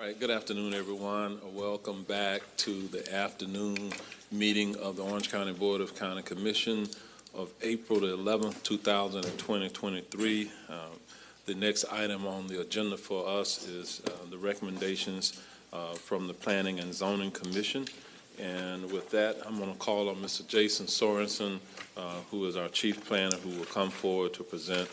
All right, good afternoon, everyone. Welcome back to the afternoon meeting of the Orange County Board of County Commission of April the 11th, 2023. The next item on the agenda for us is the recommendations from the Planning and Zoning Commission. And with that, I'm going to call on Mr. Jason Sorensen, who is our chief planner, who will come forward to present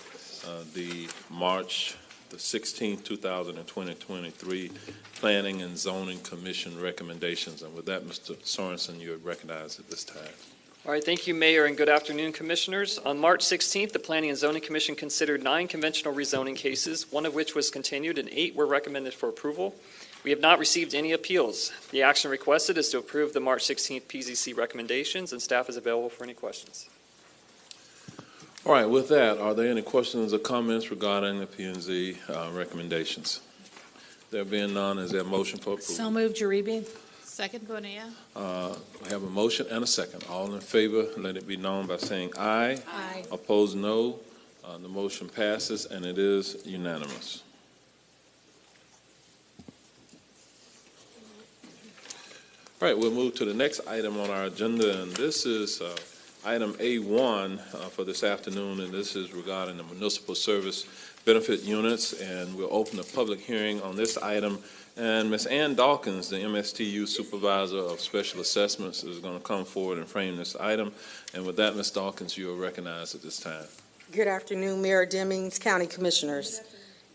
the March the 16th, 2023 Planning and Zoning Commission recommendations. And with that, Mr. Sorensen, you're recognized at this time. All right, thank you, Mayor, and good afternoon, Commissioners. On March 16th, the Planning and Zoning Commission considered 9 conventional rezoning cases, 1 of which was continued, and 8 were recommended for approval. We have not received any appeals. The action requested is to approve the March 16th PZC recommendations, and staff is available for any questions. All right, with that, are there any questions or comments regarding the P&Z recommendations? There being none, is there a motion for approval? So moved, Uribe. Second, Bonilla. We have a motion and a second. All in favor, let it be known by saying aye. Aye. Opposed, no. The motion passes, and it is unanimous. All right, we'll move to the next item on our agenda, and this is item A1 for this afternoon, and this is regarding the municipal service benefit units, and we'll open a public hearing on this item. And Ms. Ann Dawkins, the MSTU Supervisor of Special Assessments, is going to come forward and frame this item. And with that, Ms. Dawkins, you are recognized at this time. Good afternoon, Mayor Demings, County Commissioners.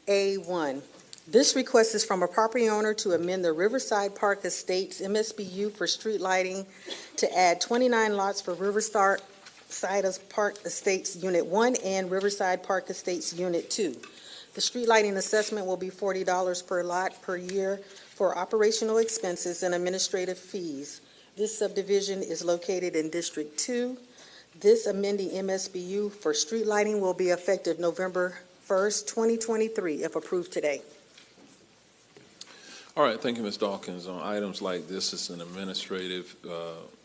A1. This request is from a property owner to amend the Riverside Park Estates MSBU for street lighting to add 29 lots for Riverside Park Estates Unit 1 and Riverside Park Estates Unit 2. The street lighting assessment will be $40 per lot per year for operational expenses and administrative fees. This subdivision is located in District 2. This amending MSBU for street lighting will be effective November 1st, 2023, if approved today. All right, thank you, Ms. Dawkins. On items like this, it's an administrative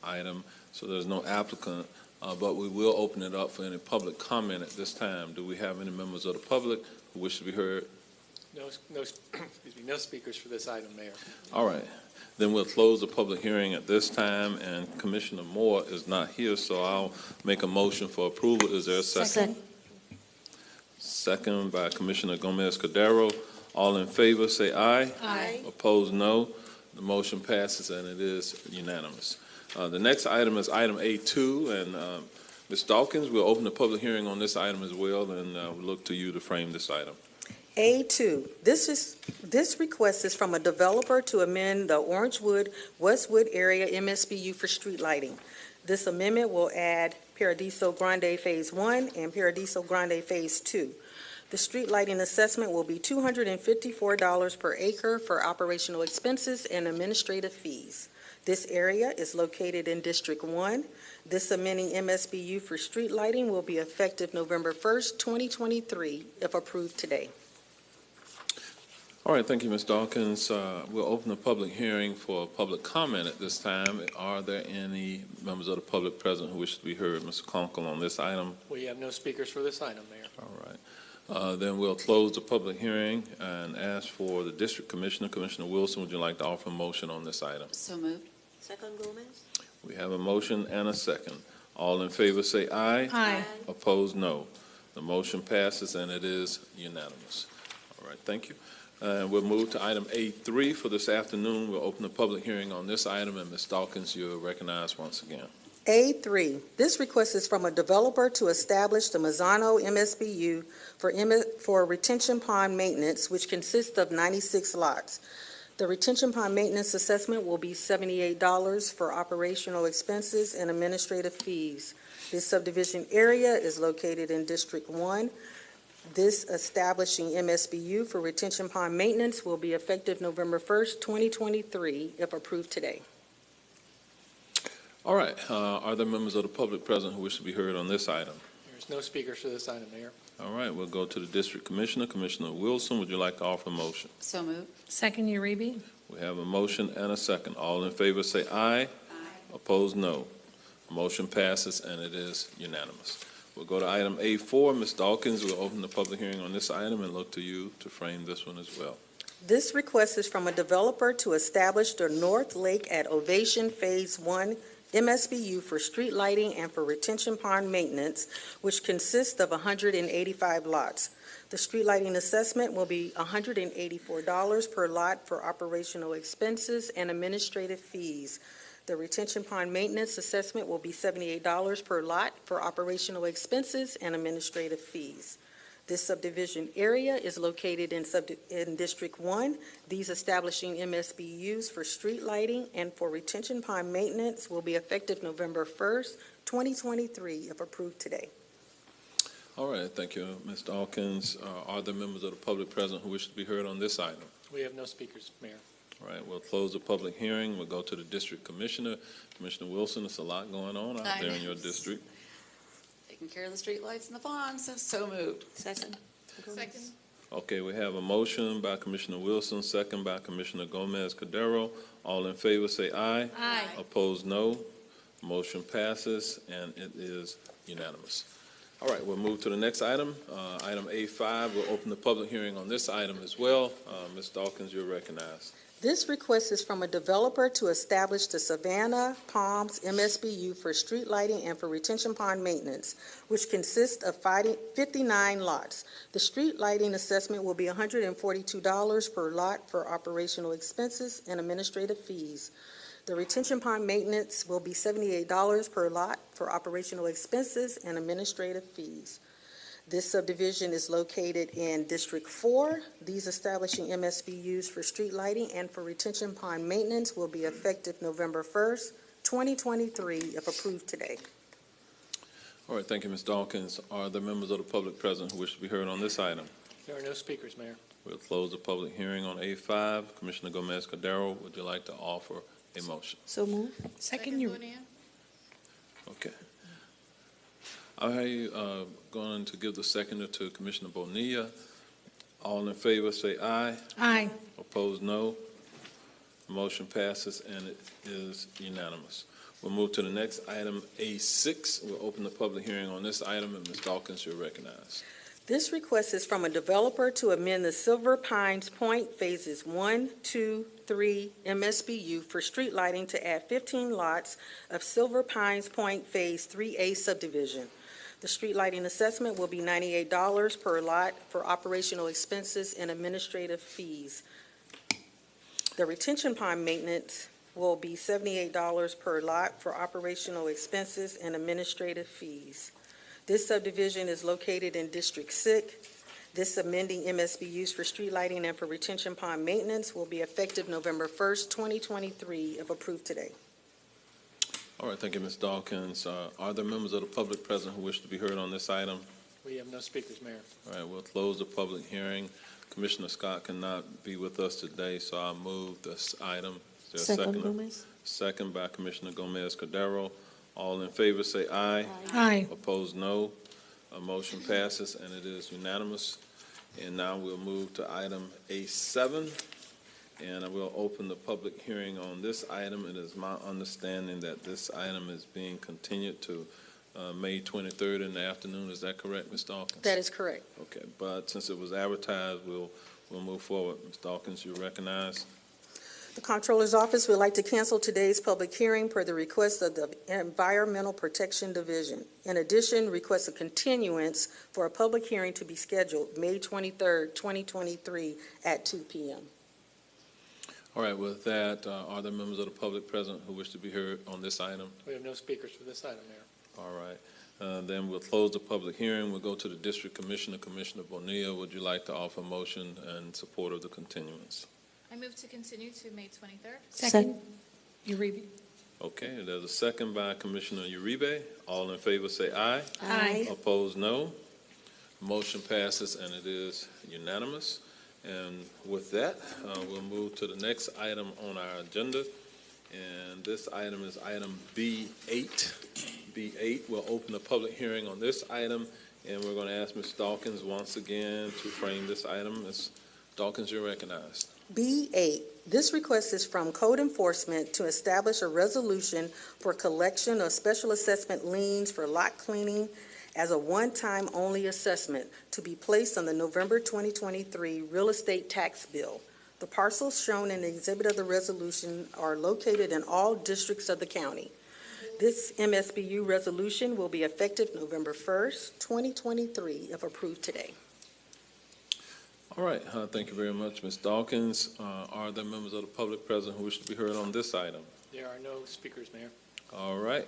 item, so there's no applicant, but we will open it up for any public comment at this time. Do we have any members of the public who wish to be heard? No speakers for this item, Mayor. All right, then we'll close the public hearing at this time, and Commissioner Moore is not here, so I'll make a motion for approval. Is there a second? Second by Commissioner Gomez-Cordero. All in favor, say aye. Aye. Opposed, no. The motion passes, and it is unanimous. The next item is item A2, and Ms. Dawkins, we'll open the public hearing on this item as well, and we'll look to you to frame this item. A2. This request is from a developer to amend the Orangewood Westwood area MSBU for street lighting. This amendment will add Paradiso Grande Phase 1 and Paradiso Grande Phase 2. The street lighting assessment will be $254 per acre for operational expenses and administrative fees. This area is located in District 1. This amending MSBU for street lighting will be effective November 1st, 2023, if approved today. All right, thank you, Ms. Dawkins. We'll open the public hearing for public comment at this time. Are there any members of the public present who wish to be heard? Mr. Conkle, on this item? We have no speakers for this item, Mayor. All right. Then we'll close the public hearing and ask for the District Commissioner. Commissioner Wilson, would you like to offer a motion on this item? So moved. Second, Gomez. We have a motion and a second. All in favor say aye. Aye. Opposed, no. The motion passes, and it is unanimous. All right, thank you. We'll move to item A3 for this afternoon. We'll open the public hearing on this item, and Ms. Dawkins, you're recognized once again. A3. This request is from a developer to establish the Mazzano MSBU for retention pond maintenance, which consists of 96 lots. The retention pond maintenance assessment will be $78 for operational expenses and administrative fees. This subdivision area is located in District 1. This establishing MSBU for retention pond maintenance will be effective November 1st, 2023, if approved today. All right. Are there members of the public present who wish to be heard on this item? There's no speakers for this item, Mayor. All right. We'll go to the District Commissioner. Commissioner Wilson, would you like to offer a motion? So moved. Second, Uribe. We have a motion and a second. All in favor say aye. Aye. Opposed, no. Motion passes, and it is unanimous. We'll go to item A4. Ms. Dawkins, we'll open the public hearing on this item and look to you to frame this one as well. This request is from a developer to establish the North Lake at Ovation Phase 1 MSBU for street lighting and for retention pond maintenance, which consists of 185 lots. The street lighting assessment will be $184 per lot for operational expenses and administrative fees. The retention pond maintenance assessment will be $78 per lot for operational expenses and administrative fees. This subdivision area is located in District 1. These establishing MSBU's for street lighting and for retention pond maintenance will be effective November 1st, 2023, if approved today. All right, thank you, Ms. Dawkins. Are there members of the public present who wish to be heard on this item? We have no speakers, Mayor. All right, we'll close the public hearing. We'll go to the district commissioner. Commissioner Wilson, there's a lot going on out there in your district. Taking care of the streetlights and the ponds, so moved. Second. Okay, we have a motion by Commissioner Wilson, second by Commissioner Gomez Cordero. All in favor, say aye. Aye. Opposed, no. Motion passes, and it is unanimous. All right, we'll move to the next item. Item A5, we'll open the public hearing on this item as well. Ms. Dawkins, you're recognized. This request is from a developer to establish the Savannah Palms MSBU for street lighting and for retention pond maintenance, which consists of 59 lots. The street lighting assessment will be $142 per lot for operational expenses and administrative fees. The retention pond maintenance will be $78 per lot for operational expenses and administrative fees. This subdivision is located in District 4. These establishing MSBU's for street lighting and for retention pond maintenance will be effective November 1st, 2023, if approved today. All right, thank you, Ms. Dawkins. Are there members of the public present who wish to be heard on this item? There are no speakers, Mayor. We'll close the public hearing on A5. Commissioner Gomez Cordero, would you like to offer a motion? So move. Second, you. Okay. I'm going to give the seconder to Commissioner Bonilla. All in favor, say aye. Aye. Opposed, no. Motion passes, and it is unanimous. We'll move to the next item, A6. We'll open the public hearing on this item, and Ms. Dawkins, you're recognized. This request is from a developer to amend the Silver Pines Point Phases 1, 2, 3 MSBU for street lighting to add 15 lots of Silver Pines Point Phase 3A subdivision. The street lighting assessment will be $98 per lot for operational expenses and administrative fees. The retention pond maintenance will be $78 per lot for operational expenses and administrative fees. This subdivision is located in District 6. This amending MSBU's for street lighting and for retention pond maintenance will be effective November 1st, 2023, if approved today. All right, thank you, Ms. Dawkins. Are there members of the public present who wish to be heard on this item? We have no speakers, Mayor. All right, we'll close the public hearing. Commissioner Scott cannot be with us today, so I'll move this item. Is there a seconder? Gomez. Second by Commissioner Gomez Cordero. All in favor, say aye. Aye. Opposed, no. Motion passes, and it is unanimous. And now we'll move to item A7, and I will open the public hearing on this item. It is my understanding that this item is being continued to May 23rd in the afternoon. Is that correct, Ms. Dawkins? That is correct. Okay, but since it was advertised, we'll move forward. Ms. Dawkins, you're recognized. The Comptroller's Office would like to cancel today's public hearing per the request of the Environmental Protection Division. In addition, request a continuance for a public hearing to be scheduled May 23rd, 2023 at 2 p.m. All right, with that, are there members of the public present who wish to be heard on this item? We have no speakers for this item, Mayor. All right, then we'll close the public hearing. We'll go to the District Commissioner. Commissioner Bonilla, would you like to offer a motion in support of the continuance? I move to continue to May 23rd. Second. Uribe. Okay, there's a second by Commissioner Uribe. All in favor, say aye. Aye. Opposed, no. Motion passes, and it is unanimous. And with that, we'll move to the next item on our agenda, and this item is item B8. B8, we'll open a public hearing on this item, and we're going to ask Ms. Dawkins once again to frame this item. Ms. Dawkins, you're recognized. B8, this request is from Code Enforcement to establish a resolution for collection of special assessment liens for lot cleaning as a one-time only assessment to be placed on the November 2023 real estate tax bill. The parcels shown in the exhibit of the resolution are located in all districts of the county. This MSBU resolution will be effective November 1st, 2023, if approved today. All right, thank you very much, Ms. Dawkins. Are there members of the public present who wish to be heard on this item? There are no speakers, Mayor. All right,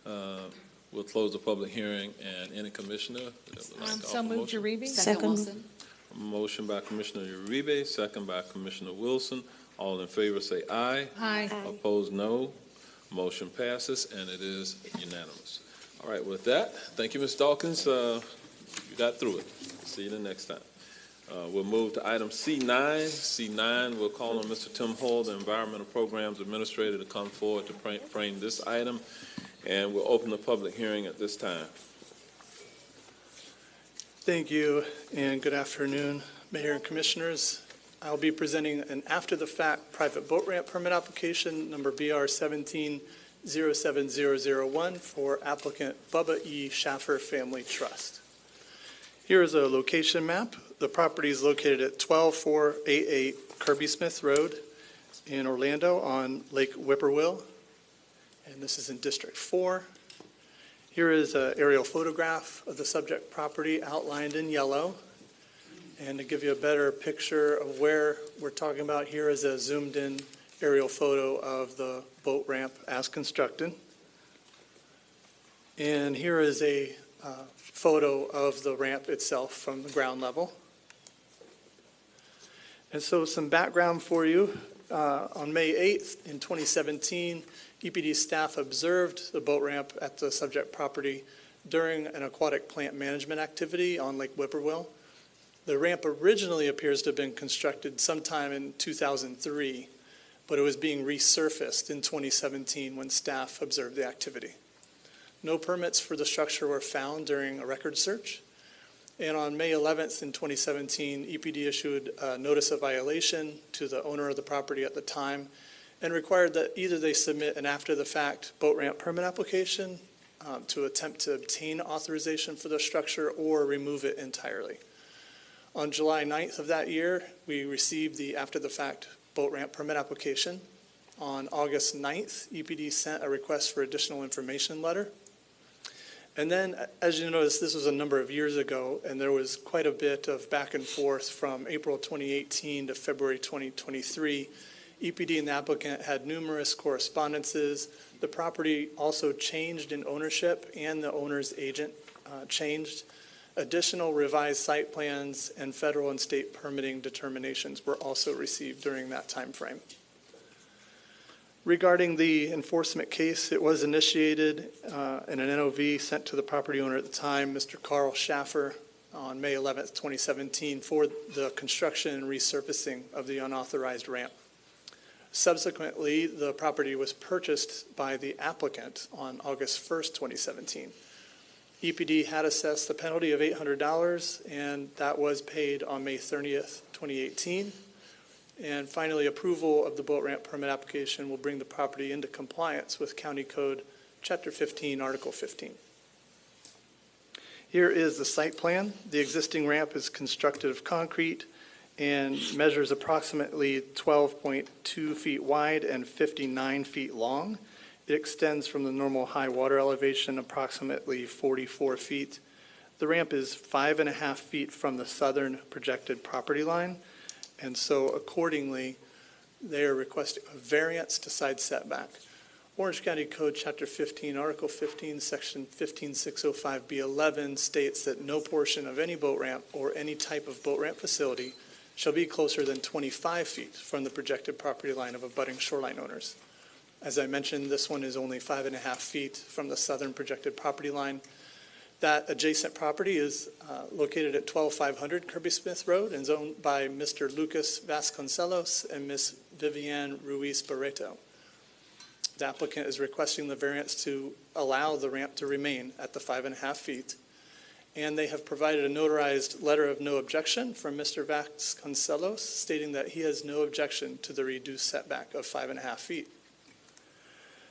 we'll close the public hearing, and any commissioner that would like to So offer moved, motion? Uribe. Second Wilson. Motion by Commissioner Uribe, second by Commissioner Wilson. All in favor say aye. Aye. Opposed, no. Motion passes, and it is unanimous. All right, with that, thank you, Ms. Dawkins. You got through it. See you the next time. We'll move to item C9. C9, we'll call on Mr. Tim Hull, the Environmental Programs Administrator, to come forward to frame this item, and we'll open the public hearing at this time. Thank you, and good afternoon, Mayor and Commissioners. I'll be presenting an after-the-fact private boat ramp permit application, number BR 1707001, for applicant Bubba E. Schaffer Family Trust. Here is a location map. The property is located at 12488 Kirby Smith Road in Orlando on Lake Whippoorwill, and this is in District 4. Here is an aerial photograph of the subject property outlined in yellow. And to give you a better picture of where we're talking about, here is a zoomed-in aerial photo of the boat ramp as constructed. And here is a photo of the ramp itself from the ground level. And so some background for you. On May 8th in 2017, EPD staff observed the boat ramp at the subject property during an aquatic plant management activity on Lake Whippoorwill. The ramp originally appears to have been constructed sometime in 2003, but it was being resurfaced in 2017 when staff observed the activity. No permits for the structure were found during a record search. And on May 11th in 2017, EPD issued a notice of violation to the owner of the property at the time and required that either they submit an after-the-fact boat ramp permit application to attempt to obtain authorization for the structure or remove it entirely. On July 9th of that year, we received the after-the-fact boat ramp permit application. On August 9th, EPD sent a request for additional information letter. And then, as you notice, this was a number of years ago, and there was quite a bit of back and forth from April 2018 to February 2023. EPD and the applicant had numerous correspondences. The property also changed in ownership, and the owner's agent changed. Additional revised site plans and federal and state permitting determinations were also received during that time frame. Regarding the enforcement case, it was initiated in an NOV sent to the property owner at the time, Mr. Carl Schaffer, on May 11th, 2017, for the construction and resurfacing of the unauthorized ramp. Subsequently, the property was purchased by the applicant on August 1st, 2017. EPD had assessed the penalty of $800, and that was paid on May 30th, 2018. And finally, approval of the boat ramp permit application will bring the property into compliance with County Code Chapter 15, Article 15. Here is the site plan. The existing ramp is constructed of concrete and measures approximately 12.2 feet wide and 59 feet long. It extends from the normal high water elevation approximately 44 feet. The ramp is 5.5 feet from the southern projected property line. And so accordingly, they are requesting a variance to side setback. Orange County Code Chapter 15, Article 15, Section 15605B11 states that no portion of any boat ramp or any type of boat ramp facility shall be closer than 25 feet from the projected property line of abutting shoreline owners. As I mentioned, this one is only 5.5 feet from the southern projected property line. That adjacent property is located at 12500 Kirby Smith Road and is owned by Mr. Lucas Vasconcelos and Ms. Viviane Ruiz Barreto. The applicant is requesting the variance to allow the ramp to remain at the 5.5 feet. And they have provided a notarized letter of no objection from Mr. Vasconcelos stating that he has no objection to the reduced setback of 5.5 feet.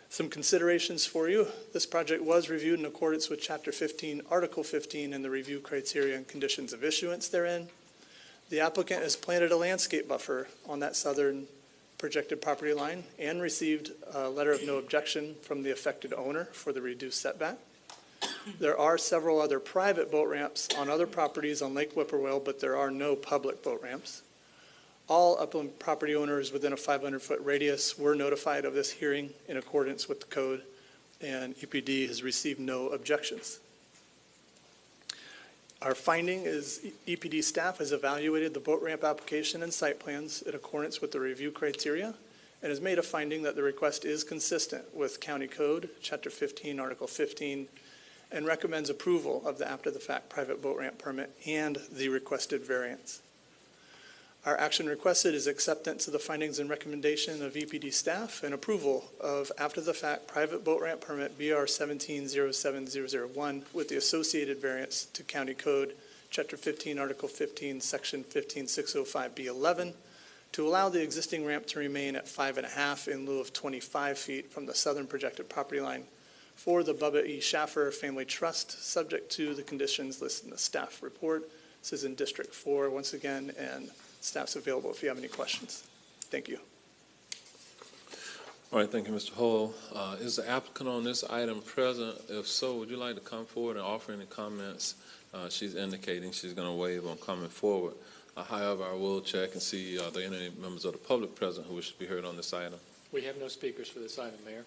Some considerations for you. This project was reviewed in accordance with Chapter 15, Article 15, and the review criteria and conditions of issuance therein. The applicant has planted a landscape buffer on that southern projected property line and received a letter of no objection from the affected owner for the reduced setback. There are several other private boat ramps on other properties on Lake Whippoorwill, but there are no public boat ramps. All upland property owners within a 500-foot radius were notified of this hearing in accordance with the code, and EPD has received no objections. Our finding is EPD staff has evaluated the boat ramp application and site plans in accordance with the review criteria and has made a finding that the request is consistent with County Code, Chapter 15, Article 15, and recommends approval of the after-the-fact private boat ramp permit and the requested variance. Our action requested is acceptance of the findings and recommendation of EPD staff and approval of after-the-fact private boat ramp permit BR 17-07001 with the associated variance to County Code, Chapter 15, Article 15, Section 15605B11, to allow the existing ramp to remain at 5.5 in lieu of 25 feet from the southern projected property line for the Bubba E. Schaffer Family Trust, subject to the conditions listed in the staff report. This is in District 4 once again, and staff's available if you have any questions. Thank you. All right, thank you, Mr. Hull. Is the applicant on this item present? If so, would you like to come forward and offer any comments? She's indicating she's going to waive on coming forward. However, I will check and see are there any members of the public present who wish to be heard on this item. We have no speakers for this item, Mayor.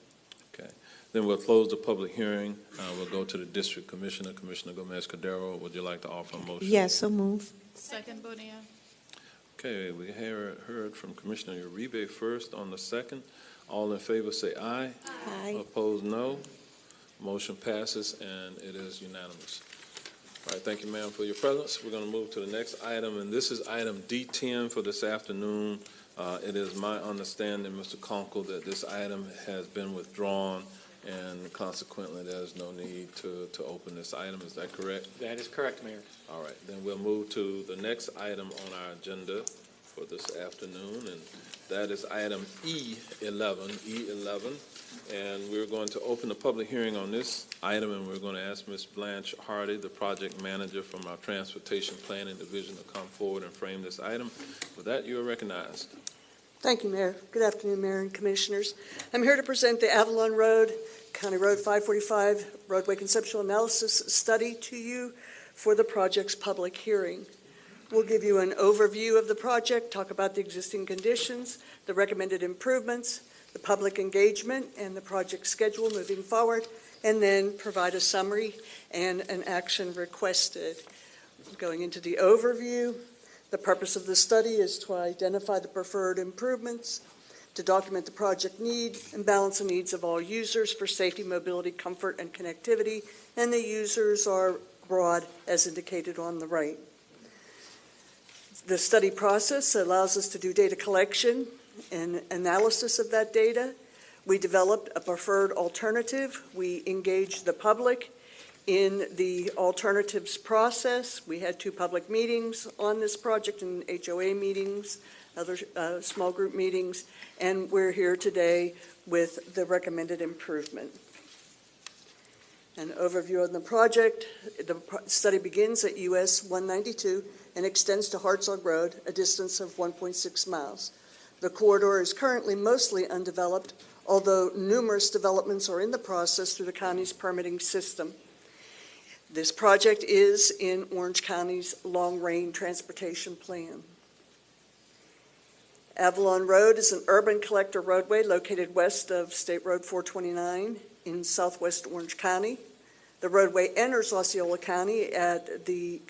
Okay. Then we'll close the public hearing. We'll go to the District Commissioner, Commissioner Gomez-Cordero. Would you like to offer a motion? Yes, so move. Second, Bonilla. Okay, we heard from Commissioner Uribe first on the second. All in favor say aye. Aye. Opposed, no. Motion passes, and it is unanimous. All right, thank you, ma'am, for your presence. We're going to move to the next item, and this is item D10 for this afternoon. It is my understanding, Mr. Conkle, that this item has been withdrawn, and consequently, there's no need to open this item. Is that correct? That is correct, Mayor. All right, then we'll move to the next item on our agenda for this afternoon, and that is item E11. And we're going to open the public hearing on this item, and we're going to ask Ms. Blanche Hardy, the project manager from our Transportation Planning Division, to come forward and frame this item. With that, you are recognized. Thank you, Mayor. Good afternoon, Mayor and Commissioners. I'm here to present the Avalon Road, County Road 545 roadway conceptual analysis study to you for the project's public hearing. We'll give you an overview of the project, talk about the existing conditions, the recommended improvements, the public engagement, and the project schedule moving forward, and then provide a summary and an action requested. Going into the overview, the purpose of the study is to identify the preferred improvements, to document the project need and balance the needs of all users for safety, mobility, comfort, and connectivity, and the users are broad as indicated on the right. The study process allows us to do data collection and analysis of that data. We developed a preferred alternative. We engaged the public in the alternatives process. We had 2 public meetings on this project and HOA meetings, other small group meetings, and we're here today with the recommended improvement. An overview of the project. The study begins at US 192 and extends to Hartzog Road, a distance of 1.6 miles. The corridor is currently mostly undeveloped, although numerous developments are in the process through the county's permitting system. This project is in Orange County's long-range transportation plan. Avalon Road is an urban collector roadway located west of State Road 429 in southwest Orange County. The roadway enters Osceola County at the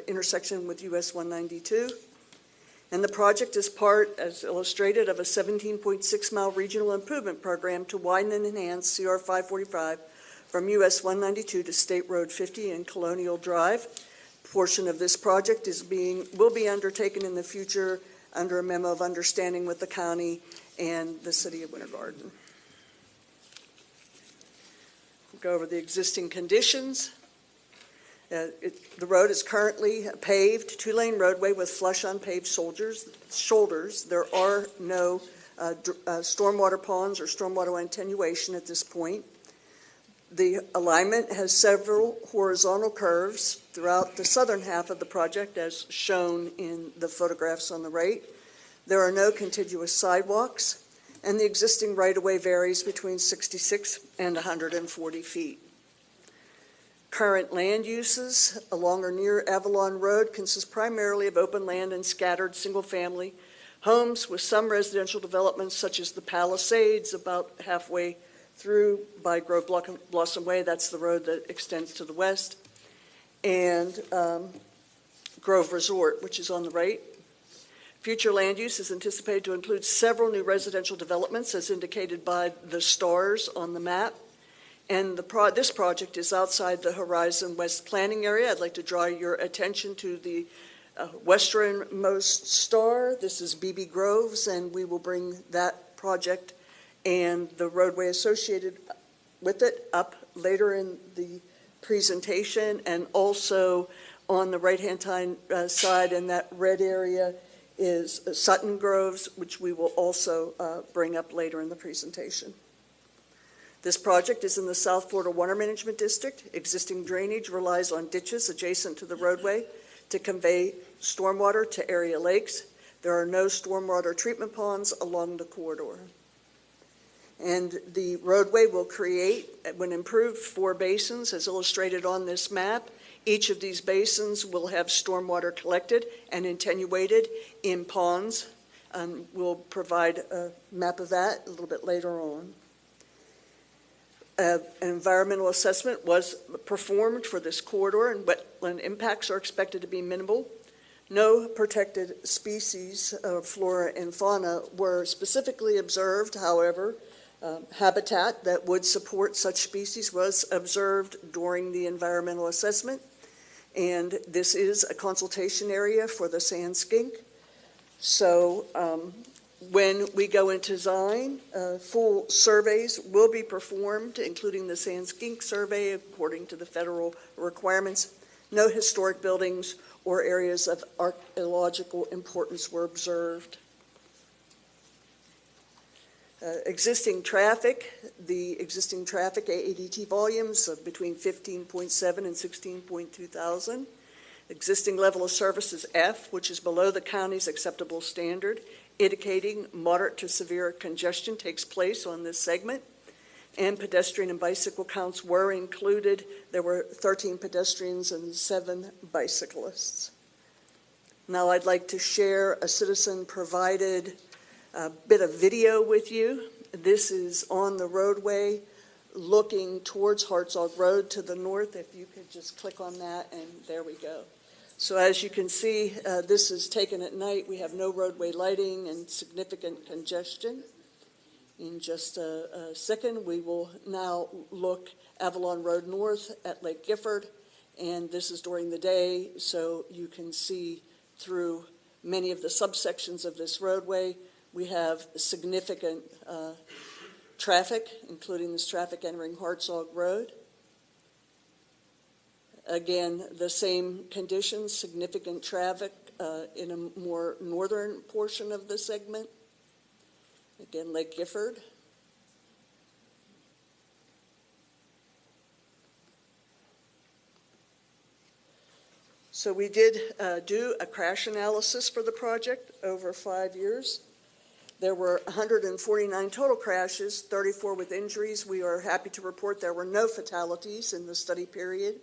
intersection with US 192. And the project is part, as illustrated, of a 17.6-mile regional improvement program to widen and enhance CR 545 from US 192 to State Road 50 and Colonial Drive. Portion of this project will be undertaken in the future under a memo of understanding with the county and the city of Winter Garden. We'll go over the existing conditions. The road is currently a paved 2-lane roadway with flush unpaved shoulders. There are no stormwater ponds or stormwater attenuation at this point. The alignment has several horizontal curves throughout the southern half of the project, as shown in the photographs on the right. There are no contiguous sidewalks, and the existing right-of-way varies between 66 and 140 feet. Current land uses along or near Avalon Road consist primarily of open land and scattered single-family homes with some residential developments such as the Palisades about halfway through by Grove Blossom Way, that's the road that extends to the west, and Grove Resort, which is on the right. Future land use is anticipated to include several new residential developments as indicated by the stars on the map. And this project is outside the Horizon West planning area. I'd like to draw your attention to the westernmost star. This is BB Groves, and we will bring that project and the roadway associated with it up later in the presentation. And also on the right-hand side in that red area is Sutton Groves, which we will also bring up later in the presentation. This project is in the South Florida Water Management District. Existing drainage relies on ditches adjacent to the roadway to convey stormwater to area lakes. There are no stormwater treatment ponds along the corridor. And the roadway will create, when improved, 4 basins as illustrated on this map. Each of these basins will have stormwater collected and attenuated in ponds. We'll provide a map of that a little bit later on. An environmental assessment was performed for this corridor, and wetland impacts are expected to be minimal. No protected species of flora and fauna were specifically observed. However, habitat that would support such species was observed during the environmental assessment, and this is a consultation area for the sand skink. So when we go into design, full surveys will be performed, including the sand skink survey according to the federal requirements. No historic buildings or areas of archaeological importance were observed. Existing traffic, the existing traffic AADT volumes of between 15.7 and 16.2 thousand. Existing level of service is F, which is below the county's acceptable standard, indicating moderate to severe congestion takes place on this segment. And pedestrian and bicycle counts were included. There were 13 pedestrians and 7 bicyclists. Now I'd like to share a citizen-provided bit of video with you. This is on the roadway looking towards Hartzog Road to the north. If you could just click on that, and there we go. So as you can see, this is taken at night. We have no roadway lighting and significant congestion. In just a second, we will now look Avalon Road North at Lake Gifford, and this is during the day, so you can see through many of the subsections of this roadway. We have significant traffic, including this traffic entering Hartzog Road. Again, the same conditions, significant traffic in a more northern portion of the segment. Again, Lake Gifford. So we did do a crash analysis for the project over 5 years. There were 149 total crashes, 34 with injuries. We are happy to report there were no fatalities in the study period.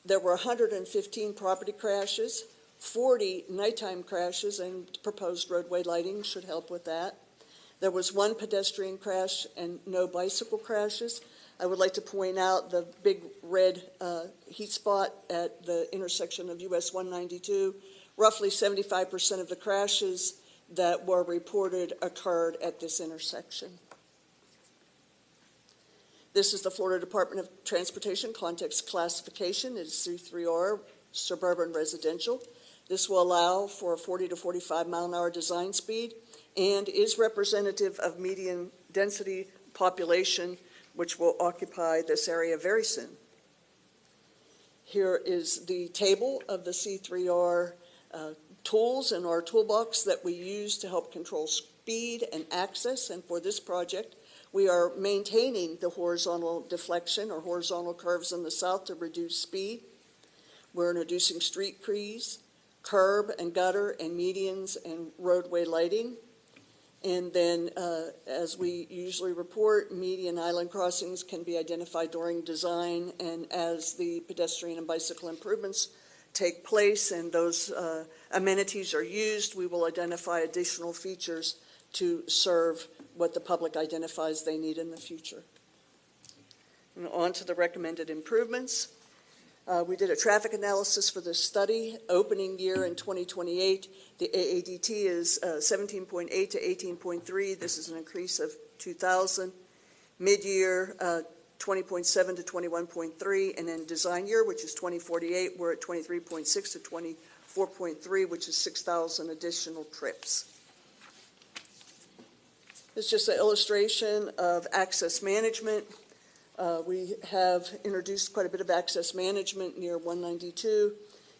There were 115 property crashes, 40 nighttime crashes, and proposed roadway lighting should help with that. There was 1 pedestrian crash and no bicycle crashes. I would like to point out the big red heat spot at the intersection of US 192. Roughly 75% of the crashes that were reported occurred at this intersection. This is the Florida Department of Transportation context classification. It is C3R, suburban residential. This will allow for a 40 to 45 mile an hour design speed and is representative of median density population, which will occupy this area very soon. Here is the table of the C3R tools in our toolbox that we use to help control speed and access. And for this project, We are maintaining the horizontal deflection or horizontal curves in the south to reduce speed. We're introducing street trees, curb and gutter and medians and roadway lighting. And then, as we usually report, median island crossings can be identified during design, and as the pedestrian and bicycle improvements take place and those amenities are used, we will identify additional features to serve what the public identifies they need in the future. And on to the recommended improvements. We did a traffic analysis for this study. Opening year in 2028, the AADT is 17.8 to 18.3. This is an increase of 2,000. Mid-year, 20.7 to 21.3. And then design year, which is 2048, we're at 23.6 to 24.3, which is 6,000 additional trips. It's just an illustration of access management. We have introduced quite a bit of access management near 192,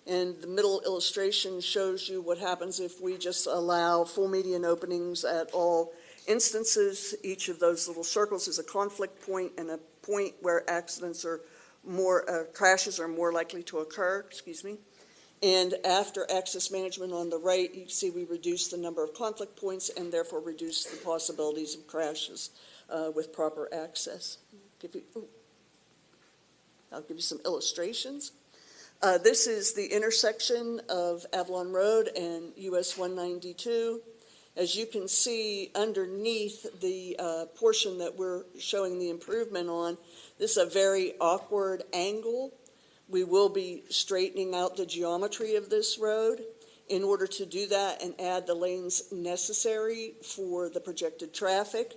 and the middle illustration shows you what happens if we just allow full median openings at all instances. Each of those little circles is a conflict point and a point where accidents are more, crashes are more likely to occur, And after access management on the right, you see we reduce the number of conflict points and therefore reduce the possibilities of crashes with proper access. I'll give you some illustrations. This is the intersection of Avalon Road and US 192. As you can see underneath the portion that we're showing the improvement on, this is a very awkward angle. We will be straightening out the geometry of this road in order to do that and add the lanes necessary for the projected traffic.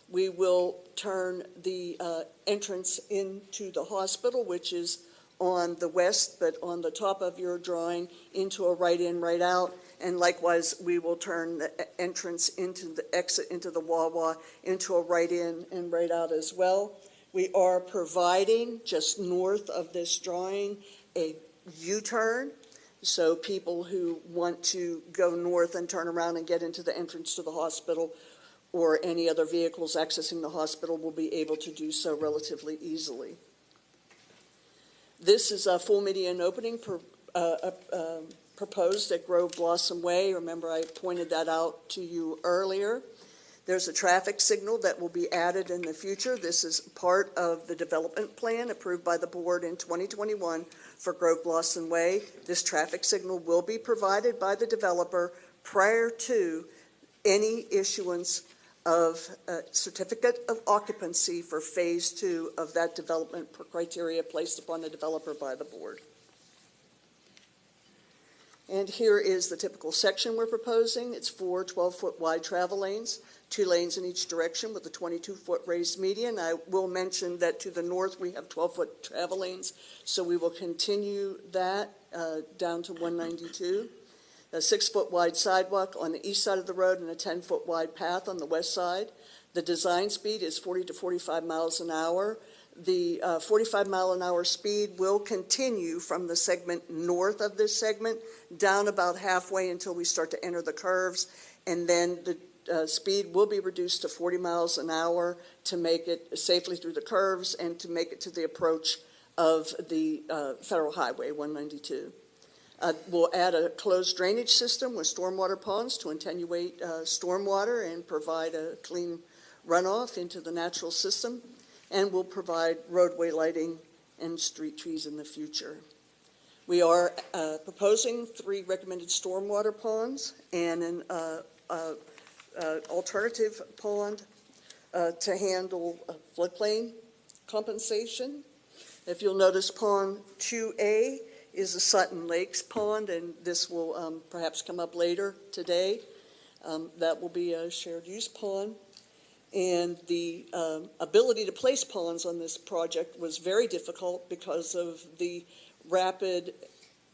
We will turn the entrance into the hospital, which is on the west, but on the top of your drawing, into a right-in, right-out. And likewise, we will turn the entrance into the exit into the Wawa into a right-in and right-out as well. We are providing, just north of this drawing, a U-turn. So people who want to go north and turn around and get into the entrance to the hospital or any other vehicles accessing the hospital will be able to do so relatively easily. This is a full median opening proposed at Grove Blossom Way. Remember, I pointed that out to you earlier. There's a traffic signal that will be added in the future. This is part of the development plan approved by the board in 2021 for Grove Blossom Way. This traffic signal will be provided by the developer prior to any issuance of a certificate of occupancy for phase 2 of that development criteria placed upon the developer by the board. And here is the typical section we're proposing. It's 4 12-foot wide travel lanes, 2 lanes in each direction with a 22-foot raised median. I will mention that to the north we have 12-foot travel lanes, so we will continue that down to 192. A 6-foot wide sidewalk on the east side of the road and a 10-foot wide path on the west side. The design speed is 40 to 45 miles an hour. The 45 mile an hour speed will continue from the segment north of this segment down about halfway until we start to enter the curves, and then the speed will be reduced to 40 miles an hour to make it safely through the curves and to make it to the approach of the Federal Highway 192. We'll add a closed drainage system with stormwater ponds to attenuate stormwater and provide a clean runoff into the natural system. And we'll provide roadway lighting and street trees in the future. We are proposing 3 recommended stormwater ponds and an alternative pond to handle floodplain compensation. If you'll notice, pond 2A is a Sutton Lakes pond, and this will perhaps come up later today. That will be a shared use pond. And the ability to place ponds on this project was very difficult because of the rapid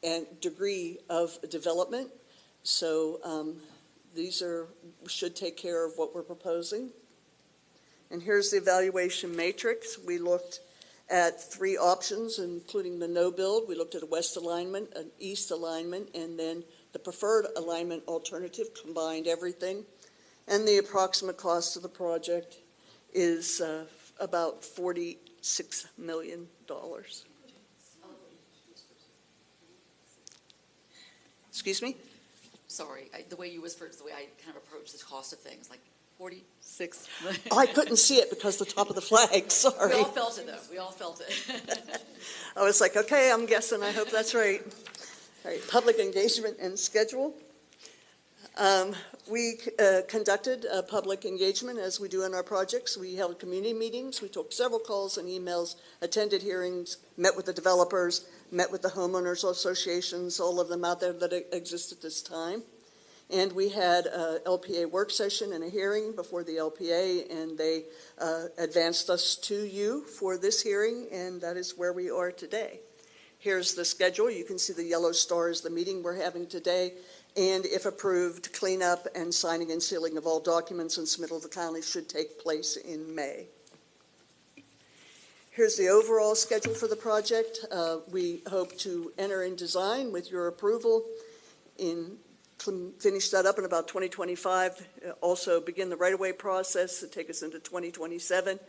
and degree of development. So these should take care of what we're proposing. And here's the evaluation matrix. We looked at 3 options, including the no build. We looked at a west alignment, an east alignment, and then the preferred alignment alternative, combined everything, and the approximate cost of the project. is about $46 million. Excuse me? Sorry, the way you whispered is the way I kind of approach the cost of things, like 46. I couldn't see it because the top of the flag, sorry. We all felt it, though. We all felt it. I was like, okay, I'm guessing, I hope that's right. All right, public engagement and schedule. We conducted a public engagement as we do in our projects. We held community meetings, we took several calls and emails, attended hearings, met with the developers, met with the homeowners associations, all of them out there that exist at this time. And we had a LPA work session and a hearing before the LPA, and they advanced us to you for this hearing, and that is where we are today. Here's the schedule. You can see the yellow star is the meeting we're having today. And if approved, cleanup and signing and sealing of all documents and submittal to the county should take place in May. Here's the overall schedule for the project. We hope to enter in design with your approval, finish that up in about 2025, also begin the right-of-way process to take us into 2027,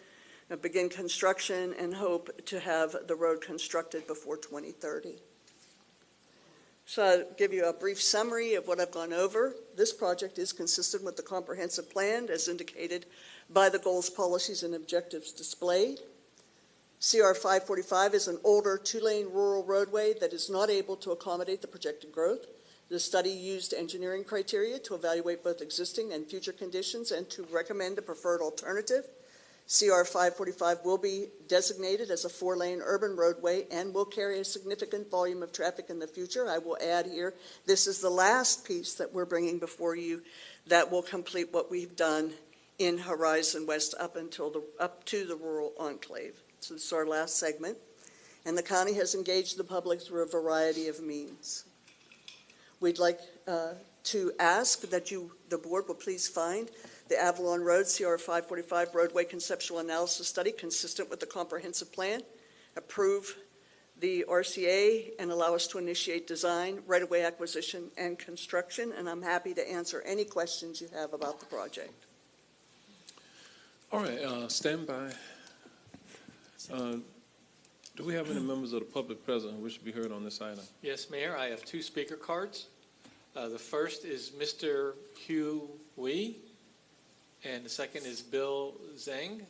begin construction, and hope to have the road constructed before 2030. So I'll give you a brief summary of what I've gone over. This project is consistent with the comprehensive plan as indicated by the goals, policies, and objectives displayed. CR 545 is an older two-lane rural roadway that is not able to accommodate the projected growth. The study used engineering criteria to evaluate both existing and future conditions and to recommend a preferred alternative. CR 545 will be designated as a four-lane urban roadway and will carry a significant volume of traffic in the future. I will add here, this is the last piece that we're bringing before you that will complete what we've done in Horizon West up to the rural enclave. So this is our last segment. And the county has engaged the public through a variety of means. We'd like to ask that the board will please find the Avalon Road CR 545 roadway conceptual analysis study consistent with the comprehensive plan, approve the RCA, and allow us to initiate design, right-of-way acquisition, and construction. And I'm happy to answer any questions you have about the project. All right, stand by. Do we have any members of the public present who wish to be heard on this item? Yes, Mayor, I have two speaker cards. The first is Mr. Hugh Wee, and the second is Bill Zhang.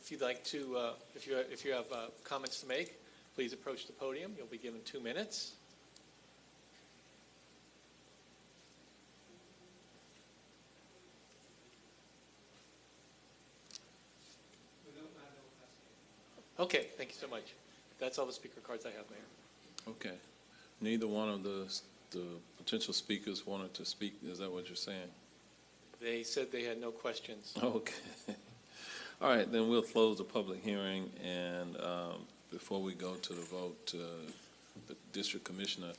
If you'd like to, if you have comments to make, please approach the podium. You'll be given 2 minutes. Okay, thank you so much. That's all the speaker cards I have, Mayor. Okay. Neither one of the potential speakers wanted to speak. Is that what you're saying? They said they had no questions. Okay. All right, then we'll close the public hearing, and before we go to the vote, the district commissioner,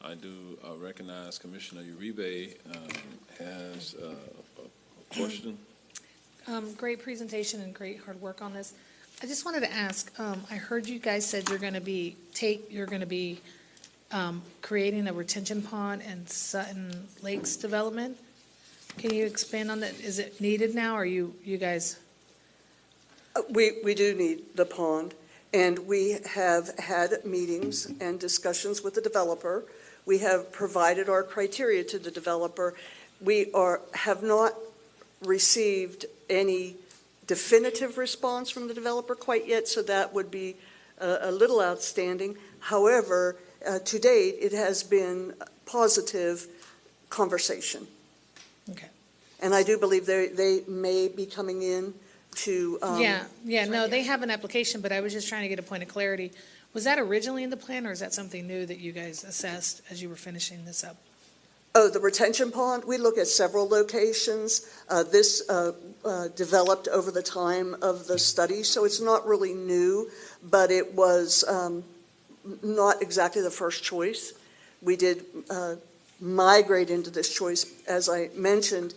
I do recognize Commissioner Uribe has a question. Great presentation and great hard work on this. I just wanted to ask, I heard you guys said you're going to be creating a retention pond and Sutton Lakes development. Can you expand on that? Is it needed now, or you guys? We do need the pond, and we have had meetings and discussions with the developer. We have provided our criteria to the developer. We have not received any definitive response from the developer quite yet, so that would be a little outstanding. However, to date, it has been positive conversation. Okay. And I do believe they may be coming in to. No, they have an application, but I was just trying to get a point of clarity. Was that originally in the plan, or is that something new that you guys assessed as you were finishing this up? Oh, the retention pond, we look at several locations. This developed over the time of the study, so it's not really new, but it was not exactly the first choice. We did migrate into this choice. As I mentioned,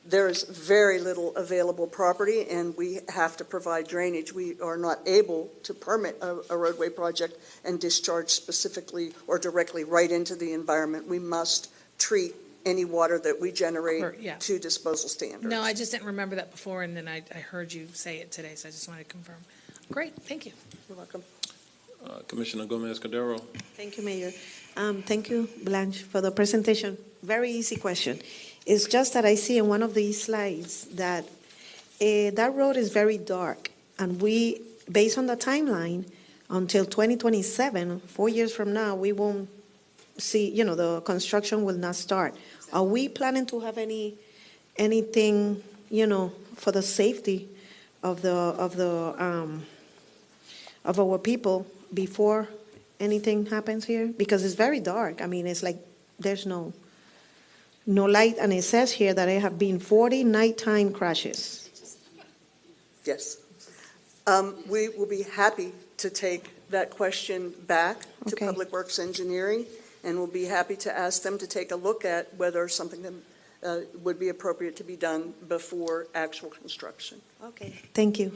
there is very little available property, and we have to provide drainage. We are not able to permit a roadway project and discharge specifically or directly right into the environment. We must treat any water that we generate Or- yeah. to disposal standards. No, I just didn't remember that before, and then I heard you say it today, so I just wanted to confirm. Great, thank you. You're welcome. Commissioner Gomez Cordero? Thank you, Mayor. Thank you, Blanche, for the presentation. Very easy question. It's just that I see in one of these slides that that road is very dark, and we, based on the timeline, until 2027, 4 years from now, we won't see, the construction will not start. Are we planning to have anything, for the safety of our people before anything happens here? Because it's very dark. I mean, it's like there's no light, and it says here that there have been 40 nighttime crashes. Yes. We will be happy to take that question back to Okay. Public Works Engineering, and we'll be happy to ask them to take a look at whether something that would be appropriate to be done before actual construction. Okay. Thank you.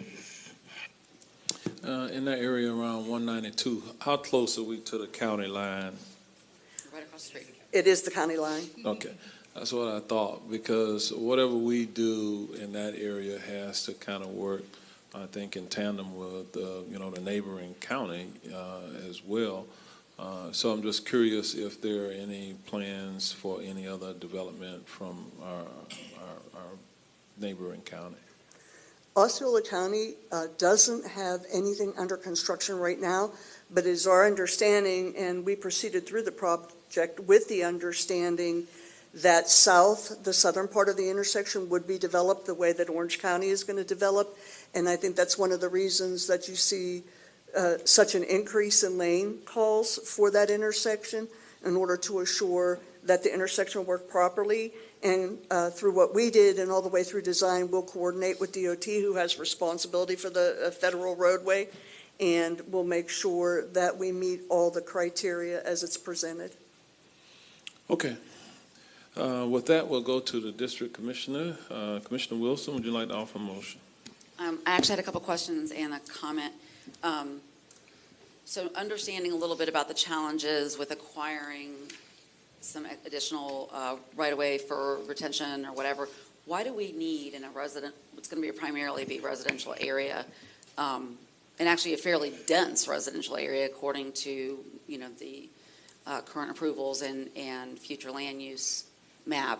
In that area around 192, how close are we to the county line? Right across the street. It is the county line. Okay, that's what I thought, because whatever we do in that area has to kind of work, I think, in tandem with, the neighboring county as well. So I'm just curious if there are any plans for any other development from our neighboring county. Osceola County doesn't have anything under construction right now, but it is our understanding, and we proceeded through the project with the understanding that the southern part of the intersection would be developed the way that Orange County is going to develop. And I think that's one of the reasons that you see such an increase in lane calls for that intersection, in order to assure that the intersection will work properly. And through what we did and all the way through design, we'll coordinate with DOT, who has responsibility for the federal roadway, and we'll make sure that we meet all the criteria as it's presented. Okay. With that, we'll go to the district commissioner. Commissioner Wilson, would you like to offer a motion? I actually had a couple questions and a comment. So understanding a little bit about the challenges with acquiring some additional right-of-way for retention or whatever, why do we need in it's going to primarily be residential area, and actually a fairly dense residential area according to, the current approvals and future land use map.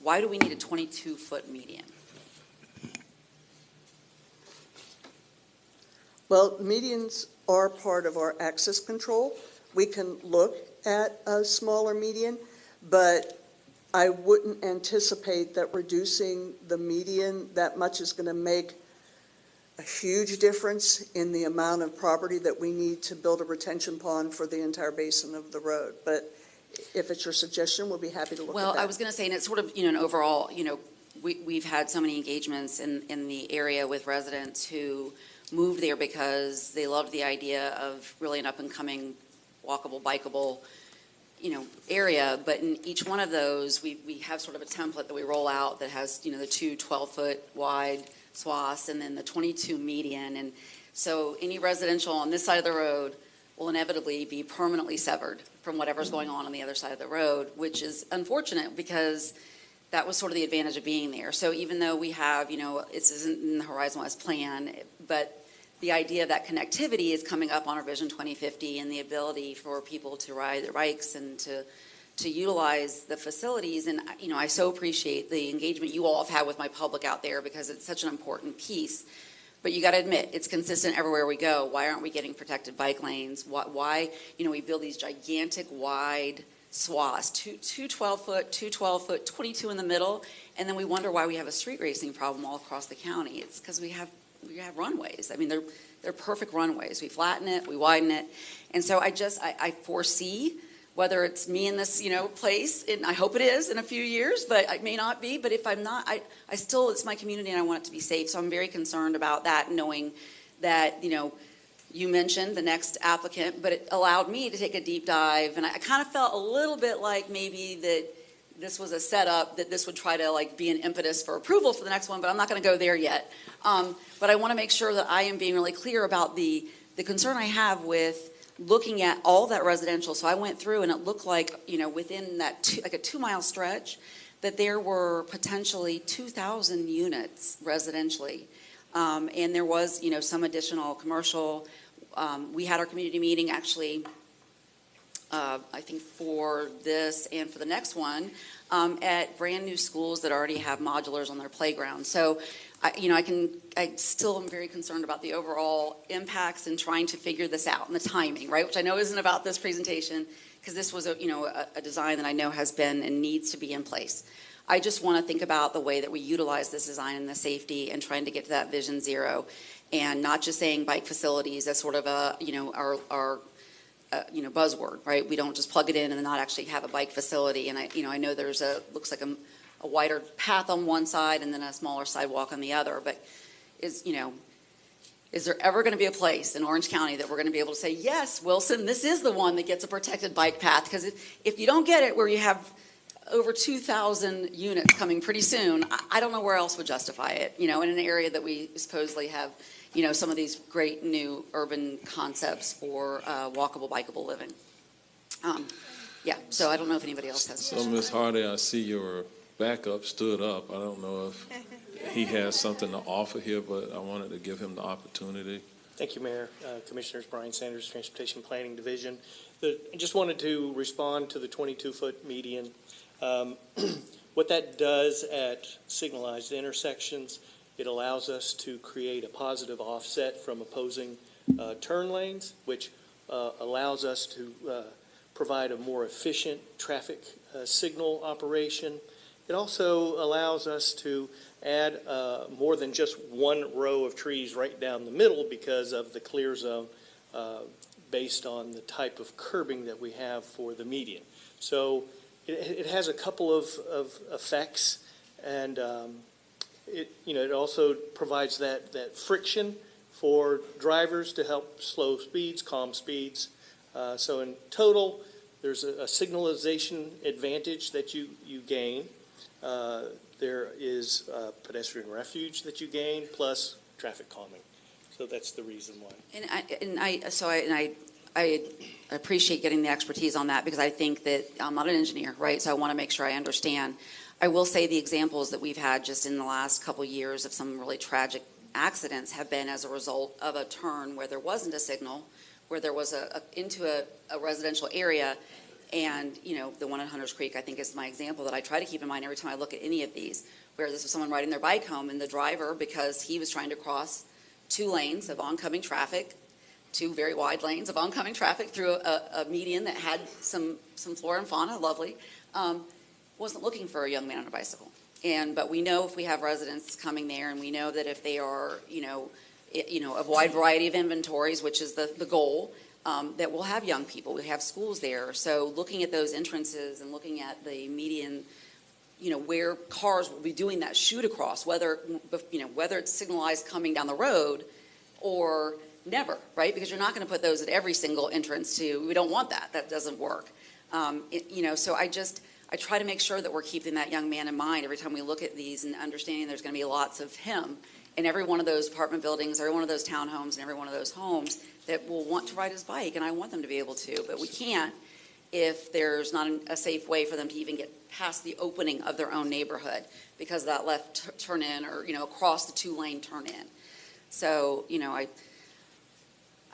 Why do we need a 22-foot median? Well, medians are part of our access control. We can look at a smaller median, but I wouldn't anticipate that reducing the median that much is going to make a huge difference in the amount of property that we need to build a retention pond for the entire basin of the road. But if it's your suggestion, we'll be happy to look at that. Well, I was going to say, and it's sort of, an overall, we've had so many engagements in the area with residents who moved there because they loved the idea of really an up-and-coming walkable, bikeable, area. But in each one of those, we have sort of a template that we roll out that has, the two 12-foot wide swaths and then the 22 median. And so any residential on this side of the road will inevitably be permanently severed from whatever's going on the other side of the road, which is unfortunate because that was sort of the advantage of being there. So even though we have, it isn't in the Horizon West plan, but the idea of that connectivity is coming up on our Vision 2050 and the ability for people to ride their bikes and to utilize the facilities. And, I so appreciate the engagement you all have had with my public out there because it's such an important piece. But you got to admit, it's consistent everywhere we go. Why aren't we getting protected bike lanes? Why we build these gigantic wide swaths, two 12-foot, 12-foot, 22 in the middle, and then we wonder why we have a street racing problem all across the county. It's because we have runways. I mean, they're perfect runways. We flatten it, we widen it. And so I foresee, whether it's me in this, place, and I hope it is in a few years, but it may not be. But if I'm not, I still, it's my community and I want it to be safe. So I'm very concerned about that, knowing that, you mentioned the next applicant, but it allowed me to take a deep dive. And I kind of felt a little bit like maybe that this was a setup, that this would try to be an impetus for approval for the next one, but I'm not going to go there yet. But I want to make sure that I am being really clear about the concern I have with looking at all that residential, so I went through and it looked like, within that like a 2-mile stretch, that there were potentially 2,000 units residentially. And there was, some additional commercial. We had our community meeting actually, I think for this and for the next one, at brand new schools that already have modulars on their playground. So, I still am very concerned about the overall impacts and trying to figure this out and the timing, right? Which I know isn't about this presentation, because this was a design that I know has been and needs to be in place. I just want to think about the way that we utilize this design and the safety and trying to get to that vision zero, and not just saying bike facilities as sort of a, our buzzword, right? We don't just plug it in and then not actually have a bike facility. And I know there's looks like a wider path on one side and then a smaller sidewalk on the other, but is there ever going to be a place in Orange County that we're going to be able to say, yes, Wilson, this is the one that gets a protected bike path? Because if you don't get it where you have over 2,000 units coming pretty soon, I don't know where else would justify it, in an area that we supposedly have, some of these great new urban concepts for walkable, bikeable living. So I don't know if anybody else has. So, Ms. Hardy, I see your backup stood up. I don't know if he has something to offer here, but I wanted to give him the opportunity. Thank you, Mayor. Commissioners, Brian Sanders, Transportation Planning Division. I just wanted to respond to the 22-foot median. What that does at signalized intersections, it allows us to create a positive offset from opposing turn lanes, which allows us to provide a more efficient traffic signal operation. It also allows us to add more than just one row of trees right down the middle because of the clear zone based on the type of curbing that we have for the median. So it has a couple of effects, and it also provides that friction for drivers to help slow speeds, calm speeds. So in total, there's a signalization advantage that you gain. There is pedestrian refuge that you gain, plus traffic calming. So that's the reason why. I appreciate getting the expertise on that, because I think that I'm not an engineer, right? So I want to make sure I understand. I will say the examples that we've had just in the last couple years of some really tragic accidents have been as a result of a turn where there wasn't a signal, where there was into a residential area. And, the one at Hunters Creek, I think, is my example that I try to keep in mind every time I look at any of these, where this was someone riding their bike home, and the driver, because he was trying to cross 2 lanes of oncoming traffic, 2 very wide lanes of oncoming traffic through a median that had some flora and fauna, lovely, wasn't looking for a young man on a bicycle. But we know if we have residents coming there, and we know that if they are, a wide variety of inventories, which is the goal, that we'll have young people, we have schools there. So looking at those entrances and looking at the median, where cars will be doing that shoot across, whether it's signalized coming down the road or never, right? Because you're not going to put those at every single entrance we don't want that. That doesn't work. So I try to make sure that we're keeping that young man in mind every time we look at these, and understanding there's going to be lots of him in every one of those apartment buildings, every one of those townhomes, and every one of those homes that will want to ride his bike, and I want them to be able to. But we can't if there's not a safe way for them to even get past the opening of their own neighborhood because of that left turn in, or, across the 2-lane turn in. So,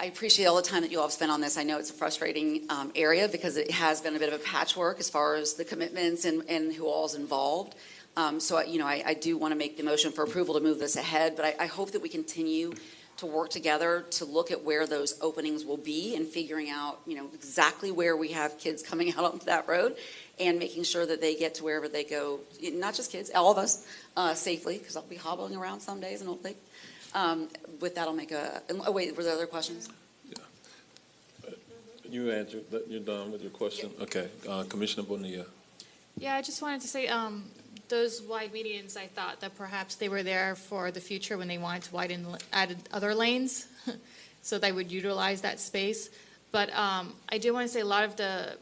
I appreciate all the time that you all have spent on this. I know it's a frustrating area because it has been a bit of a patchwork as far as the commitments and who all's involved. I do want to make the motion for approval to move this ahead, but I hope that we continue to work together to look at where those openings will be, and figuring out, exactly where we have kids coming out onto that road, and making sure that they get to wherever they go, not just kids, all of us, safely, because I'll be hobbling around some days and Old Lake. With that, I'll make wait, were there other questions? Yeah. You answered, you're done with your question? Yep. Okay. Commissioner Bonilla. Yeah, I just wanted to say, those wide medians, I thought that perhaps they were there for the future when they wanted to add other lanes, so they would utilize that space. But I do want to say a lot of the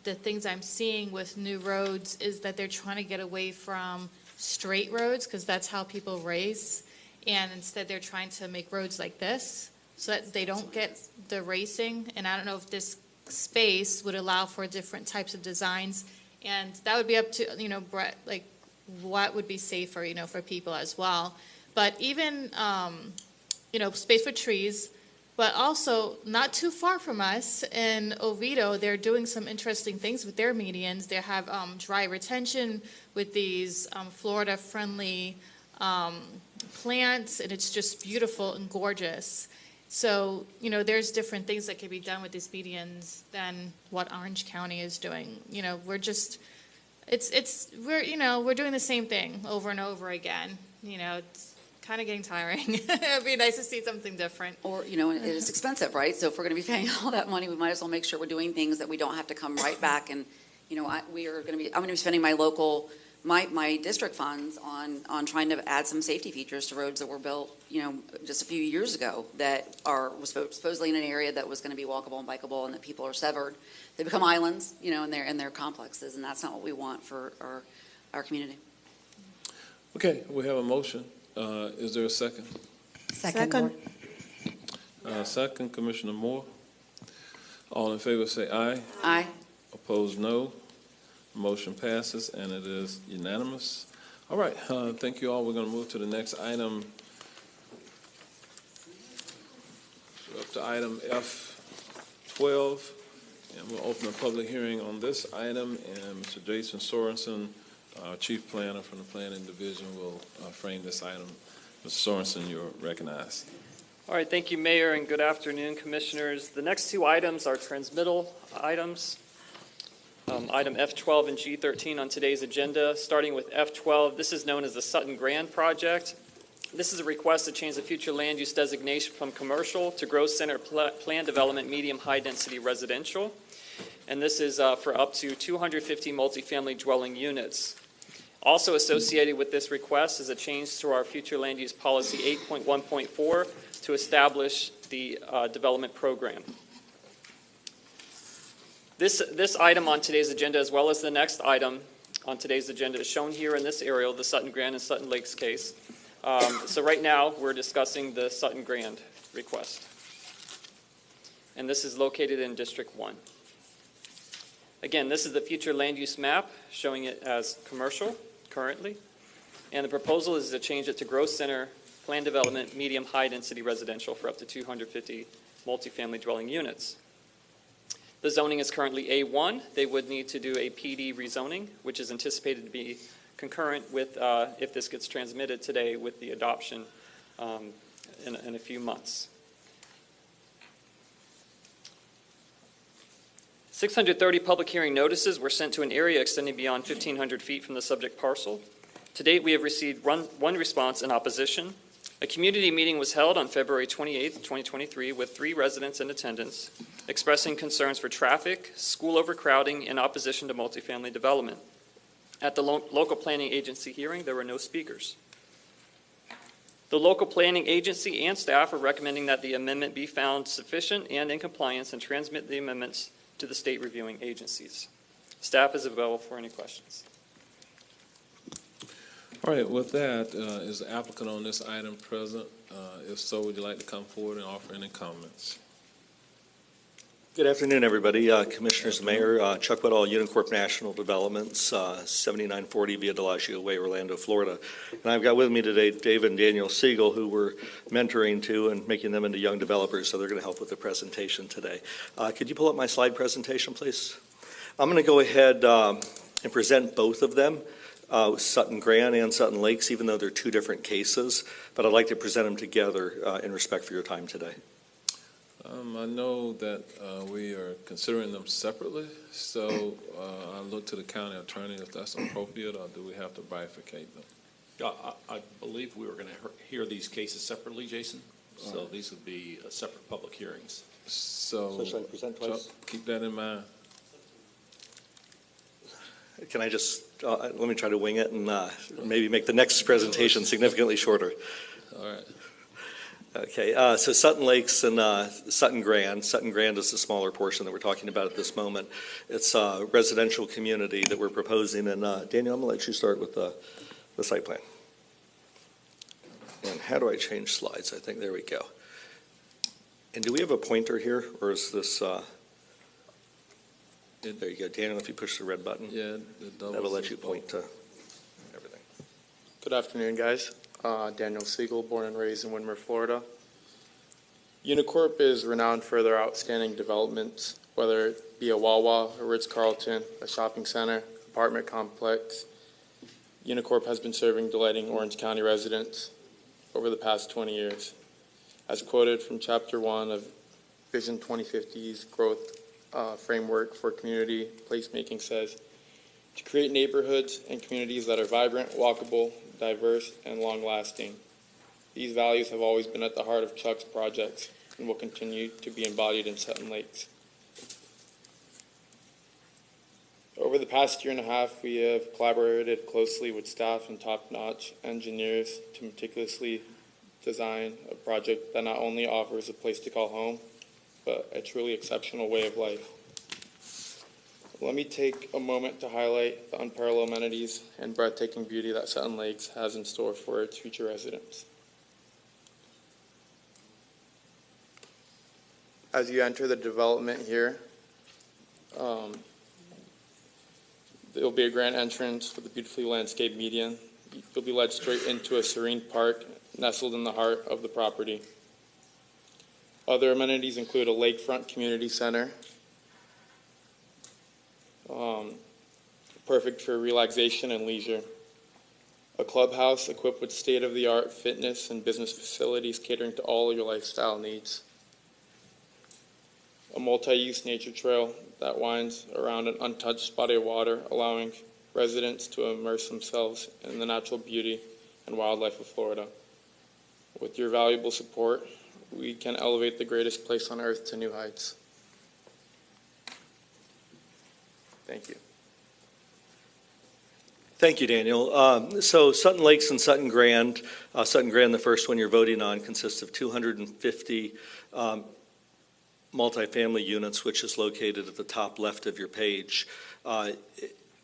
things I'm seeing with new roads is that they're trying to get away from straight roads, because that's how people race, and instead they're trying to make roads like this. so that they don't get the racing. And I don't know if this space would allow for different types of designs. And that would be up to, Brett, like, what would be safer, for people as well. But even, space for trees, but also not too far from us in Oviedo, they're doing some interesting things with their medians. They have dry retention with these Florida-friendly plants, and it's just beautiful and gorgeous. So, there's different things that can be done with these medians than what Orange County is doing. We're just, we're doing the same thing over and over again. It's kind of getting tiring. It'd be nice to see something different. Or, it is expensive, right? So if we're going to be paying all that money, we might as well make sure we're doing things that we don't have to come right back. And, I'm going to be spending my district funds on trying to add some safety features to roads that were built, just a few years ago that was supposedly in an area that was going to be walkable and bikeable, and that people are severed. They become islands, in their complexes, and that's not what we want for our community. Okay, we have a motion. Is there a second? Second. Second, Commissioner Moore. All in favor say aye. Aye. Opposed, no. Motion passes, and it is unanimous. All right, thank you all. We're going to move to the next item. We're up to item F12, and we'll open a public hearing on this item, and Mr. Jason Sorensen, our Chief Planner from the Planning Division, will frame this item. Mr. Sorensen, you're recognized. All right, thank you, Mayor, and good afternoon, Commissioners. The next two items are transmittal items. Item F12 and G13 on today's agenda. Starting with F12, this is known as the Sutton Grand Project. This is a request to change the future land use designation from commercial to growth center plan development medium high density residential. And this is for up to 250 multifamily dwelling units. Also associated with this request is a change to our future land use policy 8.1.4 to establish the development program. This item on today's agenda, as well as the next item on today's agenda, is shown here in this aerial, the Sutton Grand and Sutton Lakes case. So right now, we're discussing the Sutton Grand request. And this is located in District 1. Again, this is the future land use map, showing it as commercial currently. And the proposal is to change it to growth center, plan development, medium high density residential for up to 250 multifamily dwelling units. The zoning is currently A1. They would need to do a PD rezoning, which is anticipated to be concurrent with, if this gets transmitted today, with the adoption in a few months. 630 public hearing notices were sent to an area extending beyond 1,500 feet from the subject parcel. To date, we have received one response in opposition. A community meeting was held on February 28, 2023, with 3 residents in attendance, expressing concerns for traffic, school overcrowding, and opposition to multifamily development. At the local planning agency hearing, there were no speakers. The local planning agency and staff are recommending that the amendment be found sufficient and in compliance and transmit the amendments to the state reviewing agencies. Staff is available for any questions. All right, with that, is the applicant on this item present? If so, would you like to come forward and offer any comments? Good afternoon, everybody. Commissioners, Mayor, Chuck Woodall, Unicorp National Developments, 7940 Via Delagio Way, Orlando, Florida. And I've got with me today Dave and Daniel Siegel, who we're mentoring to and making them into young developers, so they're going to help with the presentation today. Could you pull up my slide presentation, please? I'm going to go ahead and present both of them, Sutton Grand and Sutton Lakes, even though they're 2 different cases, but I'd like to present them together in respect for your time today. I know that we are considering them separately, so I look to the county attorney if that's appropriate, or do we have to bifurcate them? I believe we were going to hear these cases separately, Jason, so these would be separate public hearings. So should I present twice? Chuck, keep that in mind. Can I just, let me try to wing it and maybe make the next presentation significantly shorter. All right. Okay, so Sutton Lakes and Sutton Grand. Sutton Grand is the smaller portion that we're talking about at this moment. It's a residential community that we're proposing, and Daniel, I'm going to let you start with the site plan. And how do I change slides? I think, there we go. And do we have a pointer here, or is this, there you go, Daniel, if you push the red button, Yeah. that'll let you point to everything. Good afternoon, guys. Daniel Siegel, born and raised in Winmer, Florida. Unicorp is renowned for their outstanding developments, whether it be a Wawa, a Ritz-Carlton, a shopping center, apartment complex. Unicorp has been serving delighting Orange County residents over the past 20 years. As quoted from Chapter 1 of Vision 2050's growth framework for community placemaking says, to create neighborhoods and communities that are vibrant, walkable, diverse, and long-lasting. These values have always been at the heart of Chuck's projects and will continue to be embodied in Sutton Lakes. Over the past year and a half, we have collaborated closely with staff and top-notch engineers to meticulously design a project that not only offers a place to call home, but a truly exceptional way of life. Let me take a moment to highlight the unparalleled amenities and breathtaking beauty that Sutton Lakes has in store for its future residents. As you enter the development here, there'll be a grand entrance with a beautifully landscaped median. You'll be led straight into a serene park nestled in the heart of the property. Other amenities include a lakefront community center, perfect for relaxation and leisure, a clubhouse equipped with state-of-the-art fitness and business facilities catering to all your lifestyle needs, a multi-use nature trail that winds around an untouched body of water, allowing residents to immerse themselves in the natural beauty and wildlife of Florida. With your valuable support, we can elevate the greatest place on earth to new heights. Thank you. Thank you, Daniel. So Sutton Lakes and Sutton Grand, the first one you're voting on, consists of 250 multifamily units, which is located at the top left of your page.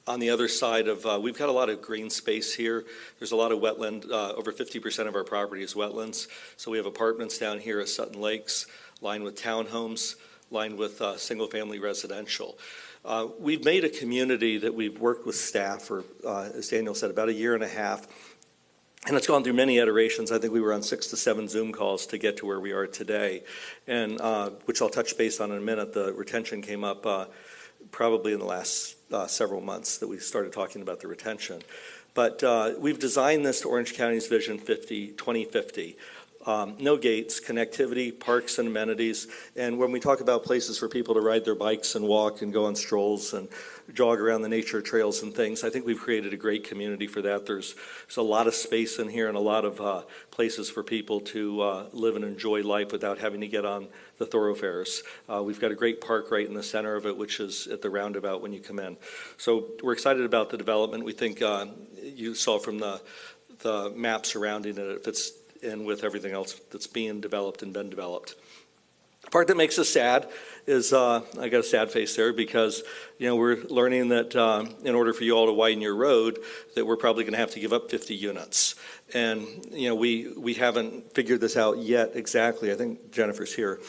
On the other side of, we've got a lot of green space here. There's a lot of wetland. Over 50% of our property is wetlands. So we have apartments down here at Sutton Lakes, lined with townhomes, lined with single-family residential. We've made a community that we've worked with staff for, as Daniel said, about a year and a half. And it's gone through many iterations. I think we were on 6 to 7 Zoom calls to get to where we are today, and which I'll touch base on in a minute. The retention came up probably in the last several months that we started talking about the retention. But we've designed this to Orange County's Vision 2050. No gates, connectivity, parks and amenities. And when we talk about places for people to ride their bikes and walk and go on strolls and jog around the nature trails and things, I think we've created a great community for that. There's a lot of space in here and a lot of places for people to live and enjoy life without having to get on the thoroughfares. We've got a great park right in the center of it, which is at the roundabout when you come in. So we're excited about the development. We think you saw from the map surrounding it, it fits in with everything else that's being developed and been developed. The part that makes us sad is, I got a sad face there because, we're learning that in order for you all to widen your road, that we're probably going to have to give up 50 units. And, we haven't figured this out yet exactly. I think Jennifer's here.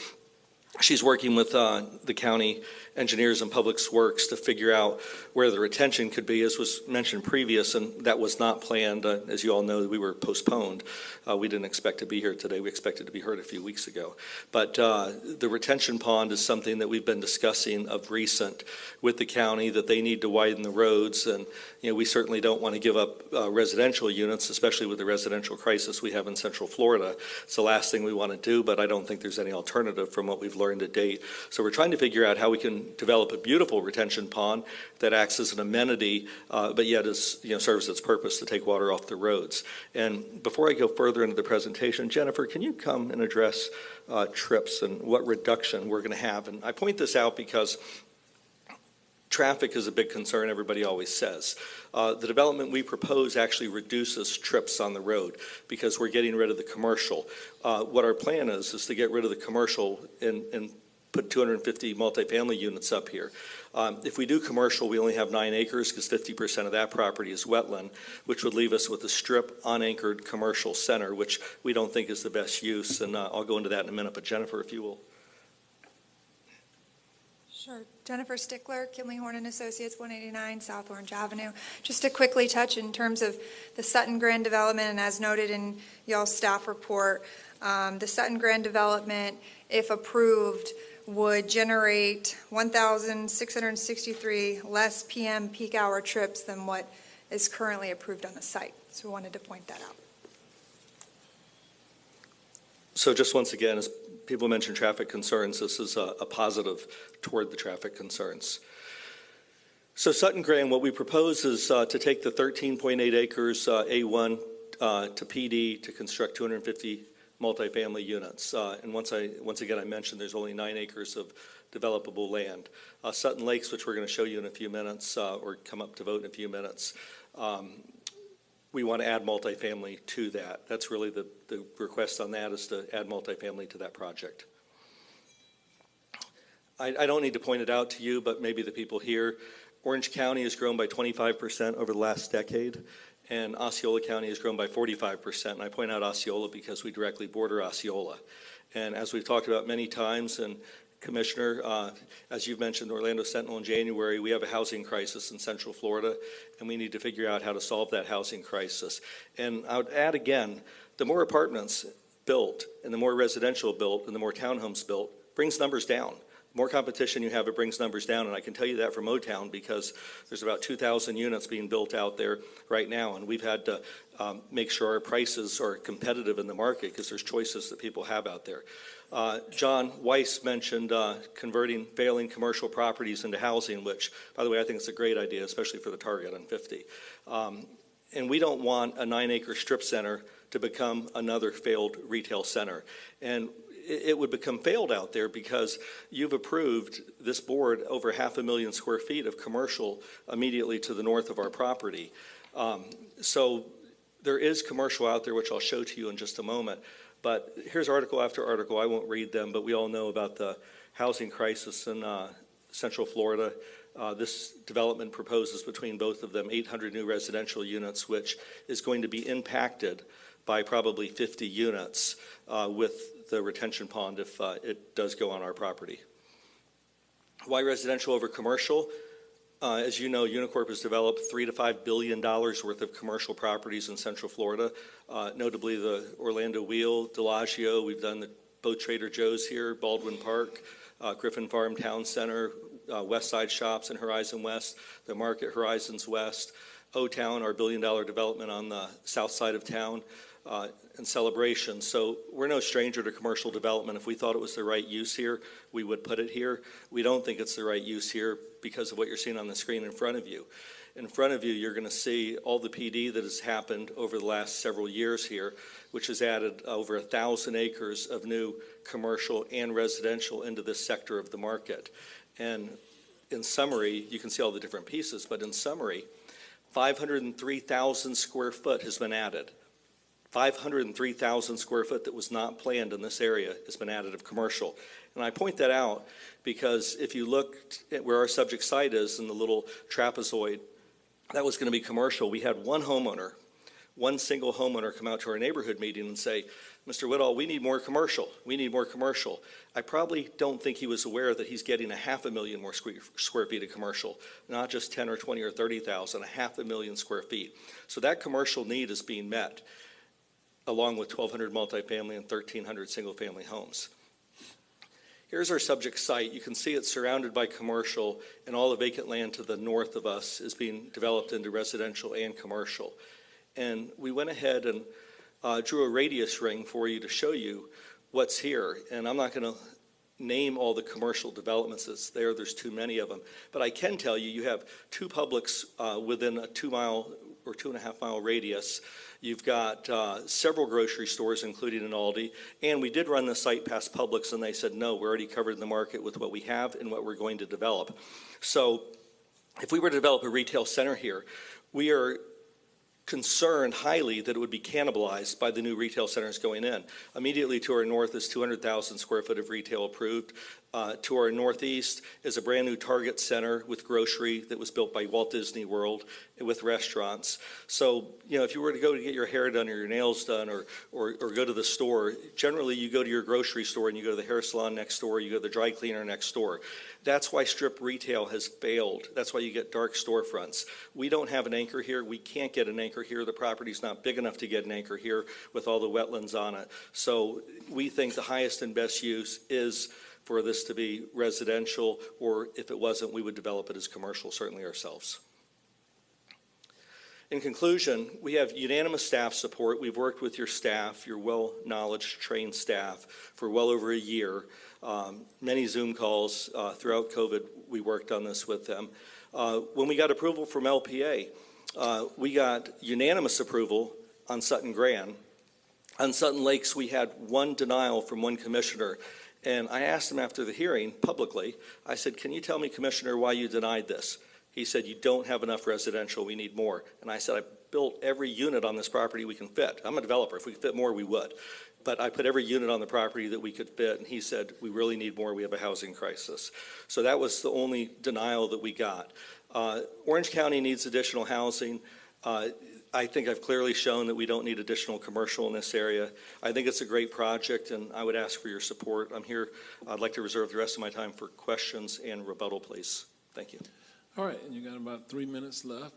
She's working with the county engineers and public works to figure out where the retention could be, as was mentioned previous, and that was not planned. As you all know, we were postponed. We didn't expect to be here today. We expected to be heard a few weeks ago. But the retention pond is something that we've been discussing of recent with the county, that they need to widen the roads. And we certainly don't want to give up residential units, especially with the residential crisis we have in Central Florida. It's the last thing we want to do, but I don't think there's any alternative from what we've learned to date. So we're trying to figure out how we can develop a beautiful retention pond that acts as an amenity, but yet is, serves its purpose to take water off the roads. And before I go further into the presentation, Jennifer, can you come and address trips and what reduction we're going to have? And I point this out because traffic is a big concern, everybody always says. The development we propose actually reduces trips on the road because we're getting rid of the commercial. What our plan is to get rid of the commercial and put 250 multifamily units up here. If we do commercial, we only have 9 acres because 50% of that property is wetland, which would leave us with a strip unanchored commercial center, which we don't think is the best use. And I'll go into that in a minute. But Jennifer, if you will Sure. Jennifer Stickler, Kinley Horn and Associates, 189 South Orange Avenue. Just to quickly touch in terms of the Sutton Grand development, and as noted in y'all's staff report, the Sutton Grand development, if approved, would generate 1,663 less PM peak hour trips than what is currently approved on the site. So we wanted to point that out. So just once again, as people mention traffic concerns, this is a positive toward the traffic concerns. So Sutton Grand, what we propose is to take the 13.8 acres A1 to PD to construct 250 multifamily units. And once again, I mentioned there's only 9 acres of developable land. Sutton Lakes, which we're going to show you in a few minutes, or come up to vote in a few minutes, we want to add multifamily to that. That's really the request on that, is to add multifamily to that project. I don't need to point it out to you, but maybe the people here, Orange County has grown by 25% over the last decade, and Osceola County has grown by 45%. And I point out Osceola because we directly border Osceola. And as we've talked about many times, and Commissioner, as you've mentioned, Orlando Sentinel in January, we have a housing crisis in Central Florida, and we need to figure out how to solve that housing crisis. And I would add again, the more apartments built, and the more residential built, and the more townhomes built, brings numbers down. The more competition you have, it brings numbers down, and I can tell you that from O-Town because there's about 2,000 units being built out there right now, and we've had to make sure our prices are competitive in the market because there's choices that people have out there. John Weiss mentioned converting failing commercial properties into housing, which, by the way, I think is a great idea, especially for the Target on 50. And we don't want a 9-acre strip center to become another failed retail center. And it would become failed out there because you've approved, this board, over 500,000 square feet of commercial immediately to the north of our property. So there is commercial out there, which I'll show to you in just a moment. But here's article after article. I won't read them, but we all know about the housing crisis in Central Florida. This development proposes between both of them 800 new residential units, which is going to be impacted by probably 50 units with the retention pond if it does go on our property. Why residential over commercial? As you know, Unicorp has developed $3 to $5 billion worth of commercial properties in Central Florida, notably the Orlando Wheel, Delagio. We've done the boat Trader Joe's here, Baldwin Park, Griffin Farm Town Center, West Side Shops in Horizon West, the Market Horizons West, O-Town, our $1 billion development on the south side of town, and Celebration. So we're no stranger to commercial development. If we thought it was the right use here, we would put it here. We don't think it's the right use here because of what you're seeing on the screen in front of you. In front of you, you're going to see all the PD that has happened over the last several years here, which has added over 1,000 acres of new commercial and residential into this sector of the market. And in summary, you can see all the different pieces, but in summary, 503,000 square foot has been added. 503,000 square foot that was not planned in this area has been added of commercial. And I point that out because if you look at where our subject site is in the little trapezoid, that was going to be commercial. We had one single homeowner come out to our neighborhood meeting and say, Mr. Whitall, we need more commercial. We need more commercial. I probably don't think he was aware that he's getting 500,000 more square feet of commercial, not just 10 or 20 or 30,000, 500,000 square feet. So that commercial need is being met, along with 1,200 multifamily and 1,300 single-family homes. Here's our subject site. You can see it's surrounded by commercial, and all the vacant land to the north of us is being developed into residential and commercial. And we went ahead and drew a radius ring for you to show you what's here. And I'm not going to name all the commercial developments that's there. There's too many of them. But I can tell you, you have two Publix within a 2-mile or 2.5-mile radius. You've got several grocery stores, including an Aldi. And we did run the site past Publix, and they said, no, we're already covered in the market with what we have and what we're going to develop. So if we were to develop a retail center here, we are concerned highly that it would be cannibalized by the new retail centers going in. Immediately to our north is 200,000 square foot of retail approved. To our northeast is a brand-new Target Center with grocery that was built by Walt Disney World with restaurants. So, if you were to go to get your hair done or your nails done or go to the store, generally you go to your grocery store and you go to the hair salon next door, you go to the dry cleaner next door. That's why strip retail has failed. That's why you get dark storefronts. We don't have an anchor here. We can't get an anchor here. The property's not big enough to get an anchor here with all the wetlands on it. So we think the highest and best use is for this to be residential, or if it wasn't, we would develop it as commercial, certainly ourselves. In conclusion, we have unanimous staff support. We've worked with your staff, your well-knowledge, trained staff, for well over a year. Many Zoom calls throughout COVID, we worked on this with them. When we got approval from LPA, we got unanimous approval on Sutton Grand. On Sutton Lakes, we had one denial from one commissioner. And I asked him after the hearing publicly, I said, can you tell me, Commissioner, why you denied this? He said, you don't have enough residential, we need more. And I said, I built every unit on this property we can fit. I'm a developer, if we could fit more, we would. But I put every unit on the property that we could fit, and he said, we really need more, we have a housing crisis. So that was the only denial that we got. Orange County needs additional housing. I think I've clearly shown that we don't need additional commercial in this area. I think it's a great project, and I would ask for your support. I'm here. I'd like to reserve the rest of my time for questions and rebuttal, please. Thank you. All right, and you got about 3 minutes left.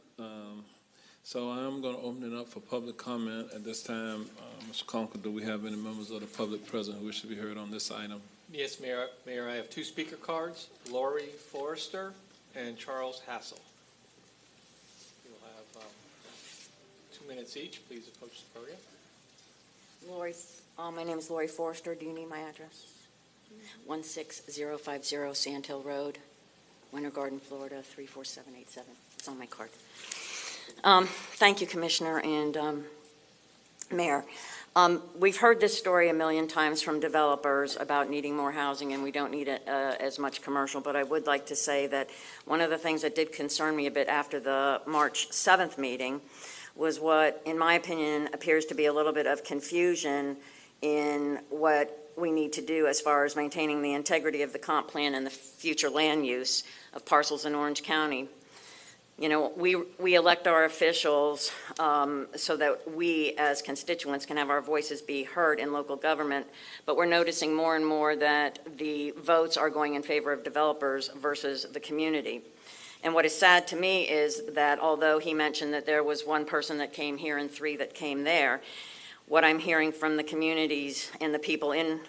So I'm going to open it up for public comment at this time. Mr. Conker, do we have any members of the public present who wish to be heard on this item? Yes, Mayor, I have two speaker cards, Lori Forrester and Charles Hassel. You'll have 2 minutes each. Please approach the podium. Lori, my name is Lori Forrester. Do you need my address? 16050 Sand Hill Road, Winter Garden, Florida, 34787. It's on my card. Thank you, Commissioner and Mayor. We've heard this story a million times from developers about needing more housing, and we don't need it, as much commercial, but I would like to say that one of the things that did concern me a bit after the March 7th meeting was what, in my opinion, appears to be a little bit of confusion in what we need to do as far as maintaining the integrity of the comp plan and the future land use of parcels in Orange County. You know, we elect our officials so that we as constituents can have our voices be heard in local government, but we're noticing more and more that the votes are going in favor of developers versus the community. And what is sad to me is that although he mentioned that there was one person that came here and 3 that came there, what I'm hearing from the communities and the people in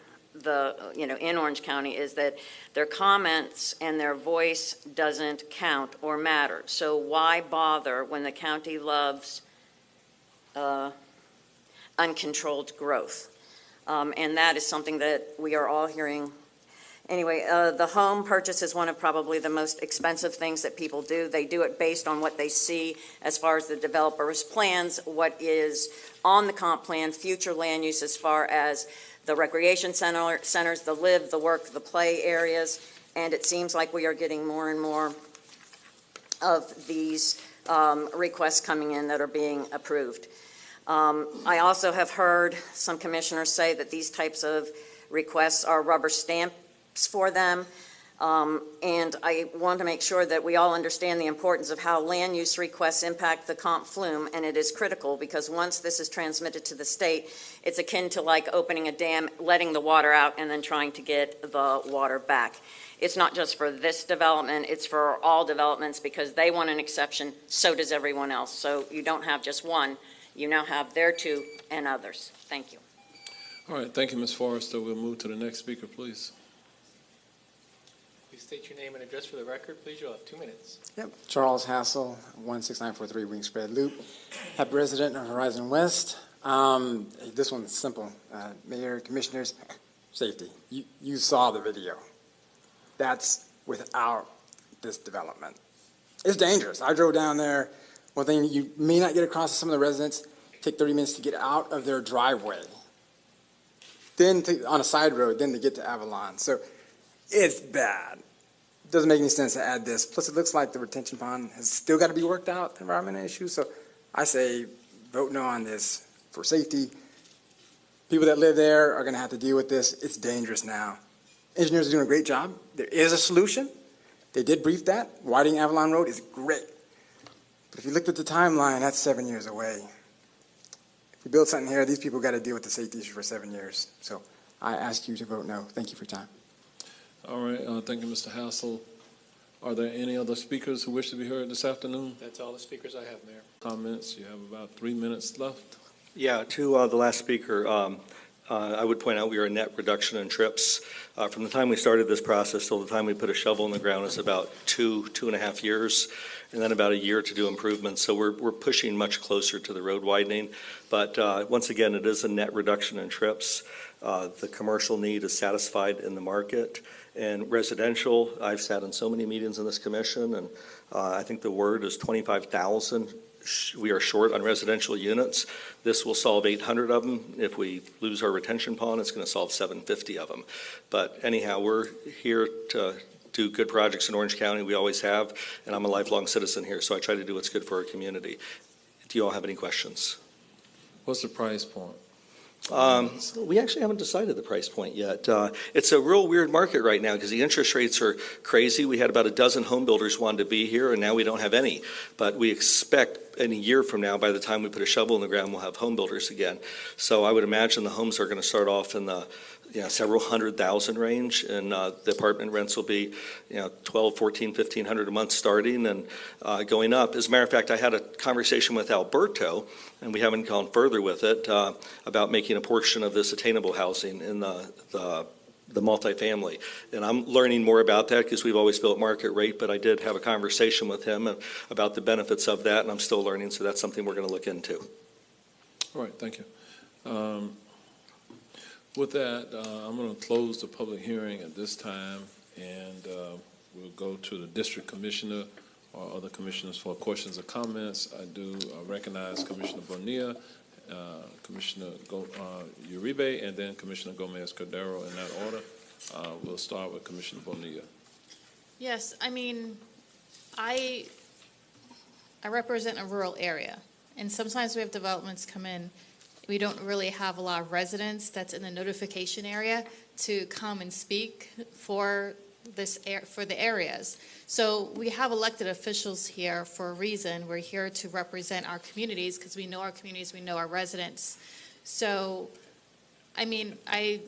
in Orange County is that their comments and their voice doesn't count or matter. So why bother when the county loves uncontrolled growth? And that is something that we are all hearing. Anyway, the home purchase is one of probably the most expensive things that people do. They do it based on what they see as far as the developer's plans, what is on the comp plan, future land use as far as the recreation centers, the live, the work, the play areas, and it seems like we are getting more and more of these requests coming in that are being approved. I also have heard some commissioners say that these types of requests are rubber stamps for them, and I want to make sure that we all understand the importance of how land use requests impact the comp flume, and it is critical because once this is transmitted to the state, it's akin to like opening a dam, letting the water out, and then trying to get the water back. It's not just for this development, it's for all developments because they want an exception, so does everyone else. So you don't have just one, you now have their 2 and others. Thank you. All right, thank you, Ms. Forrester. We'll move to the next speaker, please. State your name and address for the record, please. You'll have 2 minutes. Yep, Charles Hassel, 16943 Wingspread Loop. Happy resident of Horizon West. This one's simple. Mayor, commissioners, safety. You saw the video. That's without this development. It's dangerous. I drove down there. One thing you may not get across to some of the residents, take 30 minutes to get out of their driveway. Then on a side road, then to get to Avalon. So it's bad. Doesn't make any sense to add this. Plus, it looks like the retention pond has still got to be worked out, the environmental issue. So I say vote no on this for safety. People that live there are going to have to deal with this. It's dangerous now. Engineers are doing a great job. There is a solution. They did brief that. Widening Avalon Road is great. But if you looked at the timeline, that's 7 years away. If we build something here, these people got to deal with the safety issue for 7 years. So I ask you to vote no. Thank you for your time. All right, thank you, Mr. Hassel. Are there any other speakers who wish to be heard this afternoon? That's all the speakers I have, Mayor. Comments? You have about 3 minutes left. Yeah, to the last speaker, I would point out we are a net reduction in trips. From the time we started this process till the time we put a shovel in the ground is about 2.5 years, and then about a year to do improvements. So we're pushing much closer to the road widening. But once again, it is a net reduction in trips. The commercial need is satisfied in the market. And residential, I've sat in so many meetings in this commission, and I think the word is 25,000. We are short on residential units. This will solve 800 of them. If we lose our retention pond, it's going to solve 750 of them. But anyhow, we're here to do good projects in Orange County. We always have, and I'm a lifelong citizen here, so I try to do what's good for our community. Do you all have any questions? What's the price point? We actually haven't decided the price point yet. It's a real weird market right now because the interest rates are crazy. We had about a dozen home builders wanted to be here, and now we don't have any. But we expect in a year from now, by the time we put a shovel in the ground, we'll have home builders again. So I would imagine the homes are going to start off in the several 100,000 range, and the apartment rents will be 12, 14, 1,500 a month starting and going up. As a matter of fact, I had a conversation with Alberto, and we haven't gone further with it, about making a portion of this attainable housing in the multifamily. And I'm learning more about that because we've always built market rate, but I did have a conversation with him about the benefits of that, and I'm still learning, so that's something we're going to look into. All right, thank you. With that, I'm going to close the public hearing at this time, and we'll go to the district commissioner or other commissioners for questions or comments. I do recognize Commissioner Bonilla, Commissioner Uribe, and then Commissioner Gomez-Cordero in that order. We'll start with Commissioner Bonilla. Yes, I mean, I represent a rural area, and sometimes we have developments come in. We don't really have a lot of residents that's in the notification area to come and speak for the areas. So we have elected officials here for a reason. We're here to represent our communities because we know our communities, we know our residents. So, I mean, I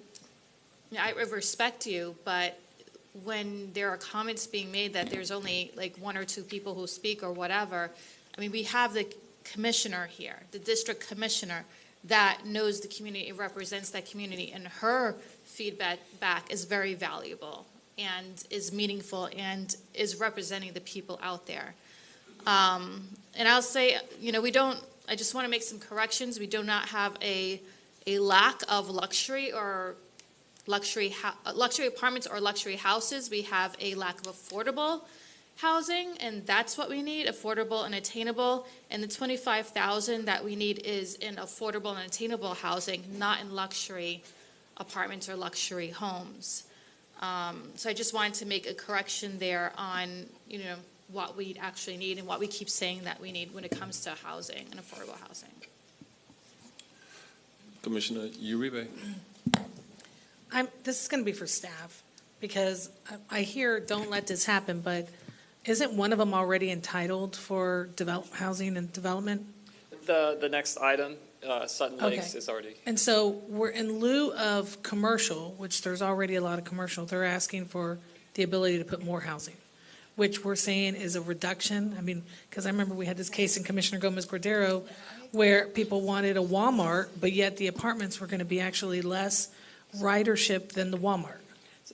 respect you, but when there are comments being made that there's only like 1 or 2 people who speak or whatever, I mean, we have the commissioner here, the district commissioner, that knows the community, represents that community, and her feedback is very valuable and is meaningful and is representing the people out there. And I'll say, I just want to make some corrections. We do not have a lack of luxury or luxury apartments or luxury houses. We have a lack of affordable housing, and that's what we need, affordable and attainable. And the 25,000 that we need is in affordable and attainable housing, not in luxury apartments or luxury homes. So I just wanted to make a correction there on, what we actually need and what we keep saying that we need when it comes to housing and affordable housing. Commissioner Uribe. This is going to be for staff, because I hear don't let this happen, but isn't one of them already entitled for housing and development? The next item, Sutton Lakes, Okay. is already. And so we're in lieu of commercial, which there's already a lot of commercial, they're asking for the ability to put more housing, which we're saying is a reduction. I mean, because I remember we had this case in Commissioner Gomez-Cordero where people wanted a Walmart, but yet the apartments were going to be actually less ridership than the Walmart.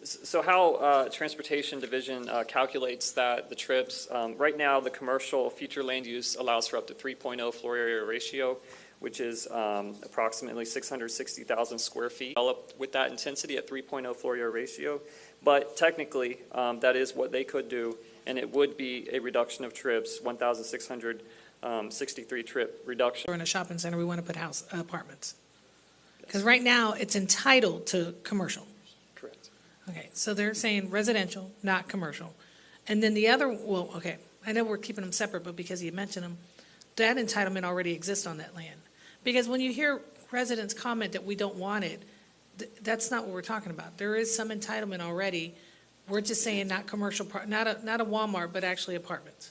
So how Transportation Division calculates that the trips, right now the commercial future land use allows for up to 3.0 floor area ratio, which is approximately 660,000 square feet, developed with that intensity at 3.0 floor area ratio. But technically, that is what they could do, and it would be a reduction of trips, 1,663 trip reduction. Or in a shopping center, we want to put apartments. Because right now, it's entitled to commercial. Correct. Okay, so they're saying residential, not commercial. And then the other, I know we're keeping them separate, but because you mentioned them, that entitlement already exists on that land. Because when you hear residents comment that we don't want it, that's not what we're talking about. There is some entitlement already. We're just saying not commercial, not a Walmart, but actually apartments.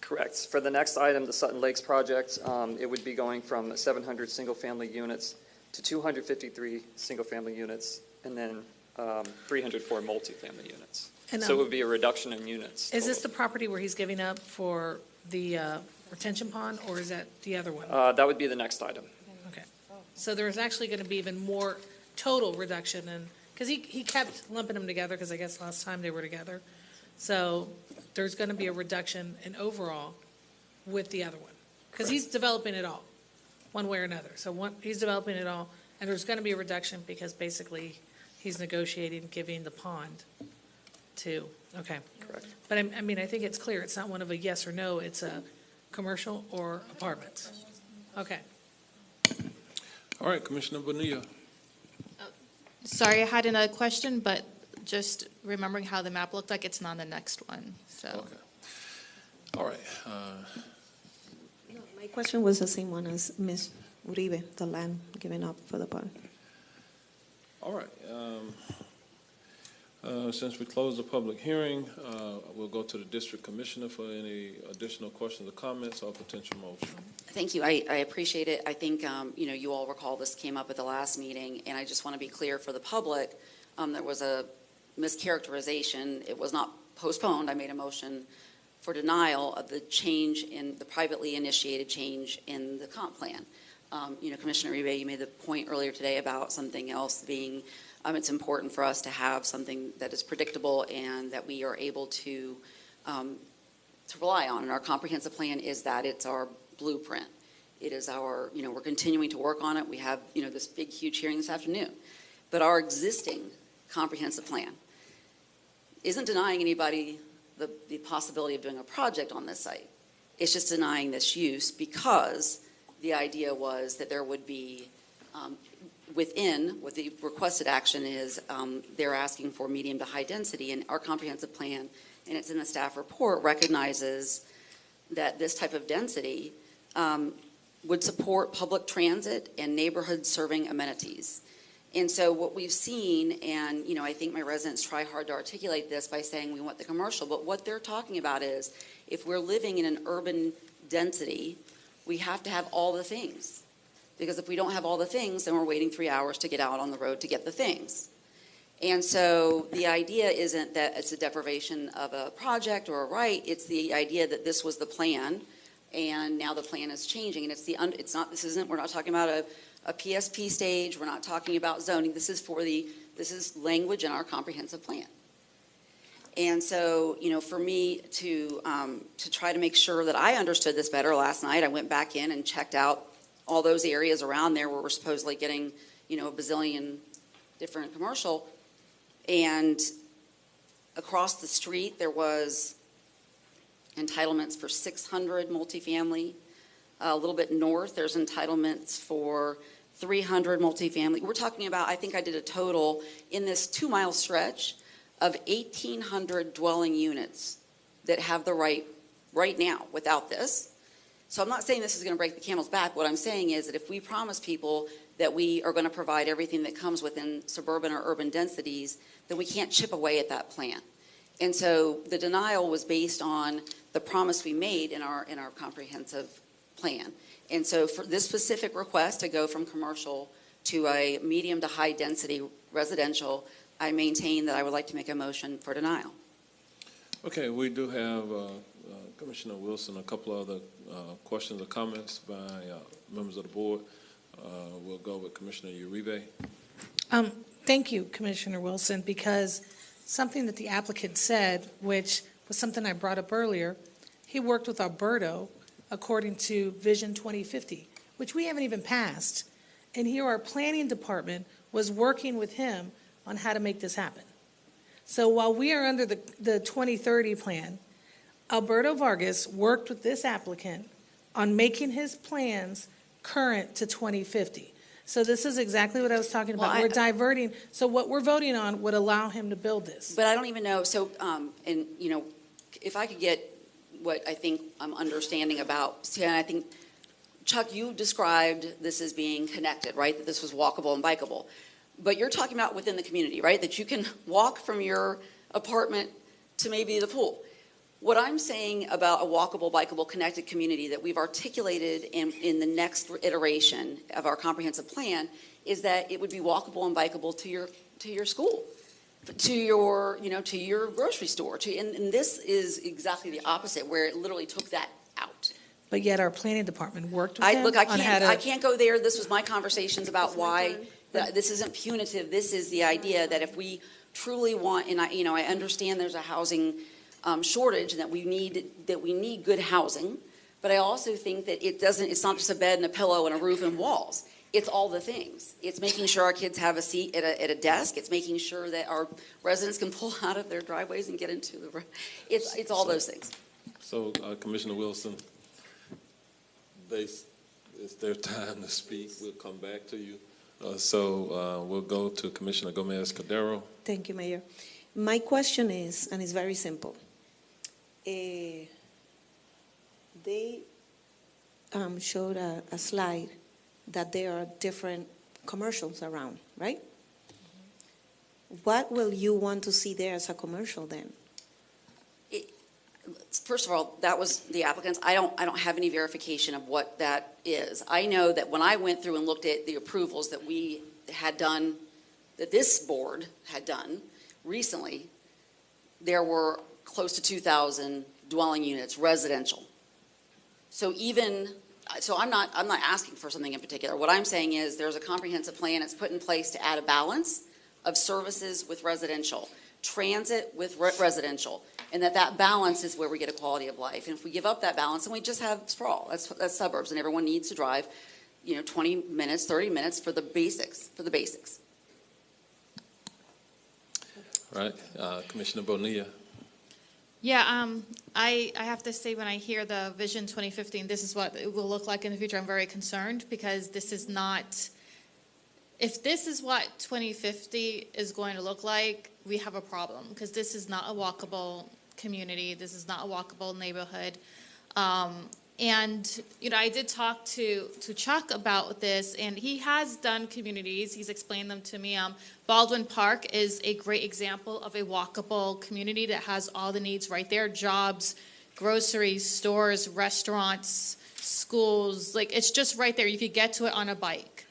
Correct. For the next item, the Sutton Lakes project, it would be going from 700 single-family units to 253 single-family units, and then 304 multifamily units. And, So it would be a reduction in units. Is this the property where he's giving up for the retention pond, or is that the other one? That would be the next item. Okay. So there's actually going to be even more total reduction in, because he kept lumping them together, because I guess last time they were together. So there's going to be a reduction in overall with the other one, because he's developing it all, one way or another. So he's developing it all, and there's going to be a reduction because basically he's negotiating giving the pond to, okay. Correct. But I mean, I think it's clear, it's not one of a yes or no, it's a commercial or apartments. Okay. All right, Commissioner Bonilla. Sorry, I had another question, but just remembering how the map looked like, it's not on the next one, so. Okay. All right. My question was the same one as Ms. Uribe, the land given up for the pond. All right. Since we closed the public hearing, we'll go to the district commissioner for any additional questions or comments or potential motion. Thank you. I appreciate it. I think, you all recall this came up at the last meeting, and I just want to be clear for the public, there was a mischaracterization. It was not postponed. I made a motion for denial of the change in the privately initiated change in the comp plan. Commissioner Uribe, you made the point earlier today about something else being, it's important for us to have something that is predictable and that we are able to rely on. And our comprehensive plan is that it's our blueprint. It is our, we're continuing to work on it. We have, this big, huge hearing this afternoon. But our existing comprehensive plan isn't denying anybody the possibility of doing a project on this site. It's just denying this use because the idea was that there would be, what the requested action is, they're asking for medium to high density, and our comprehensive plan, and it's in the staff report, recognizes that this type of density would support public transit and neighborhood-serving amenities. And so what we've seen, and I think my residents try hard to articulate this by saying we want the commercial, but what they're talking about is if we're living in an urban density, we have to have all the things. Because if we don't have all the things, then we're waiting 3 hours to get out on the road to get the things. And so the idea isn't that it's a deprivation of a project or a right, it's the idea that this was the plan, and now the plan is changing, and we're not talking about a PSP stage, we're not talking about zoning, this is language in our comprehensive plan. And so, for me to try to make sure that I understood this better last night, I went back in and checked out all those areas around there where we're supposedly getting, a bazillion different commercial. And across the street, there was entitlements for 600 multifamily. A little bit north, there's entitlements for 300 multifamily. We're talking about, I think I did a total in this 2-mile stretch of 1,800 dwelling units that have the right now without this. So I'm not saying this is going to break the camel's back. What I'm saying is that if we promise people that we are going to provide everything that comes within suburban or urban densities, then we can't chip away at that plan. And so the denial was based on the promise we made in our comprehensive plan. And so for this specific request to go from commercial to a medium to high density residential, I maintain that I would like to make a motion for denial. Okay, we do have Commissioner Wilson, a couple other questions or comments by members of the board. We'll go with Commissioner Uribe. Thank you, Commissioner Wilson, because something that the applicant said, which was something I brought up earlier, he worked with Alberto according to Vision 2050, which we haven't even passed. And here our planning department was working with him on how to make this happen. So while we are under the 2030 plan, Alberto Vargas worked with this applicant on making his plans current to 2050. So this is exactly what I was talking about. Well, We're diverting. So what we're voting on would allow him to build this. But I don't even know. So, if I could get, what I think I'm understanding about, see, and I think, Chuck, you described this as being connected, right? That this was walkable and bikeable. But you're talking about within the community, right? That you can walk from your apartment to maybe the pool. What I'm saying about a walkable, bikeable, connected community that we've articulated in the next iteration of our comprehensive plan is that it would be walkable and bikeable to your school, to your, to your grocery store. And this is exactly the opposite, where it literally took that out. But yet our planning department worked with them Look, I on how to. I can't go there. This was my conversations about why this isn't punitive. This is the idea that if we truly want, and I understand there's a housing shortage and that we need good housing, but I also think that it's not just a bed and a pillow and a roof and walls. It's all the things. It's making sure our kids have a seat at a desk. It's making sure that our residents can pull out of their driveways and get into the. It's all those things. So, Commissioner Wilson, it's their time to speak. We'll come back to you. We'll go to Commissioner Gomez-Cordero. Thank you, Mayor. My question is, and it's very simple. They showed a slide that there are different commercials around, right? What will you want to see there as a commercial then? First of all, that was the applicants. I don't have any verification of what that is. I know that when I went through and looked at the approvals that we had done, that this board had done recently, there were close to 2,000 dwelling units, residential. So I'm not asking for something in particular. What I'm saying is there's a comprehensive plan that's put in place to add a balance of services with residential, transit with residential, and that balance is where we get a quality of life. And if we give up that balance, then we just have sprawl. That's suburbs, and everyone needs to drive, 20 minutes, 30 minutes for the basics. Right, Commissioner Bonilla. Yeah, I have to say, when I hear the Vision 2015, this is what it will look like in the future, I'm very concerned, because this is not, if this is what 2050 is going to look like, we have a problem, because this is not a walkable community, this is not a walkable neighborhood. And, I did talk to Chuck about this, and he has done communities. He's explained them to me. Baldwin Park is a great example of a walkable community that has all the needs right there: jobs, groceries, stores, restaurants, schools. Like, it's just right there. You could get to it on a bike.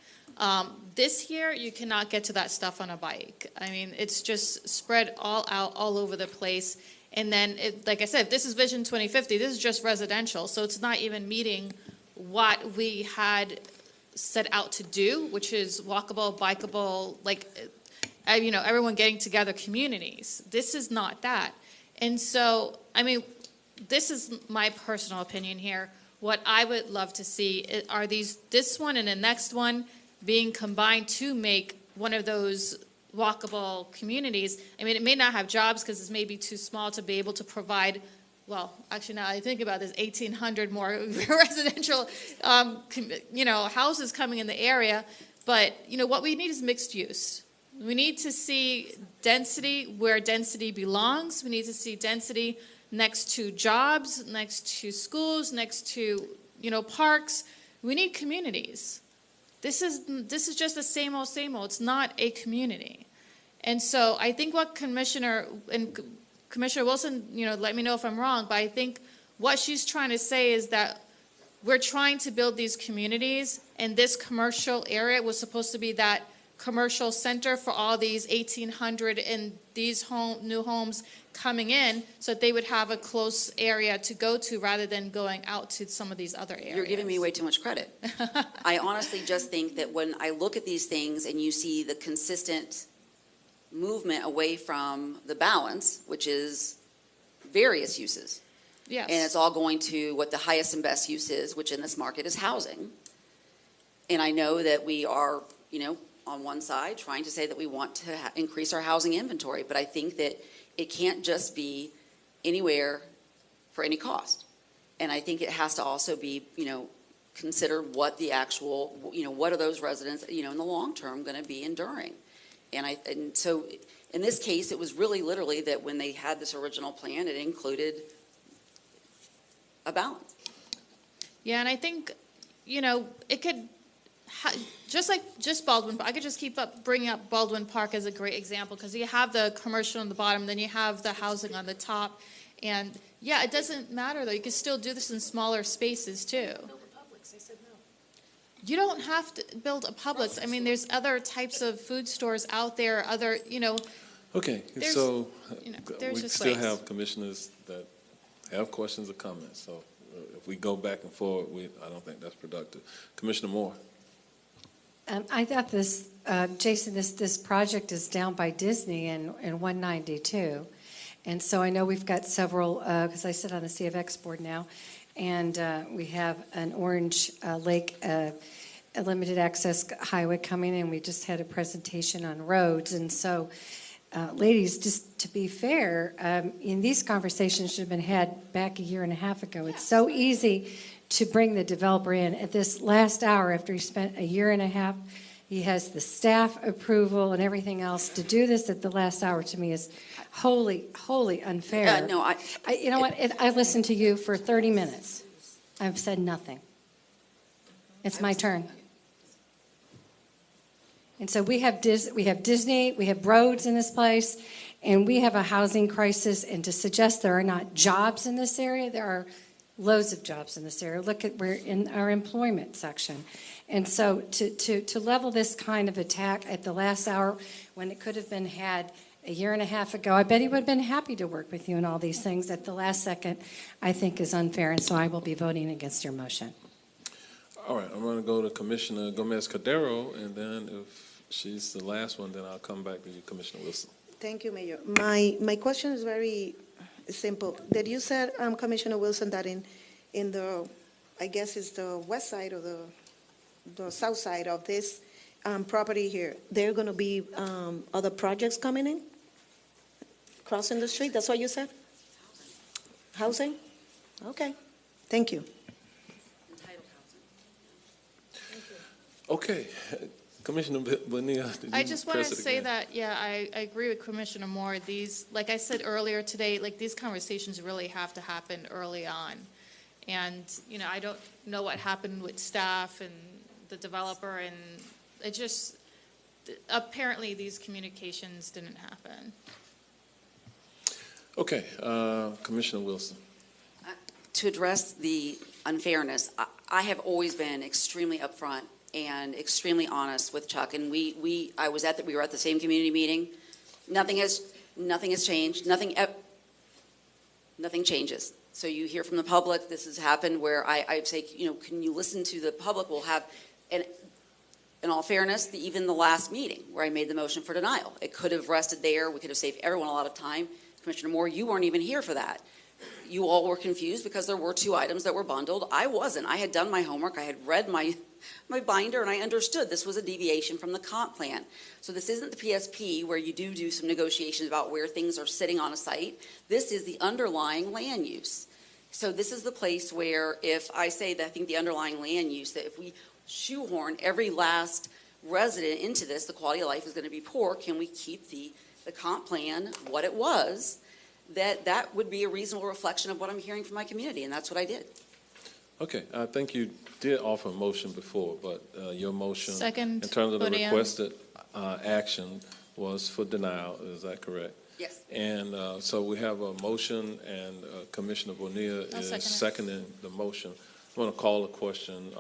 This here, you cannot get to that stuff on a bike. I mean, it's just spread all out, all over the place. And then, like I said, if this is Vision 2050, this is just residential, so it's not even meeting what we had set out to do, which is walkable, bikeable, everyone getting together, communities. This is not that. And so, this is my personal opinion here. What I would love to see are this one and the next one being combined to make one of those walkable communities. It may not have jobs because it may be too small to be able to provide, well, actually now I think about this, 1,800 more residential, houses coming in the area. But, what we need is mixed use. We need to see density where density belongs. We need to see density next to jobs, next to schools, next to, parks. We need communities. This is just the same old, same old. It's not a community. And so I think what Commissioner Wilson, let me know if I'm wrong, but I think what she's trying to say is that we're trying to build these communities, and this commercial area was supposed to be that commercial center for all these 1,800 and these new homes coming in, so that they would have a close area to go to rather than going out to some of these other areas. You're giving me way too much credit. I honestly just think that when I look at these things and you see the consistent movement away from the balance, which is various uses. Yes. And it's all going to what the highest and best use is, which in this market is housing. And I know that we are, on one side trying to say that we want to increase our housing inventory, but I think that it can't just be anywhere for any cost. And I think it has to also be, consider what the actual, what are those residents, in the long term going to be enduring. And so in this case, it was really literally that when they had this original plan, it included a balance. Yeah, and I think, it could, just Baldwin, I could just keep bringing up Baldwin Park as a great example, because you have the commercial on the bottom, then you have the housing on the top, and yeah, it doesn't matter though, you can still do this in smaller spaces too. You don't have to build a Publix. I mean, there's other types of food stores out there, Okay, There's- so there's we just still ways. have commissioners that have questions or comments. So if we go back and forth, I don't think that's productive. Commissioner Moore. I thought this, Jason, this project is down by Disney in 192. And so I know we've got several, because I sit on the CFX board now, and we have an Orange Lake a limited access highway coming in. We just had a presentation on roads. And so, ladies, just to be fair, in these conversations should have been had back a year and a half ago. It's so easy to bring the developer in at this last hour after he spent a year and a half. He has the staff approval and everything else. To do this at the last hour to me is wholly unfair. No, you know what? I listened to you for 30 minutes. I've said nothing. It's my turn. And so we have Disney, we have roads in this place, and we have a housing crisis. And to suggest there are not jobs in this area, there are loads of jobs in this area. Look at, we're in our employment section. And so to level this kind of attack at the last hour when it could have been had a year and a half ago, I bet he would have been happy to work with you on all these things at the last second, I think is unfair. And so I will be voting against your motion. All right, I'm going to go to Commissioner Gomez-Cordero, and then if she's the last one, then I'll come back to you, Commissioner Wilson. Thank you, Mayor. My question is very simple. That you said, Commissioner Wilson, that in the, I guess it's the west side or the south side of this property here, there are going to be other projects coming in? Crossing the street, that's what you said? Housing? Okay, thank you. Okay, Commissioner Bonilla. I just want to say that, I agree with Commissioner Moore. These, like I said earlier today, like these conversations really have to happen early on. And, I don't know what happened with staff and the developer, and it just, apparently these communications didn't happen. Okay, Commissioner Wilson. To address the unfairness, I have always been extremely upfront and extremely honest with Chuck, and we were at the same community meeting. Nothing has changed. Nothing changes. So you hear from the public. This has happened where I say, can you listen to the public? We'll have, and in all fairness, even the last meeting where I made the motion for denial, it could have rested there. We could have saved everyone a lot of time. Commissioner Moore, you weren't even here for that. You all were confused because there were two items that were bundled. I wasn't. I had done my homework. I had read my binder, and I understood this was a deviation from the comp plan. So this isn't the PSP where you do some negotiations about where things are sitting on a site. This is the underlying land use. So this is the place where if I say that I think the underlying land use, that if we shoehorn every last resident into this, the quality of life is going to be poor. Can we keep the comp plan what it was? That would be a reasonable reflection of what I'm hearing from my community, and that's what I did. Okay, I think you did offer a motion before, but your motion Second, in terms of the Bonilla. requested action was for denial. Is that correct? Yes. And so we have a motion, and Commissioner Bonilla I'll is second it. seconding the motion. I want to call a question.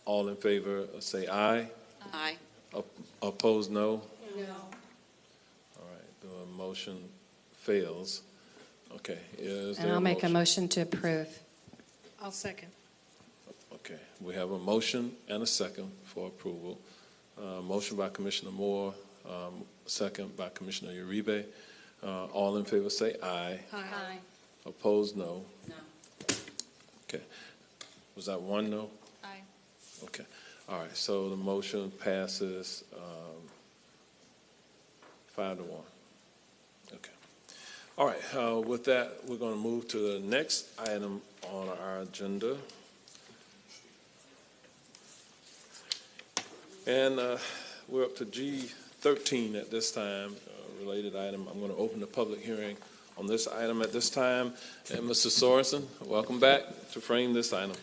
All in favor, say aye. Aye. Opposed, no? No. All right, the motion fails. Okay. Is And there I'll make a motion? motion to approve. I'll second. Okay, we have a motion and a second for approval. Motion by Commissioner Moore, second by Commissioner Uribe. All in favor say aye. Aye. Opposed, no. No. Okay. Was that one no? Aye. Okay. All right, so the motion passes 5-1. Okay. All right, with that, we're going to move to the next item on our agenda. And we're up to G13 at this time, related item. I'm going to open the public hearing on this item at this time. And Mr. Sorensen, welcome back to frame this item.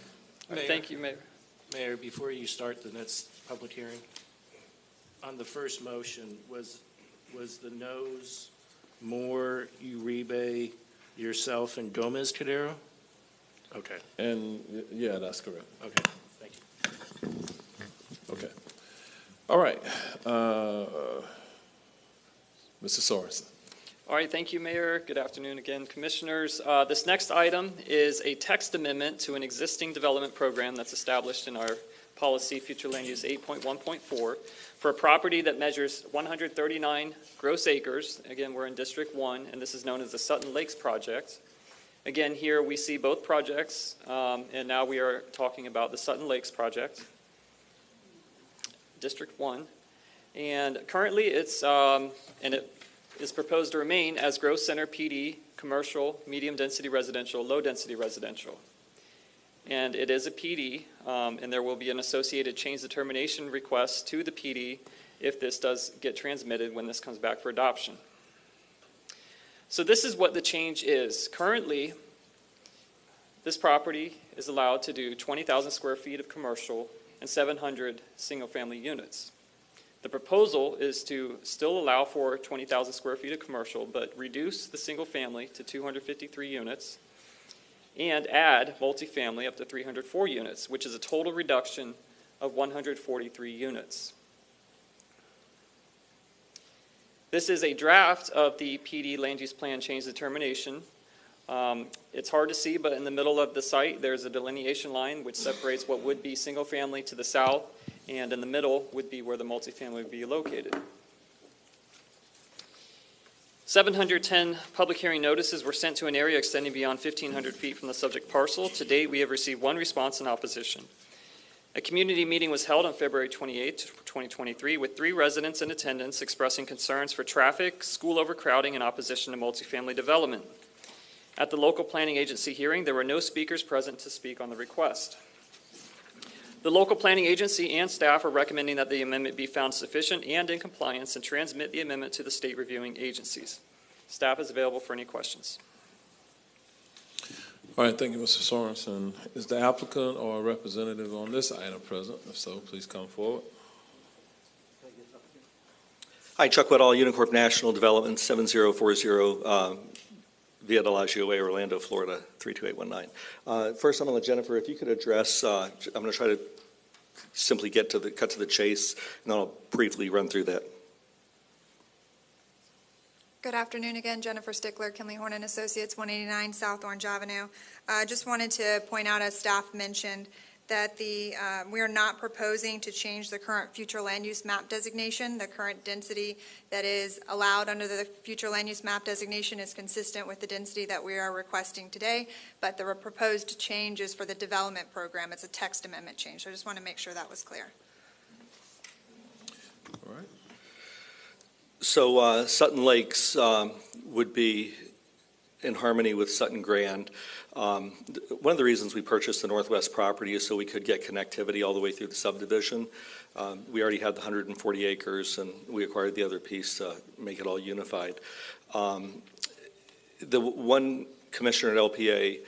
Thank you, Mayor. Mayor, before you start the next public hearing, on the first motion, was the no's Moore, Uribe, yourself, and Gomez Cordero? Okay, And, yeah, that's correct. okay, thank you. Okay. All right. Mr. Sorensen. All right, thank you, Mayor. Good afternoon again, Commissioners. This next item is a text amendment to an existing development program that's established in our policy, Future Land Use 8.1.4, for a property that measures 139 gross acres. Again, we're in District 1, and this is known as the Sutton Lakes Project. Again, here we see both projects, and now we are talking about the Sutton Lakes Project, District 1. And currently it's, and it is proposed to remain as Growth Center PD, commercial, medium-density residential, low-density residential. And it is a PD, and there will be an associated change determination request to the PD if this does get transmitted when this comes back for adoption. So this is what the change is. Currently, this property is allowed to do 20,000 square feet of commercial and 700 single-family units. The proposal is to still allow for 20,000 square feet of commercial, but reduce the single-family to 253 units and add multifamily up to 304 units, which is a total reduction of 143 units. This is a draft of the PD Land Use Plan Change Determination. It's hard to see, but in the middle of the site, there's a delineation line which separates what would be single-family to the south, and in the middle would be where the multifamily would be located. 710 public hearing notices were sent to an area extending beyond 1,500 feet from the subject parcel. To date, we have received one response in opposition. A community meeting was held on February 28, 2023, with 3 residents in attendance expressing concerns for traffic, school overcrowding, and opposition to multifamily development. At the local planning agency hearing, there were no speakers present to speak on the request. The local planning agency and staff are recommending that the amendment be found sufficient and in compliance and transmit the amendment to the state reviewing agencies. Staff is available for any questions. All right, thank you, Mr. Sorensen. Is the applicant or a representative on this item present? If so, please come forward. Hi, Chuck Weddall, Unicorp National Development, 7040 Via Delagio Way, Orlando, Florida, 32819. First, I'm going to let Jennifer, if you could address, I'm going to try to simply cut to the chase, and then I'll briefly run through that. Good afternoon again, Jennifer Stickler, Kinley Horn and Associates, 189 South Orange Avenue. Just wanted to point out, as staff mentioned, that we are not proposing to change the current future land use map designation. The current density that is allowed under the future land use map designation is consistent with the density that we are requesting today, but the proposed change is for the development program. It's a text amendment change, so I just want to make sure that was clear. All right. So Sutton Lakes would be in harmony with Sutton Grand. One of the reasons we purchased the Northwest property is so we could get connectivity all the way through the subdivision. We already had the 140 acres, and we acquired the other piece to make it all unified. The one commissioner at LPA,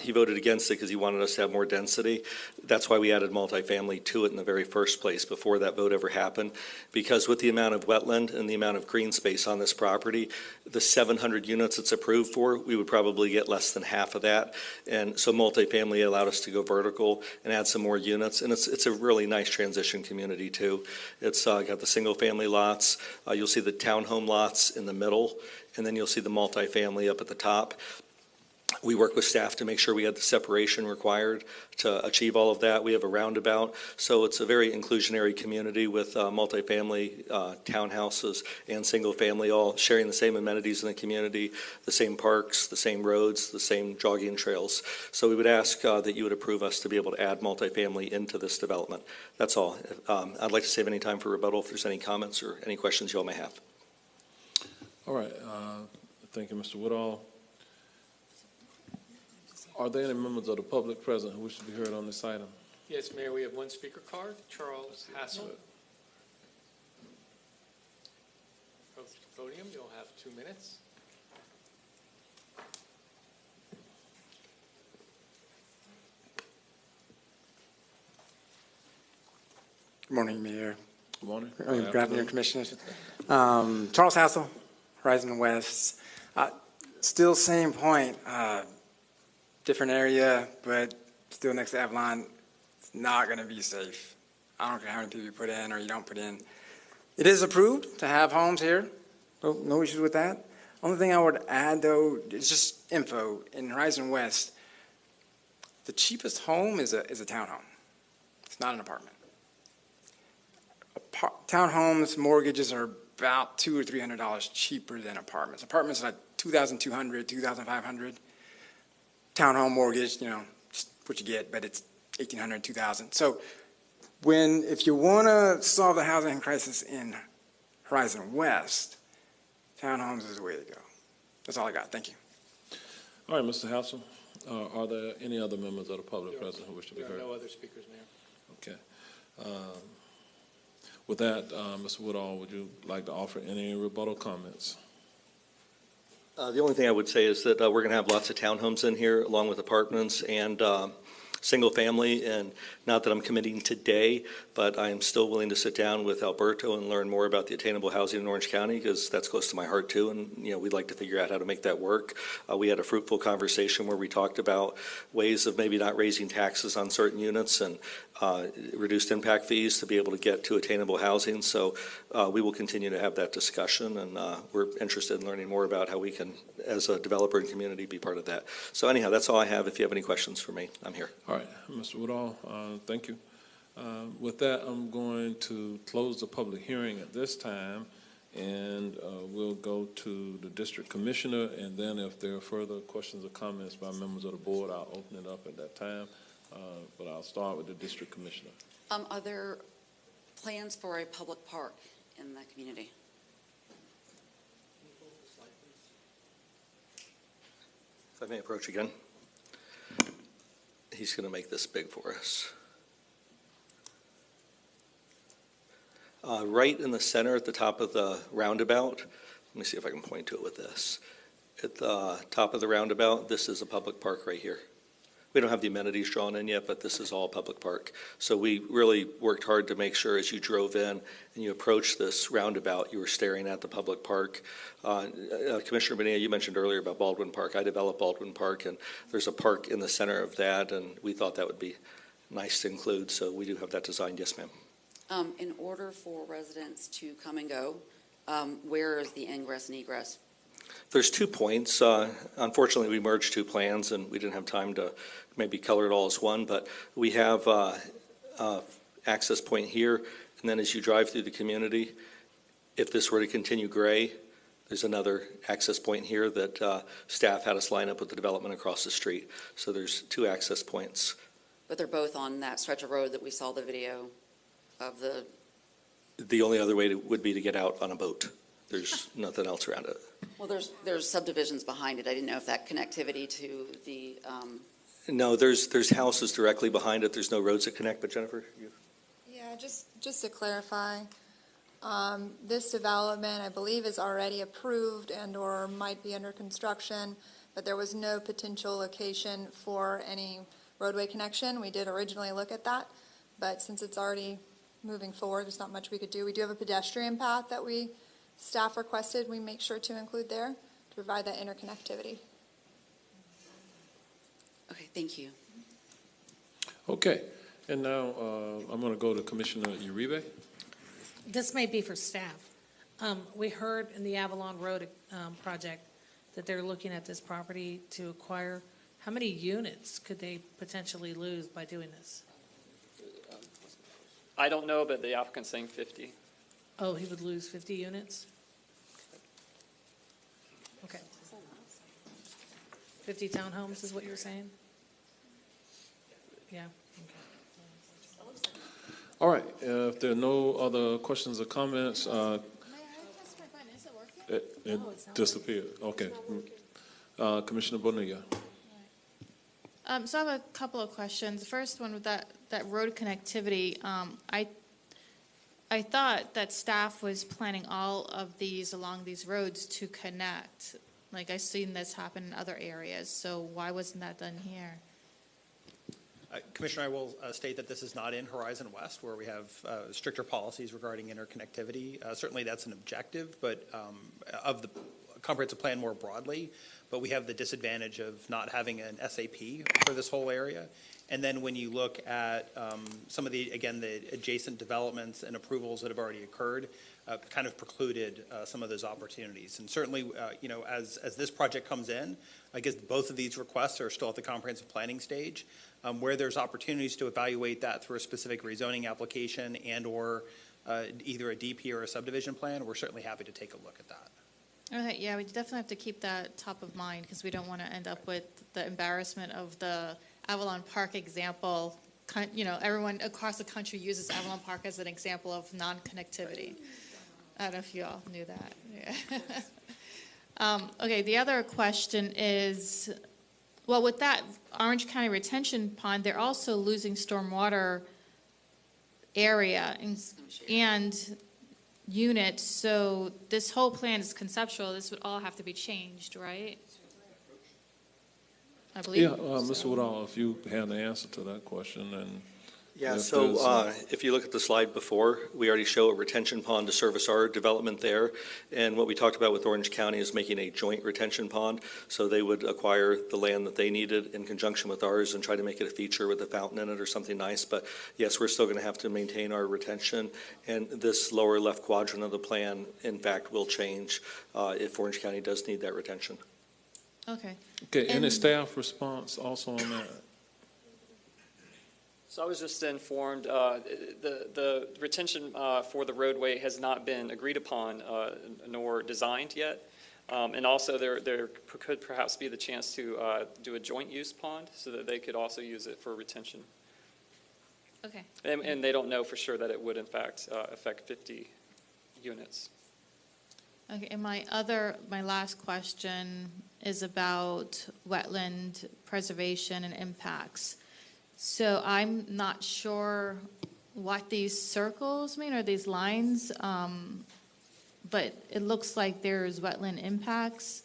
he voted against it because he wanted us to have more density. That's why we added multifamily to it in the very first place before that vote ever happened. Because with the amount of wetland and the amount of green space on this property, the 700 units it's approved for, we would probably get less than half of that. And so multifamily allowed us to go vertical and add some more units. And it's a really nice transition community too. It's got the single family lots. You'll see the townhome lots in the middle, and then you'll see the multifamily up at the top. We work with staff to make sure we had the separation required to achieve all of that. We have a roundabout, so it's a very inclusionary community with multifamily townhouses and single family, all sharing the same amenities in the community, the same parks, the same roads, the same jogging trails. So we would ask that you would approve us to be able to add multifamily into this development. That's all. I'd like to save any time for rebuttal if there's any comments or any questions you all may have. All right. Thank you, Mr. Woodall. Are there any members of the public present who wish to be heard on this item? Yes, Mayor, we have one speaker card, Charles Hassel. Approach the podium, you'll have 2 minutes. Good morning, Mayor. Good morning. Good afternoon, Commissioners. Charles Hassel, Horizon West. Still same point, different area, but still next to Avalon. It's not going to be safe. I don't care how many people you put in or you don't put in. It is approved to have homes here. No issues with that. Only thing I would add, though, is just info. In Horizon West, the cheapest home is a townhome. It's not an apartment. Townhomes mortgages are about $200 or $300 cheaper than apartments. Apartments are like $2,200, $2,500. Townhome mortgage, just what you get, but it's $1,800, $2,000. So if you want to solve the housing crisis in Horizon West, townhomes is the way to go. That's all I got. Thank you. All right, Mr. Hassel, are there any other members of the public present who wish to be There are heard? no other speakers, Mayor. Okay. With that, Mr. Woodall, would you like to offer any rebuttal comments? The only thing I would say is that we're going to have lots of townhomes in here, along with apartments and single family. And not that I'm committing today, but I am still willing to sit down with Alberto and learn more about the attainable housing in Orange County, because that's close to my heart too. And we'd like to figure out how to make that work. We had a fruitful conversation where we talked about ways of maybe not raising taxes on certain units and reduced impact fees to be able to get to attainable housing. So we will continue to have that discussion, and we're interested in learning more about how we can, as a developer and community, be part of that. So anyhow, that's all I have. If you have any questions for me, I'm here. All right, Mr. Woodall, thank you. With that, I'm going to close the public hearing at this time, and we'll go to the district commissioner, and then if there are further questions or comments by members of the board, I'll open it up at that time. But I'll start with the district commissioner. Are there plans for a public park in the community? If I may approach again. He's going to make this big for us. Right in the center at the top of the roundabout, let me see if I can point to it with this. At the top of the roundabout, this is a public park right here. We don't have the amenities drawn in yet, but this is all public park. So we really worked hard to make sure as you drove in and you approached this roundabout, you were staring at the public park. Commissioner Bonilla, you mentioned earlier about Baldwin Park. I developed Baldwin Park, and there's a park in the center of that, and we thought that would be nice to include. So we do have that designed. Yes, ma'am. In order for residents to come and go, where is the ingress and egress? There's 2 points. Unfortunately, we merged 2 plans, and we didn't have time to maybe color it all as one, but we have access point here, and then as you drive through the community, if this were to continue gray, there's another access point here that staff had us line up with the development across the street. So there's 2 access points. But they're both on that stretch of road that we saw the video of the... The only other way would be to get out on a boat. There's nothing else around it. Well, there's subdivisions behind it. I didn't know if that connectivity to the... No, there's houses directly behind it. There's no roads that connect, but Jennifer, you? Yeah, just to clarify, this development, I believe, is already approved and/or might be under construction, but there was no potential location for any roadway connection. We did originally look at that, but since it's already moving forward, there's not much we could do. We do have a pedestrian path that staff requested we make sure to include there to provide that interconnectivity. Okay, thank you. Okay, and now I'm going to go to Commissioner Uribe. This may be for staff. We heard in the Avalon Road project that they're looking at this property to acquire. How many units could they potentially lose by doing this? I don't know, but the applicant's saying 50. Oh, he would lose 50 units? Okay. 50 townhomes is what you're saying? Yeah. Okay. All right, if there are no other questions or comments, it disappeared. Okay. Commissioner Bonilla. So I have a couple of questions. The first one with that road connectivity, I thought that staff was planning all of these along these roads to connect. Like I've seen this happen in other areas, so why wasn't that done here? Commissioner, I will state that this is not in Horizon West, where we have stricter policies regarding interconnectivity. Certainly, that's an objective, but of the comprehensive plan more broadly, but we have the disadvantage of not having an SAP for this whole area. And then when you look at some of the, again, the adjacent developments and approvals that have already occurred, kind of precluded some of those opportunities. And certainly, you know, as this project comes in, I guess both of these requests are still at the comprehensive planning stage. Where there's opportunities to evaluate that through a specific rezoning application and/or either a DP or a subdivision plan, we're certainly happy to take a look at that. Okay, yeah, we definitely have to keep that top of mind because we don't want to end up with the embarrassment of the Avalon Park example. You know, everyone across the country uses Avalon Park as an example of non-connectivity. I don't know if you all knew that. Yeah. Okay, the other question is, well, with that Orange County retention pond, they're also losing stormwater area and units, so this whole plan is conceptual. This would all have to be changed, right? I believe. Yeah, Mr. Woodall, if you have the answer to that question, and Yeah, if so there's, if you look at the slide before, we already show a retention pond to service our development there. And what we talked about with Orange County is making a joint retention pond. So they would acquire the land that they needed in conjunction with ours and try to make it a feature with a fountain in it or something nice. But yes, we're still going to have to maintain our retention. And this lower left quadrant of the plan, in fact, will change if Orange County does need that retention. Okay. Okay, any staff response also on that? So I was just informed, the retention for the roadway has not been agreed upon nor designed yet. And also there could perhaps be the chance to do a joint use pond so that they could also use it for retention. Okay. And they don't know for sure that it would in fact affect 50 units. Okay, and my last question is about wetland preservation and impacts. So I'm not sure what these circles mean or these lines, but it looks like there's wetland impacts,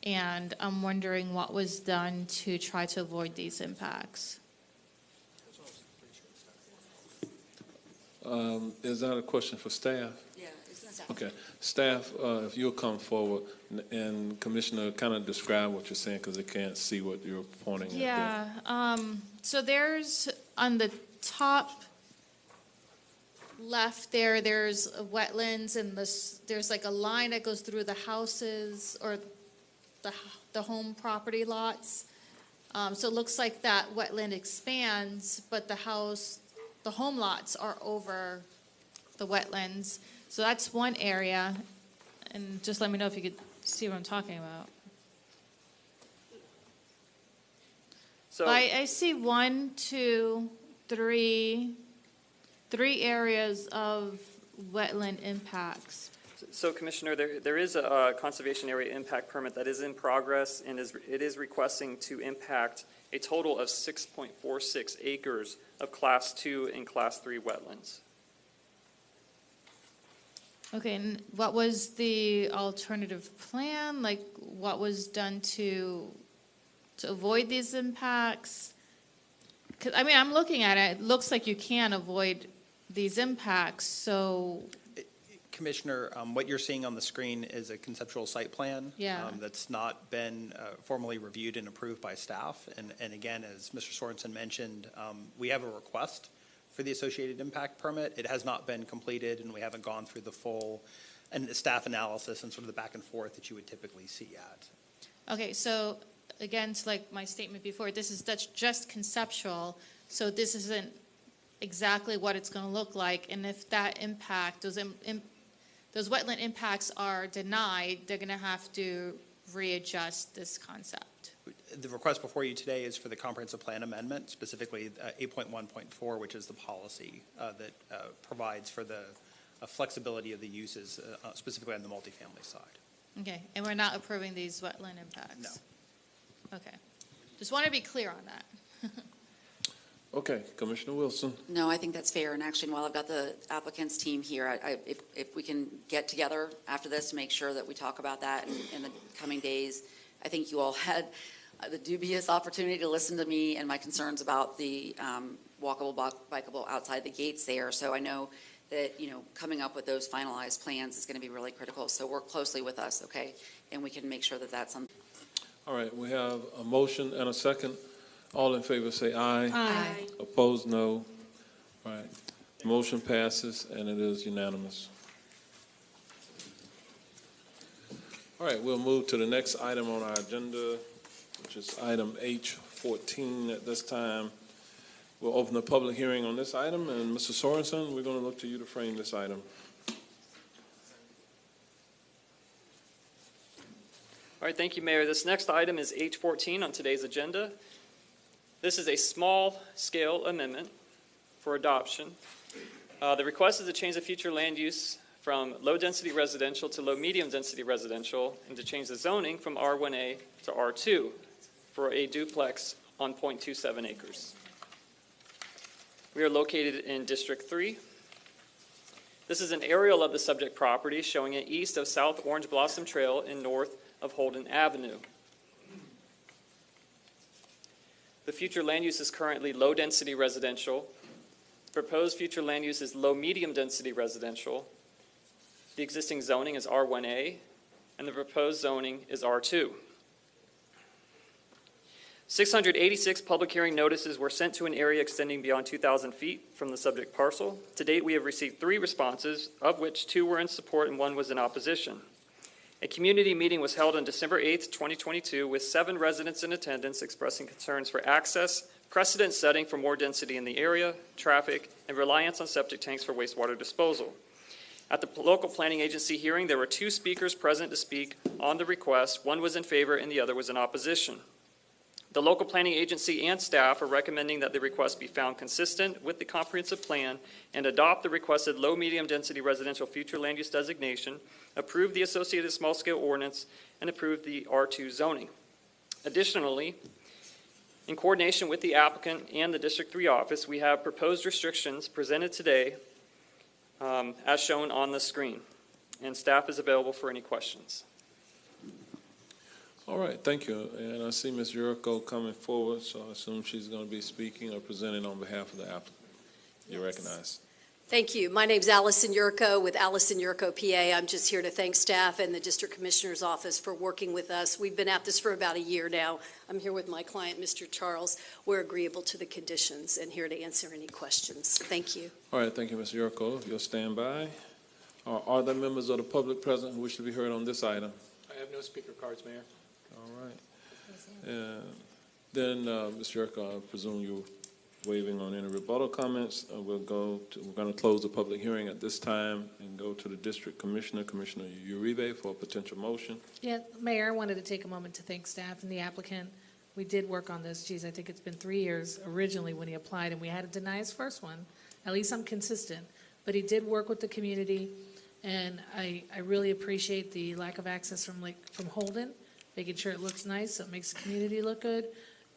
and I'm wondering what was done to try to avoid these impacts. Is that a question for staff? Yeah, it's in the staff. Okay, staff, if you'll come forward, and Commissioner, kind of describe what you're saying, because they can't see what you're pointing at there. Yeah, so there's, on the top left there's wetlands, and there's like a line that goes through the houses, or the home property lots. So it looks like that wetland expands, but the home lots are over the wetlands. So that's one area, and just let me know if you could see what I'm talking about. So I see 1, 2, 3 areas of wetland impacts. So Commissioner, there is a conservation area impact permit that is in progress, and it is requesting to impact a total of 6.46 acres of Class 2 and Class 3 wetlands. Okay, and what was the alternative plan? Like, what was done to avoid these impacts? 'Cause, I mean, I'm looking at it, it looks like you can avoid these impacts, so. Commissioner, what you're seeing on the screen is a conceptual site plan. Yeah. That's not been formally reviewed and approved by staff. And again, as Mr. Sorensen mentioned, we have a request for the associated impact permit. It has not been completed, and we haven't gone through the full staff analysis and sort of the back and forth that you would typically see at. Okay, so again, it's like my statement before, that's just conceptual, so this isn't exactly what it's going to look like. And if that impact, those wetland impacts are denied, they're going to have to readjust this concept. The request before you today is for the comprehensive plan amendment, specifically 8.1.4, which is the policy that provides for the flexibility of the uses, specifically on the multifamily side. Okay, and we're not approving these wetland impacts? No. Okay. Just want to be clear on that. Okay, Commissioner Wilson. No, I think that's fair, and actually, while I've got the applicants team here, if we can get together after this to make sure that we talk about that in the coming days. I think you all had the dubious opportunity to listen to me and my concerns about the walkable, bikeable outside the gates there. So I know that, coming up with those finalized plans is going to be really critical. So work closely with us, okay? And we can make sure that that's something. All right, we have a motion and a second. All in favor say aye. Aye. Opposed, no. All right, motion passes and it is unanimous. All right, we'll move to the next item on our agenda, which is item H14 at this time. We'll open the public hearing on this item, and Mr. Sorensen, we're going to look to you to frame this item. All right, thank you, Mayor. This next item is H14 on today's agenda. This is a small-scale amendment for adoption. The request is to change the future land use from low-density residential to low-medium-density residential, and to change the zoning from R1A to R2 for a duplex on 0.27 acres. We are located in District 3. This is an aerial of the subject property showing it east of South Orange Blossom Trail and north of Holden Avenue. The future land use is currently low-density residential. Proposed future land use is low-medium density residential. The existing zoning is R1A, and the proposed zoning is R2. 686 public hearing notices were sent to an area extending beyond 2,000 feet from the subject parcel. To date, we have received 3 responses, of which 2 were in support and 1 was in opposition. A community meeting was held on December 8th, 2022, with 7 residents in attendance expressing concerns for access, precedent setting for more density in the area, traffic, and reliance on septic tanks for wastewater disposal. At the local planning agency hearing, there were 2 speakers present to speak on the request. 1 was in favor and the other was in opposition. The local planning agency and staff are recommending that the request be found consistent with the comprehensive plan and adopt the requested low-medium density residential future land use designation, approve the associated small-scale ordinance, and approve the R2 zoning. Additionally, in coordination with the applicant and the District 3 office, we have proposed restrictions presented today as shown on the screen, and staff is available for any questions. All right, thank you. And I see Ms. Yurko coming forward, so I assume she's going to be speaking or presenting on behalf of the applicant. You're recognized. Thank you. My name's Allison Yurko with Allison Yurko, PA. I'm just here to thank staff and the District Commissioner's Office for working with us. We've been at this for about a year now. I'm here with my client, Mr. Charles. We're agreeable to the conditions and here to answer any questions. Thank you. All right, thank you, Ms. Yurko. If you'll stand by. Are there members of the public present who wish to be heard on this item? I have no speaker cards, Mayor. All right. Then, Mr. Yurko, I presume you're waiving on any rebuttal comments. We're going to close the public hearing at this time and go to the District Commissioner, Commissioner Uribe, for a potential motion. Yeah, Mayor, I wanted to take a moment to thank staff and the applicant. We did work on this. Geez, I think it's been 3 years originally when he applied, and we had to deny his first one. At least I'm consistent. But he did work with the community, and I really appreciate the lack of access from Holden, making sure it looks nice, so it makes the community look good.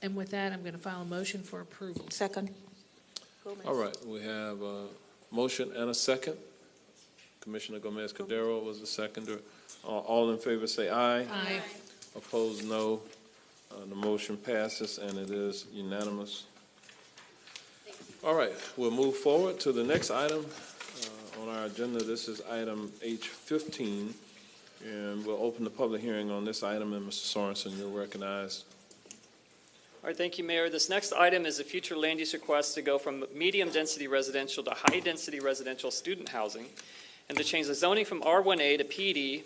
And with that, I'm going to file a motion for approval. Second. All right, we have a motion and a second. Commissioner Gomez-Cordero was the seconder. All in favor say aye. Aye. Opposed, no. The motion passes, and it is unanimous. All right, we'll move forward to the next item on our agenda. This is item H15, and we'll open the public hearing on this item, and Mr. Sorensen, you're recognized. All right, thank you, Mayor. This next item is a future land use request to go from medium-density residential to high-density residential student housing, and to change the zoning from R1A to PD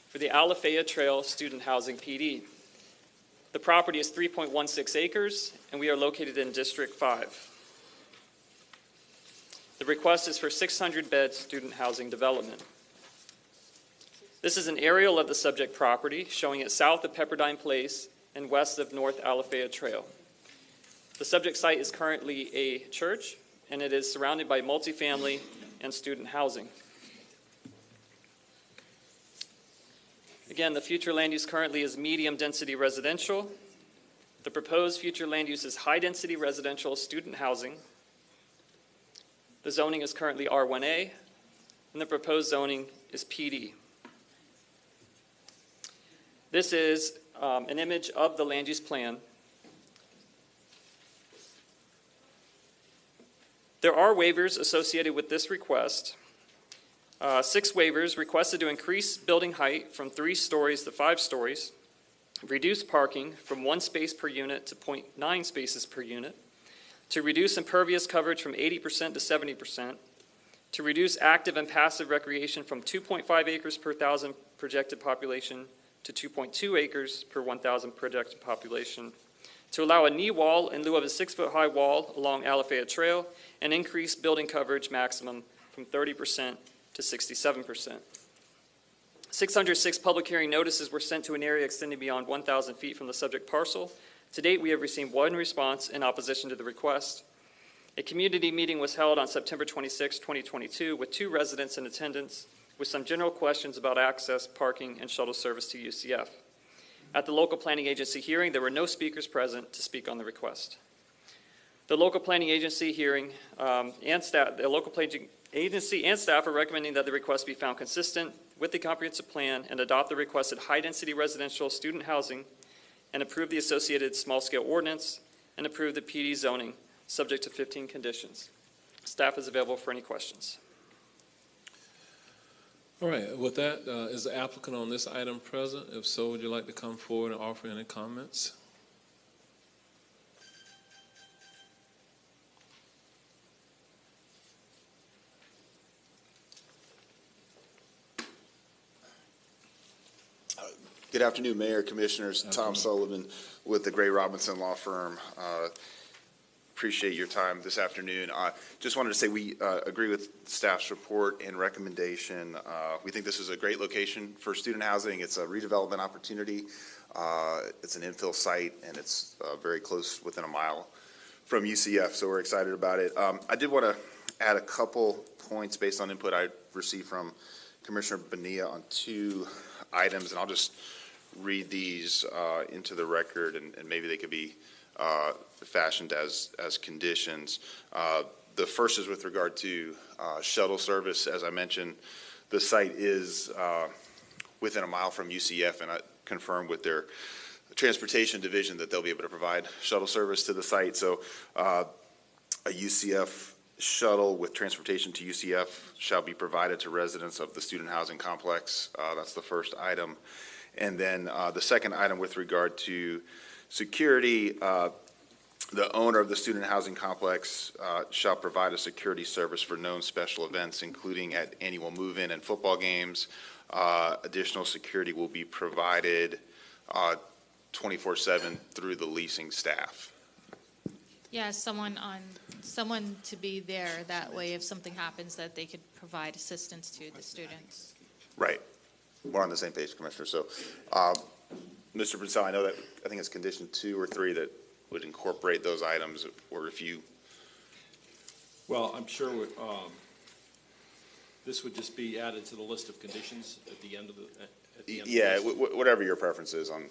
for the Alafaya Trail Student Housing PD. The property is 3.16 acres, and we are located in District 5. The request is for 600-bed student housing development. This is an aerial of the subject property showing it south of Pepperdine Place and west of North Alafaya Trail. The subject site is currently a church, and it is surrounded by multifamily and student housing. Again, the future land use currently is medium-density residential. The proposed future land use is high-density residential student housing. The zoning is currently R1A, and the proposed zoning is PD. This is an image of the land use plan. There are waivers associated with this request. 6 waivers requested to increase building height from 3 stories to 5 stories, reduce parking from 1 space per unit to 0.9 spaces per unit, to reduce impervious coverage from 80% to 70%, to reduce active and passive recreation from 2.5 acres per 1,000 projected population to 2.2 acres per 1,000 projected population, to allow a knee wall in lieu of a 6-foot-high wall along Alafaya Trail, and increase building coverage maximum from 30% to 67%. 606 public hearing notices were sent to an area extending beyond 1,000 feet from the subject parcel. To date, we have received 1 response in opposition to the request. A community meeting was held on September 26, 2022, with 2 residents in attendance with some general questions about access, parking, and shuttle service to UCF. At the local planning agency hearing, there were no speakers present to speak on the request. The local planning agency hearing and staff, the local planning agency and staff are recommending that the request be found consistent with the comprehensive plan and adopt the requested high-density residential student housing and approve the associated small-scale ordinance and approve the PD zoning, subject to 15 conditions. Staff is available for any questions. All right, with that, is the applicant on this item present? If so, would you like to come forward and offer any comments? Good afternoon, Mayor, Commissioners. Tom Sullivan with the Gray Robinson Law Firm. Appreciate your time this afternoon. Just wanted to say we agree with staff's report and recommendation. We think this is a great location for student housing. It's a redevelopment opportunity. It's an infill site, and it's very close, within a mile from UCF, so we're excited about it. I did want to add a couple points based on input I received from Commissioner Bonilla on 2 items, and I'll just read these into the record, and maybe they could be fashioned as conditions. The first is with regard to shuttle service. As I mentioned, the site is within a mile from UCF, and I confirmed with their transportation division that they'll be able to provide shuttle service to the site. So a UCF shuttle with transportation to UCF shall be provided to residents of the student housing complex. That's the first item. And then the second item with regard to security, the owner of the student housing complex shall provide a security service for known special events, including at annual move-in and football games. Additional security will be provided 24/7 through the leasing staff. Yeah, someone to be there, that way if something happens, that they could provide assistance to the students. Right. We're on the same page, Commissioner. So, Mr. Brinsell, I know that, I think it's condition 2 or 3 that would incorporate those items, or if you. Well, I'm sure this would just be added to the list of conditions at the end of the. Yeah, whatever your preference is on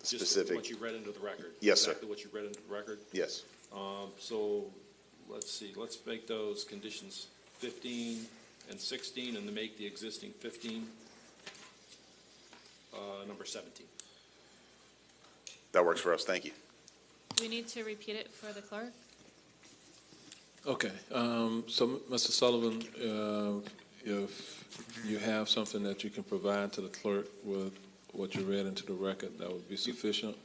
Just specific. what you read into the record. Yes, sir. Exactly what you read into the record. Yes. So let's see, let's make those conditions 15 and 16, and to make the existing 15 number 17. That works for us. Thank you. Do we need to repeat it for the clerk? Okay, so Mr. Sullivan, if you have something that you can provide to the clerk with what you read into the record, that would be sufficient.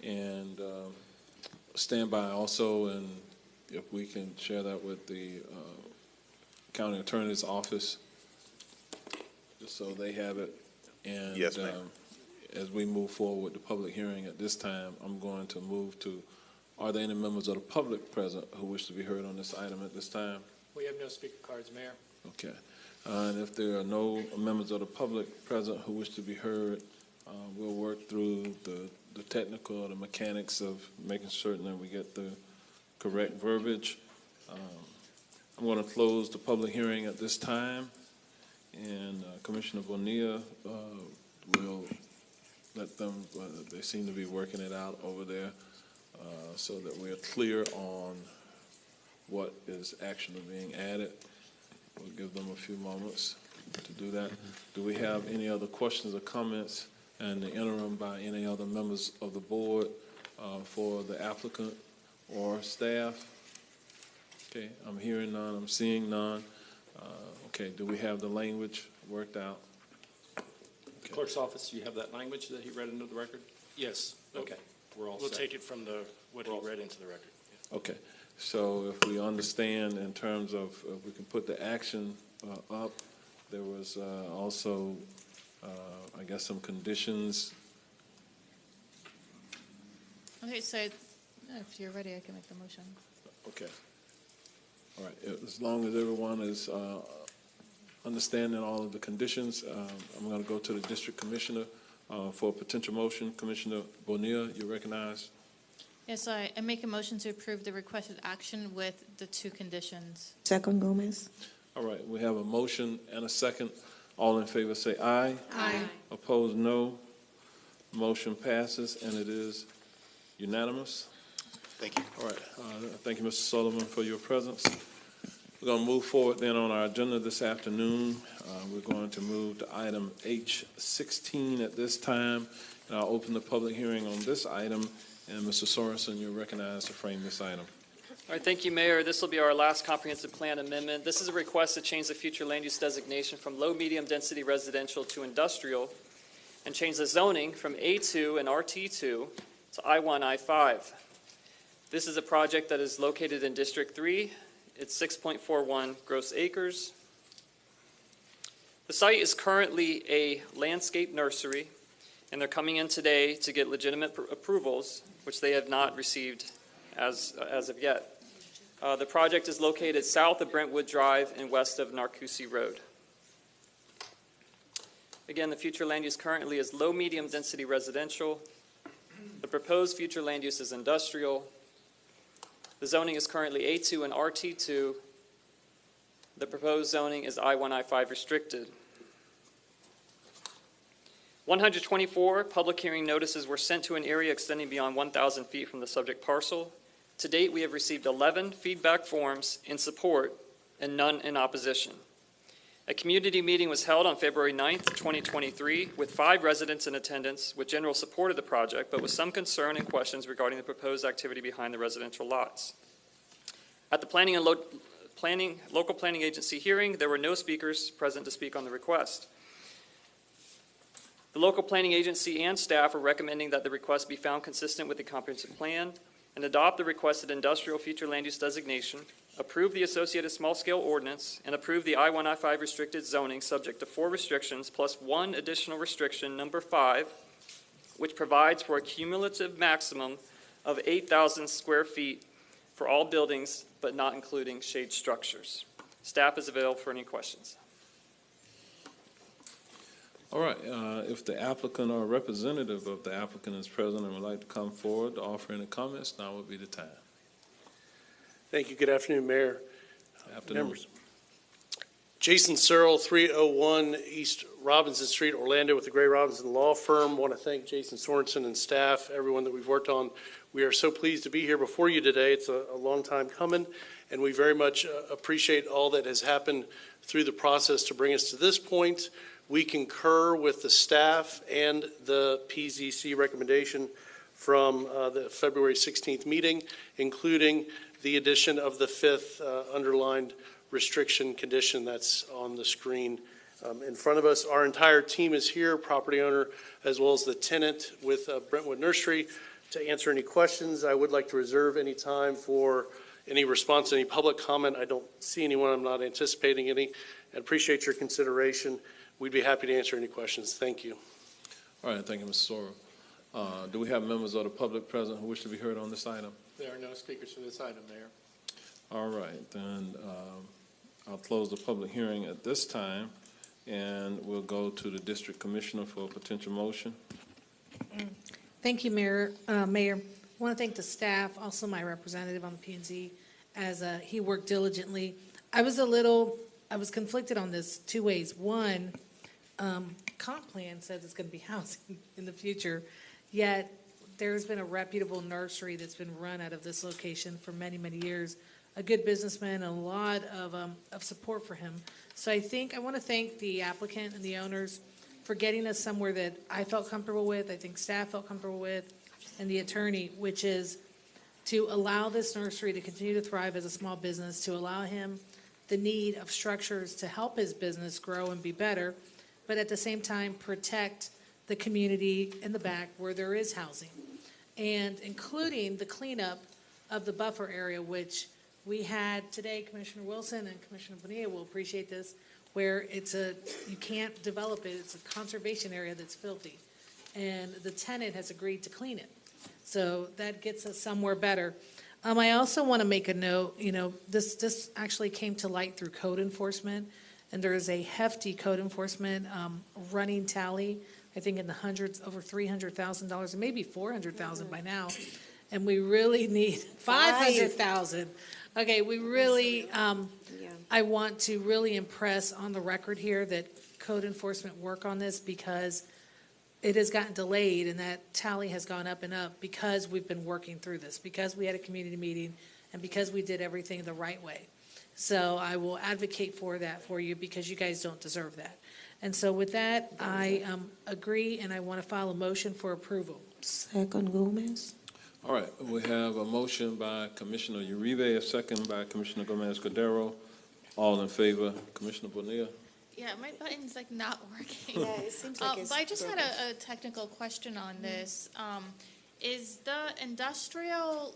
And stand by also, and if we can share that with the county attorney's office, just so they have it. And yes, ma'am. As we move forward with the public hearing at this time, I'm going to move to, are there any members of the public present who wish to be heard on this item at this time? We have no speaker cards, Mayor. Okay. And if there are no members of the public present who wish to be heard, we'll work through the technical, the mechanics of making certain that we get the correct verbiage. I'm going to close the public hearing at this time, and Commissioner Bonilla will let them, they seem to be working it out over there, so that we're clear on what is actually being added. We'll give them a few moments to do that. Do we have any other questions or comments and the interim by any other members of the board for the applicant or staff? Okay, I'm hearing none, I'm seeing none. Okay, do we have the language worked out? The clerk's office, you have that language that he read into the record? Yes. Okay, we're all We'll set. take it from what he read into the record. Okay, so if we understand in terms of, if we can put the action up, there was also, I guess, some conditions. Okay, so if you're ready, I can make the motion. Okay. All right, as long as everyone is understanding all of the conditions, I'm going to go to the district commissioner for a potential motion. Commissioner Bonilla, you recognize? Yes, I make a motion to approve the requested action with the two conditions. Second, Gomez. All right, we have a motion and a second. All in favor say aye. Aye. Opposed, no. Motion passes, and it is unanimous. Thank you. All right, thank you, Mr. Sullivan, for your presence. We're going to move forward then on our agenda this afternoon. We're going to move to item H16 at this time, and I'll open the public hearing on this item. And Mr. Sorensen, you're recognized to frame this item. All right, thank you, Mayor. This will be our last comprehensive plan amendment. This is a request to change the future land use designation from low-medium density residential to industrial and change the zoning from A2 and RT2 to I1, I5. This is a project that is located in District 3. It's 6.41 gross acres. The site is currently a landscape nursery, and they're coming in today to get legitimate approvals, which they have not received as of yet. The project is located south of Brentwood Drive and west of Narcoossee Road. Again, the future land use currently is low-medium density residential. The proposed future land use is industrial. The zoning is currently A2 and RT2. The proposed zoning is I1, I5 restricted. 124 public hearing notices were sent to an area extending beyond 1,000 feet from the subject parcel. To date, we have received 11 feedback forms in support and none in opposition. A community meeting was held on February 9th, 2023, with 5 residents in attendance with general support of the project, but with some concern and questions regarding the proposed activity behind the residential lots. At the local planning agency hearing, there were no speakers present to speak on the request. The local planning agency and staff are recommending that the request be found consistent with the comprehensive plan and adopt the requested industrial future land use designation, approve the associated small-scale ordinance, and approve the I-1, I-5 restricted zoning subject to 4 restrictions plus 1 additional restriction, number 5, which provides for a cumulative maximum of 8,000 square feet for all buildings, but not including shade structures. Staff is available for any questions. All right, if the applicant or representative of the applicant is present and would like to come forward to offer any comments, now would be the time. Thank you. Good afternoon, Mayor. Afternoon. Members. Jason Searle, 301 East Robinson Street, Orlando, with the Gray Robinson Law Firm. Want to thank Jason Sorensen and staff, everyone that we've worked on. We are so pleased to be here before you today. It's a long time coming, and we very much appreciate all that has happened through the process to bring us to this point. We concur with the staff and the PZC recommendation from the February 16th meeting, including the addition of the 5th underlined restriction condition that's on the screen in front of us. Our entire team is here, property owner as well as the tenant with Brentwood Nursery, to answer any questions. I would like to reserve any time for any response, any public comment. I don't see anyone. I'm not anticipating any. I appreciate your consideration. We'd be happy to answer any questions. Thank you. All right, thank you, Mr. Sorrell. Do we have members of the public present who wish to be heard on this item? There are no speakers for this item, Mayor. All right, then I'll close the public hearing at this time, and we'll go to the district commissioner for a potential motion. Thank you, Mayor. Mayor, I want to thank the staff, also my representative on the P&Z, as he worked diligently. I was conflicted on this 2 ways. One, comp plan says it's going to be housing in the future, yet there's been a reputable nursery that's been run out of this location for many, many years. A good businessman, a lot of support for him. So I want to thank the applicant and the owners for getting us somewhere that I felt comfortable with, I think staff felt comfortable with, and the attorney, which is to allow this nursery to continue to thrive as a small business, to allow him the need of structures to help his business grow and be better, but at the same time, protect the community in the back where there is housing. And including the cleanup of the buffer area, which we had today, Commissioner Wilson and Commissioner Bonilla will appreciate this, where you can't develop it, it's a conservation area that's filthy. And the tenant has agreed to clean it. So that gets us somewhere better. I also want to make a note, this actually came to light through code enforcement, and there is a hefty code enforcement running tally, I think in the hundreds, over $300,000, and maybe $400,000 by now. And we really need $500,000. Okay, we really, I want to really impress on the record here that code enforcement work on this, because it has gotten delayed and that tally has gone up and up because we've been working through this, because we had a community meeting and because we did everything the right way. So I will advocate for that for you, because you guys don't deserve that. And so with that, I agree, and I want to file a motion for approval. Second, Gomez. All right, we have a motion by Commissioner Uribe, a second by Commissioner Gomez-Cordero. All in favor, Commissioner Bonilla? Yeah, my button's like not working. Yeah, it seems like it's But I just had broken. a technical question on this. Is the industrial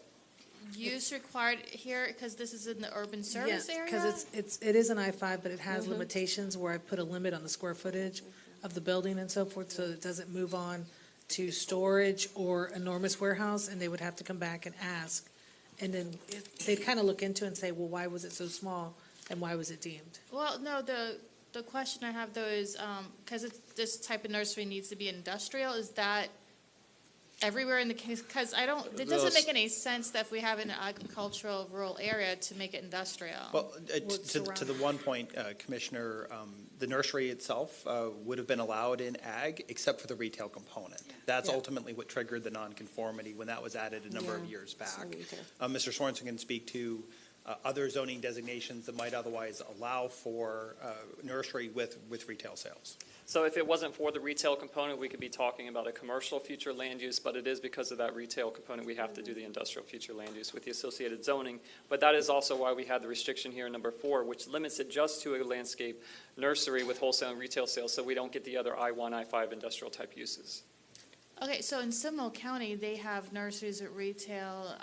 use required here, because this is in the urban service area? Because it is an I-5, but it has limitations where I put a limit on the square footage of the building and so forth, so it doesn't move on to storage or enormous warehouse, and they would have to come back and ask. And then they'd kind of look into it and say, well, why was it so small, and why was it deemed? Well, no, the question I have though is, because this type of nursery needs to be industrial, is that everywhere in the case? Because it doesn't make any sense that if we have an agricultural rural area to make it industrial. Well, to the one point, Commissioner, the nursery itself would have been allowed in ag except for the retail component. That's ultimately what triggered the nonconformity when that was added a number of years back. Mr. Sorensen can speak to other zoning designations that might otherwise allow for nursery with retail sales. So if it wasn't for the retail component, we could be talking about a commercial future land use, but it is because of that retail component, we have to do the industrial future land use with the associated zoning. But that is also why we had the restriction here in number 4, which limits it just to a landscape nursery with wholesale and retail sales, so we don't get the other I-1, I-5 industrial type uses. Okay, so in Seminole County, they have nurseries at retail.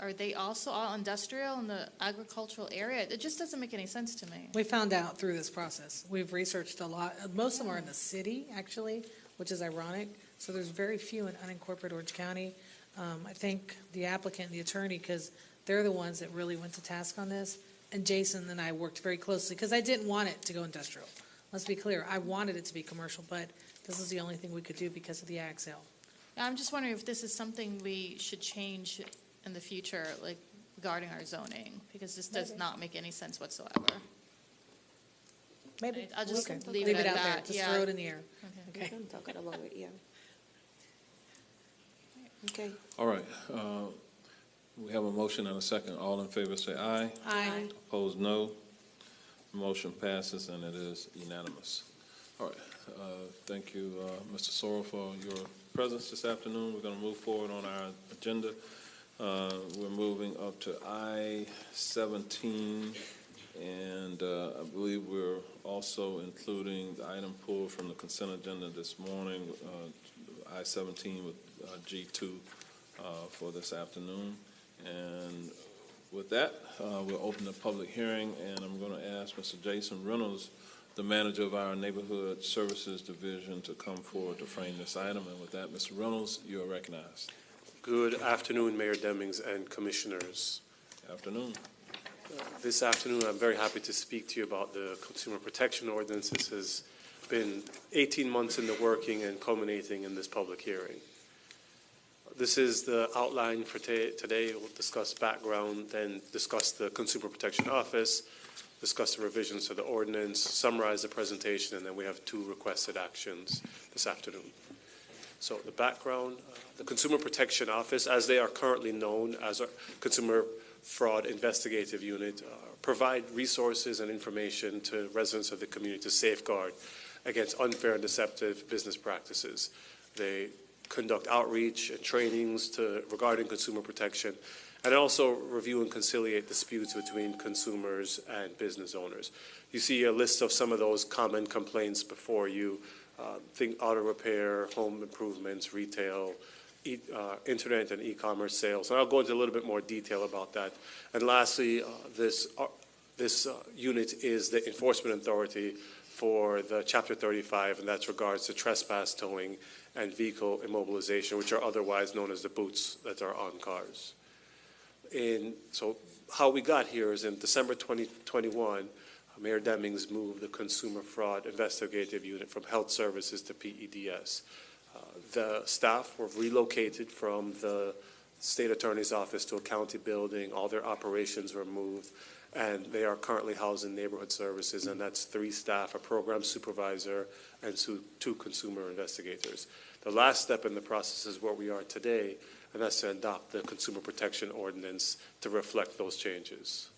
Are they also all industrial in the agricultural area? It just doesn't make any sense to me. We found out through this process. We've researched a lot. Most of them are in the city, actually, which is ironic. So there's very few in unincorporated Orange County. I think the applicant and the attorney, because they're the ones that really went to task on this. And Jason and I worked very closely, because I didn't want it to go industrial. Let's be clear. I wanted it to be commercial, but this is the only thing we could do because of the ag sale. I'm just wondering if this is something we should change in the future, like regarding our zoning, because this does not make any sense whatsoever. Maybe. I'll just Okay. leave it at out there. that. Just Yeah. throw it in the air. We can talk about it, yeah. Okay. All right, we have a motion and a second. All in favor, say aye. Aye. Opposed, no. Motion passes, and it is unanimous. All right, thank you, Mr. Sorrell, for your presence this afternoon. We're going to move forward on our agenda. We're moving up to I-17, and I believe we're also including the item pulled from the consent agenda this morning, I-17 with G2 for this afternoon. And with that, we'll open the public hearing, and I'm going to ask Mr. Jason Reynolds, the manager of our Neighborhood Services Division, to come forward to frame this item. And with that, Mr. Reynolds, you are recognized. Good afternoon, Mayor Demings and Commissioners. Afternoon. This afternoon, I'm very happy to speak to you about the Consumer Protection Ordinance. This has been 18 months in the working and culminating in this public hearing. This is the outline for today. We'll discuss background, then discuss the Consumer Protection Office, discuss the revisions to the ordinance, summarize the presentation, and then we have 2 requested actions this afternoon. So the background, the Consumer Protection Office, as they are currently known as a Consumer Fraud Investigative Unit, provide resources and information to residents of the community to safeguard against unfair and deceptive business practices. They conduct outreach and trainings regarding consumer protection, and also review and conciliate disputes between consumers and business owners. You see a list of some of those common complaints before you. Think auto repair, home improvements, retail, internet and e-commerce sales. And I'll go into a little bit more detail about that. And lastly, this unit is the enforcement authority for the Chapter 35, and that's regards to trespass towing and vehicle immobilization, which are otherwise known as the boots that are on cars. So how we got here is in December 2021, Mayor Demings moved the Consumer Fraud Investigative Unit from Health Services to PEDS. The staff were relocated from the State Attorney's Office to a county building. All their operations were moved, and they are currently housed in Neighborhood Services, and that's 3 staff, a program supervisor, and 2 consumer investigators. The last step in the process is where we are today, and that's to adopt the Consumer Protection Ordinance to reflect those changes.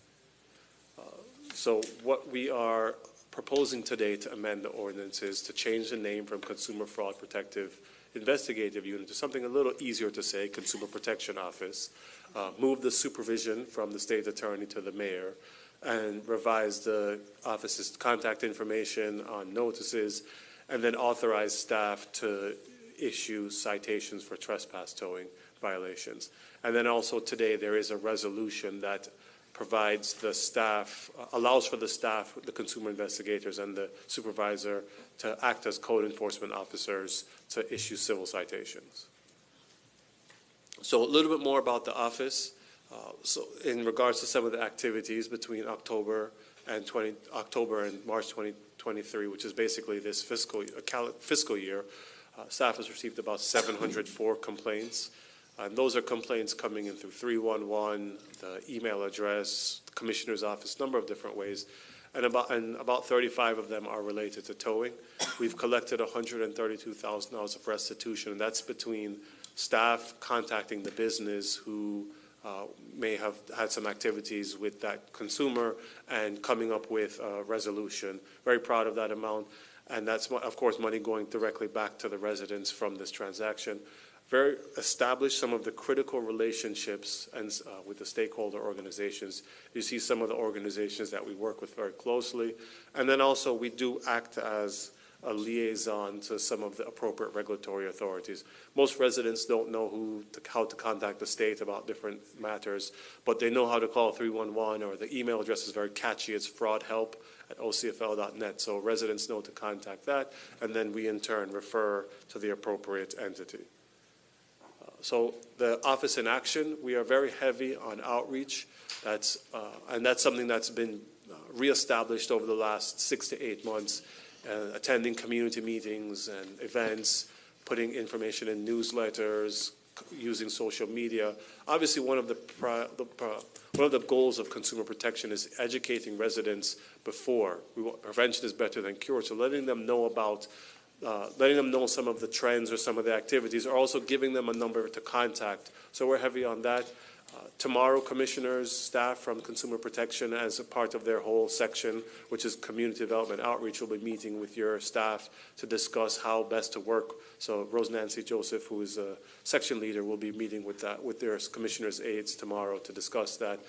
So what we are proposing today to amend the ordinance is to change the name from Consumer Fraud Protective Investigative Unit to something a little easier to say, Consumer Protection Office, move the supervision from the state attorney to the mayor, and revise the office's contact information on notices, and then authorize staff to issue citations for trespass towing violations. And then also today there is a resolution that provides the staff, allows for the staff, the consumer investigators and the supervisor to act as code enforcement officers to issue civil citations. So a little bit more about the office. So in regards to some of the activities between October and March 2023, which is basically this fiscal year, staff has received about 704 complaints. And those are complaints coming in through 311, the email address, the commissioner's office, number of different ways. And about 35 of them are related to towing. We've collected $132,000 of restitution, and that's between staff contacting the business who may have had some activities with that consumer and coming up with a resolution. Very proud of that amount. And that's, of course, money going directly back to the residents from this transaction. Very established some of the critical relationships and with the stakeholder organizations. You see some of the organizations that we work with very closely. And then also we do act as a liaison to some of the appropriate regulatory authorities. Most residents don't know how to contact the state about different matters, but they know how to call 311, or the email address is very catchy. It's fraudhelp@ocfl.net. So residents know to contact that, and then we in turn refer to the appropriate entity. So the office in action, we are very heavy on outreach. And that's something that's been reestablished over the last 6 to 8 months, attending community meetings and events, putting information in newsletters, using social media. Obviously, one of the goals of consumer protection is educating residents before. Prevention is better than cure. So letting them know some of the trends or some of the activities, or also giving them a number to contact. So we're heavy on that. Tomorrow, commissioners, staff from Consumer Protection, as a part of their whole section, which is Community Development Outreach, will be meeting with your staff to discuss how best to work. So Rose Nancy Joseph, who is a section leader, will be meeting with their commissioners' aides tomorrow to discuss that.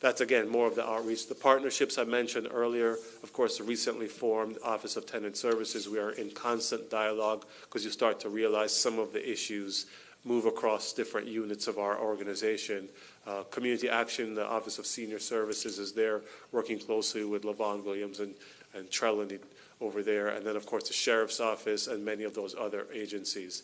That's, again, more of the outreach. The partnerships I mentioned earlier, of course, the recently formed Office of Tenant Services. We are in constant dialogue because you start to realize some of the issues move across different units of our organization. Community Action, the Office of Senior Services, is there working closely with LaVon Williams and Trelawney over there. And then, of course, the Sheriff's Office and many of those other agencies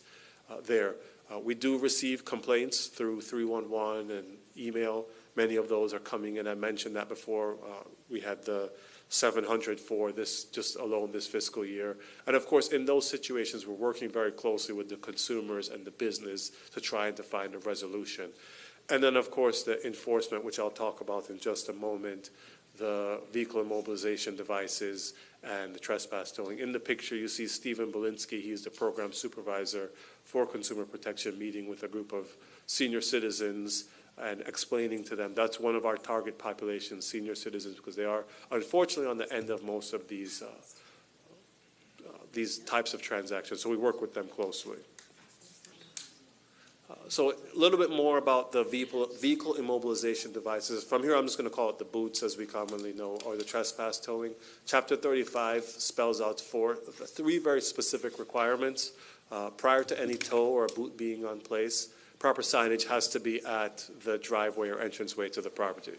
there. We do receive complaints through 311 and email. Many of those are coming in. I mentioned that before. We had the 700 for this, just alone this fiscal year. And of course, in those situations, we're working very closely with the consumers and the business to try and to find a resolution. And then, of course, the enforcement, which I'll talk about in just a moment, the vehicle immobilization devices and the trespass towing. In the picture, you see Stephen Belinsky. He's the program supervisor for Consumer Protection, meeting with a group of senior citizens and explaining to them. That's one of our target populations, senior citizens, because they are unfortunately on the end of most of these these types of transactions, so we work with them closely. So a little bit more about the vehicle immobilization devices. From here, I'm just going to call it the boots, as we commonly know, or the trespass towing. Chapter 35 spells out three very specific requirements. Prior to any tow or a boot being on place, proper signage has to be at the driveway or entranceway to the property.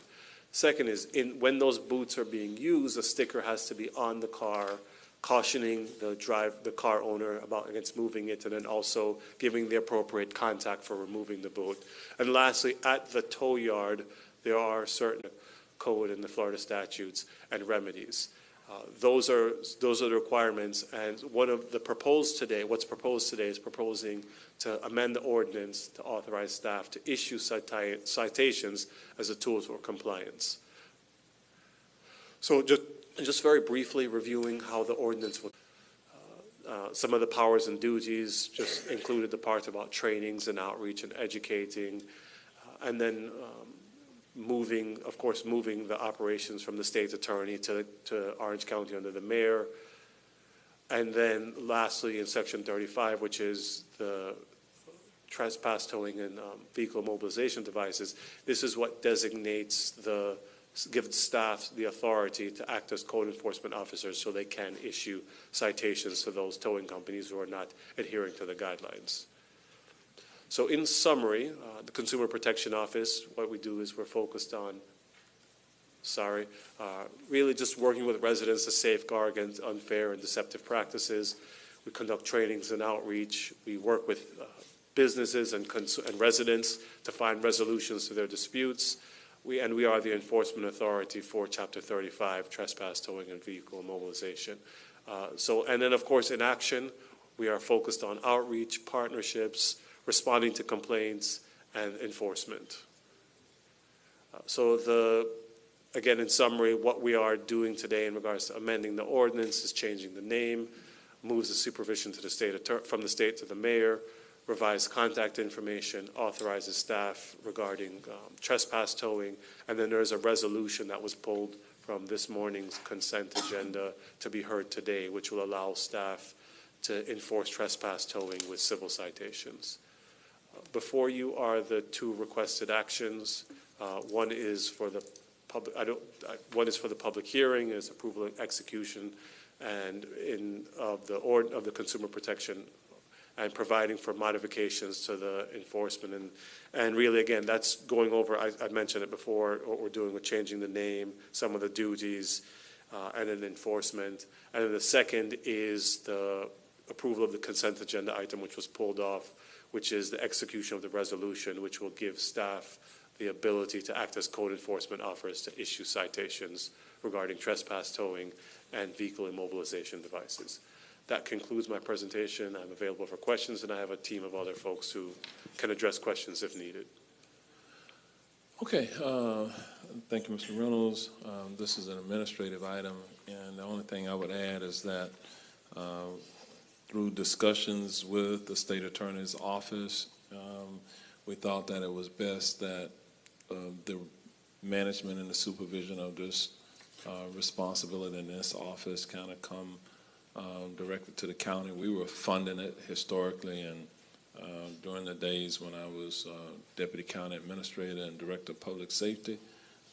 Second is, when those boots are being used, a sticker has to be on the car cautioning the car owner against moving it, and then also giving the appropriate contact for removing the boot. And lastly, at the tow yard, there are certain code in the Florida statutes and remedies. Those are the requirements, and what's proposed today is proposing to amend the ordinance to authorize staff to issue citations as a tool for compliance. So just very briefly reviewing how the ordinance would, some of the powers and duties just included the part about trainings and outreach and educating, and then moving the operations from the state's attorney to Orange County under the mayor. And then lastly, in section 35, which is the trespass towing and vehicle immobilization devices, this is what designates gives staff the authority to act as code enforcement officers so they can issue citations to those towing companies who are not adhering to the guidelines. So in summary, the Consumer Protection Office, what we do is we're focused on, really just working with residents to safeguard against unfair and deceptive practices. We conduct trainings and outreach. We work with businesses and residents to find resolutions to their disputes. We are the enforcement authority for Chapter 35, trespass towing and vehicle immobilization. And then, of course, in action, we are focused on outreach, partnerships, responding to complaints, and enforcement. Again, in summary, what we are doing today in regards to amending the ordinance is changing the name, moves the supervision to the from the state to the mayor, revised contact information, authorizes staff regarding trespass towing, and then there's a resolution that was pulled from this morning's consent agenda to be heard today, which will allow staff to enforce trespass towing with civil citations. Before you are the two requested actions. One is for the public hearing, is approval and execution, and of the consumer protection, and providing for modifications to the enforcement. And really, again, that's going over, I mentioned it before, what we're doing with changing the name, some of the duties, and then enforcement. And then the second is the approval of the consent agenda item, which was pulled off, which is the execution of the resolution, which will give staff the ability to act as code enforcement officers to issue citations regarding trespass towing and vehicle immobilization devices. That concludes my presentation. I'm available for questions, and I have a team of other folks who can address questions if needed. Okay, thank you, Mr. Reynolds. This is an administrative item, and the only thing I would add is that through discussions with the state attorney's office, we thought that it was best that the management and the supervision of this responsibility in this office kind of come directly to the county. We were funding it historically, and during the days when I was Deputy County Administrator and Director of Public Safety,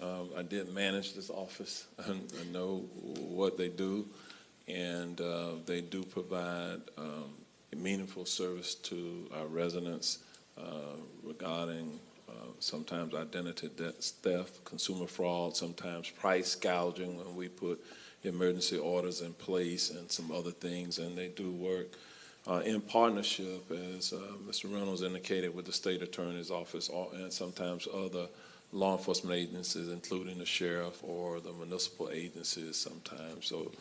I did manage this office and know what they do, and they do provide meaningful service to our residents regarding sometimes identity theft, consumer fraud, sometimes price gouging when we put emergency orders in place and some other things, and they do work in partnership, as Mr. Reynolds indicated, with the state attorney's office and sometimes other law enforcement agencies, including the sheriff or the municipal agencies sometimes. So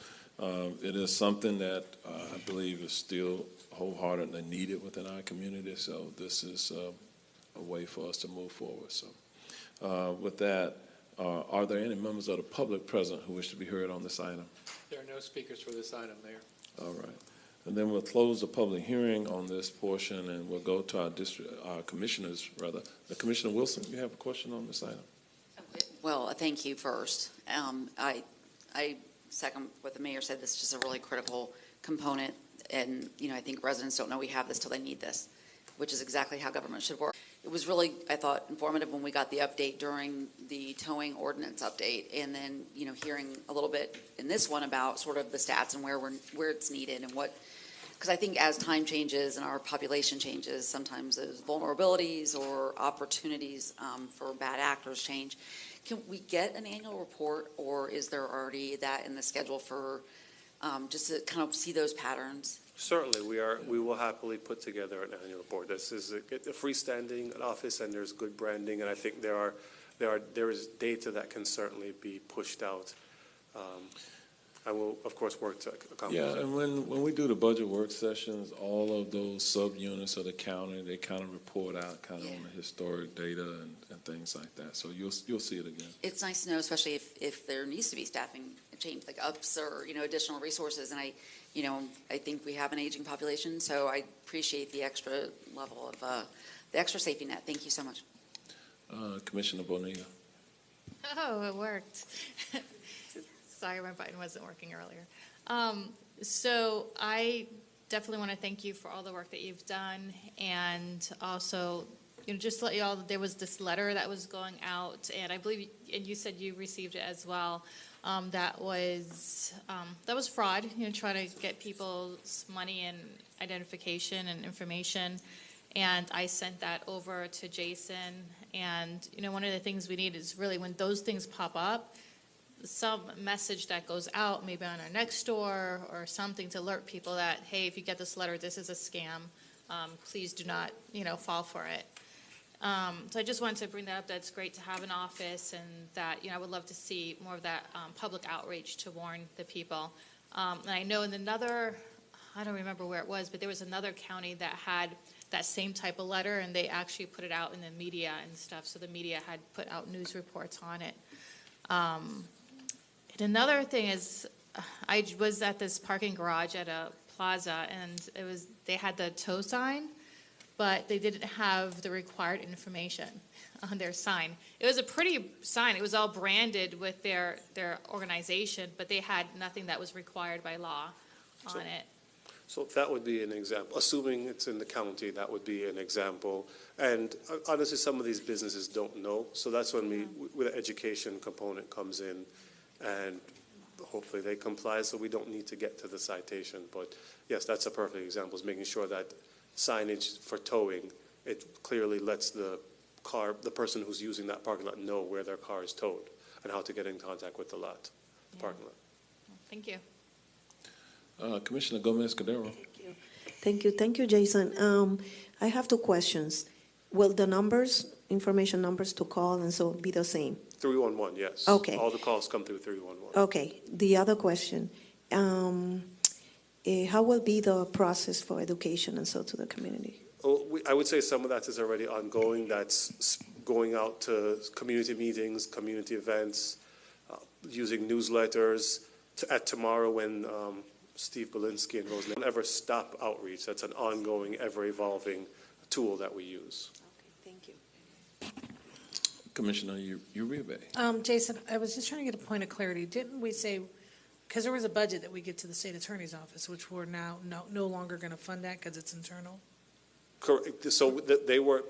it is something that I believe is still wholeheartedly needed within our community, so this is a way for us to move forward. So with that, are there any members of the public present who wish to be heard on this item? There are no speakers for this item, Mayor. All right. And then we'll close the public hearing on this portion, and we'll go to our commissioners, rather. Commissioner Wilson, you have a question on this item? Well, thank you first. I second what the mayor said. This is just a really critical component. And, I think residents don't know we have this till they need this, which is exactly how government should work. It was really, I thought, informative when we got the update during the towing ordinance update, and then, hearing a little bit in this one about sort of the stats and where it's needed and what, because I think as time changes and our population changes, sometimes those vulnerabilities or opportunities for bad actors change. Can we get an annual report, or is there already that in the schedule for just to kind of see those patterns? Certainly, we will happily put together an annual report. This is a freestanding office, and there's good branding, and I think there is data that can certainly be pushed out. I will, of course, work to accomplish that. Yeah, and when we do the budget work sessions, all of those subunits of the county, they kind of report out kind of on the historic data and things like that. So you'll see it again. It's nice to know, especially if there needs to be staffing change, like ups or, additional resources. And I think we have an aging population, so I appreciate the extra level of, the extra safety net. Thank you so much. Commissioner Bonilla. Oh, it worked. Sorry, my button wasn't working earlier. So I definitely want to thank you for all the work that you've done, and also, just to let you all, there was this letter that was going out, and I believe, and you said you received it as well. That was fraud. Trying to get people's money and identification and information, and I sent that over to Jason. And one of the things we need is really when those things pop up, some message that goes out, maybe on our next door or something, to alert people that, hey, if you get this letter, this is a scam. Please do not, fall for it. So I just wanted to bring that up. That's great to have an office, and that, I would love to see more of that public outreach to warn the people. And I know in another, I don't remember where it was, but there was another county that had that same type of letter, and they actually put it out in the media and stuff. So the media had put out news reports on it. And another thing is, I was at this parking garage at a plaza, and they had the tow sign, but they didn't have the required information on their sign. It was a pretty sign. It was all branded with their organization, but they had nothing that was required by law on it. So that would be an example. Assuming it's in the county, that would be an example. And honestly, some of these businesses don't know. So that's when the education component comes in, and hopefully they comply, so we don't need to get to the citation. But yes, that's a perfect example, is making sure that signage for towing, it clearly lets the person who's using that parking lot know where their car is towed and how to get in contact with the parking lot. Thank you. Commissioner Gomez-Cordero. Thank you, Jason. I have two questions. Will the information numbers to call and so be the same? 311, yes. Okay. All the calls come through 311. Okay. The other question, how will be the process for education and so to the community? Well, I would say some of that is already ongoing. That's going out to community meetings, community events, using newsletters. At tomorrow, when Steve Belinsky and Rosemary don't ever stop outreach. That's an ongoing, ever-evolving tool that we use. Okay, thank you. Commissioner Uribe. Jason, I was just trying to get a point of clarity. Didn't we say, because there was a budget that we get to the state attorney's office, which we're now no longer going to fund that because it's internal? Correct. So they were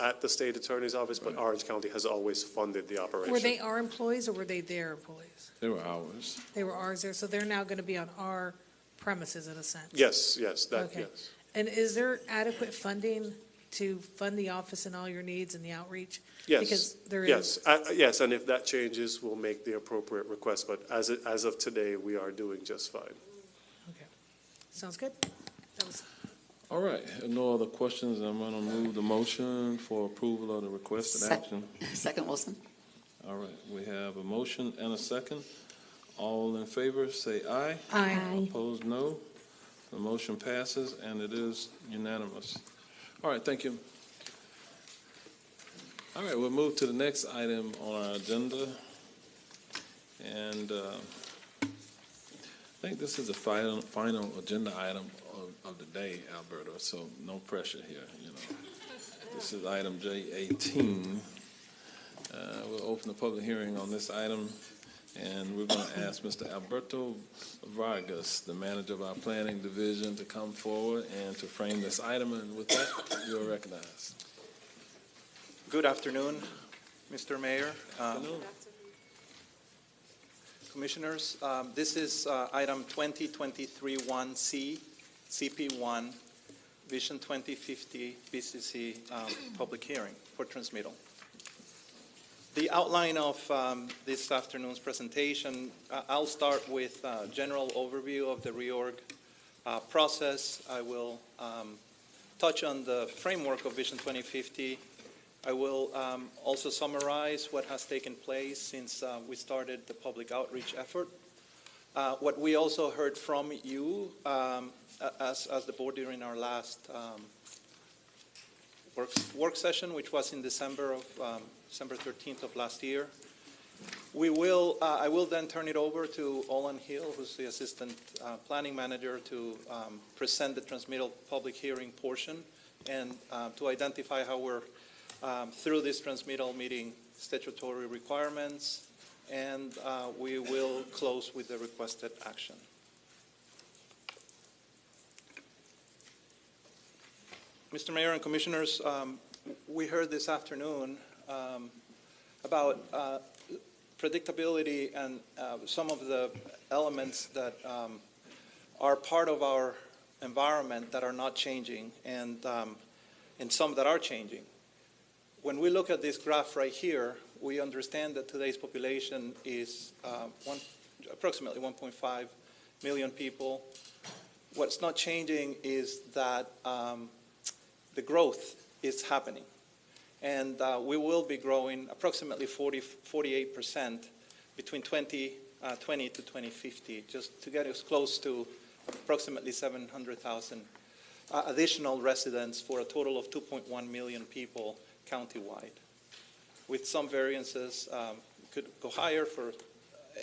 at the state attorney's office, but Orange County has always funded the operation. Were they our employees or were they their employees? They were ours. They were ours there, so they're now going to be on our premises in a sense? Yes. Okay. Yes. And is there adequate funding to fund the office and all your needs and the outreach? Yes. Because there is. Yes, and if that changes, we'll make the appropriate request. But as of today, we are doing just fine. Okay. Sounds good. That was. All right. If no other questions, I'm going to move the motion for approval of the requested action. Second, Wilson. All right. We have a motion and a second. All in favor, say aye. Aye. Opposed, no. The motion passes, and it is unanimous. All right, thank you. All right, we'll move to the next item on our agenda. And I think this is the final agenda item of the day, Alberto, so no pressure here, This is item J18. We'll open the public hearing on this item. And we're going to ask Mr. Alberto Vargas, the manager of our planning division, to come forward and to frame this item. And with that, you're recognized. Good afternoon, Mr. Mayor. Commissioners, this is item 2023-1C, CP1, Vision 2050 BCC public hearing for transmittal. The outline of this afternoon's presentation, I'll start with a general overview of the reorg process. I will touch on the framework of Vision 2050. I will also summarize what has taken place since we started the public outreach effort. What we also heard from you as the board during our last work session, which was in December 13th of last year. I will then turn it over to Olan Hill, who's the Assistant Planning Manager, to present the transmittal public hearing portion and to identify how we're through this transmittal meeting statutory requirements, and we will close with the requested action. Mr. Mayor and Commissioners, we heard this afternoon about predictability and some of the elements that are part of our environment that are not changing, and some that are changing. When we look at this graph right here, we understand that today's population is approximately 1.5 million people. What's not changing is that the growth is happening. And we will be growing approximately 48% between 2020 to 2050, just to get us close to approximately 700,000 additional residents for a total of 2.1 million people countywide. With some variances, could go higher for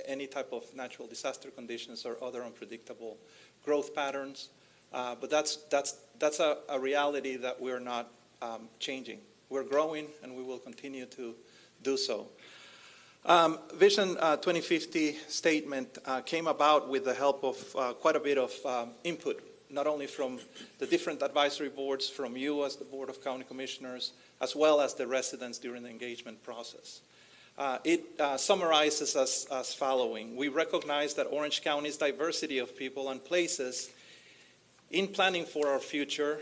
any type of natural disaster conditions or other unpredictable growth patterns. But that's a reality that we're not changing. We're growing, and we will continue to do so. Vision 2050 statement came about with the help of quite a bit of input, not only from the different advisory boards, from you as the Board of County Commissioners, as well as the residents during the engagement process. It summarizes as following. We recognize that Orange County's diversity of people and places in planning for our future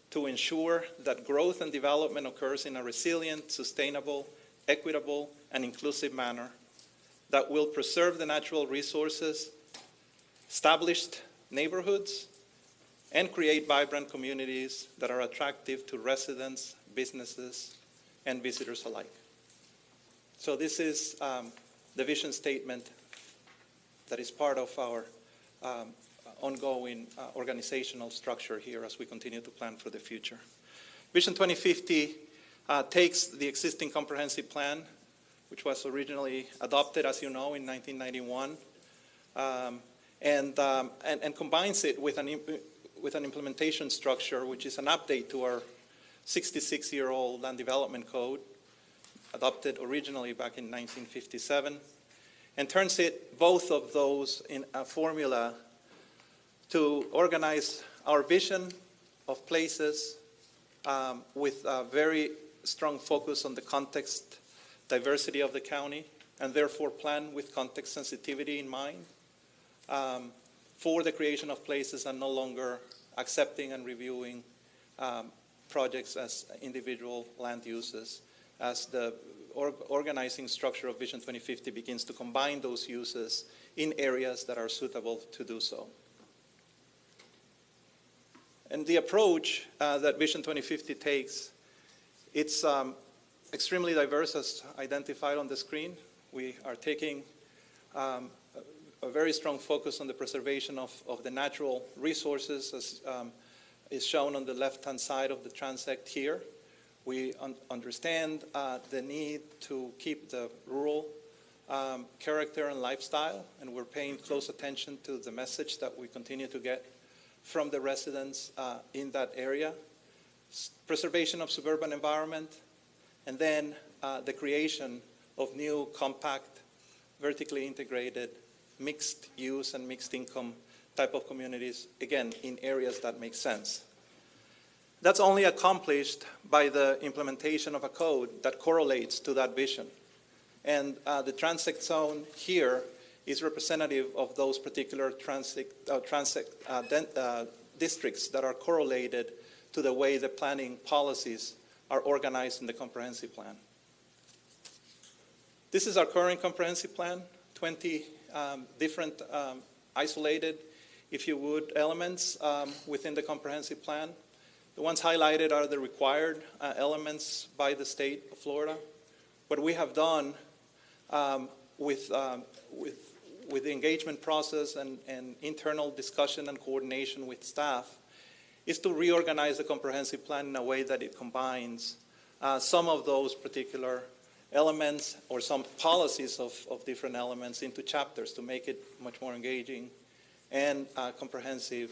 to ensure that growth and development occurs in a resilient, sustainable, equitable, and inclusive manner that will preserve the natural resources, established neighborhoods, and create vibrant communities that are attractive to residents, businesses, and visitors alike. So this is the vision statement that is part of our ongoing organizational structure here as we continue to plan for the future. Vision 2050 takes the existing comprehensive plan, which was originally adopted, as you know, in 1991, and combines it with an implementation structure, which is an update to our 66-year-old land development code, adopted originally back in 1957, and turns it, both of those, in a formula to organize our vision of places with a very strong focus on the context diversity of the county, and therefore plan with context sensitivity in mind for the creation of places, and no longer accepting and reviewing projects as individual land uses, as the organizing structure of Vision 2050 begins to combine those uses in areas that are suitable to do so. And the approach that Vision 2050 takes, it's extremely diverse, as identified on the screen. We are taking a very strong focus on the preservation of the natural resources, as is shown on the left-hand side of the transect here. We understand the need to keep the rural character and lifestyle, and we're paying close attention to the message that we continue to get from the residents in that area. Preservation of suburban environment, and then the creation of new compact vertically integrated, mixed use and mixed income type of communities, again, in areas that make sense. That's only accomplished by the implementation of a code that correlates to that vision. And the Transect zone here is representative of those particular districts that are correlated to the way the planning policies are organized in the comprehensive plan. This is our current comprehensive plan, 20 different isolated, if you would, elements within the comprehensive plan. The ones highlighted are the required elements by the state of Florida. What we have done with the engagement process and internal discussion and coordination with staff is to reorganize the comprehensive plan in a way that it combines some of those particular elements or some policies of different elements into chapters to make it much more engaging and comprehensive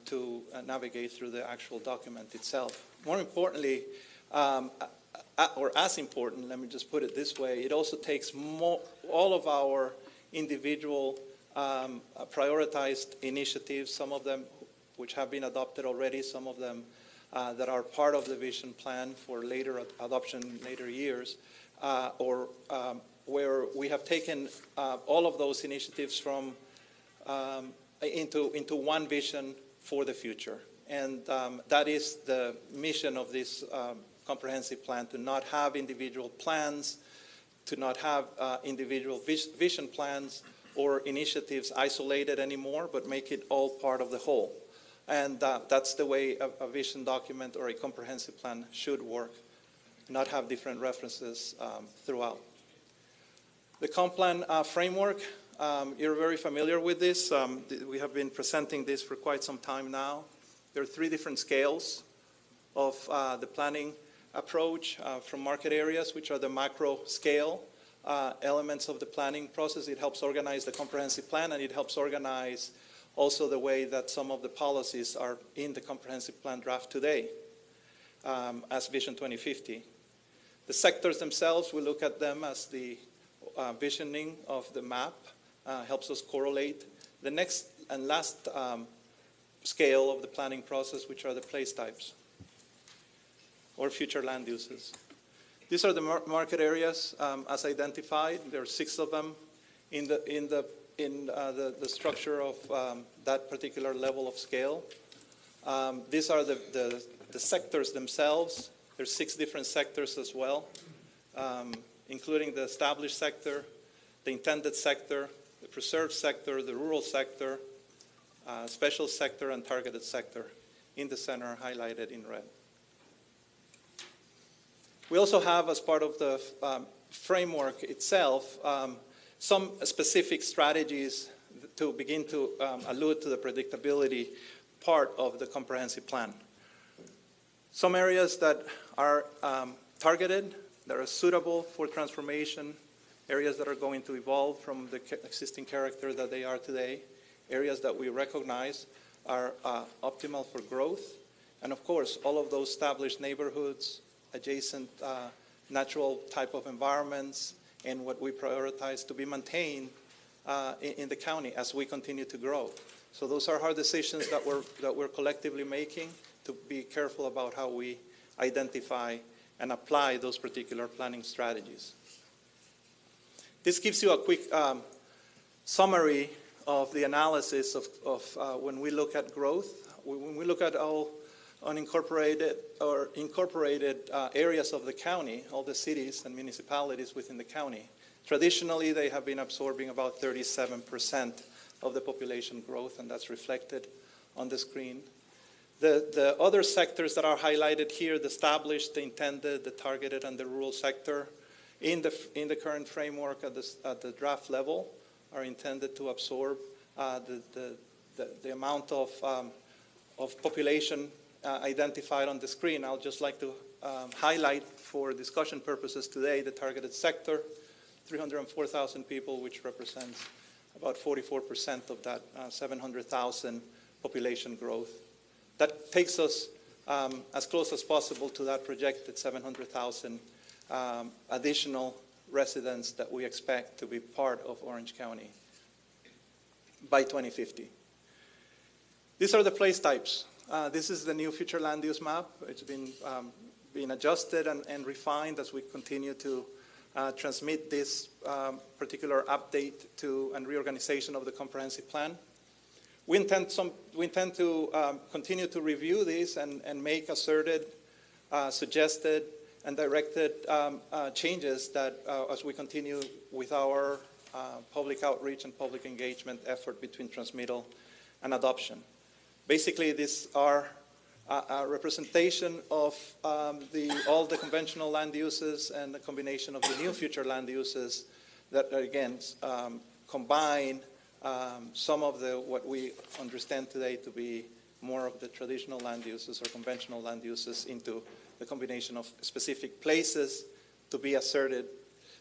to navigate through the actual document itself. More importantly, or as important, let me just put it this way, it also takes all of our individual prioritized initiatives, some of them which have been adopted already, some of them that are part of the vision plan for later adoption in later years, or where we have taken all of those initiatives from into one vision for the future. And that is the mission of this comprehensive plan, to not have individual plans, to not have individual vision plans or initiatives isolated anymore, but make it all part of the whole. And that's the way a vision document or a comprehensive plan should work, not have different references throughout. The comp plan framework, you're very familiar with this. We have been presenting this for quite some time now. There are 3 different scales of the planning approach from market areas, which are the macro scale elements of the planning process. It helps organize the comprehensive plan, and it helps organize also the way that some of the policies are in the comprehensive plan draft today as Vision 2050. The sectors themselves, we look at them as the visioning of the map, helps us correlate. The next and last scale of the planning process, which are the place types or future land uses. These are the market areas as identified. There are 6 of them in the structure of that particular level of scale. These are the sectors themselves. There's 6 different sectors as well, including the established sector, the intended sector, the preserved sector, the rural sector, special sector, and targeted sector in the center highlighted in red. We also have, as part of the framework itself, some specific strategies to begin to allude to the predictability part of the comprehensive plan. Some areas that are targeted, that are suitable for transformation, areas that are going to evolve from the existing character that they are today, areas that we recognize are optimal for growth, and of course, all of those established neighborhoods, adjacent natural type of environments, and what we prioritize to be maintained in the county as we continue to grow. So those are hard decisions that we're collectively making to be careful about how we identify and apply those particular planning strategies. This gives you a quick summary of the analysis of when we look at growth. When we look at all unincorporated or incorporated areas of the county, all the cities and municipalities within the county, traditionally they have been absorbing about 37% of the population growth, and that's reflected on the screen. The other sectors that are highlighted here, the established, the intended, the targeted, and the rural sector, in the current framework at the draft level, are intended to absorb the amount of population identified on the screen. I'll just like to highlight for discussion purposes today the targeted sector, 304,000 people, which represents about 44% of that 700,000 population growth. That takes us as close as possible to that projected 700,000 additional residents that we expect to be part of Orange County by 2050. These are the place types. This is the new future land use map. It's been adjusted and refined as we continue to transmit this particular update to and reorganization of the comprehensive plan. We intend to continue to review these and make asserted, suggested, and directed changes that as we continue with our public outreach and public engagement effort between transmittal and adoption. Basically, these are a representation of all the conventional land uses and the combination of the new future land uses that, again, combine some of what we understand today to be more of the traditional land uses or conventional land uses into the combination of specific places to be asserting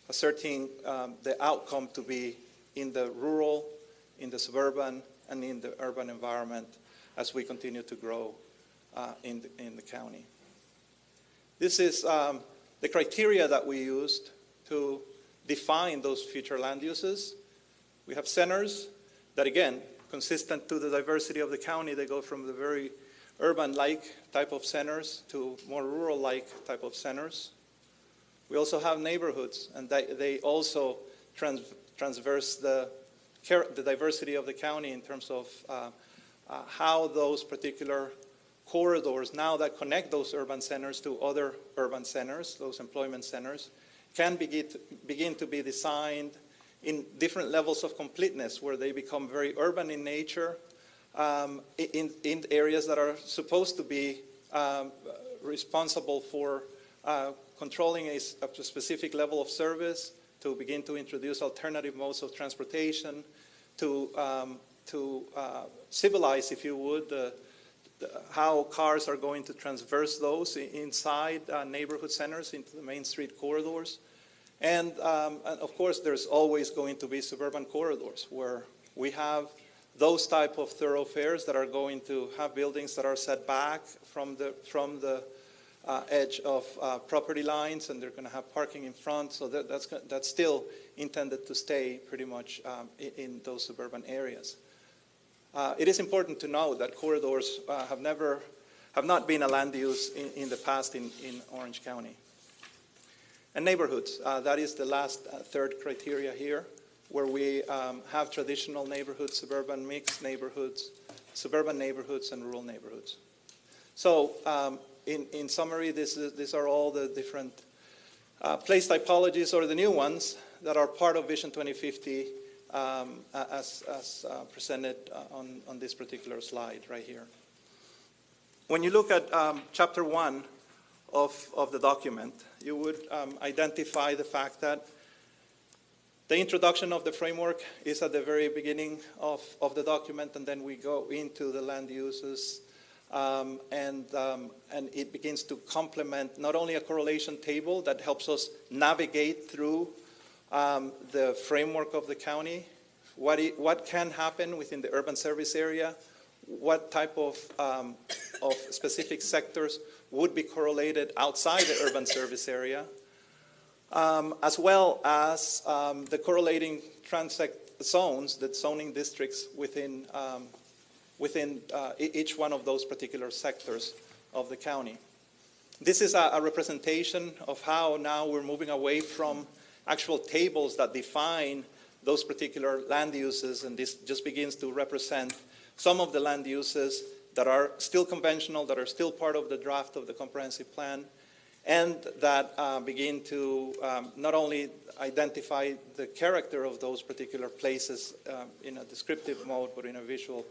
the outcome to be in the rural, in the suburban, and in the urban environment as we continue to grow in the county. This is the criteria that we used to define those future land uses. We have centers that, again, consistent to the diversity of the county, they go from the very urban-like type of centers to more rural-like type of centers. We also have neighborhoods, and they also transverse the diversity of the county in terms of how those particular corridors now that connect those urban centers to other urban centers, those employment centers, can begin to be designed in different levels of completeness where they become very urban in nature, in areas that are supposed to be responsible for controlling a specific level of service, to begin to introduce alternative modes of transportation, to civilize, if you would, how cars are going to transverse those inside neighborhood centers into the main street corridors. And of course, there's always going to be suburban corridors where we have those type of thoroughfares that are going to have buildings that are set back from the edge of property lines, and they're going to have parking in front. So that's still intended to stay pretty much in those suburban areas. It is important to note that corridors have not been a land use in the past in Orange County. And neighborhoods, that is the last third criteria here, where we have traditional neighborhoods, suburban mixed neighborhoods, suburban neighborhoods, and rural neighborhoods. So in summary, these are all the different place typologies, or the new ones, that are part of Vision 2050 as presented on this particular slide right here. When you look at Chapter 1 of the document, you would identify the fact that the introduction of the framework is at the very beginning of the document, and then we go into the land uses, and it begins to complement not only a correlation table that helps us navigate through the framework of the county, what can happen within the urban service area, what type of specific sectors would be correlated outside the urban service area, as well as the correlating transect zones, the zoning districts within each one of those particular sectors of the county. This is a representation of how now we're moving away from actual tables that define those particular land uses, and this just begins to represent some of the land uses that are still conventional, that are still part of the draft of the comprehensive plan, and that begin to not only identify the character of those particular places in a descriptive mode, but in a visual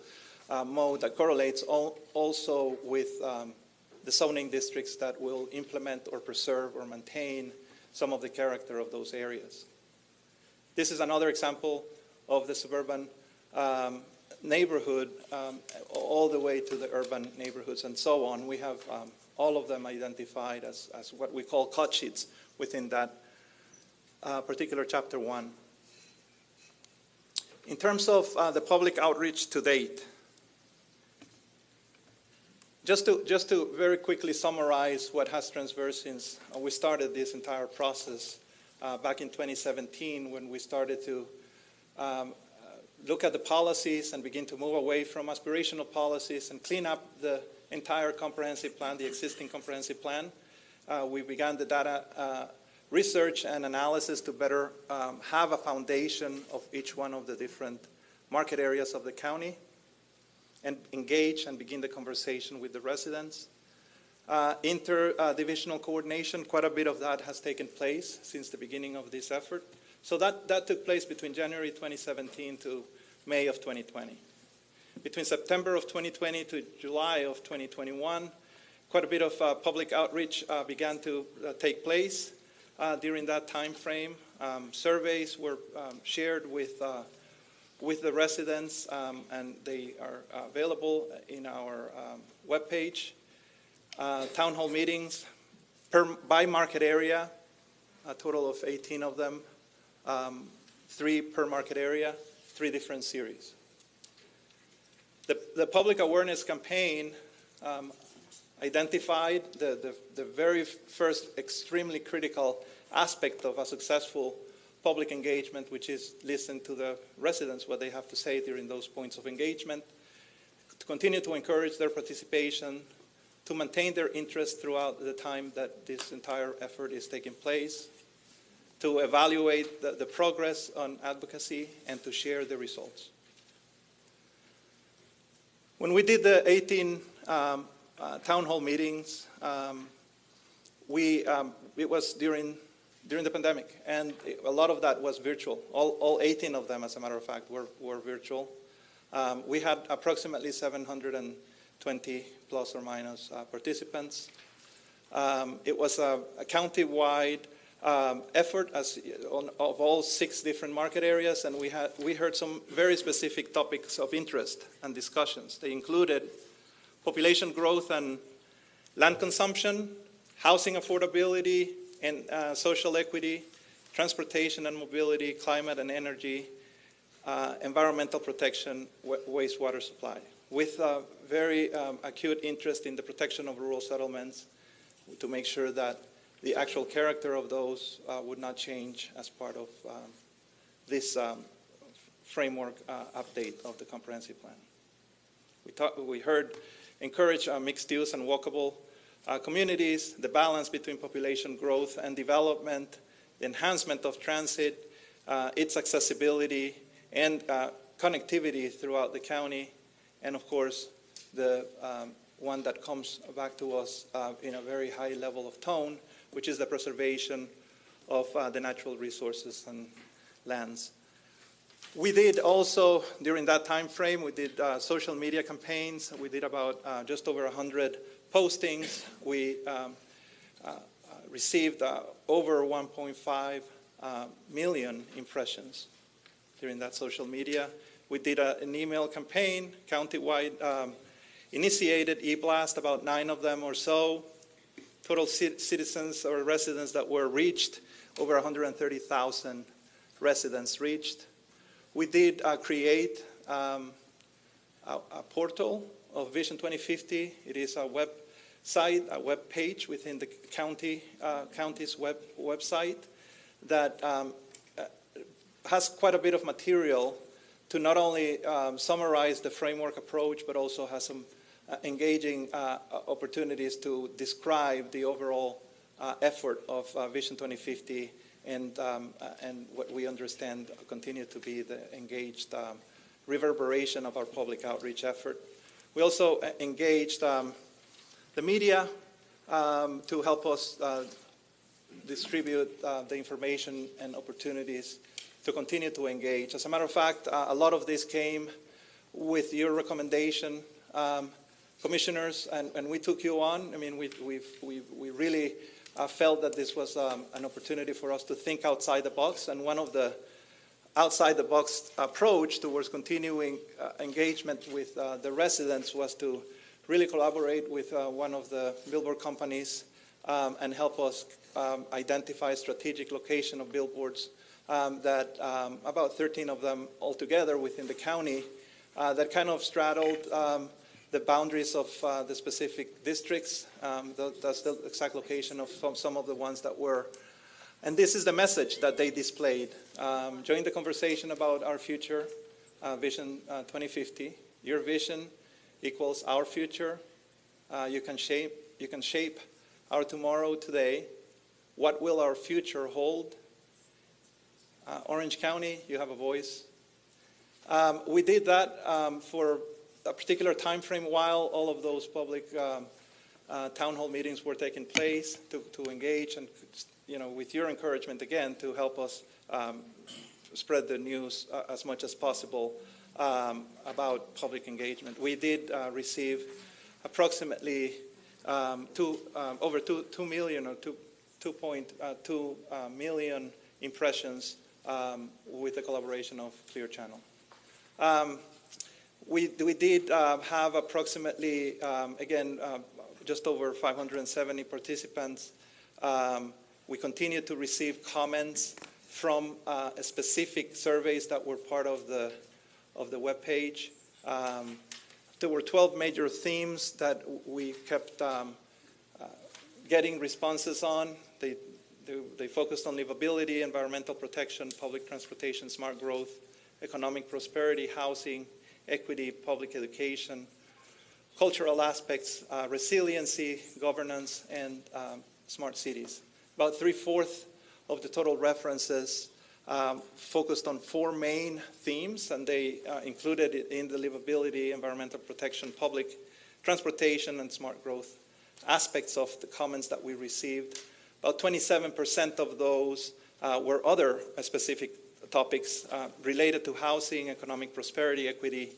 mode that correlates also with the zoning districts that will implement or preserve or maintain some of the character of those areas. This is another example of the suburban neighborhood all the way to the urban neighborhoods and so on. We have all of them identified as what we call cut sheets within that particular Chapter 1. In terms of the public outreach to date, just to very quickly summarize what has transversed since we started this entire process back in 2017 when we started to look at the policies and begin to move away from aspirational policies and clean up the entire comprehensive plan, the existing comprehensive plan. We began the data research and analysis to better have a foundation of each one of the different market areas of the county and engage and begin the conversation with the residents. Interdivisional coordination, quite a bit of that has taken place since the beginning of this effort. So that took place between January 2017 to May of 2020. Between September of 2020 to July of 2021, quite a bit of public outreach began to take place during that time frame. Surveys were shared with the residents, and they are available in our webpage. Town hall meetings by market area, a total of 18 of them, 3 per market area, 3 different series. The public awareness campaign identified the very first extremely critical aspect of a successful public engagement, which is listen to the residents, what they have to say during those points of engagement, to continue to encourage their participation, to maintain their interest throughout the time that this entire effort is taking place, to evaluate the progress on advocacy, and to share the results. When we did the 18 town hall meetings, it was during the pandemic, and a lot of that was virtual. All 18 of them, as a matter of fact, were virtual. We had approximately 720 plus or minus participants. It was a county-wide effort of all 6 different market areas, and we heard some very specific topics of interest and discussions. They included population growth and land consumption, housing affordability and social equity, transportation and mobility, climate and energy, environmental protection, wastewater supply, with very acute interest in the protection of rural settlements to make sure that the actual character of those would not change as part of this framework update of the comprehensive plan. We heard encourage mixed use and walkable communities, the balance between population growth and development, the enhancement of transit, its accessibility and connectivity throughout the county, and of course the one that comes back to us in a very high level of tone, which is the preservation of the natural resources and lands. We did also, during that time frame, we did social media campaigns. We did about just over 100 postings. We received over 1.5 million impressions during that social media. We did an email campaign, countywide, initiated e-blast, about 9 of them or so. Total citizens or residents that were reached, over 130,000 residents reached. We did create a portal of Vision 2050. It is a website, a web page within the county's website that has quite a bit of material to not only summarize the framework approach, but also has some engaging opportunities to describe the overall effort of Vision 2050 and what we understand continue to be the engaged reverberation of our public outreach effort. We also engaged the media to help us distribute the information and opportunities to continue to engage. As a matter of fact, a lot of this came with your recommendation, commissioners, and we took you on. I mean, we really felt that this was an opportunity for us to think outside the box, and one of the outside the box approach towards continuing engagement with the residents was to really collaborate with one of the billboard companies and help us identify strategic location of billboards that about 13 of them altogether within the county that kind of straddled the boundaries of the specific districts. That's the exact location of some of the ones that were And this is the message that they displayed. Join the conversation about our future, Vision 2050. Your vision equals our future. You can shape our tomorrow today. What will our future hold? Orange County, you have a voice. We did that for a particular time frame while all of those public town hall meetings were taking place to engage and, with your encouragement again, to help us spread the news as much as possible about public engagement. We did receive approximately over 2 million or 2.2 million impressions with the collaboration of Clear Channel. We did have approximately, just over 570 participants. We continue to receive comments from specific surveys that were part of the webpage. There were 12 major themes that we kept getting responses on. They focused on livability, environmental protection, public transportation, smart growth, economic prosperity, housing, equity, public education, cultural aspects, resiliency, governance, and smart cities. About 3/4 of the total references focused on 4 main themes, and they included in the livability, environmental protection, public transportation, and smart growth aspects of the comments that we received. About 27% of those were other specific topics related to housing, economic prosperity, equity,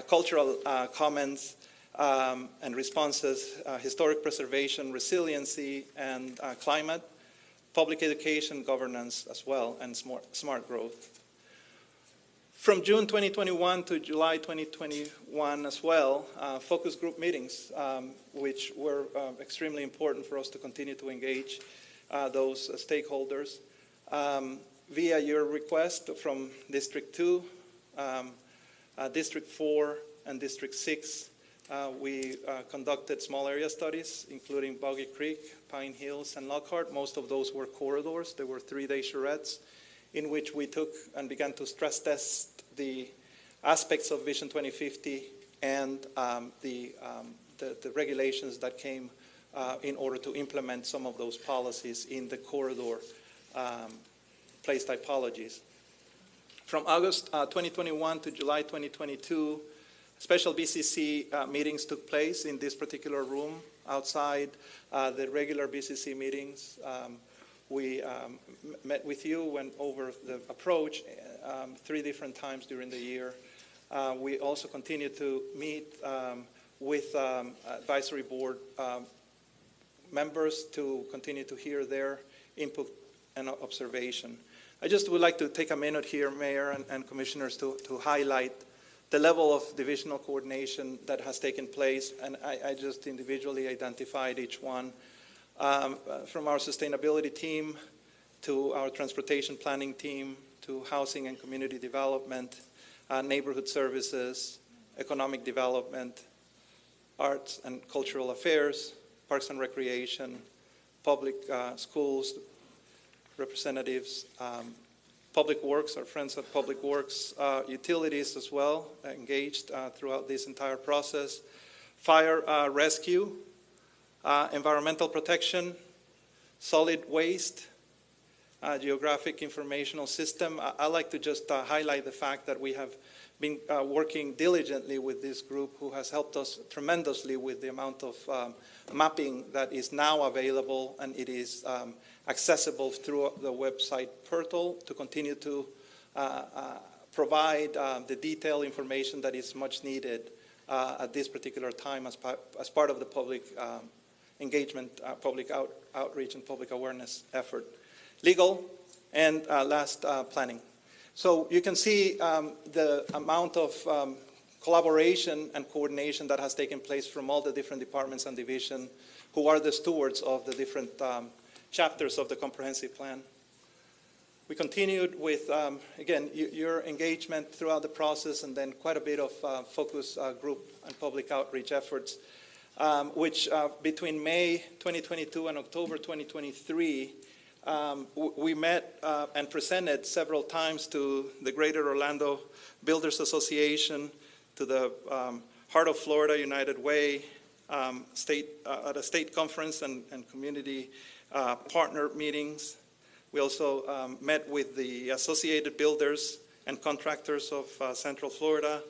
cultural comments and responses, historic preservation, resiliency, and climate, public education, governance as well, and smart growth. From June 2021 to July 2021 as well, focus group meetings, which were extremely important for us to continue to engage those stakeholders. Via your request from District 2, District 4, and District 6, we conducted small area studies, including Boggy Creek, Pine Hills, and Lockhart. Most of those were corridors. They were 3-day charrettes in which we took and began to stress test the aspects of Vision 2050 and the regulations that came in order to implement some of those policies in the corridor place typologies. From August 2021 to July 2022, special BCC meetings took place in this particular room outside the regular BCC meetings. We met with you, went over the approach 3 different times during the year. We also continue to meet with advisory board members to continue to hear their input and observation. I just would like to take a minute here, Mayor and Commissioners, to highlight the level of divisional coordination that has taken place, and I just individually identified each one. From our sustainability team to our transportation planning team to housing and community development, neighborhood services, economic development, arts and cultural affairs, parks and recreation, public schools, representatives, Public Works, our friends at Public Works, utilities as well, engaged throughout this entire process, fire rescue, environmental protection, solid waste, geographic informational system. I like to just highlight the fact that we have been working diligently with this group who has helped us tremendously with the amount of mapping that is now available, and it is accessible through the website portal to continue to provide the detailed information that is much needed at this particular time as part of the public engagement, public outreach, and public awareness effort. Legal, and last, planning. So you can see the amount of collaboration and coordination that has taken place from all the different departments and divisions who are the stewards of the different chapters of the comprehensive plan. We continued with, again, your engagement throughout the process, and then quite a bit of focus group and public outreach efforts, which between May 2022 and October 2023, We met and presented several times to the Greater Orlando Builders Association, to the Heart of Florida United Way, at a state conference and community partner meetings. We also met with the Associated Builders and Contractors of Central Florida,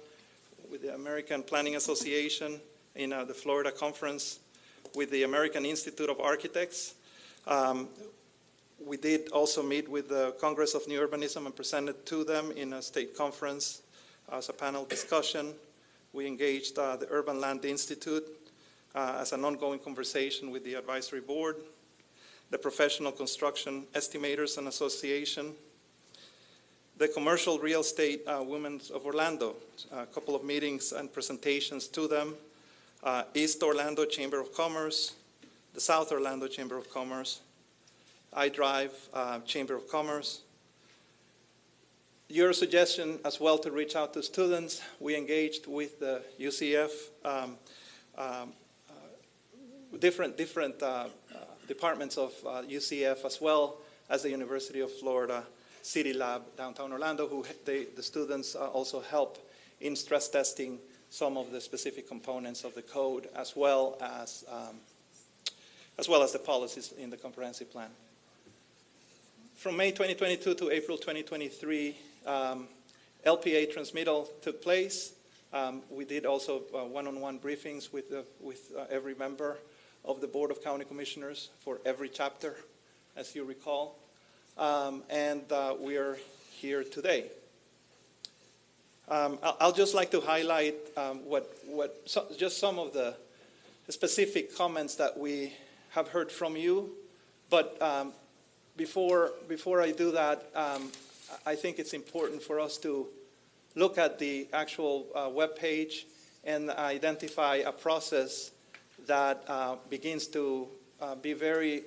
with the American Planning Association in the Florida Conference, with the American Institute of Architects. We did also meet with the Congress of New Urbanism and presented to them in a state conference as a panel discussion. We engaged the Urban Land Institute as an ongoing conversation with the advisory board, the Professional Construction Estimators and Association, the Commercial Real Estate Women of Orlando, a couple of meetings and presentations to them, East Orlando Chamber of Commerce, the South Orlando Chamber of Commerce, iDrive Chamber of Commerce. Your suggestion as well to reach out to students, we engaged with the UCF, different departments of UCF, as well as the University of Florida City Lab downtown Orlando, who the students also help in stress testing some of the specific components of the code, as well as the policies in the comprehensive plan. From May 2022 to April 2023, LPA transmittal took place. We did also one-on-one briefings with every member of the Board of County Commissioners for every chapter, as you recall. And we are here today. I'll just like to highlight just some of the specific comments that we have heard from you. But before I do that, I think it's important for us to look at the actual web page and identify a process that begins to be very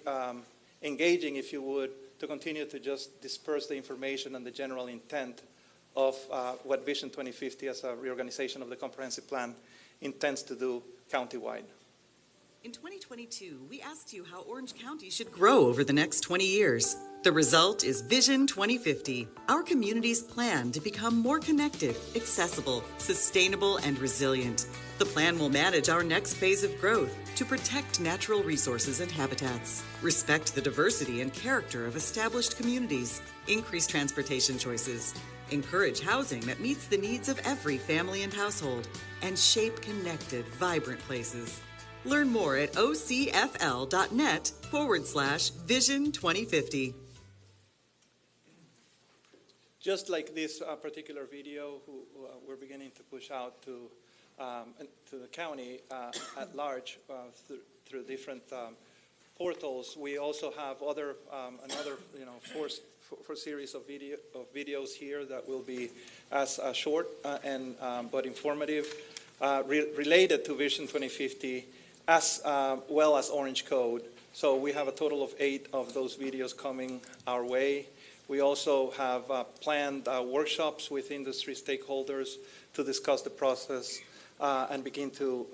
engaging, if you would, to continue to just disperse the information and the general intent of what Vision 2050 as a reorganization of the comprehensive plan intends to do countywide. In 2022, we asked you how Orange County should grow over the next 20 years. The result is Vision 2050, our community's plan to become more connected, accessible, sustainable, and resilient. The plan will manage our next phase of growth to protect natural resources and habitats, respect the diversity and character of established communities, increase transportation choices, encourage housing that meets the needs of every family and household, and shape connected, vibrant places. Learn more at ocfl.net/Vision 2050. Just like this particular video, we're beginning to push out to the county at large through different portals. We also have another four series of videos here that will be as short but informative, related to Vision 2050, as well as Orange Code. So we have a total of 8 of those videos coming our way. We also have planned workshops with industry stakeholders to discuss the process and begin to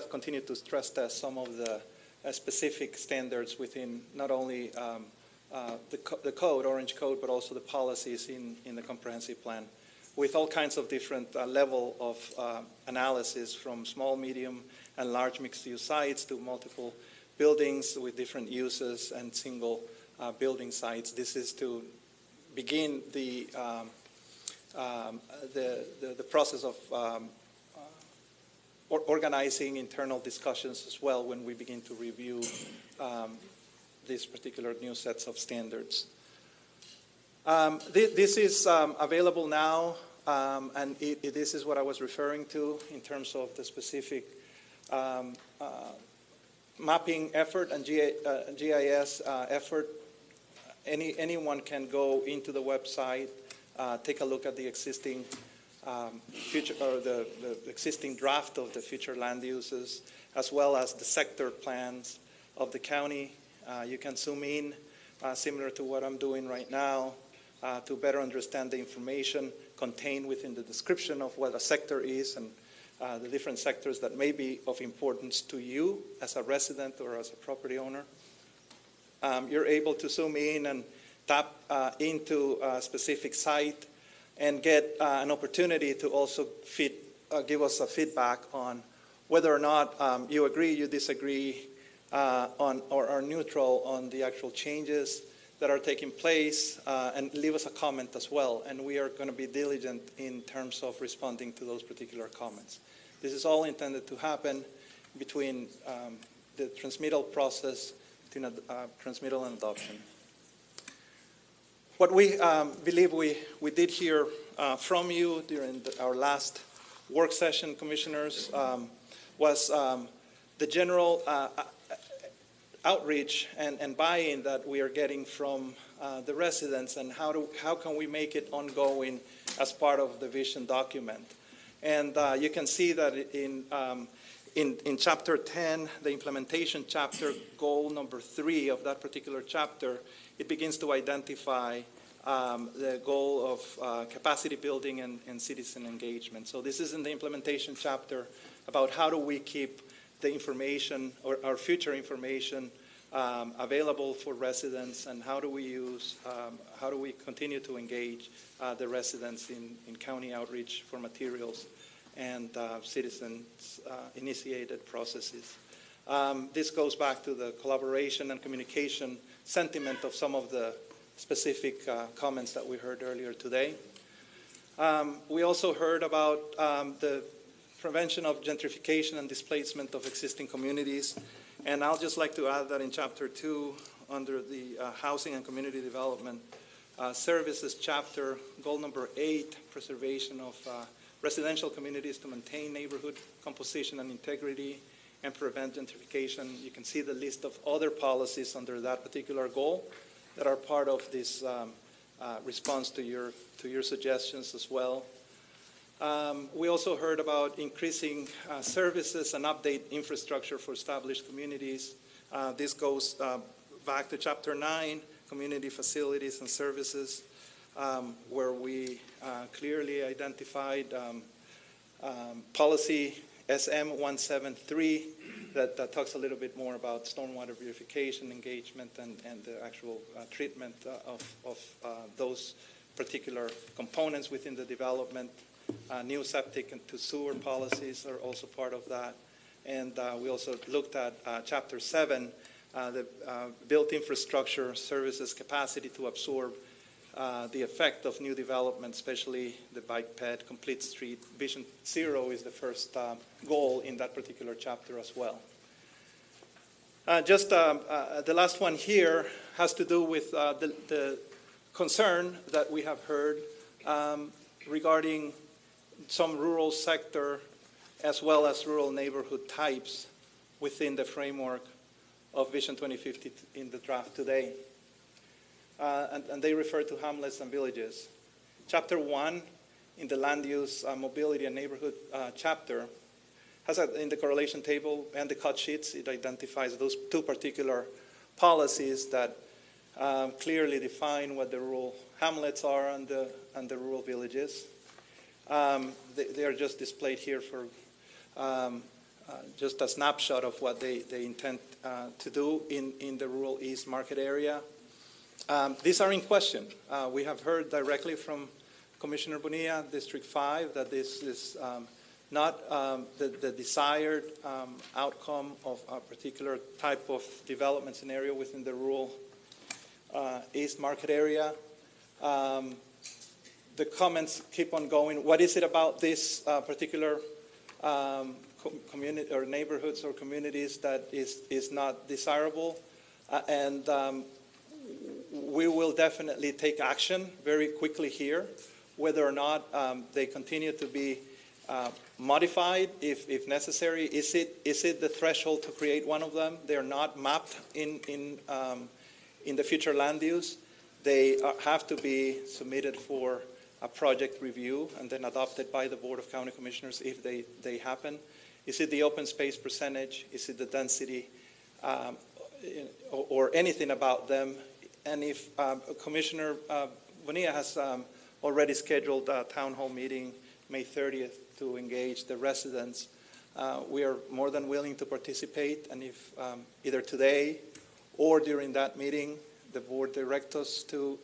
continue to stress test some of the specific standards within not only the code, Orange Code, but also the policies in the comprehensive plan, with all kinds of different level of analysis, from small, medium, and large mixed-use sites to multiple buildings with different uses and single building sites. This is to begin the process of organizing internal discussions as well when we begin to review these particular new sets of standards. This is available now, and this is what I was referring to in terms of the specific mapping effort and GIS effort. Anyone can go into the website, take a look at the existing future, or the existing draft of the future land uses, as well as the sector plans of the county. You can zoom in, similar to what I'm doing right now, to better understand the information contained within the description of what a sector is and the different sectors that may be of importance to you as a resident or as a property owner. you're able to zoom in and tap into a specific site and get an opportunity to also give us a feedback on whether or not you agree, you disagree, or are neutral on the actual changes that are taking place, and leave us a comment as well. And we are going to be diligent in terms of responding to those particular comments. This is all intended to happen between the transmittal process, between transmittal and adoption. What we believe we did hear from you during our last work session, commissioners, was the general outreach and buy-in that we are getting from the residents, and how can we make it ongoing as part of the vision document. And you can see that in Chapter 10, the implementation chapter, goal number 3 of that particular chapter, it begins to identify the goal of capacity building and citizen engagement. So this is in the implementation chapter about how do we keep the information or our future information available for residents, and how do we continue to engage the residents in county outreach for materials and citizens initiated processes. This goes back to the collaboration and communication sentiment of some of the specific comments that we heard earlier today. We also heard about the prevention of gentrification and displacement of existing communities. And I'll just like to add that in Chapter 2, under the Housing and Community Development Services chapter, goal number 8, preservation of residential communities to maintain neighborhood composition and integrity and prevent gentrification. You can see the list of other policies under that particular goal that are part of this response to your suggestions as well. We also heard about increasing services and update infrastructure for established communities. This goes back to Chapter 9, community facilities and services, where we clearly identified policy SM-173 that talks a little bit more about stormwater purification, engagement, and the actual treatment of those particular components within the development. New septic and to sewer policies are also part of that. And we also looked at Chapter 7, the built infrastructure services capacity to absorb the effect of new development, especially the bike ped, complete street. Vision 0 is the first goal in that particular chapter as well. The last one here has to do with the concern that we have heard regarding some rural sector as well as rural neighborhood types within the framework of Vision 2050 in the draft today. And they refer to hamlets and villages. Chapter 1 in the land use, mobility, and neighborhood chapter has in the correlation table and the cut sheets, it identifies those two particular policies that clearly define what the rural hamlets are and the rural villages. They are just displayed here for just a snapshot of what they intend to do in the rural East Market area. These are in question. We have heard directly from Commissioner Bonilla, District 5, that this is not the desired outcome of a particular type of development scenario within the rural East Market area. The comments keep on going. What is it about this particular community or neighborhoods or communities that is not desirable? And we will definitely take action very quickly here, whether or not they continue to be modified if necessary. Is it the threshold to create one of them? They are not mapped in the future land use. They have to be submitted for a project review and then adopted by the Board of County Commissioners if they happen. Is it the open space percentage? Is it the density? Or anything about them? And if Commissioner Bonilla has already scheduled a town hall meeting May 30th to engage the residents, we are more than willing to participate. And if either today or during that meeting, the board direct us to,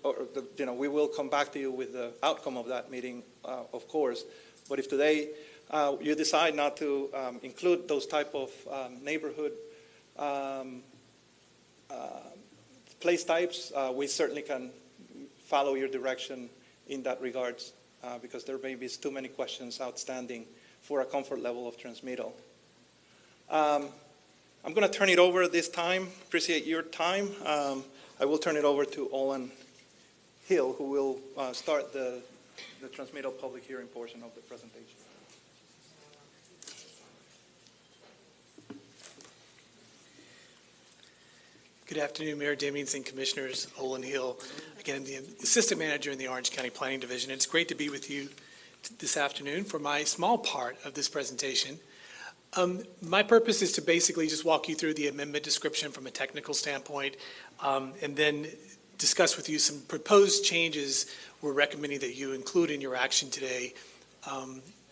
we will come back to you with the outcome of that meeting, of course. But if today you decide not to include those type of neighborhood place types, we certainly can follow your direction in that regards, because there may be too many questions outstanding for a comfort level of transmittal. I'm going to turn it over this time. Appreciate your time. I will turn it over to Olin Hill, who will start the transmittal public hearing portion of the presentation. Good afternoon, Mayor Demings and Commissioners. Olin Hill, again, the Assistant Manager in the Orange County Planning Division. It's great to be with you this afternoon for my small part of this presentation. My purpose is to basically just walk you through the amendment description from a technical standpoint, and then discuss with you some proposed changes we're recommending that you include in your action today.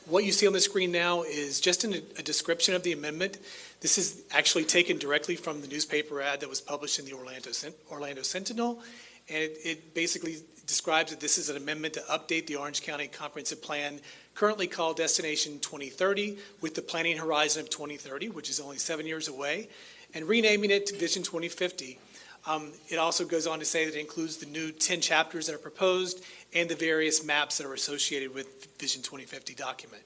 What you see on the screen now is just a description of the amendment. This is actually taken directly from the newspaper ad that was published in the Orlando Sentinel, and it basically describes that this is an amendment to update the Orange County Comprehensive Plan, currently called Destination 2030, with the planning horizon of 2030, which is only 7 years away, and renaming it to Vision 2050. It also goes on to say that it includes the new 10 chapters that are proposed and the various maps that are associated with Vision 2050 document.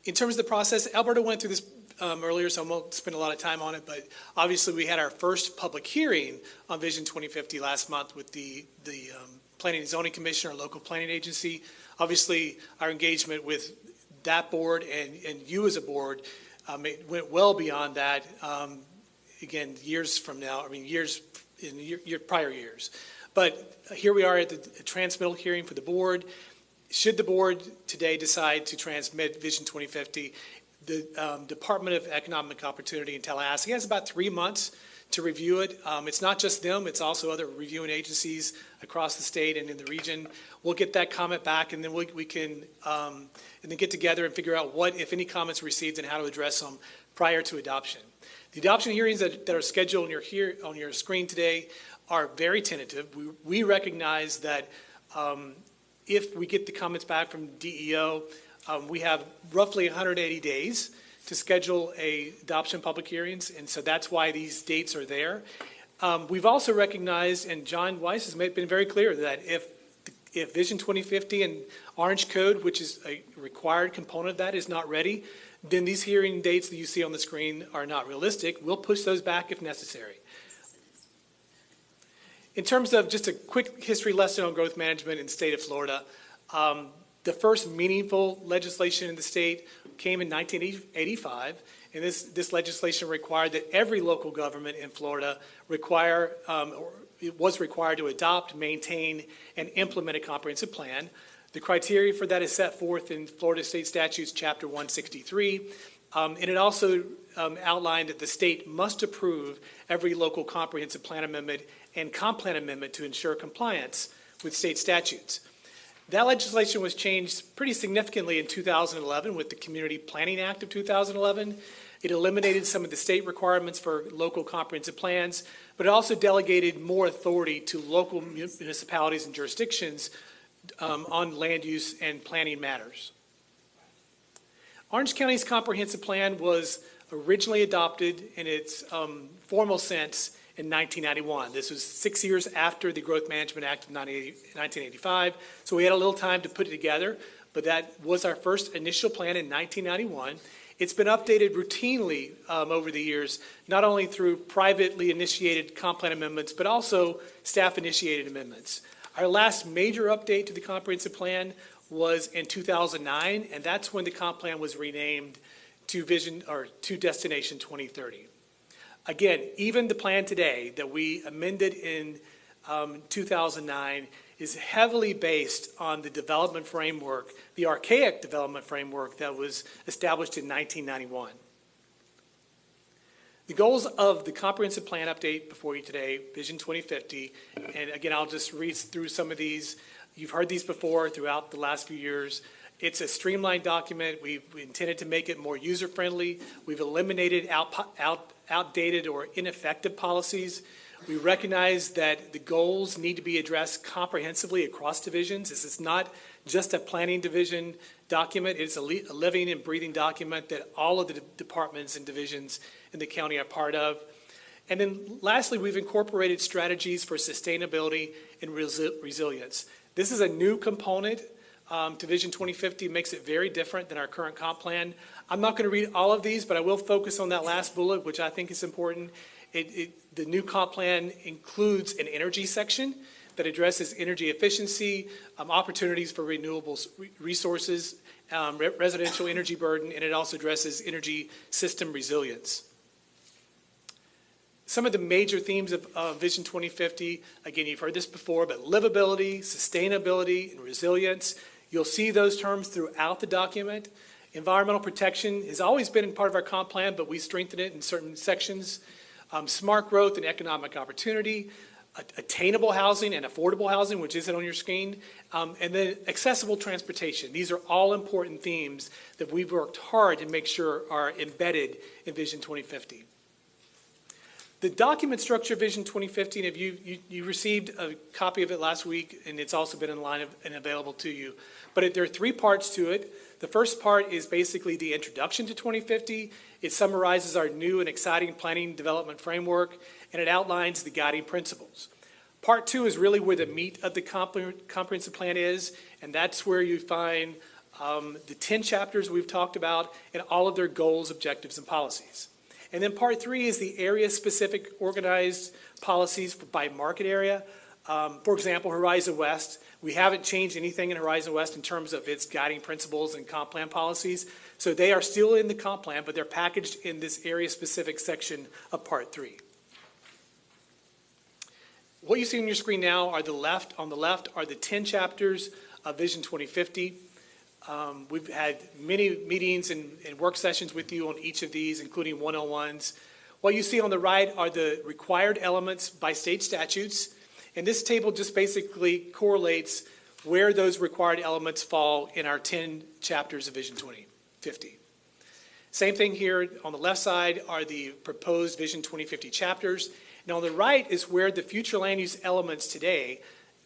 In terms of the process, Alberto went through this earlier, so I won't spend a lot of time on it, but obviously we had our first public hearing on Vision 2050 last month with the Planning and Zoning Commission, our local planning agency. Obviously, our engagement with that board and you as a board went well beyond that. Again, years from now, years in prior years. But here we are at the transmittal hearing for the board. Should the board today decide to transmit Vision 2050, the Department of Economic Opportunity in Tallahassee has about 3 months to review it. It's not just them, it's also other reviewing agencies across the state and in the region. We'll get that comment back, and then we can and then get together and figure out what, if any, comments were received and how to address them prior to adoption. The adoption hearings that are scheduled on your screen today are very tentative. We recognize that if we get the comments back from DEO, we have roughly 180 days to schedule adoption public hearings, and so that's why these dates are there. We've also recognized, and John Weiss has been very clear, that if Vision 2050 and Orange Code, which is a required component of that, is not ready, then these hearing dates that you see on the screen are not realistic. We'll push those back if necessary. In terms of just a quick history lesson on growth management in the state of Florida, the first meaningful legislation in the state came in 1985, and this legislation required that every local government in Florida was required to adopt, maintain, and implement a comprehensive plan. The criteria for that is set forth in Florida State Statutes, Chapter 163, and it also outlined that the state must approve every local comprehensive plan amendment and comp plan amendment to ensure compliance with state statutes. That legislation was changed pretty significantly in 2011 with the Community Planning Act of 2011. It eliminated some of the state requirements for local comprehensive plans, but it also delegated more authority to local municipalities and jurisdictions on land use and planning matters. Orange County's comprehensive plan was originally adopted in its formal sense in 1991. This was 6 years after the Growth Management Act of 1985, so we had a little time to put it together, but that was our first initial plan in 1991. It's been updated routinely over the years, not only through privately initiated comp plan amendments, but also staff-initiated amendments. Our last major update to the comprehensive plan was in 2009, and that's when the comp plan was renamed to Destination 2030. Again, even the plan today that we amended in 2009 is heavily based on the development framework, the archaic development framework that was established in 1991. The goals of the comprehensive plan update before you today, Vision 2050, and again, I'll just read through some of these. You've heard these before throughout the last few years. It's a streamlined document. We intended to make it more user-friendly. We've eliminated outdated or ineffective policies. We recognize that the goals need to be addressed comprehensively across divisions. This is not just a planning division document. It's a living and breathing document that all of the departments and divisions in the county are part of. And then lastly, we've incorporated strategies for sustainability and resilience. This is a new component to Vision 2050, makes it very different than our current comp plan. I'm not going to read all of these, but I will focus on that last bullet, which I think is important. The new comp plan includes an energy section that addresses energy efficiency, opportunities for renewables resources, residential energy burden, and it also addresses energy system resilience. Some of the major themes of Vision 2050, again, you've heard this before, but livability, sustainability, and resilience. You'll see those terms throughout the document. Environmental protection has always been part of our comp plan, but we strengthened it in certain sections. Smart growth and economic opportunity, attainable housing and affordable housing, which isn't on your screen, and then accessible transportation. These are all important themes that we've worked hard to make sure are embedded in Vision 2050. The document structure of Vision 2050, and if you received a copy of it last week, and it's also been online and available to you. But there are three parts to it. The first part is basically the introduction to 2050. It summarizes our new and exciting planning development framework, and it outlines the guiding principles. Part two is really where the meat of the comprehensive plan is, and that's where you find the 10 chapters we've talked about and all of their goals, objectives, and policies. And then part three is the area-specific organized policies by market area. For example, Horizon West, we haven't changed anything in Horizon West in terms of its guiding principles and comp plan policies. So they are still in the comp plan, but they're packaged in this area-specific section of part three. What you see on your screen now are on the left are the 10 chapters of Vision 2050. We've had many meetings and work sessions with you on each of these, including one-on-ones. What you see on the right are the required elements by state statutes. And this table just basically correlates where those required elements fall in our 10 chapters of Vision 2050. Same thing here on the left side are the proposed Vision 2050 chapters. And on the right is where the future land use elements today,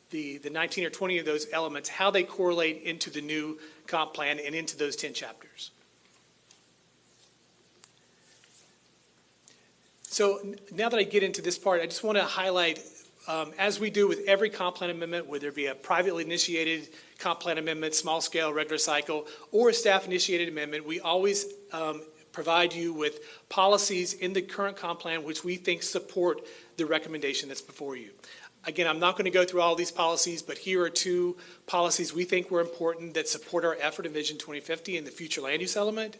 the 19 or 20 of those elements, how they correlate into the new comp plan and into those 10 chapters. So now that I get into this part, I just want to highlight, as we do with every comp plan amendment, whether it be a privately initiated comp plan amendment, small scale, regular cycle, or a staff initiated amendment, we always provide you with policies in the current comp plan which we think support the recommendation that's before you. Again, I'm not going to go through all these policies, but here are two policies we think were important that support our effort in Vision 2050 and the future land use element.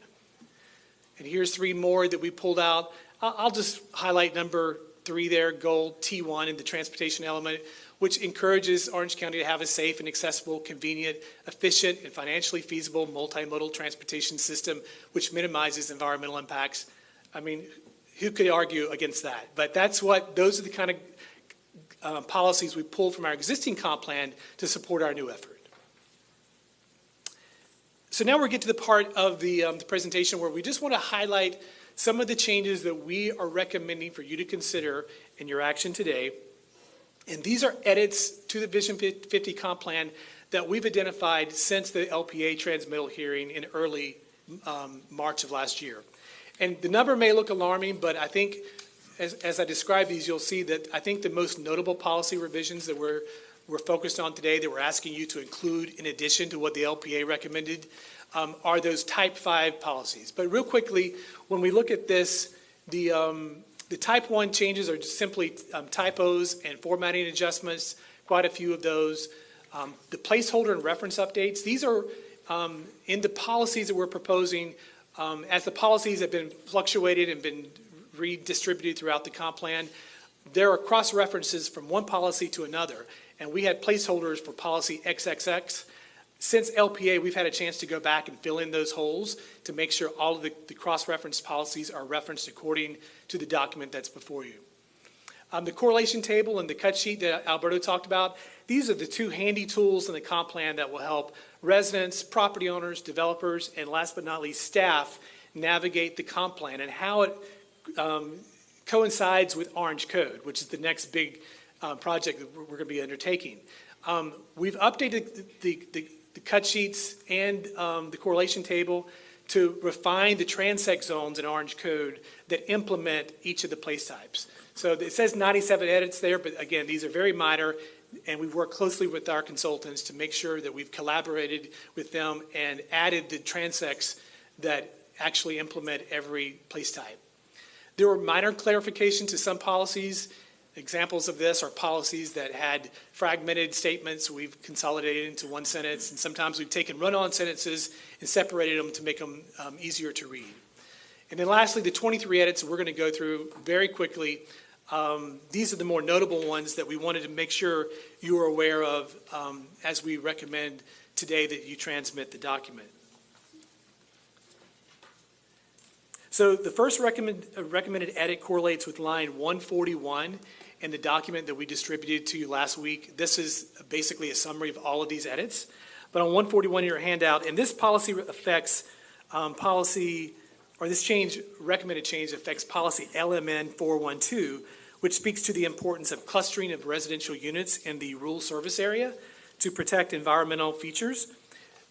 And here's three more that we pulled out. I'll just highlight number 3 there, goal T1 in the transportation element, which encourages Orange County to have a safe and accessible, convenient, efficient, and financially feasible multimodal transportation system, which minimizes environmental impacts. I mean, who could argue against that? But those are the kind of policies we pulled from our existing comp plan to support our new effort. So now we get to the part of the presentation where we just want to highlight some of the changes that we are recommending for you to consider in your action today. And these are edits to the Vision 50 comp plan that we've identified since the LPA transmittal hearing in early March of last year. And the number may look alarming, but I think as I describe these, you'll see that I think the most notable policy revisions that we're focused on today that we're asking you to include in addition to what the LPA recommended are those Type 5 policies. But real quickly, when we look at this, the Type 1 changes are just simply typos and formatting adjustments, quite a few of those. The placeholder and reference updates, these are in the policies that we're proposing. As the policies have been fluctuated and been redistributed throughout the comp plan, there are cross-references from one policy to another, and we had placeholders for policy XXX. Since LPA, we've had a chance to go back and fill in those holes to make sure all of the cross-reference policies are referenced according to the document that's before you. The correlation table and the cut sheet that Alberto talked about, these are the two handy tools in the comp plan that will help residents, property owners, developers, and last but not least, staff navigate the comp plan and how it coincides with Orange Code, which is the next big project that we're going to be undertaking. We've updated the cut sheets and the correlation table to refine the transect zones in Orange Code that implement each of the place types. So it says 97 edits there, but again, these are very minor, and we've worked closely with our consultants to make sure that we've collaborated with them and added the transects that actually implement every place type. There were minor clarifications to some policies. Examples of this are policies that had fragmented statements we've consolidated into one sentence, and sometimes we've taken run-on sentences and separated them to make them easier to read. And then lastly, the 23 edits we're going to go through very quickly. These are the more notable ones that we wanted to make sure you are aware of as we recommend today that you transmit the document. So the first recommended edit correlates with line 141 in the document that we distributed to you last week. This is basically a summary of all of these edits. But on 141 in your handout, and this policy affects this recommended change affects policy LMN 412, which speaks to the importance of clustering of residential units in the rural service area to protect environmental features.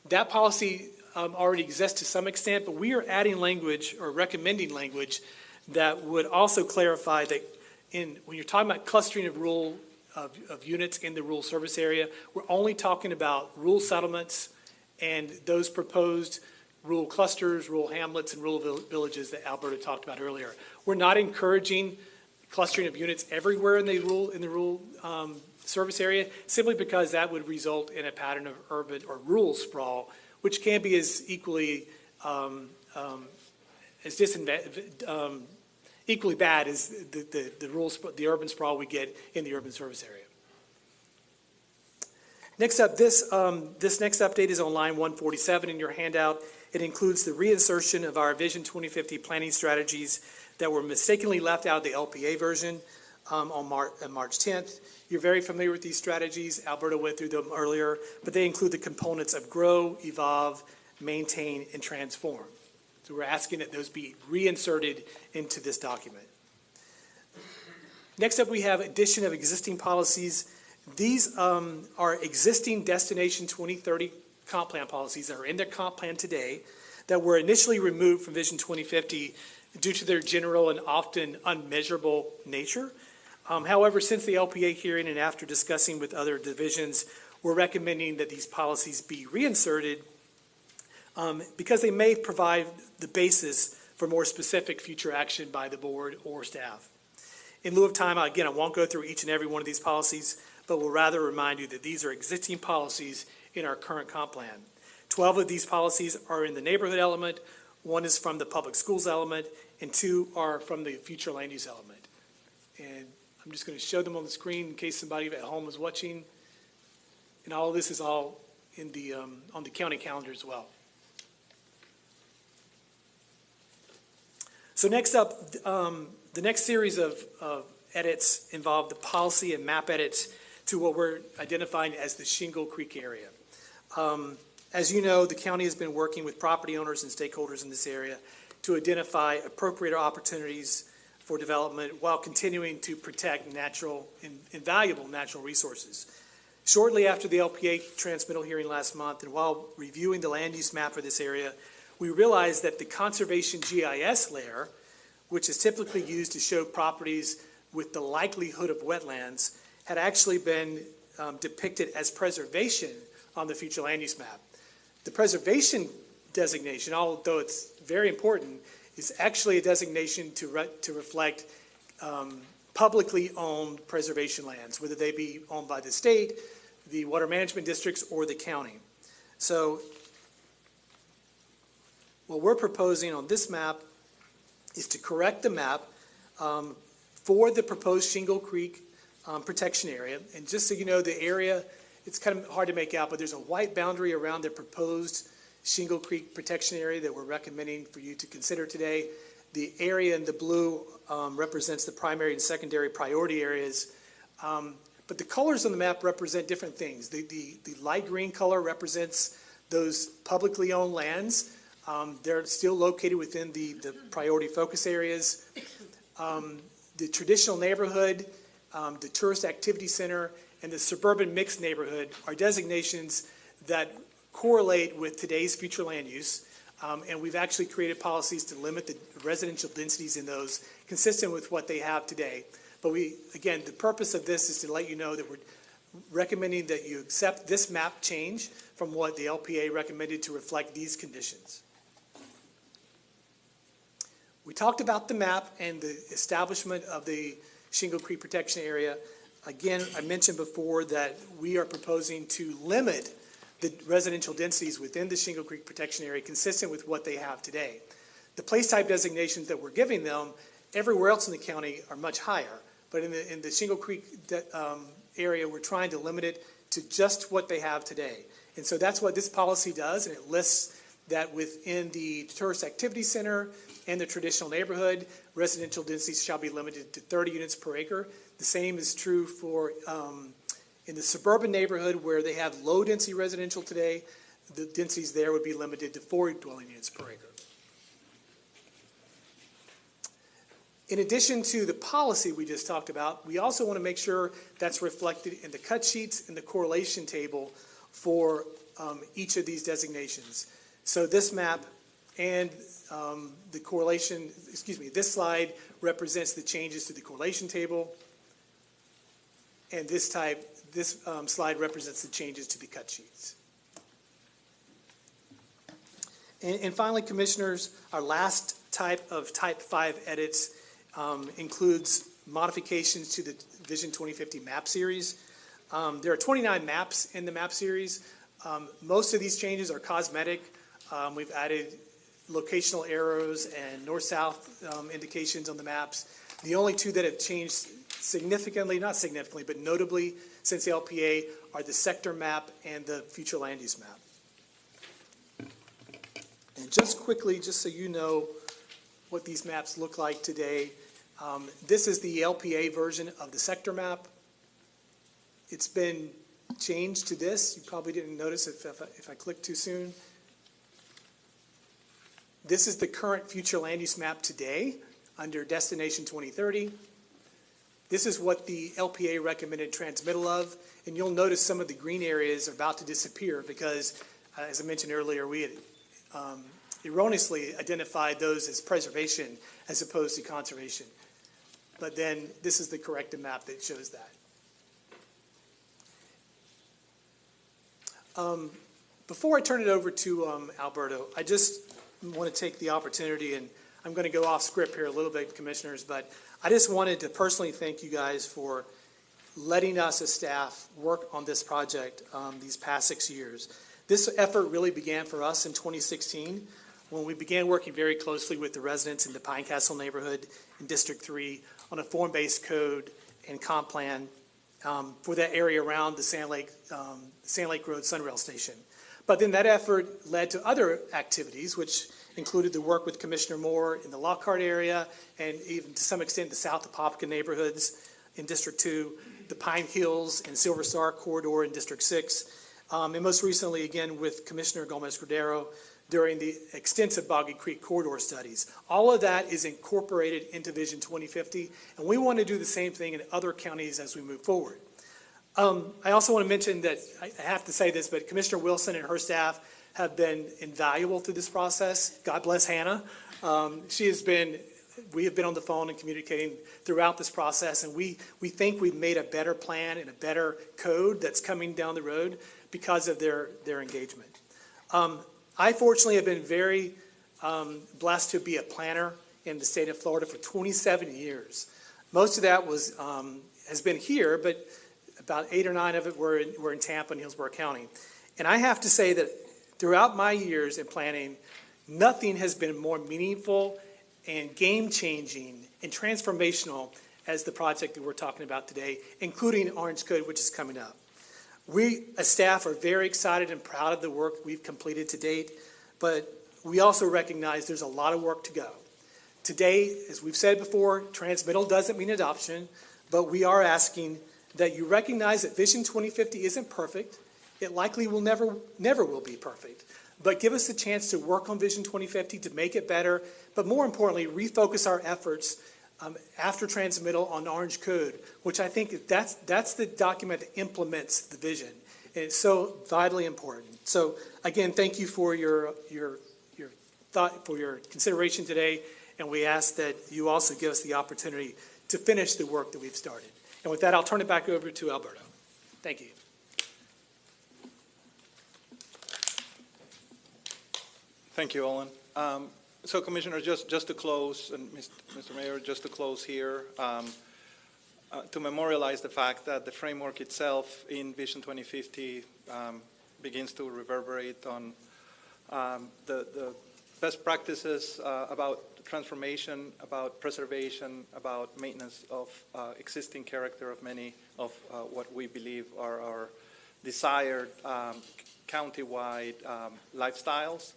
That policy already exists to some extent, but we are adding language or recommending language that would also clarify that when you're talking about clustering of units in the rural service area, we're only talking about rural settlements and those proposed rural clusters, rural hamlets, and rural villages that Alberta talked about earlier. We're not encouraging clustering of units everywhere in the rural service area, simply because that would result in a pattern of urban or rural sprawl, which can be as equally equally bad as the urban sprawl we get in the urban service area. Next up, this next update is on line 147 in your handout. It includes the reinsertion of our Vision 2050 planning strategies that were mistakenly left out of the LPA version on March 10th. You're very familiar with these strategies. Alberta went through them earlier, but they include the components of grow, evolve, maintain, and transform. So we're asking that those be reinserted into this document. Next up, we have addition of existing policies. These are existing Destination 2030 comp plan policies that are in their comp plan today that were initially removed from Vision 2050 due to their general and often unmeasurable nature. However, since the LPA hearing and after discussing with other divisions, we're recommending that these policies be reinserted because they may provide the basis for more specific future action by the board or staff. In lieu of time, again, I won't go through each and every one of these policies, but will rather remind you that these are existing policies in our current comp plan. 12 of these policies are in the neighborhood element, 1 is from the public schools element, and 2 are from the future land use element. And I'm just going to show them on the screen in case somebody at home is watching. And all of this is all in the on the county calendar as well. So next up, the next series of edits involve the policy and map edits to what we're identifying as the Shingle Creek area. As you know, the county has been working with property owners and stakeholders in this area to identify appropriate opportunities for development while continuing to protect natural and valuable natural resources. Shortly after the LPA transmittal hearing last month, and while reviewing the land use map for this area, we realized that the conservation GIS layer, which is typically used to show properties with the likelihood of wetlands, had actually been depicted as preservation on the future land use map. The preservation designation, although it's very important, is actually a designation to reflect publicly owned preservation lands, whether they be owned by the state, the water management districts, or the county. So what we're proposing on this map is to correct the map for the proposed Shingle Creek protection area. And just so you know, the area, it's kind of hard to make out, but there's a white boundary around the proposed Shingle Creek protection area that we're recommending for you to consider today. The area in the blue represents the primary and secondary priority areas. But the colors on the map represent different things. The light green color represents those publicly owned lands They're still located within the priority focus areas. The traditional neighborhood, the tourist activity center, and the suburban mixed neighborhood are designations that correlate with today's future land use. And we've actually created policies to limit the residential densities in those consistent with what they have today. But again, the purpose of this is to let you know that we're recommending that you accept this map change from what the LPA recommended to reflect these conditions. We talked about the map and the establishment of the Shingle Creek Protection Area. Again, I mentioned before that we are proposing to limit the residential densities within the Shingle Creek Protection Area consistent with what they have today. The place type designations that we're giving them everywhere else in the county are much higher, but in the Shingle Creek area, we're trying to limit it to just what they have today. And so that's what this policy does, and it lists that within the tourist activity center and the traditional neighborhood, residential densities shall be limited to 30 units per acre. The same is true for in the suburban neighborhood where they have low density residential today, the densities there would be limited to 4 dwelling units per acre. In addition to the policy we just talked about, we also want to make sure that's reflected in the cut sheets and the correlation table for each of these designations. So this map and the correlation, this slide represents the changes to the correlation table, and this slide represents the changes to the cut sheets. And finally, Commissioners, our last type of Type 5 edits includes modifications to the Vision 2050 map series. There are 29 maps in the map series. Most of these changes are cosmetic. We've added locational arrows and north-south indications on the maps. The only two that have changed significantly, not significantly, but notably since the LPA are the sector map and the future land use map. And just quickly, just so you know what these maps look like today, this is the LPA version of the sector map. It's been changed to this. You probably didn't notice if I clicked too soon. This is the current future land use map today under Destination 2030. This is what the LPA recommended transmittal of, and you'll notice some of the green areas are about to disappear because, as I mentioned earlier, we had erroneously identified those as preservation as opposed to conservation. But then this is the corrected map that shows that. Before I turn it over to Alberto, I just want to take the opportunity, and I'm going to go off script here a little bit, Commissioners, but I just wanted to personally thank you guys for letting us as staff work on this project these past 6 years. This effort really began for us in 2016 when we began working very closely with the residents in the Pine Castle neighborhood in District 3 on a form-based code and comp plan for that area around the Sand Lake Road Sunrail Station. But then that effort led to other activities, which included the work with Commissioner Moore in the Lockhart area and even to some extent the South Apopka neighborhoods in District 2, the Pine Hills and Silver Star corridor in District 6, and most recently again with Commissioner Gomez-Cordero during the extensive Boggy Creek corridor studies. All of that is incorporated into Vision 2050, and we want to do the same thing in other counties as we move forward. I also want to mention that, I have to say this, but Commissioner Wilson and her staff have been invaluable through this process. God bless Hannah. We have been on the phone and communicating throughout this process, and we think we've made a better plan and a better code that's coming down the road because of their engagement. I fortunately have been very blessed to be a planner in the state of Florida for 27 years. Most of that has been here, but about 8 or 9 of it were in Tampa and Hillsborough County. And I have to say that throughout my years in planning, nothing has been more meaningful and game-changing and transformational as the project that we're talking about today, including Orange Code, which is coming up. We, as staff, are very excited and proud of the work we've completed to date, but we also recognize there's a lot of work to go. Today, as we've said before, transmittal doesn't mean adoption, but we are asking that you recognize that Vision 2050 isn't perfect. It likely will never will be perfect. but give us the chance to work on Vision 2050 to make it better, but more importantly, refocus our efforts after transmittal on Orange Code, which I think that's the document that implements the vision. And it's so vitally important. So again, thank you for your thought, for your consideration today, and we ask that you also give us the opportunity to finish the work that we've started. And with that, I'll turn it back over to Alberto. Thank you. Thank you, Owen. So, Commissioner, just to close, and Mr. Mayor, just to close here, to memorialize the fact that the framework itself in Vision 2050 begins to reverberate on the best practices about transformation, about preservation, about maintenance of existing character of many of what we believe are our desired county-wide lifestyles.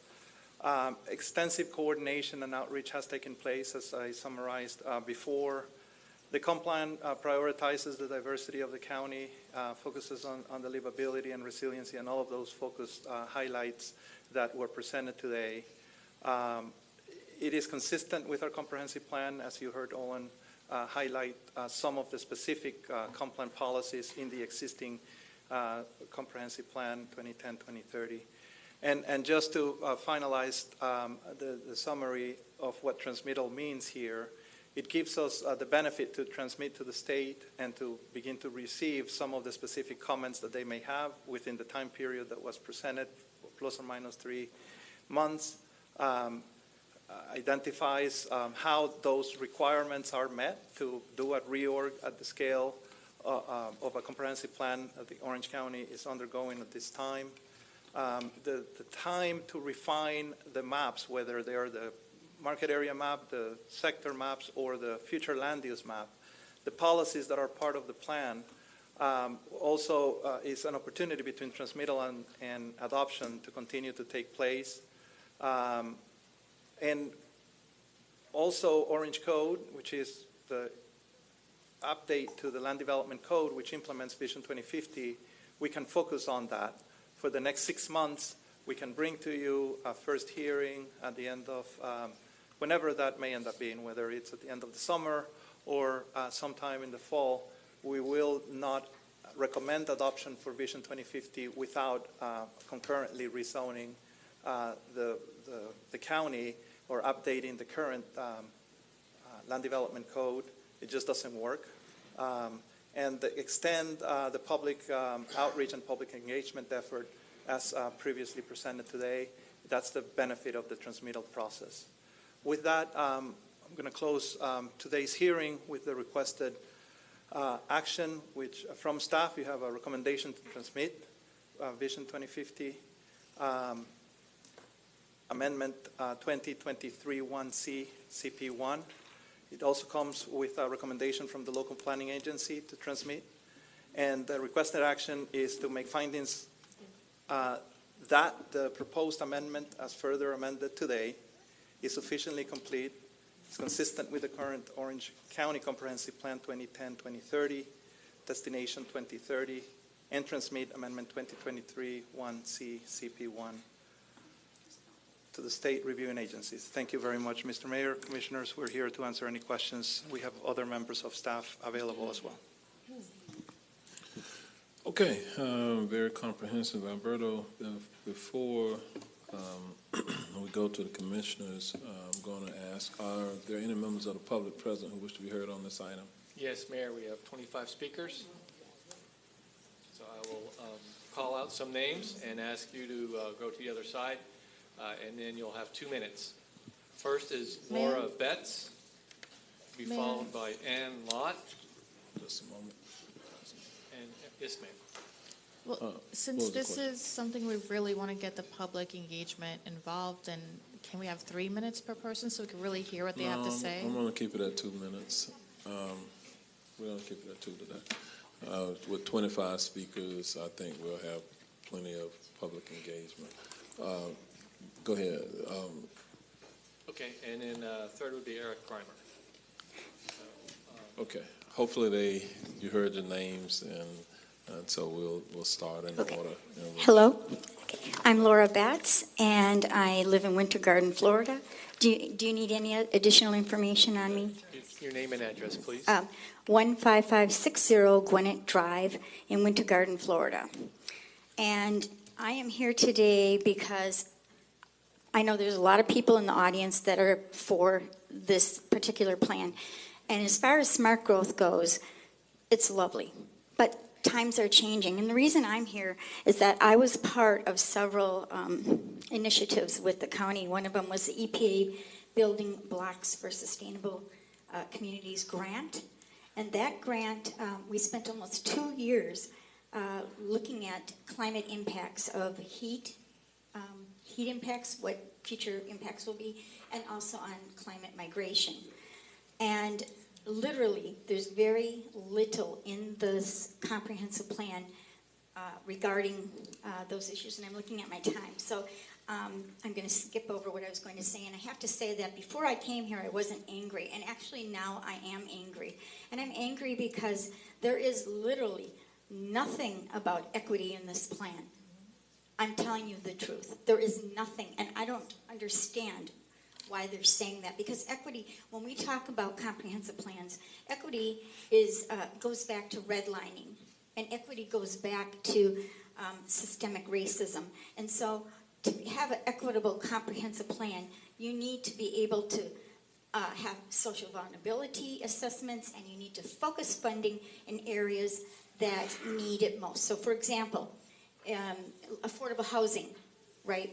Extensive coordination and outreach has taken place, as I summarized before. The comp plan prioritizes the diversity of the county, focuses on the livability and resiliency, and all of those focused highlights that were presented today. It is consistent with our comprehensive plan, as you heard Owen highlight some of the specific comp plan policies in the existing comprehensive plan 2010-2030. And just to finalize the summary of what transmittal means here, it gives us the benefit to transmit to the state and to begin to receive some of the specific comments that they may have within the time period that was presented, plus or minus 3 months, identifies how those requirements are met to do a reorg at the scale of a comprehensive plan that the Orange County is undergoing at this time. The time to refine the maps, whether they are the market area map, the sector maps, or the future land use map, the policies that are part of the plan also is an opportunity between transmittal and adoption to continue to take place. And also Orange Code, which is the update to the Land Development Code, which implements Vision 2050, we can focus on that. For the next 6 months, we can bring to you a first hearing at the end of, whenever that may end up being, whether it's at the end of the summer or sometime in the fall. We will not recommend adoption for Vision 2050 without concurrently rezoning the county or updating the current Land Development Code. It just doesn't work. And extend the public outreach and public engagement effort as previously presented today. That's the benefit of the transmittal process. With that, I'm going to close today's hearing with the requested action, which from staff you have a recommendation to transmit Vision 2050, Amendment 2023-1C, CP1. It also comes with a recommendation from the local planning agency to transmit. And the requested action is to make findings that the proposed amendment, as further amended today, is sufficiently complete, is consistent with the current Orange County Comprehensive Plan 2010-2030, Destination 2030, and transmit Amendment 2023-1C, CP1 to the state reviewing agencies. Thank you very much, Mr. Mayor. Commissioners, we're here to answer any questions. We have other members of staff available as well. Okay, very comprehensive, Alberto. Before we go to the commissioners, I'm going to ask, are there any members of the public present who wish to be heard on this item? Yes, Mayor, we have 25 speakers. So I will call out some names and ask you to go to the other side, and then you'll have 2 minutes. First is Laura Betts, to be followed by Ann Lott. Just a moment. And yes, ma'am. Well, since this is something we really want to get the public engagement involved in, can we have 3 minutes per person so we can really hear what they have to say? I'm going to keep it at 2 minutes. We're going to keep it at 2 today. With 25 speakers, I think we'll have plenty of public engagement. Go ahead. Okay, and then third would be Eric Grimer. Okay. Hopefully you heard the names, and so we'll start in order. Hello. I'm Laura Batts, and I live in Winter Garden, Florida. Do you need any additional information on me? Your name and address, please. 15560 Gwinnett Drive in Winter Garden, Florida. And I am here today because I know there's a lot of people in the audience that are for this particular plan. And as far as smart growth goes, it's lovely. But times are changing. And the reason I'm here is that I was part of several initiatives with the county. One of them was the EPA Building Blocks for Sustainable Communities grant. And that grant, we spent almost 2 years looking at climate impacts of heat impacts, what future impacts will be, and also on climate migration. And literally, there's very little in this comprehensive plan regarding those issues, and I'm looking at my time. So I'm going to skip over what I was going to say, and I have to say that before I came here, I wasn't angry, and actually now I am angry. And I'm angry because there is literally nothing about equity in this plan. I'm telling you the truth. There is nothing, and I don't understand why they're saying that, because equity, when we talk about comprehensive plans, equity goes back to redlining, and equity goes back to systemic racism. And so to have an equitable comprehensive plan, you need to be able to have social vulnerability assessments, and you need to focus funding in areas that need it most. So for example, affordable housing, right?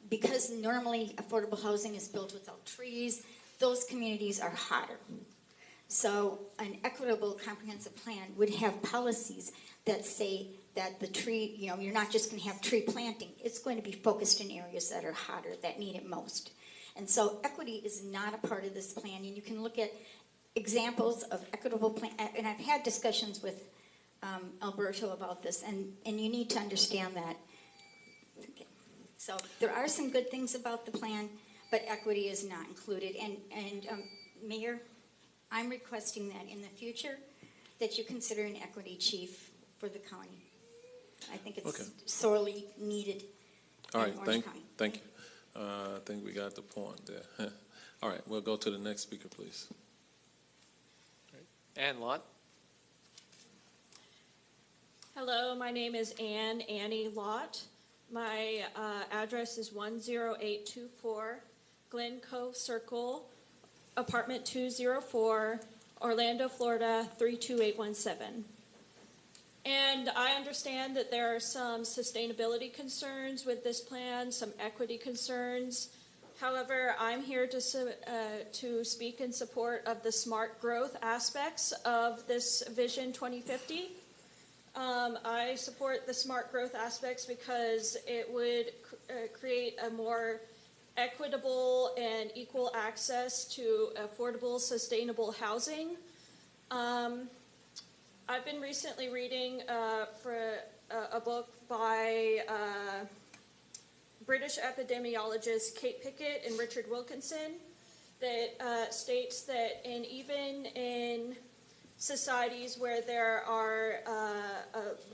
Because normally affordable housing is built without trees, those communities are hotter. So an equitable comprehensive plan would have policies that say that the tree, you're not just going to have tree planting, it's going to be focused in areas that are hotter, that need it most. And so equity is not a part of this plan, and you can look at examples of equitable plan, and I've had discussions with Alberto about this, and you need to understand that. Okay. So there are some good things about the plan, but equity is not included. And Mayor, I'm requesting that in the future that you consider an equity chief for the county. I think it's sorely needed. All right, in Orange County. thank you. I think we got the point there. All right, we'll go to the next speaker, please. Ann Lott. Hello, my name is Annie Lott. My address is 10824 Glen Cove Circle, apartment 204, Orlando, Florida 32817. And I understand that there are some sustainability concerns with this plan, some equity concerns. However, I'm here to speak in support of the smart growth aspects of this Vision 2050. I support the smart growth aspects because it would create a more equitable and equal access to affordable, sustainable housing. I've been recently reading for a book by British epidemiologists Kate Pickett and Richard Wilkinson that states that even in societies where there are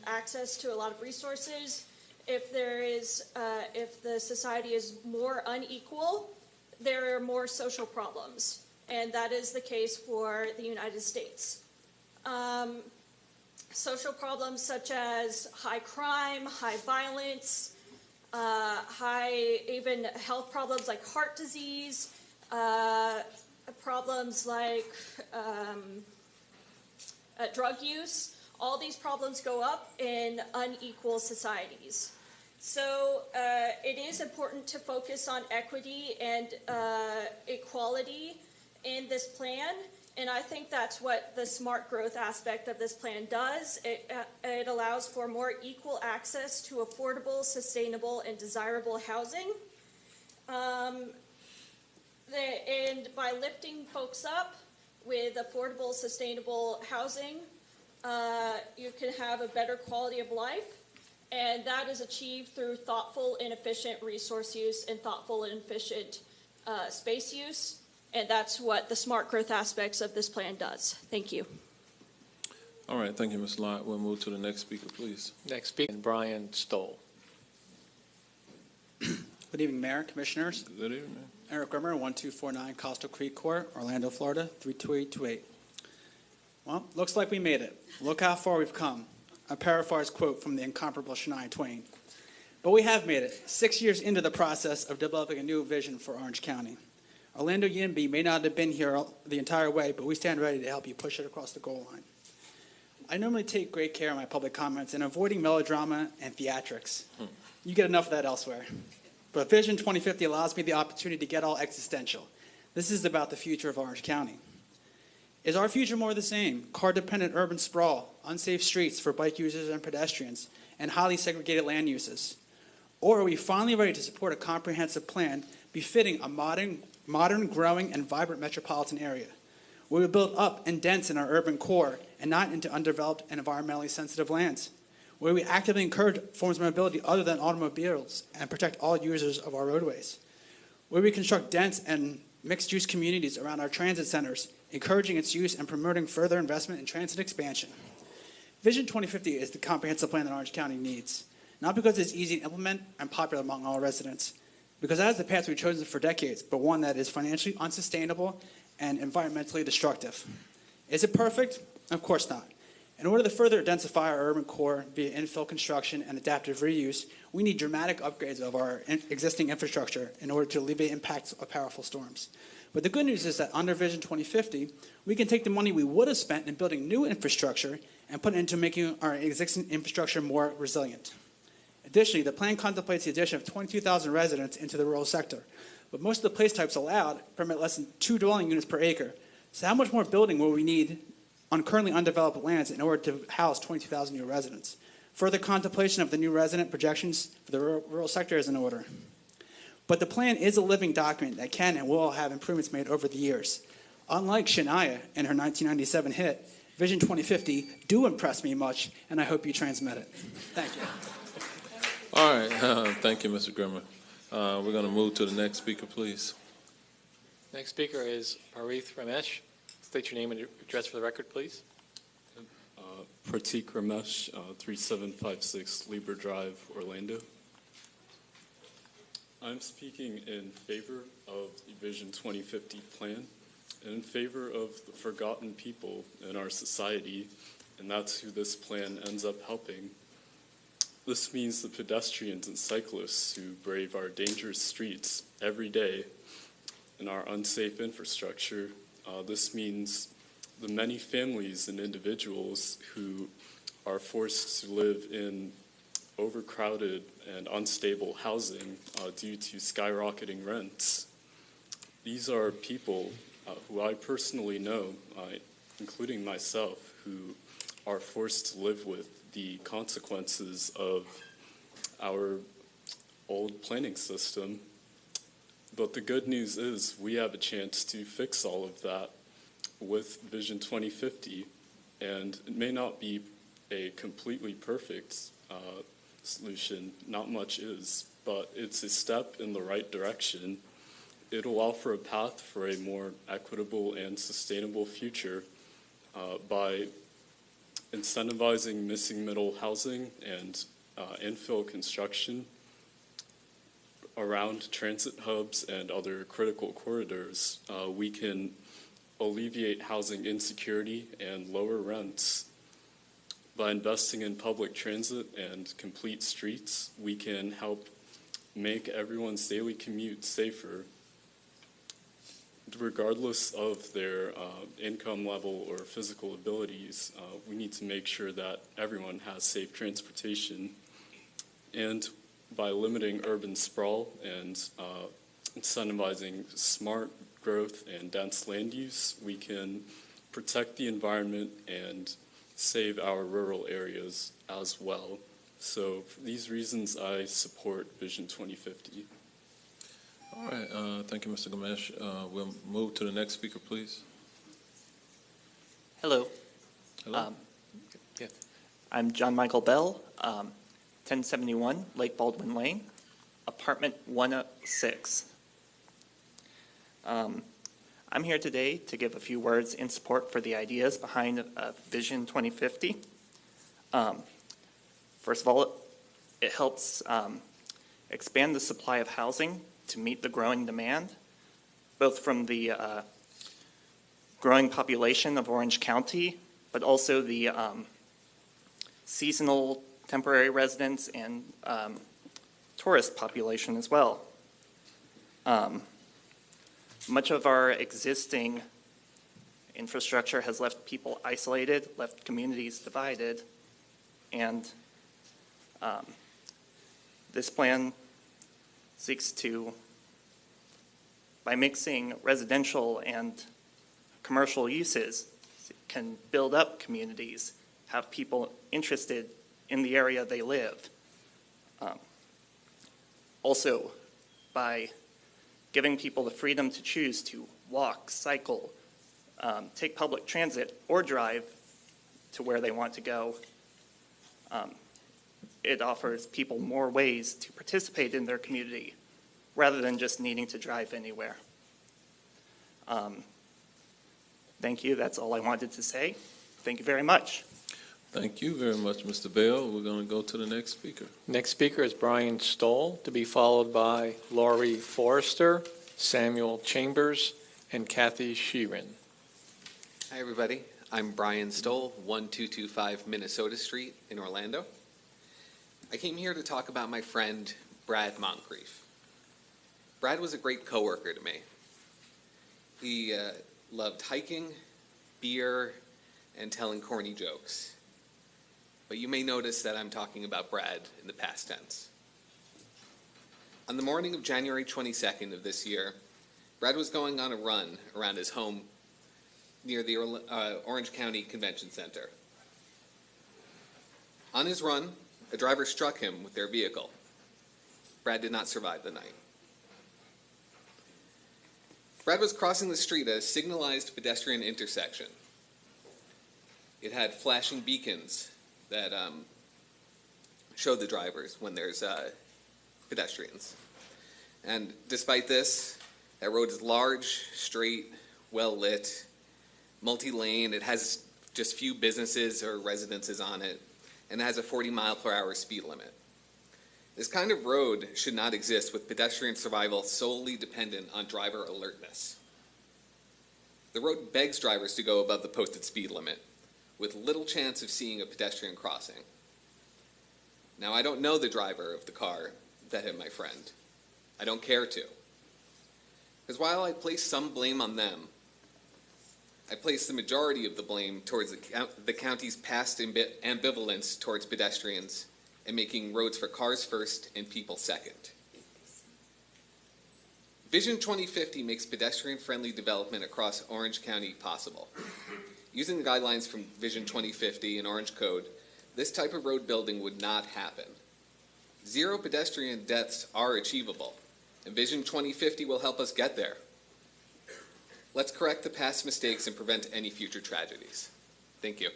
access to a lot of resources, if the society is more unequal, there are more social problems, and that is the case for the United States. Social problems such as high crime, high violence, high even health problems like heart disease, problems like drug use, all these problems go up in unequal societies. So it is important to focus on equity and equality in this plan, and I think that's what the smart growth aspect of this plan does. It allows for more equal access to affordable, sustainable, and desirable housing. And by lifting folks up with affordable, sustainable housing, you can have a better quality of life, and that is achieved through thoughtful and efficient resource use and thoughtful and efficient space use, and that's what the smart growth aspects of this plan does. Thank you. All right, thank you, Ms. Lott. We'll move to the next speaker, please. Next speaker, Brian Stoll. Good evening, Mayor, Commissioners. Good evening. Eric Grimmer, 1249 Coastal Creek Court, Orlando, Florida, 32828. Well, looks like we made it. Look how far we've come. A paraphrase quote from the incomparable Shania Twain. But we have made it, 6 years into the process of developing a new vision for Orange County. Orlando YIMBY may not have been here the entire way, but we stand ready to help you push it across the goal line. I normally take great care in my public comments in avoiding melodrama and theatrics. You get enough of that elsewhere. But Vision 2050 allows me the opportunity to get all existential. This is about the future of Orange County. Is our future more of the same? Car-dependent urban sprawl, unsafe streets for bike users and pedestrians, and highly segregated land uses? Or are we finally ready to support a comprehensive plan befitting a modern, growing, and vibrant metropolitan area, where we build up and dense in our urban core and not into undeveloped and environmentally sensitive lands, where we actively encourage forms of mobility other than automobiles and protect all users of our roadways, where we construct dense and mixed-use communities around our transit centers, encouraging its use and promoting further investment in transit expansion. Vision 2050 is the comprehensive plan that Orange County needs, not because it's easy to implement and popular among all residents, because that is the path we've chosen for decades, but one that is financially unsustainable and environmentally destructive. Is it perfect? Of course not. In order to further densify our urban core via infill construction and adaptive reuse, we need dramatic upgrades of our existing infrastructure in order to alleviate impacts of powerful storms. But the good news is that under Vision 2050, we can take the money we would have spent in building new infrastructure and put it into making our existing infrastructure more resilient. Additionally, the plan contemplates the addition of 22,000 residents into the rural sector, but most of the place types allowed permit less than 2 dwelling units per acre. So how much more building will we need on currently undeveloped lands in order to house 22,000 new residents? Further contemplation of the new resident projections for the rural sector is in order. But the plan is a living document that can and will have improvements made over the years. Unlike Shania and her 1997 hit, Vision 2050 do impress me much, and I hope you transmit it. Thank you. All right, thank you, Mr. Grimmer. We're going to move to the next speaker, please. Next speaker is Parith Ramesh. State your name and address for the record, please. Pratik Ramesh, 3756 Lieber Drive, Orlando. I'm speaking in favor of the Vision 2050 plan and in favor of the forgotten people in our society, and that's who this plan ends up helping. This means the pedestrians and cyclists who brave our dangerous streets every day in our unsafe infrastructure. This means the many families and individuals who are forced to live in overcrowded and unstable housing due to skyrocketing rents. These are people who I personally know, including myself, who are forced to live with the consequences of our old planning system. But the good news is we have a chance to fix all of that with Vision 2050, and it may not be a completely perfect solution, not much is, but it's a step in the right direction. It'll offer a path for a more equitable and sustainable future by incentivizing missing middle housing and infill construction around transit hubs and other critical corridors. We can alleviate housing insecurity and lower rents. By investing in public transit and complete streets, we can help make everyone's daily commute safer, regardless of their income level or physical abilities. We need to make sure that everyone has safe transportation. And by limiting urban sprawl and incentivizing smart growth and dense land use, we can protect the environment and save our rural areas as well. So for these reasons, I support Vision 2050. All right, thank you, Mr. Gamesh. We'll move to the next speaker, please. Hello. Hello. Yes. I'm John Michael Bell, 1071 Lake Baldwin Lane, apartment 106. I'm here today to give a few words in support for the ideas behind Vision 2050. First of all, it helps expand the supply of housing to meet the growing demand, both from the growing population of Orange County, but also the seasonal temporary residents and tourist population as well. Much of our existing infrastructure has left people isolated, left communities divided, and this plan seeks to, by mixing residential and commercial uses, can build up communities, have people interested in the area they live. Also, by giving people the freedom to choose to walk, cycle, take public transit, or drive to where they want to go, it offers people more ways to participate in their community rather than just needing to drive anywhere. Thank you. That's all I wanted to say. Thank you very much. Thank you very much, Mr. Bell. We're going to go to the next speaker. Next speaker is Brian Stoll, to be followed by Laurie Forrester, Samuel Chambers, and Kathy Sheeran. Hi, everybody. I'm Brian Stoll, 1225 Minnesota Street in Orlando. I came here to talk about my friend, Brad Moncrief. Brad was a great coworker to me. He loved hiking, beer, and telling corny jokes. But you may notice that I'm talking about Brad in the past tense. On the morning of January 22nd of this year, Brad was going on a run around his home near the Orange County Convention Center. On his run, a driver struck him with their vehicle. Brad did not survive the night. Brad was crossing the street at a signalized pedestrian intersection. It had flashing beacons that showed the drivers when there's pedestrians. And despite this, that road is large, straight, well-lit, multi-lane. It has just few businesses or residences on it, and it has a 40-mile-per-hour speed limit. This kind of road should not exist with pedestrian survival solely dependent on driver alertness. The road begs drivers to go above the posted speed limit, with little chance of seeing a pedestrian crossing. Now, I don't know the driver of the car that hit my friend. I don't care to. Because while I place some blame on them, I place the majority of the blame towards the county's past ambivalence towards pedestrians and making roads for cars first and people second. Vision 2050 makes pedestrian-friendly development across Orange County possible. Using the guidelines from Vision 2050 and Orange Code, this type of road building would not happen. 0 pedestrian deaths are achievable, and Vision 2050 will help us get there. Let's correct the past mistakes and prevent any future tragedies. Thank you.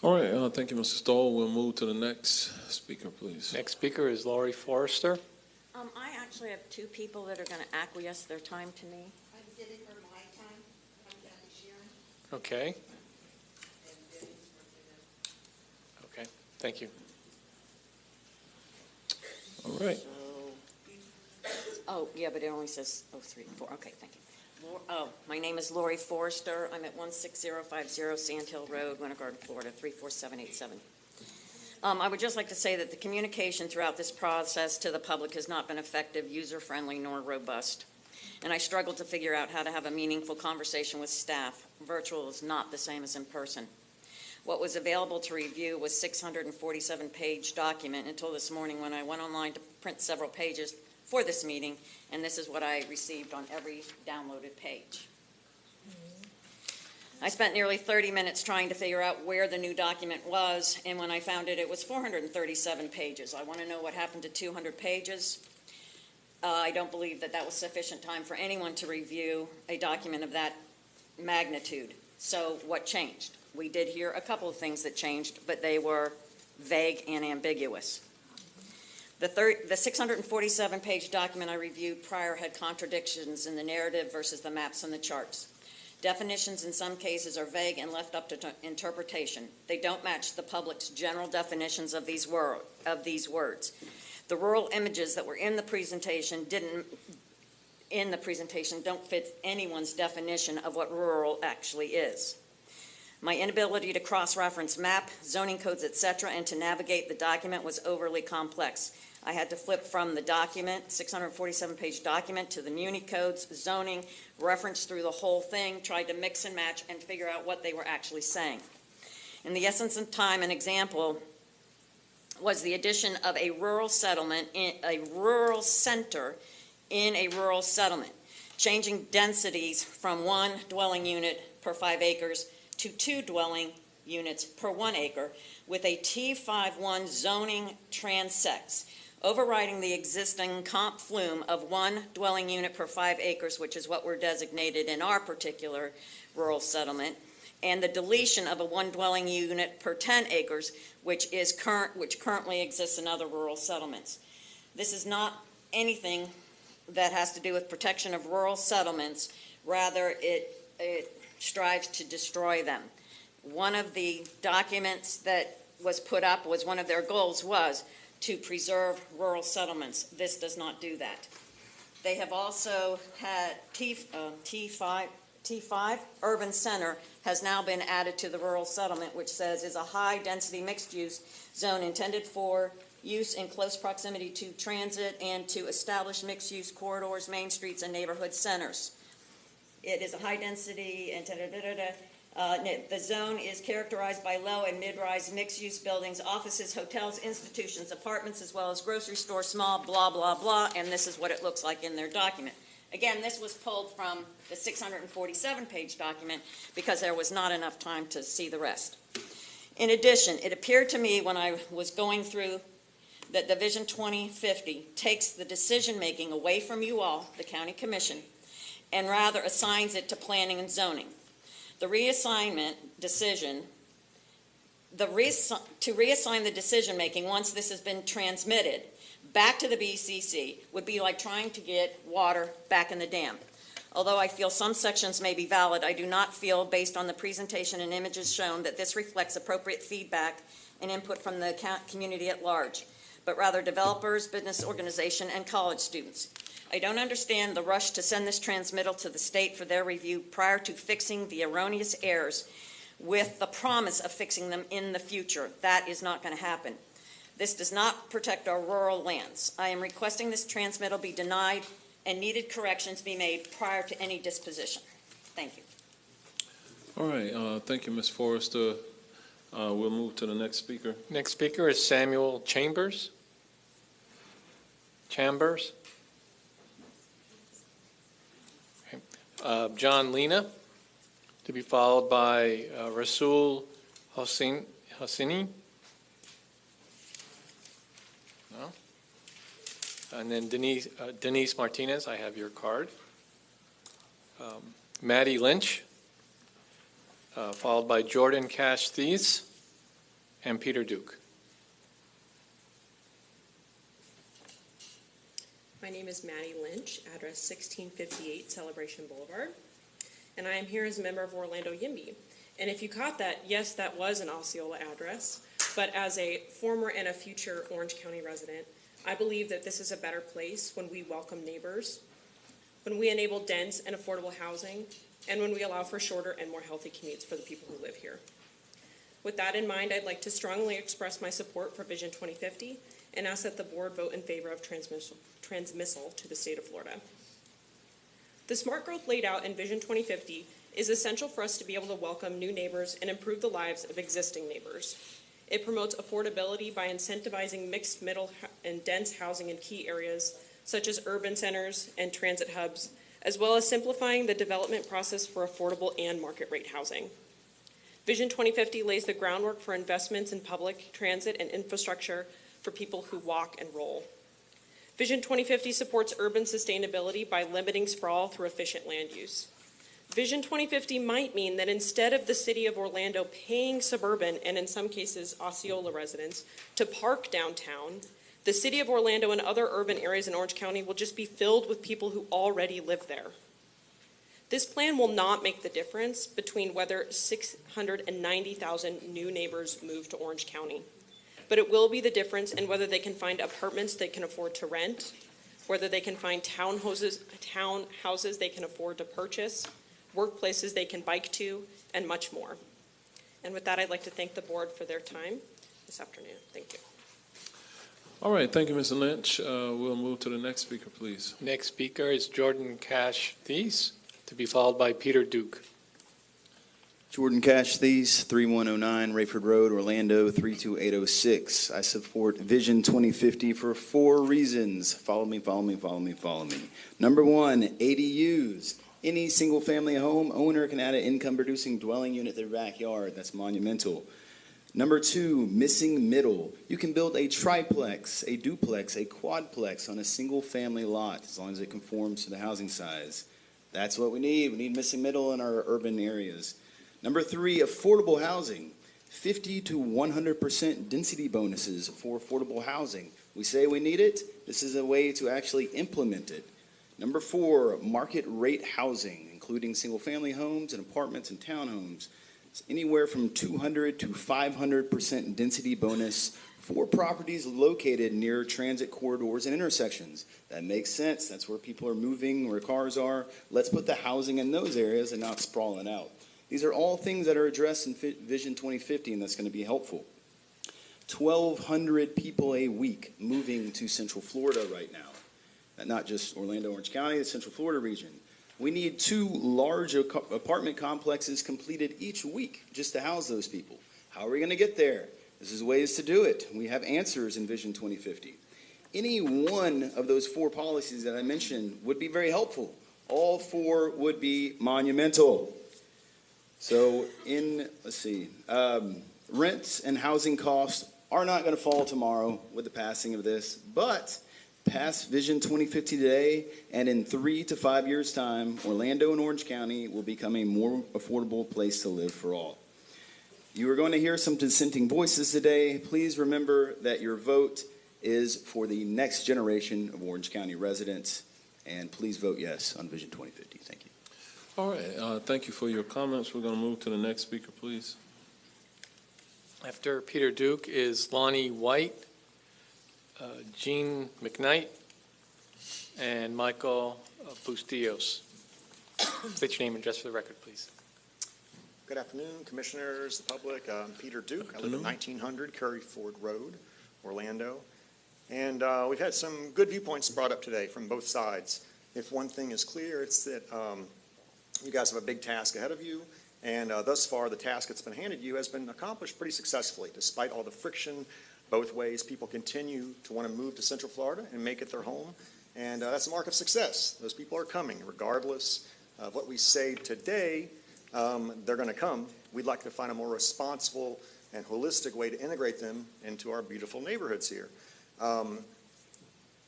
All right, thank you, Mr. Stoll. We'll move to the next speaker, please. Next speaker is Laurie Forrester. I actually have 2 people that are going to acquiesce their time to me. I did it for my time. I'm Kathy Sheeran. Okay. Okay, thank you. All right. Oh, yeah, but it only says 03, 4. Okay, thank you. My name is Laurie Forrester. I'm at 16050 Sand Hill Road, Winter Garden, Florida, 34787. I would just like to say that the communication throughout this process to the public has not been effective, user-friendly, nor robust. And I struggled to figure out how to have a meaningful conversation with staff. Virtual is not the same as in person. What was available to review was 647-page document until this morning when I went online to print several pages for this meeting, and this is what I received on every downloaded page. I spent nearly 30 minutes trying to figure out where the new document was, and when I found it, it was 437 pages. I want to know what happened to 200 pages. I don't believe that that was sufficient time for anyone to review a document of that magnitude. So what changed? We did hear a couple of things that changed, but they were vague and ambiguous. The 647-page document I reviewed prior had contradictions in the narrative versus the maps and the charts. Definitions in some cases are vague and left up to interpretation. They don't match the public's general definitions of these words. The rural images that were in the presentation don't fit anyone's definition of what rural actually is. My inability to cross-reference map, zoning codes, etc., and to navigate the document was overly complex. I had to flip from the document, 647-page document, to the Muni codes, zoning, reference through the whole thing, tried to mix and match and figure out what they were actually saying. In the essence of time, an example was the addition of a rural settlement, a rural center in a rural settlement, changing densities from 1 dwelling unit per 5 acres to 2 dwelling units per 1 acre with a T51 zoning transects, overriding the existing comp flume of 1 dwelling unit per 5 acres, which is what we're designated in our particular rural settlement, and the deletion of a 1 dwelling unit per 10 acres, which currently exists in other rural settlements. This is not anything that has to do with protection of rural settlements. Rather, it strives to destroy them. One of the documents that was put up was one of their goals was to preserve rural settlements. This does not do that. They have also had T5 urban center has now been added to the rural settlement, which says is a high-density mixed-use zone intended for use in close proximity to transit and to establish mixed-use corridors, main streets, and neighborhood centers. It is a high-density and the zone is characterized by low and mid-rise mixed-use buildings, offices, hotels, institutions, apartments, as well as grocery stores, small, blah, blah, blah, and this is what it looks like in their document. Again, this was pulled from the 647-page document because there was not enough time to see the rest. In addition, it appeared to me when I was going through that the Vision 2050 takes the decision-making away from you all, the County Commission, and rather assigns it to planning and zoning. The reassignment decision, to reassign the decision-making once this has been transmitted back to the BCC would be like trying to get water back in the dam. Although I feel some sections may be valid, I do not feel, based on the presentation and images shown, that this reflects appropriate feedback and input from the community at large, but rather developers, business organization, and college students. I don't understand the rush to send this transmittal to the state for their review prior to fixing the erroneous errors with the promise of fixing them in the future. That is not going to happen. This does not protect our rural lands. I am requesting this transmittal be denied and needed corrections be made prior to any disposition. Thank you. All right, thank you, Ms. Forrester. We'll move to the next speaker. Next speaker is Samuel Chambers. Okay. John Lena, to be followed by Rasul Hosseini. No? And then Denise Martinez, I have your card. Maddie Lynch, followed by Jordan Cash Thies and Peter Duke. My name is Maddie Lynch, address 1658 Celebration Boulevard, and I am here as a member of Orlando YIMBY. And if you caught that, yes, that was an Osceola address, but as a former and a future Orange County resident, I believe that this is a better place when we welcome neighbors, when we enable dense and affordable housing, and when we allow for shorter and more healthy commutes for the people who live here. With that in mind, I'd like to strongly express my support for Vision 2050 and ask that the board vote in favor of transmissal to the state of Florida. The smart growth laid out in Vision 2050 is essential for us to be able to welcome new neighbors and improve the lives of existing neighbors. It promotes affordability by incentivizing mixed, middle, and dense housing in key areas, such as urban centers and transit hubs, as well as simplifying the development process for affordable and market rate housing. Vision 2050 lays the groundwork for investments in public transit and infrastructure for people who walk and roll. Vision 2050 supports urban sustainability by limiting sprawl through efficient land use. Vision 2050 might mean that instead of the city of Orlando paying suburban and in some cases Osceola residents to park downtown, the city of Orlando and other urban areas in Orange County will just be filled with people who already live there. This plan will not make the difference between whether 690,000 new neighbors move to Orange County, but it will be the difference in whether they can find apartments they can afford to rent, whether they can find townhouses they can afford to purchase, workplaces they can bike to, and much more. And with that, I'd like to thank the board for their time this afternoon. Thank you. All right, thank you, Mr. Lynch. We'll move to the next speaker, please. Next speaker is Jordan Cash Thies, to be followed by Peter Duke. Jordan Cash Thies, 3109 Rayford Road, Orlando, 32806. I support Vision 2050 for 4 reasons. Follow me, follow me, follow me, follow me. Number 1, ADUs. Any single-family home owner can add an income-producing dwelling unit to their backyard. That's monumental. Number 2, missing middle. You can build a triplex, a duplex, a quadplex on a single-family lot as long as it conforms to the housing size. That's what we need. We need missing middle in our urban areas. Number 3, affordable housing. 50 to 100% density bonuses for affordable housing. We say we need it. This is a way to actually implement it. Number 4, market rate housing, including single-family homes and apartments and townhomes. It's anywhere from 200 to 500% density bonus for properties located near transit corridors and intersections. That makes sense. That's where people are moving, where cars are. Let's put the housing in those areas and not sprawling out. These are all things that are addressed in Vision 2050, and that's going to be helpful. 1,200 people a week moving to Central Florida right now. Not just Orlando, Orange County, the Central Florida region. We need 2 large apartment complexes completed each week just to house those people. How are we going to get there? This is ways to do it. We have answers in Vision 2050. Any one of those 4 policies that I mentioned would be very helpful. All 4 would be monumental. So rents and housing costs are not going to fall tomorrow with the passing of this, but pass Vision 2050 today, and in 3 to 5 years' time, Orlando and Orange County will become a more affordable place to live for all. You are going to hear some dissenting voices today. Please remember that your vote is for the next generation of Orange County residents, and please vote yes on Vision 2050. Thank you. All right, thank you for your comments. We're going to move to the next speaker, please. After Peter Duke is Lonnie White, Jean McKnight, and Michael Bustillos. State your name and address for the record, please. Good afternoon, commissioners, the public. I'm Peter Duke. I live at 1900 Curry Ford Road, Orlando. And we've had some good viewpoints brought up today from both sides. If one thing is clear, it's that you guys have a big task ahead of you. And thus far, the task that's been handed you has been accomplished pretty successfully, despite all the friction both ways. People continue to want to move to Central Florida and make it their home, and that's a mark of success. Those people are coming, regardless of what we say today. They're going to come. We'd like to find a more responsible and holistic way to integrate them into our beautiful neighborhoods here.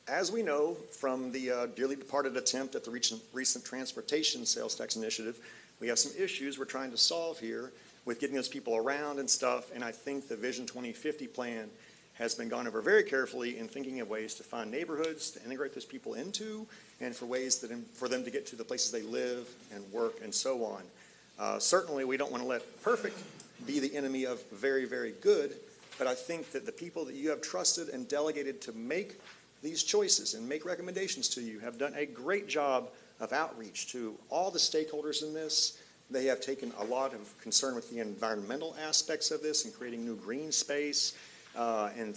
As we know from the dearly departed attempt at the recent transportation sales tax initiative, we have some issues we're trying to solve here with getting those people around and stuff, and I think the Vision 2050 plan has been gone over very carefully in thinking of ways to find neighborhoods to integrate those people into, and for ways for them to get to the places they live and work and so on. Certainly, we don't want to let perfect be the enemy of very, very good, but I think that the people that you have trusted and delegated to make these choices and make recommendations to you have done a great job of outreach to all the stakeholders in this. They have taken a lot of concern with the environmental aspects of this and creating new green space and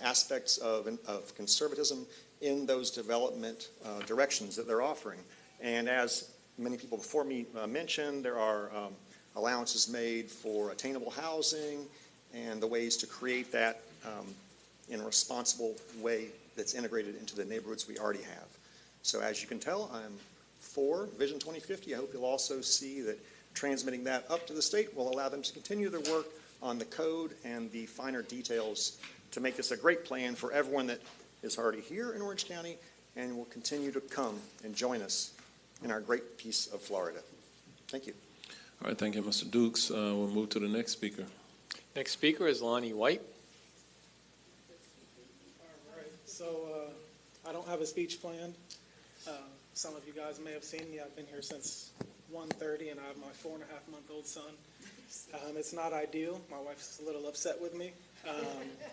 aspects of conservatism in those development directions that they're offering. And as many people before me mentioned, there are allowances made for attainable housing and the ways to create that in a responsible way that's integrated into the neighborhoods we already have. So as you can tell, I'm for Vision 2050. I hope you'll also see that transmitting that up to the state will allow them to continue their work on the code and the finer details to make this a great plan for everyone that is already here in Orange County and will continue to come and join us in our great piece of Florida. Thank you. All right, thank you, Mr. Dukes. We'll move to the next speaker. Next speaker is Lonnie White. All right, so I don't have a speech planned. Some of you guys may have seen me. I've been here since 1:30, and I have my 4.5-month-old son. It's not ideal. My wife's a little upset with me.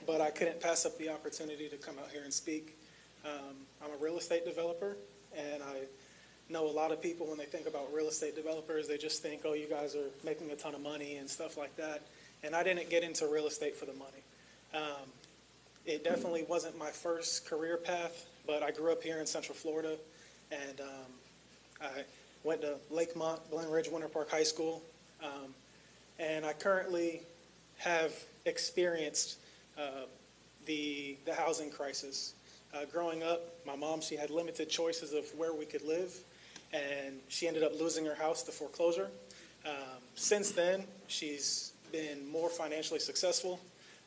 but I couldn't pass up the opportunity to come out here and speak. I'm a real estate developer, and I know a lot of people, when they think about real estate developers, they just think, oh, you guys are making a ton of money and stuff like that. And I didn't get into real estate for the money. It definitely wasn't my first career path, but I grew up here in Central Florida, and I went to Lakemont, Glen Ridge, Winter Park High School, and I currently have experienced the housing crisis. Growing up, my mom, she had limited choices of where we could live, and she ended up losing her house to foreclosure. Since then, she's been more financially successful,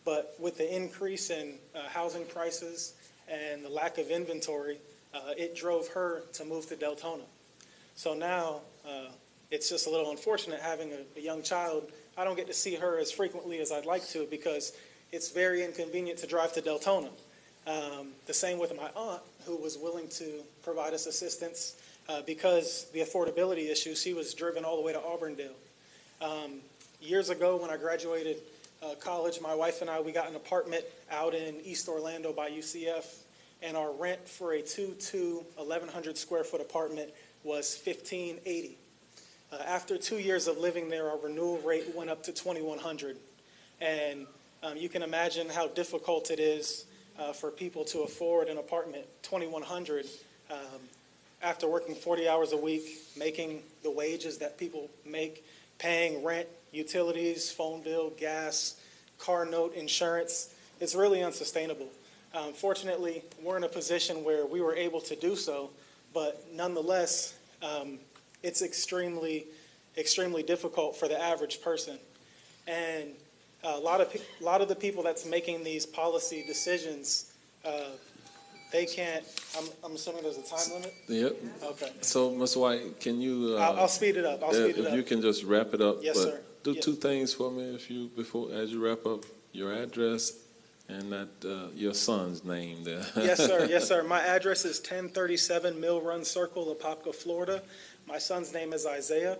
but with the increase in housing prices and the lack of inventory, it drove her to move to Deltona. So now, it's just a little unfortunate having a young child. I don't get to see her as frequently as I'd like to because it's very inconvenient to drive to Deltona. The same with my aunt, who was willing to provide us assistance because the affordability issue. She was driven all the way to Auburndale. Years ago, when I graduated college, my wife and I, we got an apartment out in East Orlando by UCF, and our rent for a 2-2 1,100 square foot apartment was $1,580. After 2 years of living there, our renewal rate went up to $2,100, and you can imagine how difficult it is for people to afford an apartment, $2,100, after working 40 hours a week, making the wages that people make, paying rent, utilities, phone bill, gas, car note, insurance. It's really unsustainable. Fortunately, we're in a position where we were able to do so, but nonetheless, it's extremely, extremely difficult for the average person. And a lot of the people that's making these policy decisions, they can't. I'm assuming there's a time limit. Yep. Okay. So, Ms. White, can you? I'll speed it up. If you can just wrap it up. Yes, but sir. Do Yes. two things for me, as you wrap up, your address and that your son's name there. Yes, sir. Yes, sir. My address is 1037 Mill Run Circle, Apopka, Florida. My son's name is Isaiah.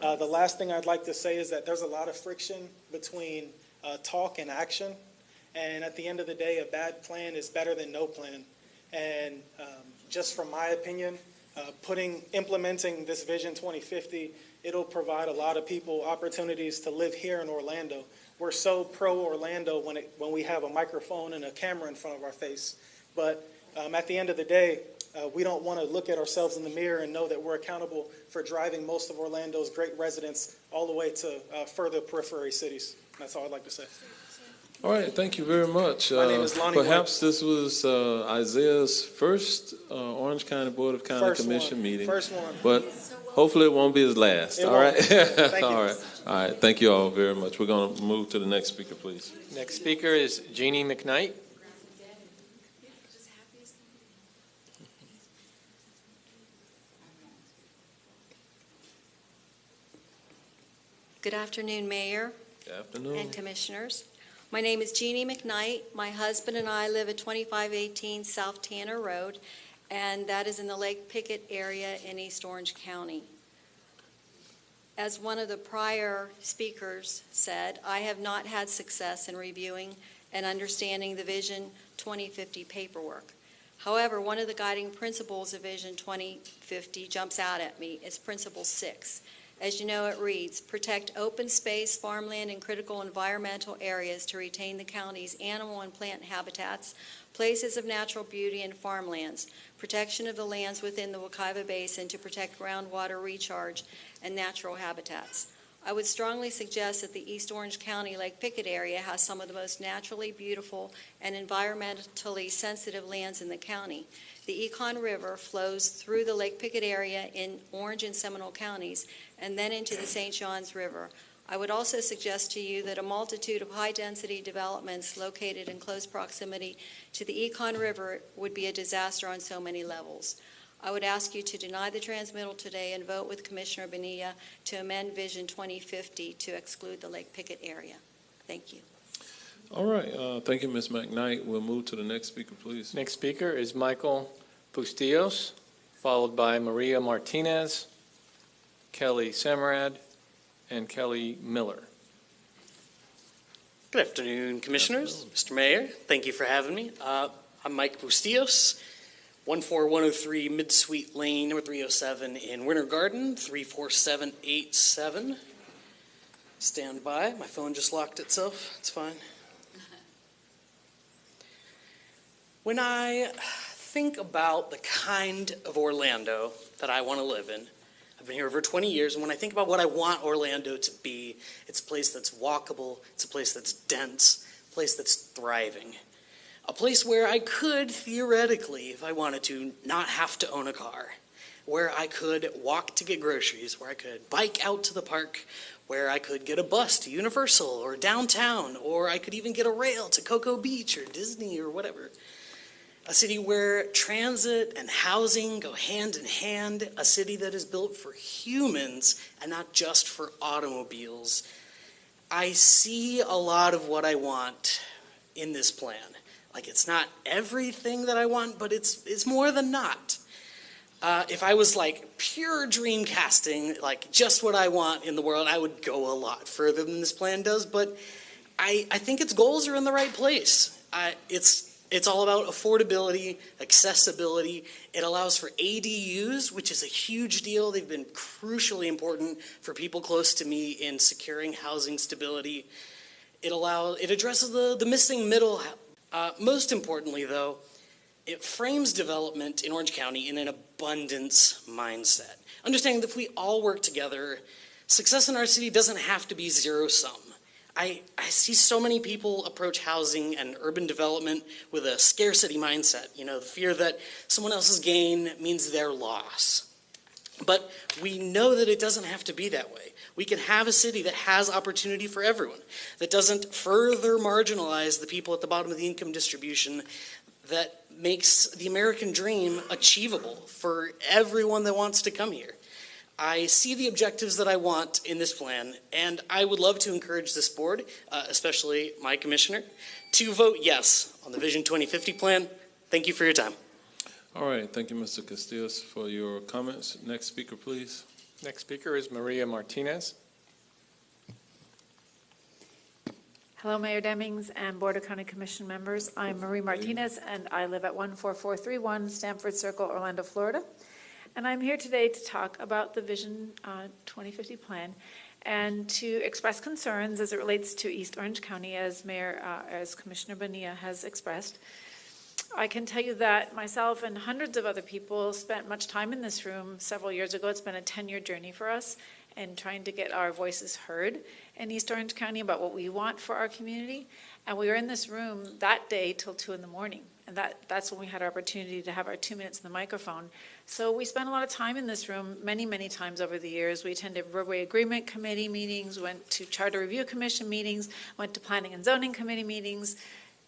The last thing I'd like to say is that there's a lot of friction between talk and action. And at the end of the day, a bad plan is better than no plan. And just from my opinion, implementing this Vision 2050, it'll provide a lot of people opportunities to live here in Orlando. We're so pro-Orlando when we have a microphone and a camera in front of our face. But at the end of the day, we don't want to look at ourselves in the mirror and know that we're accountable for driving most of Orlando's great residents all the way to further periphery cities. That's all I'd like to say. All right, thank you very much. My name is Lonnie Perhaps this was Isaiah's first Orange County Board of County Commission meeting. First one. But hopefully it won't be his last. It All won't. right? Thank you. All right. All right. Thank you all very much. We're going to move to the next speaker, please. Next speaker is Jeannie McKnight. Good afternoon, Mayor Good afternoon. and Commissioners. My name is Jeannie McKnight. My husband and I live at 2518 South Tanner Road, and that is in the Lake Pickett area in East Orange County. As one of the prior speakers said, I have not had success in reviewing and understanding the Vision 2050 paperwork. However, one of the guiding principles of Vision 2050 jumps out at me. It's Principle 6. As you know, it reads, protect open space, farmland, and critical environmental areas to retain the county's animal and plant habitats, places of natural beauty, and farmlands. Protection of the lands within the Wekiva Basin to protect groundwater recharge and natural habitats. I would strongly suggest that the East Orange County Lake Pickett area has some of the most naturally beautiful and environmentally sensitive lands in the county. The Econ River flows through the Lake Pickett area in Orange and Seminole counties and then into the St. Johns River. I would also suggest to you that a multitude of high-density developments located in close proximity to the Econ River would be a disaster on so many levels. I would ask you to deny the transmittal today and vote with Commissioner Bonilla to amend Vision 2050 to exclude the Lake Pickett area. Thank you. All right. Thank you, Ms. McKnight. We'll move to the next speaker, please. Next speaker is Michael Bustillos, followed by Maria Martinez, Kelly Samarad, and Kelly Miller. Good afternoon, Commissioners, Mr. Mayor. Thank you for having me. I'm Mike Bustillos, 14103 Mid-Suite Lane, number 307 in Winter Garden, 34787. Stand by. My phone just locked itself. It's fine. When I think about the kind of Orlando that I want to live in, I've been here over 20 years, and when I think about what I want Orlando to be, it's a place that's walkable, it's a place that's dense, a place that's thriving. A place where I could, theoretically, if I wanted to, not have to own a car. Where I could walk to get groceries, where I could bike out to the park, where I could get a bus to Universal or downtown, or I could even get a rail to Cocoa Beach or Disney or whatever. A city where transit and housing go hand in hand, a city that is built for humans and not just for automobiles. I see a lot of what I want in this plan. Like, it's not everything that I want, but it's more than not. If I was like pure dream casting, like just what I want in the world, I would go a lot further than this plan does, but I think its goals are in the right place. It's all about affordability, accessibility. It allows for ADUs, which is a huge deal. They've been crucially important for people close to me in securing housing stability. It addresses the missing middle. Most importantly, though, it frames development in Orange County in an abundance mindset. Understanding that if we all work together, success in our city doesn't have to be zero-sum. I see so many people approach housing and urban development with a scarcity mindset, the fear that someone else's gain means their loss. But we know that it doesn't have to be that way. We can have a city that has opportunity for everyone, that doesn't further marginalize the people at the bottom of the income distribution, that makes the American dream achievable for everyone that wants to come here. I see the objectives that I want in this plan, and I would love to encourage this board, especially my commissioner, to vote yes on the Vision 2050 plan. Thank you for your time. All right, thank you, Mr. Castillos, for your comments. Next speaker, please. Next speaker is Maria Martinez. Hello, Mayor Demings and Board of County Commission members. I'm Marie Martinez, and I live at 14431 Stamford Circle, Orlando, Florida. And I'm here today to talk about the Vision 2050 plan and to express concerns as it relates to East Orange County, as Commissioner Bonilla has expressed. I can tell you that myself and hundreds of other people spent much time in this room several years ago. It's been a 10-year journey for us in trying to get our voices heard in East Orange County about what we want for our community. And we were in this room that day till 2 in the morning. And that's when we had our opportunity to have our 2 minutes in the microphone. So we spent a lot of time in this room many, many times over the years. We attended Roadway Agreement Committee meetings, went to Charter Review Commission meetings, went to Planning and Zoning Committee meetings.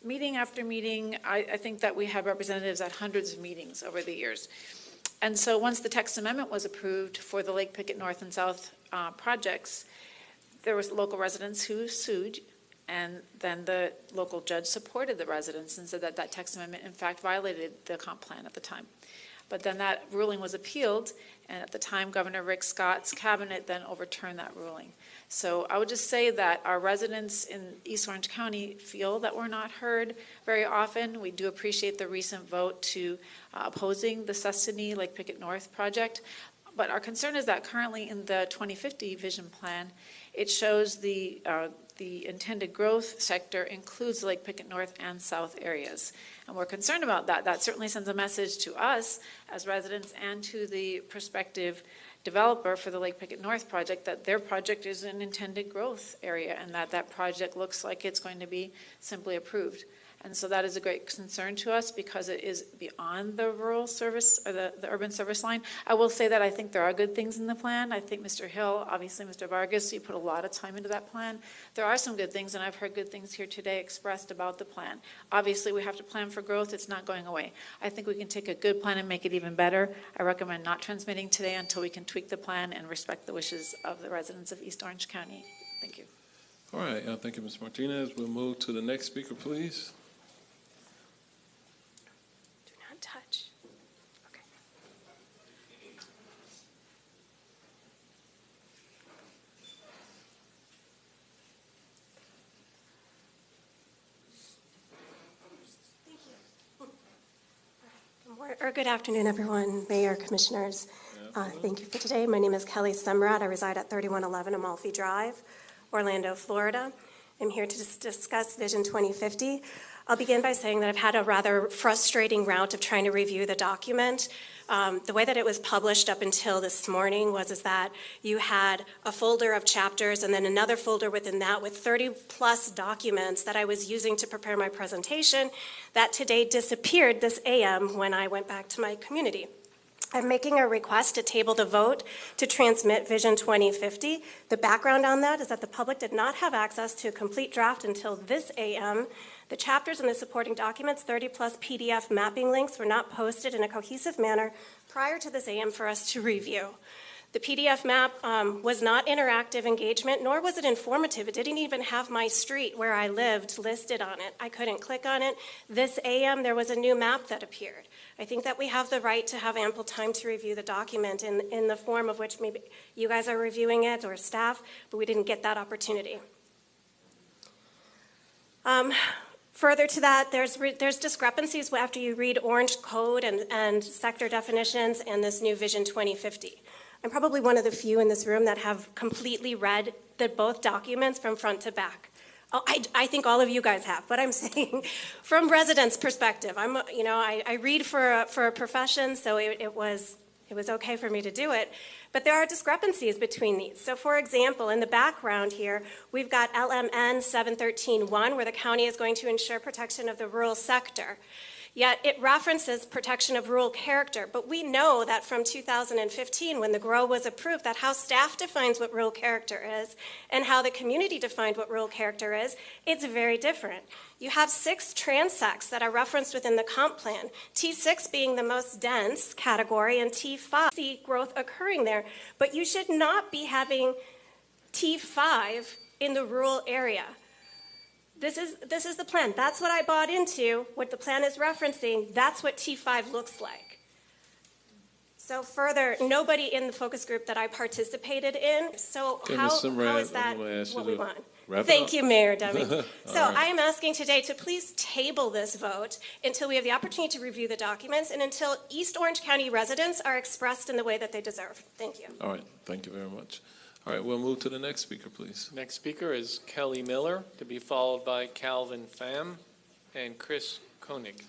Meeting after meeting, I think that we had representatives at hundreds of meetings over the years. And so once the text amendment was approved for the Lake Pickett North and South projects, there was local residents who sued, and then the local judge supported the residents and said that that text amendment in fact violated the comp plan at the time. But then that ruling was appealed, and at the time Governor Rick Scott's cabinet then overturned that ruling. So I would just say that our residents in East Orange County feel that we're not heard very often. We do appreciate the recent vote to opposing the Sestiny Lake Pickett North project. But our concern is that currently in the 2050 vision plan, it shows the intended growth sector includes Lake Pickett North and South areas. And we're concerned about that. That certainly sends a message to us as residents and to the prospective developer for the Lake Pickett North project that their project is an intended growth area and that that project looks like it's going to be simply approved. And so that is a great concern to us because it is beyond the rural service or the urban service line. I will say that I think there are good things in the plan. I think Mr. Hill, obviously Mr. Vargas, you put a lot of time into that plan. There are some good things, and I've heard good things here today expressed about the plan. Obviously, we have to plan for growth. It's not going away. I think we can take a good plan and make it even better. I recommend not transmitting today until we can tweak the plan and respect the wishes of the residents of East Orange County. Thank you. All right, thank you, Ms. Martinez. We'll move to the next speaker, please. Touch. Okay. Good afternoon, everyone, Mayor, Commissioners. Thank you for today. My name is Kelly Semrad. I reside at 3111 Amalfi Drive, Orlando, Florida. I'm here to discuss Vision 2050. I'll begin by saying that I've had a rather frustrating route of trying to review the document. The way that it was published up until this morning was that you had a folder of chapters and then another folder within that with 30-plus documents that I was using to prepare my presentation that today disappeared this AM when I went back to my community. I'm making a request to table the vote to transmit Vision 2050. The background on that is that the public did not have access to a complete draft until this AM. The chapters and the supporting documents, 30-plus PDF mapping links, were not posted in a cohesive manner prior to this AM for us to review. The PDF map was not interactive engagement, nor was it informative. It didn't even have my street where I lived listed on it. I couldn't click on it. This AM, there was a new map that appeared. I think that we have the right to have ample time to review the document in the form of which maybe you guys are reviewing it or staff, but we didn't get that opportunity. Further to that, there's discrepancies after you read Orange Code and sector definitions and this new Vision 2050. I'm probably one of the few in this room that have completely read both documents from front to back. Oh, I think all of you guys have, but I'm saying from residents' perspective, I read for a profession, so it was okay for me to do it. But there are discrepancies between these. So for example, in the background here, we've got LMN 713.1, where the county is going to ensure protection of the rural sector. Yet it references protection of rural character, but we know that from 2015, when the GROW was approved, that how staff defines what rural character is and how the community defined what rural character is, it's very different. You have 6 transects that are referenced within the comp plan, T6 being the most dense category and T5 see growth occurring there, but you should not be having T5 in the rural area. This is the plan. That's what I bought into, what the plan is referencing. That's what T5 looks like. So further, nobody in the focus group that I participated in, so how is that what we want? Thank you, Mayor Deming. So I am asking today to please table this vote until we have the opportunity to review the documents and until East Orange County residents are expressed in the way that they deserve. Thank you. All right, thank you very much. All right, we'll move to the next speaker, please. Next speaker is Kelly Miller, to be followed by Calvin Pham and Chris Koenig.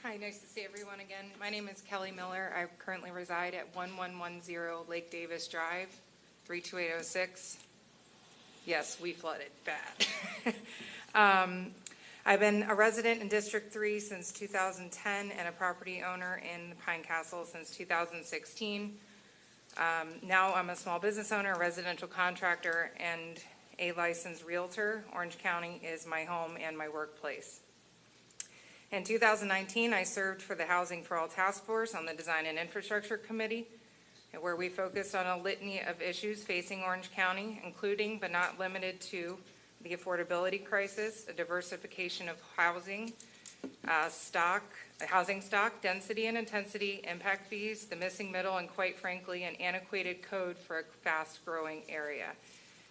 Hi, nice to see everyone again. My name is Kelly Miller. I currently reside at 1110 Lake Davis Drive, 32806. Yes, we flooded bad. I've been a resident in District 3 since 2010 and a property owner in Pine Castle since 2016. Now I'm a small business owner, a residential contractor, and a licensed realtor. Orange County is my home and my workplace. In 2019, I served for the Housing for All Task Force on the Design and Infrastructure Committee, where we focused on a litany of issues facing Orange County, including but not limited to the affordability crisis, the diversification of housing stock, density and intensity, impact fees, the missing middle, and quite frankly, an antiquated code for a fast-growing area.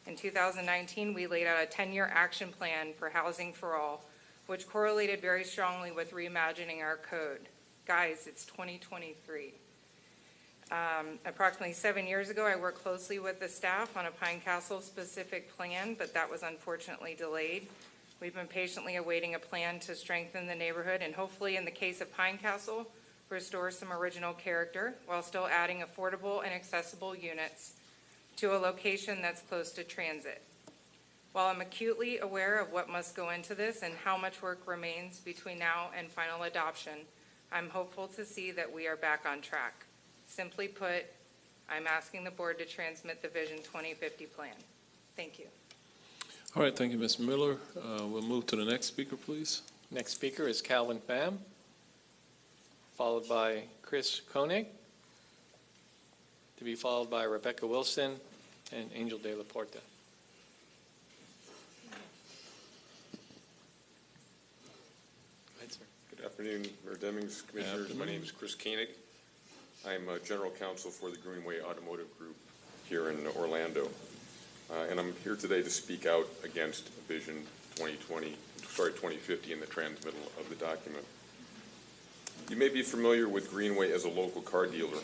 In 2019, we laid out a 10-year action plan for Housing for All, which correlated very strongly with reimagining our code. Guys, it's 2023. Approximately 7 years ago, I worked closely with the staff on a Pine Castle-specific plan, but that was unfortunately delayed. We've been patiently awaiting a plan to strengthen the neighborhood and hopefully, in the case of Pine Castle, restore some original character while still adding affordable and accessible units to a location that's close to transit. While I'm acutely aware of what must go into this and how much work remains between now and final adoption, I'm hopeful to see that we are back on track. Simply put, I'm asking the board to transmit the Vision 2050 plan. Thank you. All right, thank you, Ms. Miller. We'll move to the next speaker, please. Next speaker is Calvin Pham, followed by Chris Koenig, to be followed by Rebecca Wilson and Angel De La Porta. Good afternoon, Mayor Demings, Commissioners. My name is Chris Koenig. I'm General Counsel for the Greenway Automotive Group here in Orlando. And I'm here today to speak out against Vision 2050 and the transmittal of the document. You may be familiar with Greenway as a local car dealer,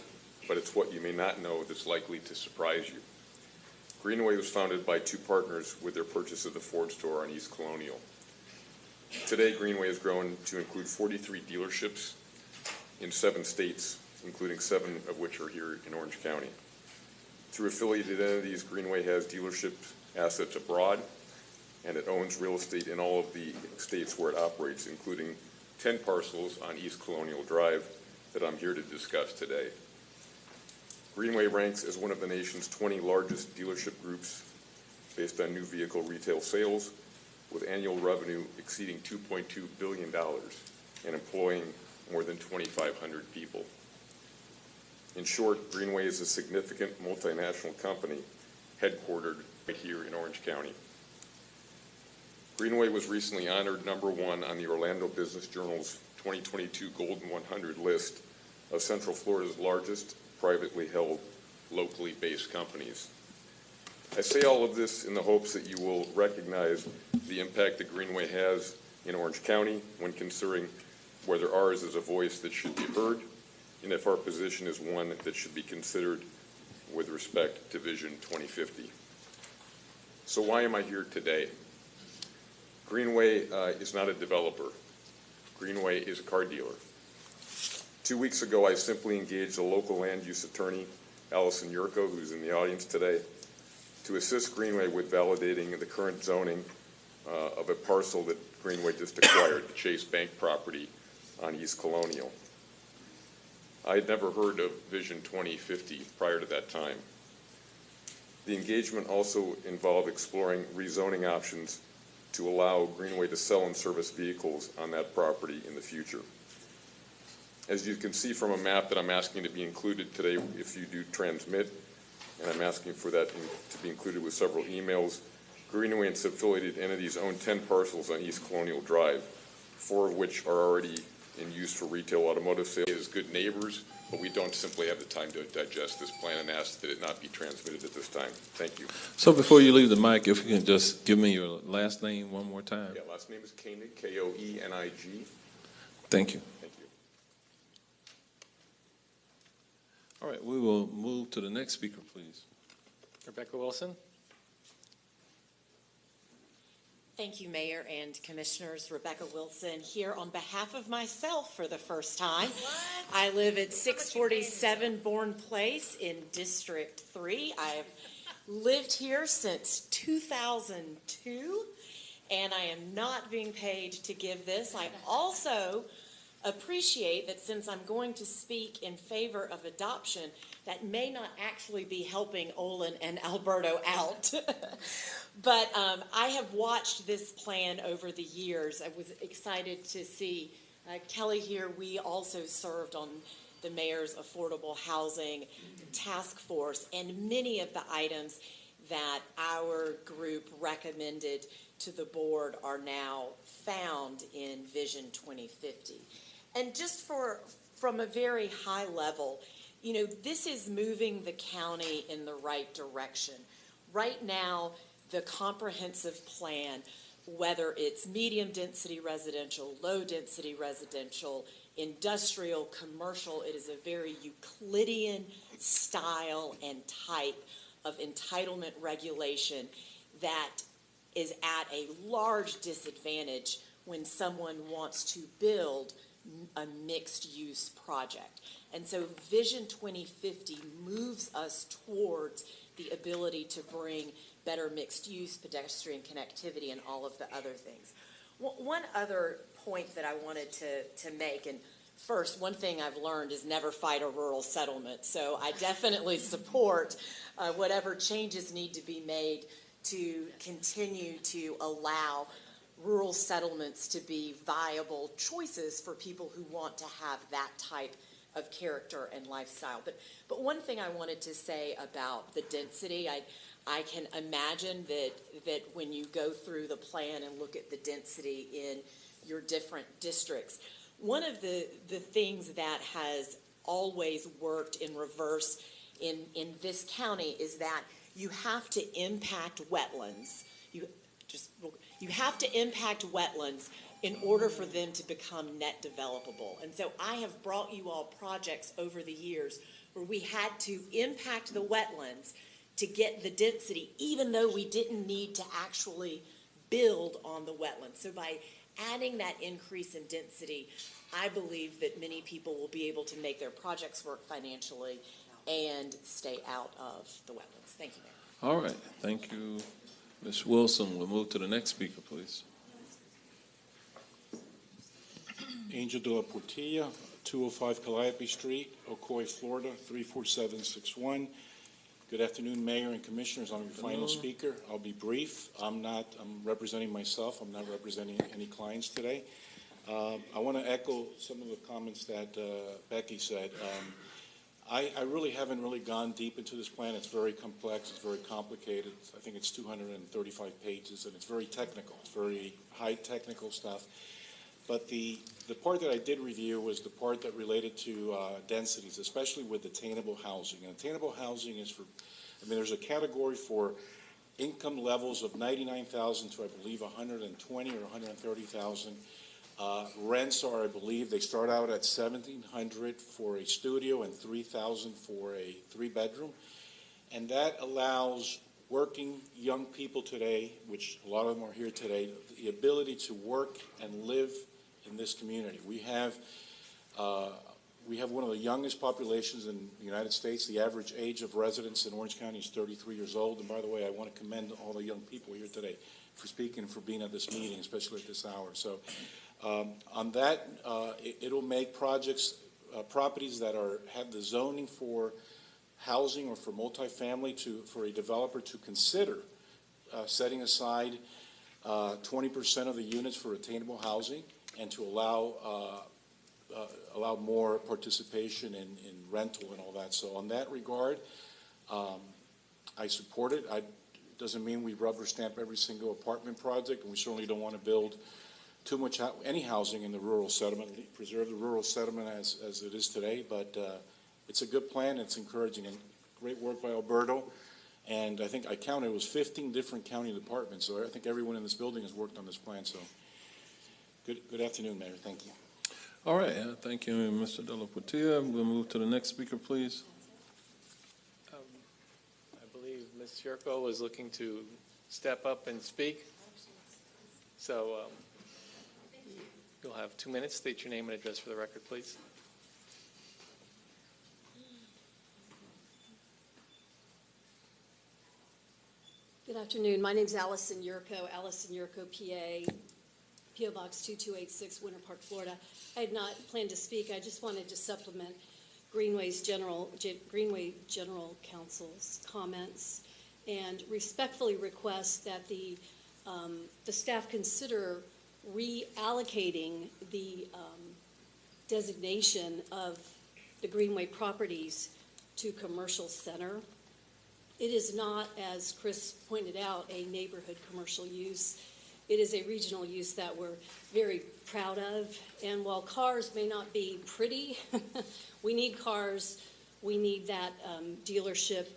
but it's what you may not know that's likely to surprise you. Greenway was founded by two partners with their purchase of the Ford store on East Colonial. Today, Greenway has grown to include 43 dealerships in 7 states, including 7 of which are here in Orange County. Through affiliated entities, Greenway has dealership assets abroad, and it owns real estate in all of the states where it operates, including 10 parcels on East Colonial Drive that I'm here to discuss today. Greenway ranks as one of the nation's 20 largest dealership groups based on new vehicle retail sales, with annual revenue exceeding $2.2 billion and employing more than 2,500 people. In short, Greenway is a significant multinational company headquartered right here in Orange County. Greenway was recently honored #1 on the Orlando Business Journal's 2022 Golden 100 list of Central Florida's largest privately held, locally based companies. I say all of this in the hopes that you will recognize the impact that Greenway has in Orange County when considering whether ours is a voice that should be heard and if our position is one that should be considered with respect to Vision 2050. So why am I here today? Greenway is not a developer. Greenway is a car dealer. 2 weeks ago, I simply engaged a local land use attorney, Allison Yurko, who's in the audience today, to assist Greenway with validating the current zoning of a parcel that Greenway just acquired, the Chase Bank property on East Colonial. I had never heard of Vision 2050 prior to that time. The engagement also involved exploring rezoning options to allow Greenway to sell and service vehicles on that property in the future. As you can see from a map that I'm asking to be included today, if you do transmit, and I'm asking for that to be included with several emails, Greenway and its affiliated entities own 10 parcels on East Colonial Drive, 4 of which are already in use for retail automotive sales as good neighbors, but we don't simply have the time to digest this plan and ask that it not be transmitted at this time. Thank you. So before you leave the mic, if you can just give me your last name one more time. Yeah, last name is Koenig, K-O-E-N-I-G. Thank you. Thank you. All right, we will move to the next speaker, please. Rebecca Wilson. Thank you, Mayor and Commissioners. Rebecca Wilson here on behalf of myself for the first time. I live at 647 Bourne Place in District 3. I've lived here since 2002, and I am not being paid to give this. I also appreciate that since I'm going to speak in favor of adoption, that may not actually be helping Olin and Alberto out. But I have watched this plan over the years. I was excited to see Kelly here. We also served on the Mayor's Affordable Housing Task Force, and many of the items that our group recommended to the board are now found in Vision 2050. And just from a very high level, you know, this is moving the county in the right direction. Right now, the comprehensive plan, whether it's medium-density residential, low-density residential, industrial, commercial, it is a very Euclidean style and type of entitlement regulation that is at a large disadvantage when someone wants to build a mixed-use project. And so Vision 2050 moves us towards the ability to bring better mixed-use, pedestrian connectivity, and all of the other things. One other point that I wanted to make, and first, one thing I've learned is never fight a rural settlement. So I definitely support whatever changes need to be made to continue to allow rural settlements to be viable choices for people who want to have that type of character and lifestyle. But one thing I wanted to say about the density, I can imagine that when you go through the plan and look at the density in your different districts, one of the things that has always worked in reverse in this county is that you have to impact wetlands. You have to impact wetlands in order for them to become net developable. And so I have brought you all projects over the years where we had to impact the wetlands to get the density, even though we didn't need to actually build on the wetlands. So by adding that increase in density, I believe that many people will be able to make their projects work financially and stay out of the wetlands. Thank you, Mayor. All right, thank you, Ms. Wilson. We'll move to the next speaker, please. Angel de la Portilla, 205 Calliope Street, Ocoee, Florida, 34761. Good afternoon, Mayor and Commissioners. I'm your final speaker. I'll be brief. I'm representing myself. I'm not representing any clients today. I want to echo some of the comments that Becky said. I really haven't really gone deep into this plan. It's very complex. It's very complicated. I think it's 235 pages, and it's very technical. It's very high technical stuff. But the part that I did review was the part that related to densities, especially with attainable housing. And attainable housing is there's a category for income levels of $99,000 to, I believe, $120,000 or $130,000. Rents are, I believe, they start out at $1,700 for a studio and $3,000 for a 3-bedroom. And that allows working young people today, which a lot of them are here today, the ability to work and live in this community. We have one of the youngest populations in the United States. The average age of residents in Orange County is 33 years old. And by the way, I want to commend all the young people here today for speaking and for being at this meeting, especially at this hour. So on that, it'll make properties that have the zoning for housing or for multifamily for a developer to consider setting aside 20% of the units for attainable housing and to allow more participation in rental and all that. So on that regard, I support it. It doesn't mean we rubber stamp every single apartment project, and we certainly don't want to build too much any housing in the rural settlement, preserve the rural settlement as it is today. But it's a good plan. It's encouraging, and great work by Alberto. And I think I counted, it was 15 different county departments. So I think everyone in this building has worked on this plan. So good afternoon, Mayor. Thank you. All right, thank you, Mr. De La Portilla. We'll move to the next speaker, please. I believe Ms. Yurko was looking to step up and speak. So you'll have 2 minutes. State your name and address for the record, please. Good afternoon. My name's Allison Yurko, PA, P.O. Box 2286, Winter Park, Florida. I had not planned to speak. I just wanted to supplement Greenway General Counsel's comments and respectfully request that the staff consider reallocating the designation of the Greenway properties to commercial center. It is not, as Chris pointed out, a neighborhood commercial use. It is a regional use that we're very proud of. And while cars may not be pretty, we need cars, we need that dealership.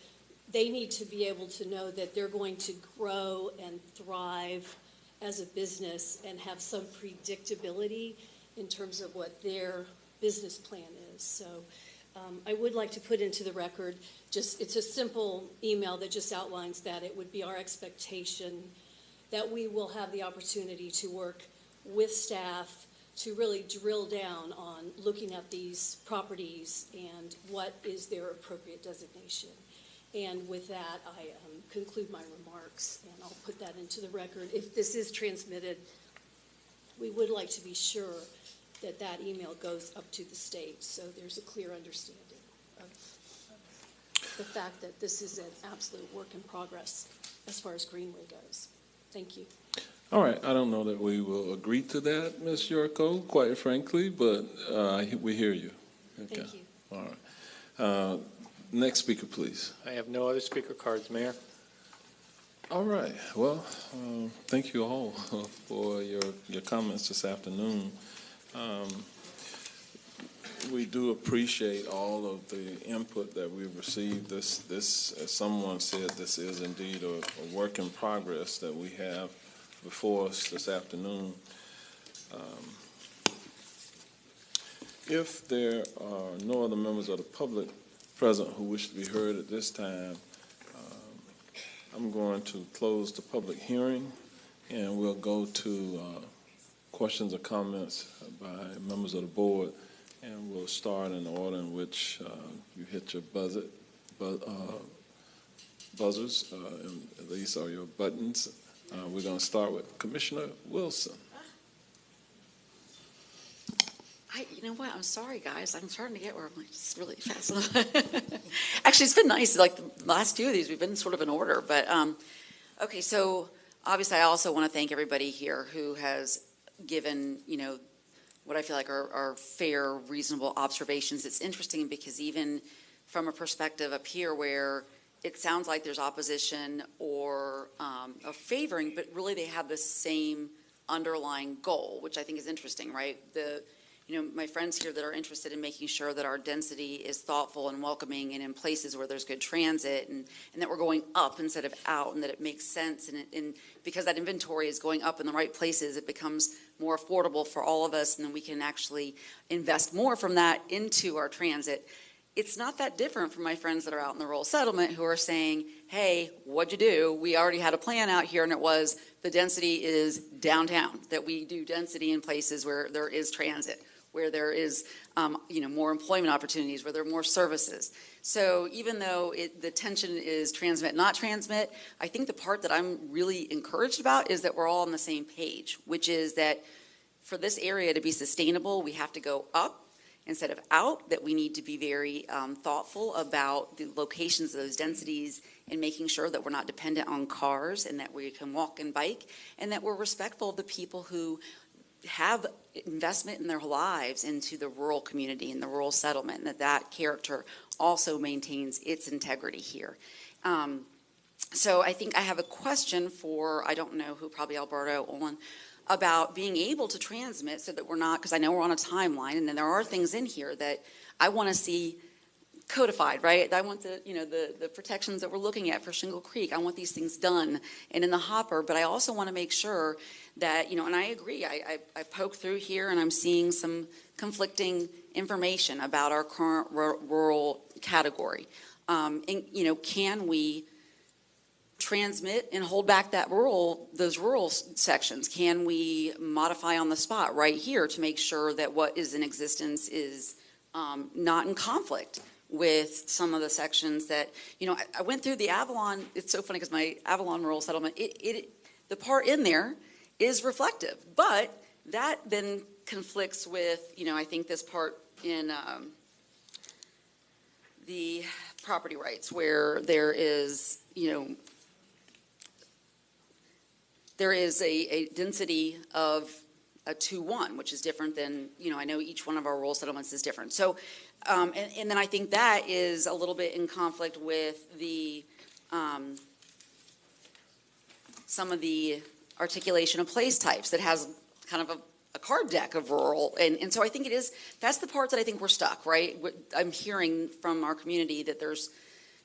They need to be able to know that they're going to grow and thrive as a business and have some predictability in terms of what their business plan is. So I would like to put into the record, it's a simple email that just outlines that it would be our expectation that we will have the opportunity to work with staff to really drill down on looking at these properties and what is their appropriate designation. And with that, I conclude my remarks, and I'll put that into the record. If this is transmitted, we would like to be sure that that email goes up to the state so there's a clear understanding of the fact that this is an absolute work in progress as far as Greenway goes. Thank you. All right, I don't know that we will agree to that, Ms. Yurko, quite frankly, but we hear you. Okay. Thank you. All right. Next speaker, please. I have no other speaker cards, Mayor. All right. Well, thank you all for your comments this afternoon. We do appreciate all of the input that we've received. This, as someone said, this is indeed a work in progress that we have before us this afternoon. If there are no other members of the public present who wish to be heard at this time, I'm going to close the public hearing, and we'll go to questions or comments by members of the board, and we'll start in the order in which you hit your buzzers, at least, or your buttons. We're going to start with Commissioner Wilson. You know what? I'm sorry, guys. I'm starting to get where I'm like, it's really fast. Actually, it's been nice. Like the last few of these, we've been sort of in order. But okay, so obviously, I also want to thank everybody here who has given, what I feel like are fair, reasonable observations. It's interesting because even from a perspective up here where it sounds like there's opposition or a favoring, but really they have the same underlying goal, which I think is interesting, right? My friends here that are interested in making sure that our density is thoughtful and welcoming and in places where there's good transit and that we're going up instead of out and that it makes sense. And because that inventory is going up in the right places, it becomes more affordable for all of us and then we can actually invest more from that into our transit. It's not that different from my friends that are out in the rural settlement who are saying, hey, what'd you do? We already had a plan out here and it was the density is downtown, that we do density in places where there is transit, where there is, more employment opportunities, where there are more services. So even though the tension is transmit, not transmit, I think the part that I'm really encouraged about is that we're all on the same page, which is that for this area to be sustainable, we have to go up instead of out, that we need to be very thoughtful about the locations of those densities and making sure that we're not dependent on cars and that we can walk and bike and that we're respectful of the people who have investment in their lives into the rural community and the rural settlement, and that character also maintains its integrity here. So I think I have a question for, I don't know who, probably Alberto, on about being able to transmit so that we're not, because I know we're on a timeline, and then there are things in here that I want to see codified, right? I want the protections that we're looking at for Shingle Creek. I want these things done and in the hopper, but I also want to make sure that, and I agree, I poke through here and I'm seeing some conflicting information about our current rural category. And, can we transmit and hold back those rural sections? Can we modify on the spot right here to make sure that what is in existence is not in conflict with some of the sections that, I went through the Avalon. It's so funny because my Avalon rural settlement, the part in there is reflective, but that then conflicts with, I think this part in the property rights where there is, there is a density of a 2-1, which is different than, I know each one of our rural settlements is different. So, and then I think that is a little bit in conflict with the, some of the articulation of place types that has kind of a card deck of rural. And so I think that's the part that I think we're stuck, right? I'm hearing from our community that there's,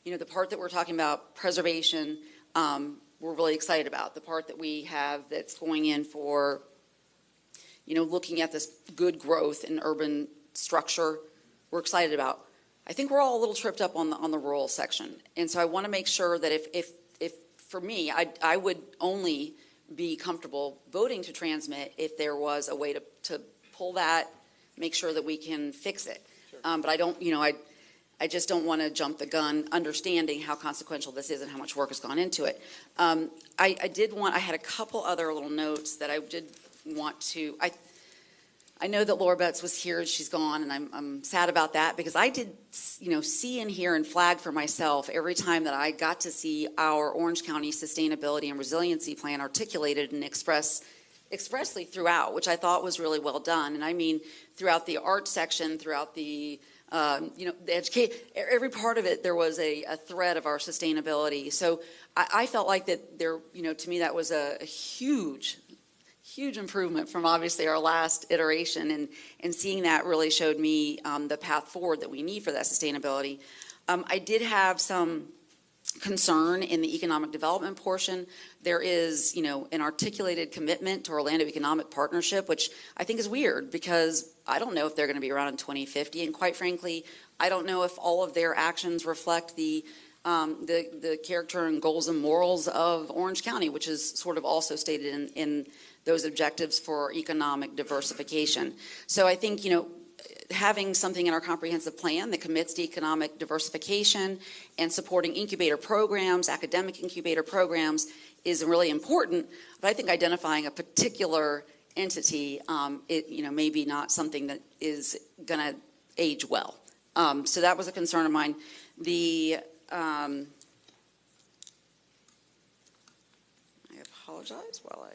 the part that we're talking about preservation, we're really excited about. The part that we have that's going in for, looking at this good growth in urban structure, we're excited about. I think we're all a little tripped up on the rural section. And so I want to make sure that if for me, I would only be comfortable voting to transmit if there was a way to pull that, make sure that we can fix it. Sure. But I don't, I just don't want to jump the gun, understanding how consequential this is and how much work has gone into it. I had a couple other little notes that I did want to, I know that Laura Betts was here and she's gone, and I'm sad about that because I did, see and hear and flag for myself every time that I got to see our Orange County Sustainability and Resiliency Plan articulated and expressly throughout, which I thought was really well done. And I mean, throughout the art section, throughout the, the every part of it, there was a thread of our sustainability. So I felt like that there, to me, that was a huge improvement from obviously our last iteration, and seeing that really showed me the path forward that we need for that sustainability. I did have some concern in the economic development portion. There is, an articulated commitment to Orlando Economic Partnership, which I think is weird because I don't know if they're going to be around in 2050. And quite frankly, I don't know if all of their actions reflect the character and goals and morals of Orange County, which is sort of also stated in those objectives for economic diversification. So I think, having something in our comprehensive plan that commits to economic diversification and supporting incubator programs, academic incubator programs, is really important. But I think identifying a particular entity, maybe not something that is going to age well. So that was a concern of mine. I apologize while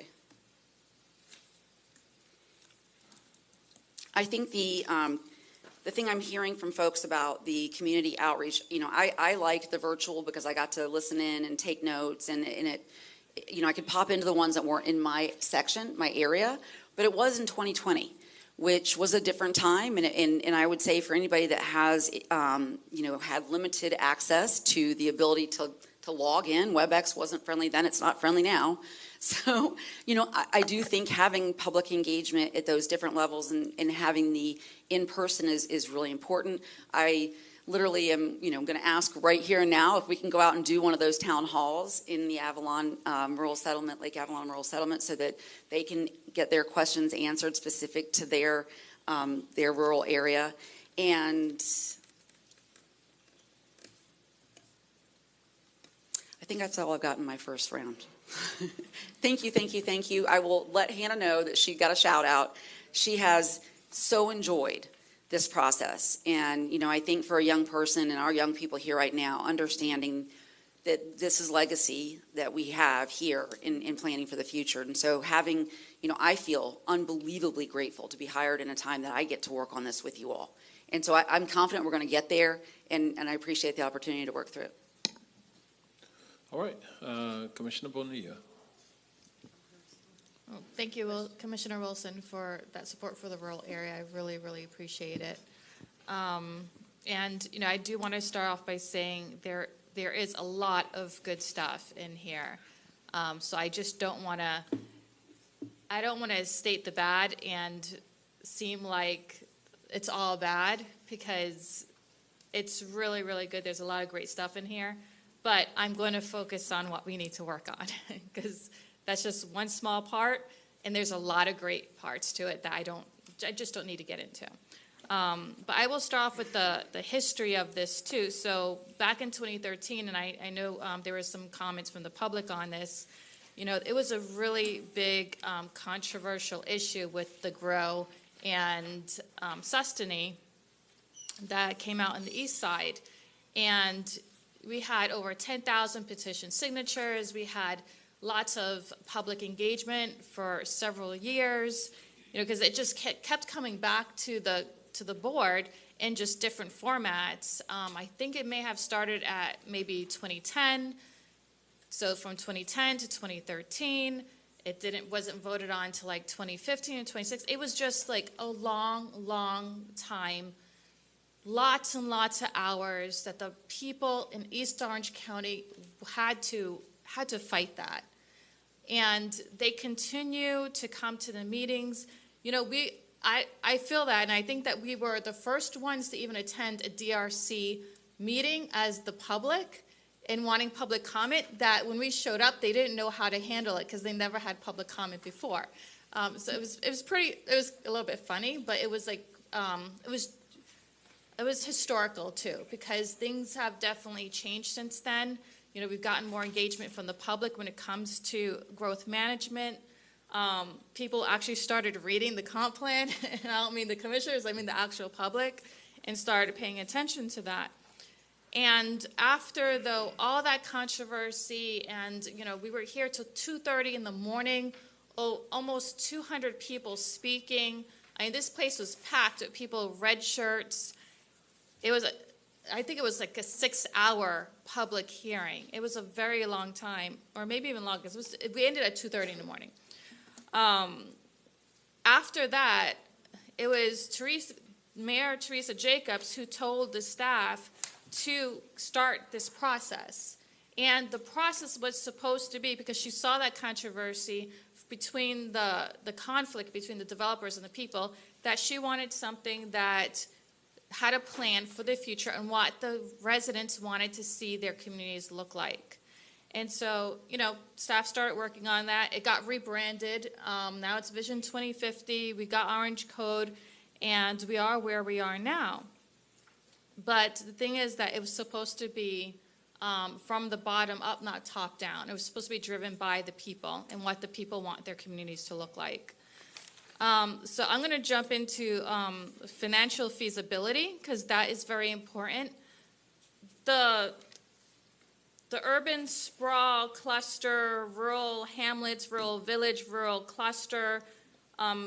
I think the thing I'm hearing from folks about the community outreach, I liked the virtual because I got to listen in and take notes, and it, I could pop into the ones that weren't in my section, my area, but it was in 2020, which was a different time, and I would say for anybody that has, had limited access to the ability to log in, WebEx wasn't friendly then, it's not friendly now. So, I do think having public engagement at those different levels and having the in-person is really important. I literally am, going to ask right here and now if we can go out and do one of those town halls in the Avalon Rural Settlement, Lake Avalon Rural Settlement, so that they can get their questions answered specific to their rural area. And I think that's all I've got in my first round. Thank you. I will let Hannah know that she got a shout out. She has so enjoyed this process. And, I think for a young person and our young people here right now, understanding that this is legacy that we have here in planning for the future. And so having, I feel unbelievably grateful to be hired in a time that I get to work on this with you all. And so I'm confident we're going to get there, and I appreciate the opportunity to work through it. All right, Commissioner Bonilla. Well, thank you, Commissioner Wilson, for that support for the rural area. I really, really appreciate it. And, I do want to start off by saying there is a lot of good stuff in here. So I just don't want to state the bad and seem like it's all bad, because it's really, really good. There's a lot of great stuff in here. But I'm going to focus on what we need to work on, because that's just one small part, and there's a lot of great parts to it that I just don't need to get into. But I will start off with the history of this too. So back in 2013, and I know there were some comments from the public on this, it was a really big controversial issue with the GROW and Sustany that came out on the east side. And we had over 10,000 petition signatures. We had lots of public engagement for several years, because it just kept coming back to the board in just different formats. I think it may have started at maybe 2010. So from 2010 to 2013, it wasn't voted on until like 2015 and 2016. It was just like a long, long time. Lots and lots of hours that the people in East Orange County had to fight that. And they continue to come to the meetings. I feel that, and I think that we were the first ones to even attend a DRC meeting as the public and wanting public comment, that when we showed up, they didn't know how to handle it because they never had public comment before. So it was a little bit funny, but it was like, it was historical too, because things have definitely changed since then. We've gotten more engagement from the public when it comes to growth management. People actually started reading the comp plan, and I don't mean the commissioners, I mean the actual public, and started paying attention to that. And after, though, all that controversy, and, we were here till 2:30 in the morning, almost 200 people speaking. I mean, this place was packed with people, red shirts. I think it was like a 6-hour public hearing. It was a very long time, or maybe even longer. We ended at 2:30 in the morning. After that, it was Mayor Teresa Jacobs who told the staff to start this process. And the process was supposed to be, because she saw that controversy between the conflict between the developers and the people, that she wanted something that had a plan for the future and what the residents wanted to see their communities look like. And so, staff started working on that. It got rebranded. Now it's Vision 2050. We got Orange Code, and we are where we are now. But the thing is that it was supposed to be from the bottom up, not top down. It was supposed to be driven by the people and what the people want their communities to look like. So I'm going to jump into financial feasibility, because that is very important. The urban sprawl cluster, rural hamlets, rural village, rural cluster,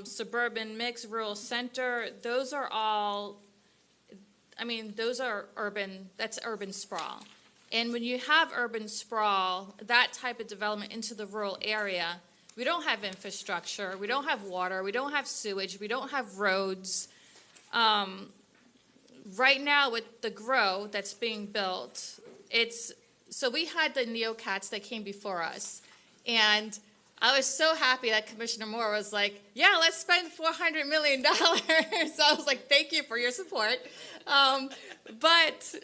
suburban mix, rural center, those are all, those are urban, that's urban sprawl. And when you have urban sprawl, that type of development into the rural area, we don't have infrastructure, we don't have water, we don't have sewage, we don't have roads. Right now with the GROW that's being built, so we had the NeoCats that came before us, and I was so happy that Commissioner Moore was like, yeah, let's spend $400 million. So I was like, thank you for your support. But,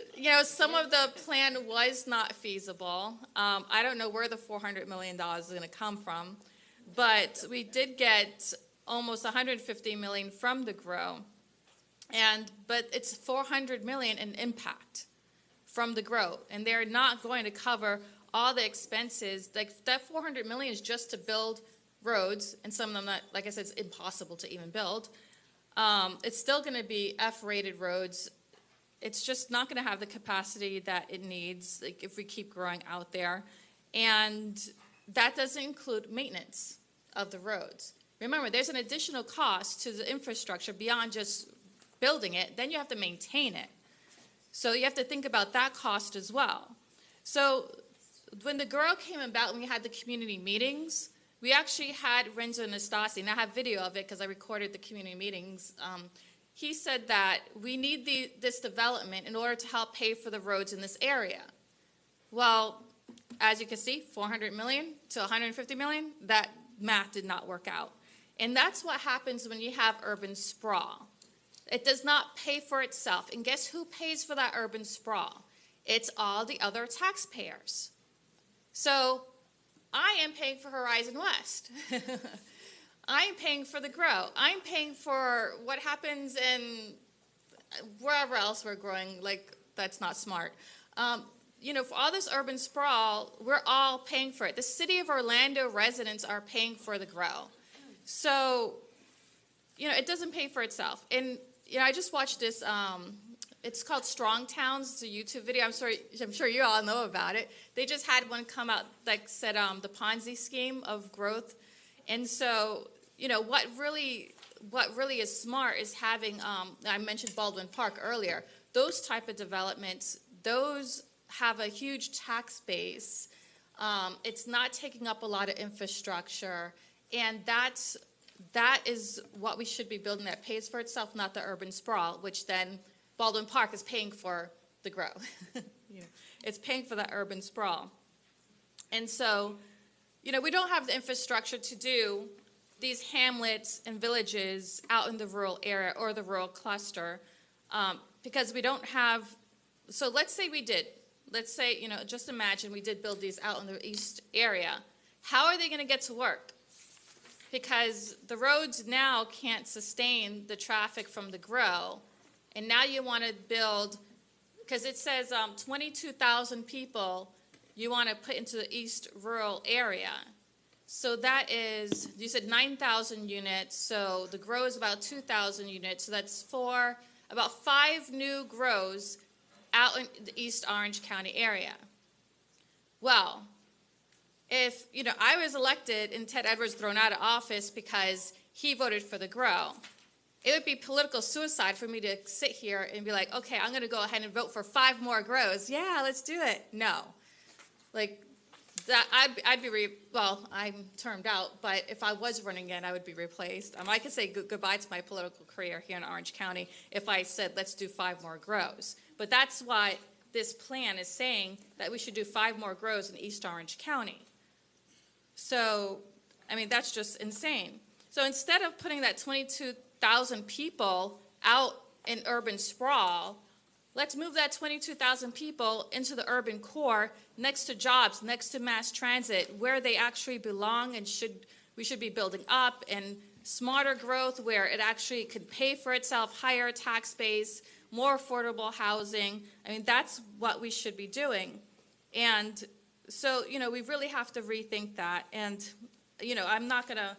some of the plan was not feasible. I don't know where the $400 million is going to come from, but we did get almost $150 million from the GROW. But it's $400 million in impact from the GROW, and they're not going to cover all the expenses. Like, that $400 million is just to build roads, and some of them that, like I said, it's impossible to even build. It's still going to be F-rated roads. It's just not going to have the capacity that it needs, like, if we keep growing out there. And that doesn't include maintenance of the roads. Remember, there's an additional cost to the infrastructure beyond just building it. Then you have to maintain it. So you have to think about that cost as well. So when the GROW came about, when we had the community meetings, we actually had Renzo Nastasi, and I have video of it because I recorded the community meetings. He said that we need this development in order to help pay for the roads in this area. Well, as you can see, $400 million to $150 million, that math did not work out. And that's what happens when you have urban sprawl. It does not pay for itself. And guess who pays for that urban sprawl? It's all the other taxpayers. So I am paying for Horizon West. I'm paying for the GROW. I'm paying for what happens in wherever else we're growing. Like, that's not smart. For all this urban sprawl, we're all paying for it. The city of Orlando residents are paying for the GROW. So, it doesn't pay for itself. And, I just watched this, it's called Strong Towns. It's a YouTube video. I'm sure you all know about it. They just had one come out that said the Ponzi scheme of growth. And so, what really is smart is having, I mentioned Baldwin Park earlier, those type of developments, those have a huge tax base. It's not taking up a lot of infrastructure, and that is what we should be building that pays for itself, not the urban sprawl, which then Baldwin Park is paying for the GROW. It's paying for that urban sprawl. And so, we don't have the infrastructure to do these hamlets and villages out in the rural area or the rural cluster because we don't have, so let's say we did. Let's say, just imagine we did build these out in the east area. How are they going to get to work? Because the roads now can't sustain the traffic from the GROW. And now you want to build, because it says 22,000 people you want to put into the east rural area. So that is, you said 9,000 units, so the GROW is about 2,000 units. So that's about 5 new GROWs out in the East Orange County area. Well, if, I was elected and Ted Edwards thrown out of office because he voted for the GROW, it would be political suicide for me to sit here and be like, okay, I'm going to go ahead and vote for 5 more GROWs. Yeah, let's do it. No. Like, that I'm termed out, but if I was running again, I would be replaced. I could say goodbye to my political career here in Orange County if I said, let's do 5 more GROWs. But that's why this plan is saying that we should do 5 more grows in East Orange County. So, I mean, that's just insane. So instead of putting that 22,000 people out in urban sprawl, let's move that 22,000 people into the urban core, next to jobs, next to mass transit, where they actually belong, and we should be building up, and smarter growth where it actually could pay for itself, higher tax base, more affordable housing. I mean, that's what we should be doing. And so, we really have to rethink that. And, I'm not going to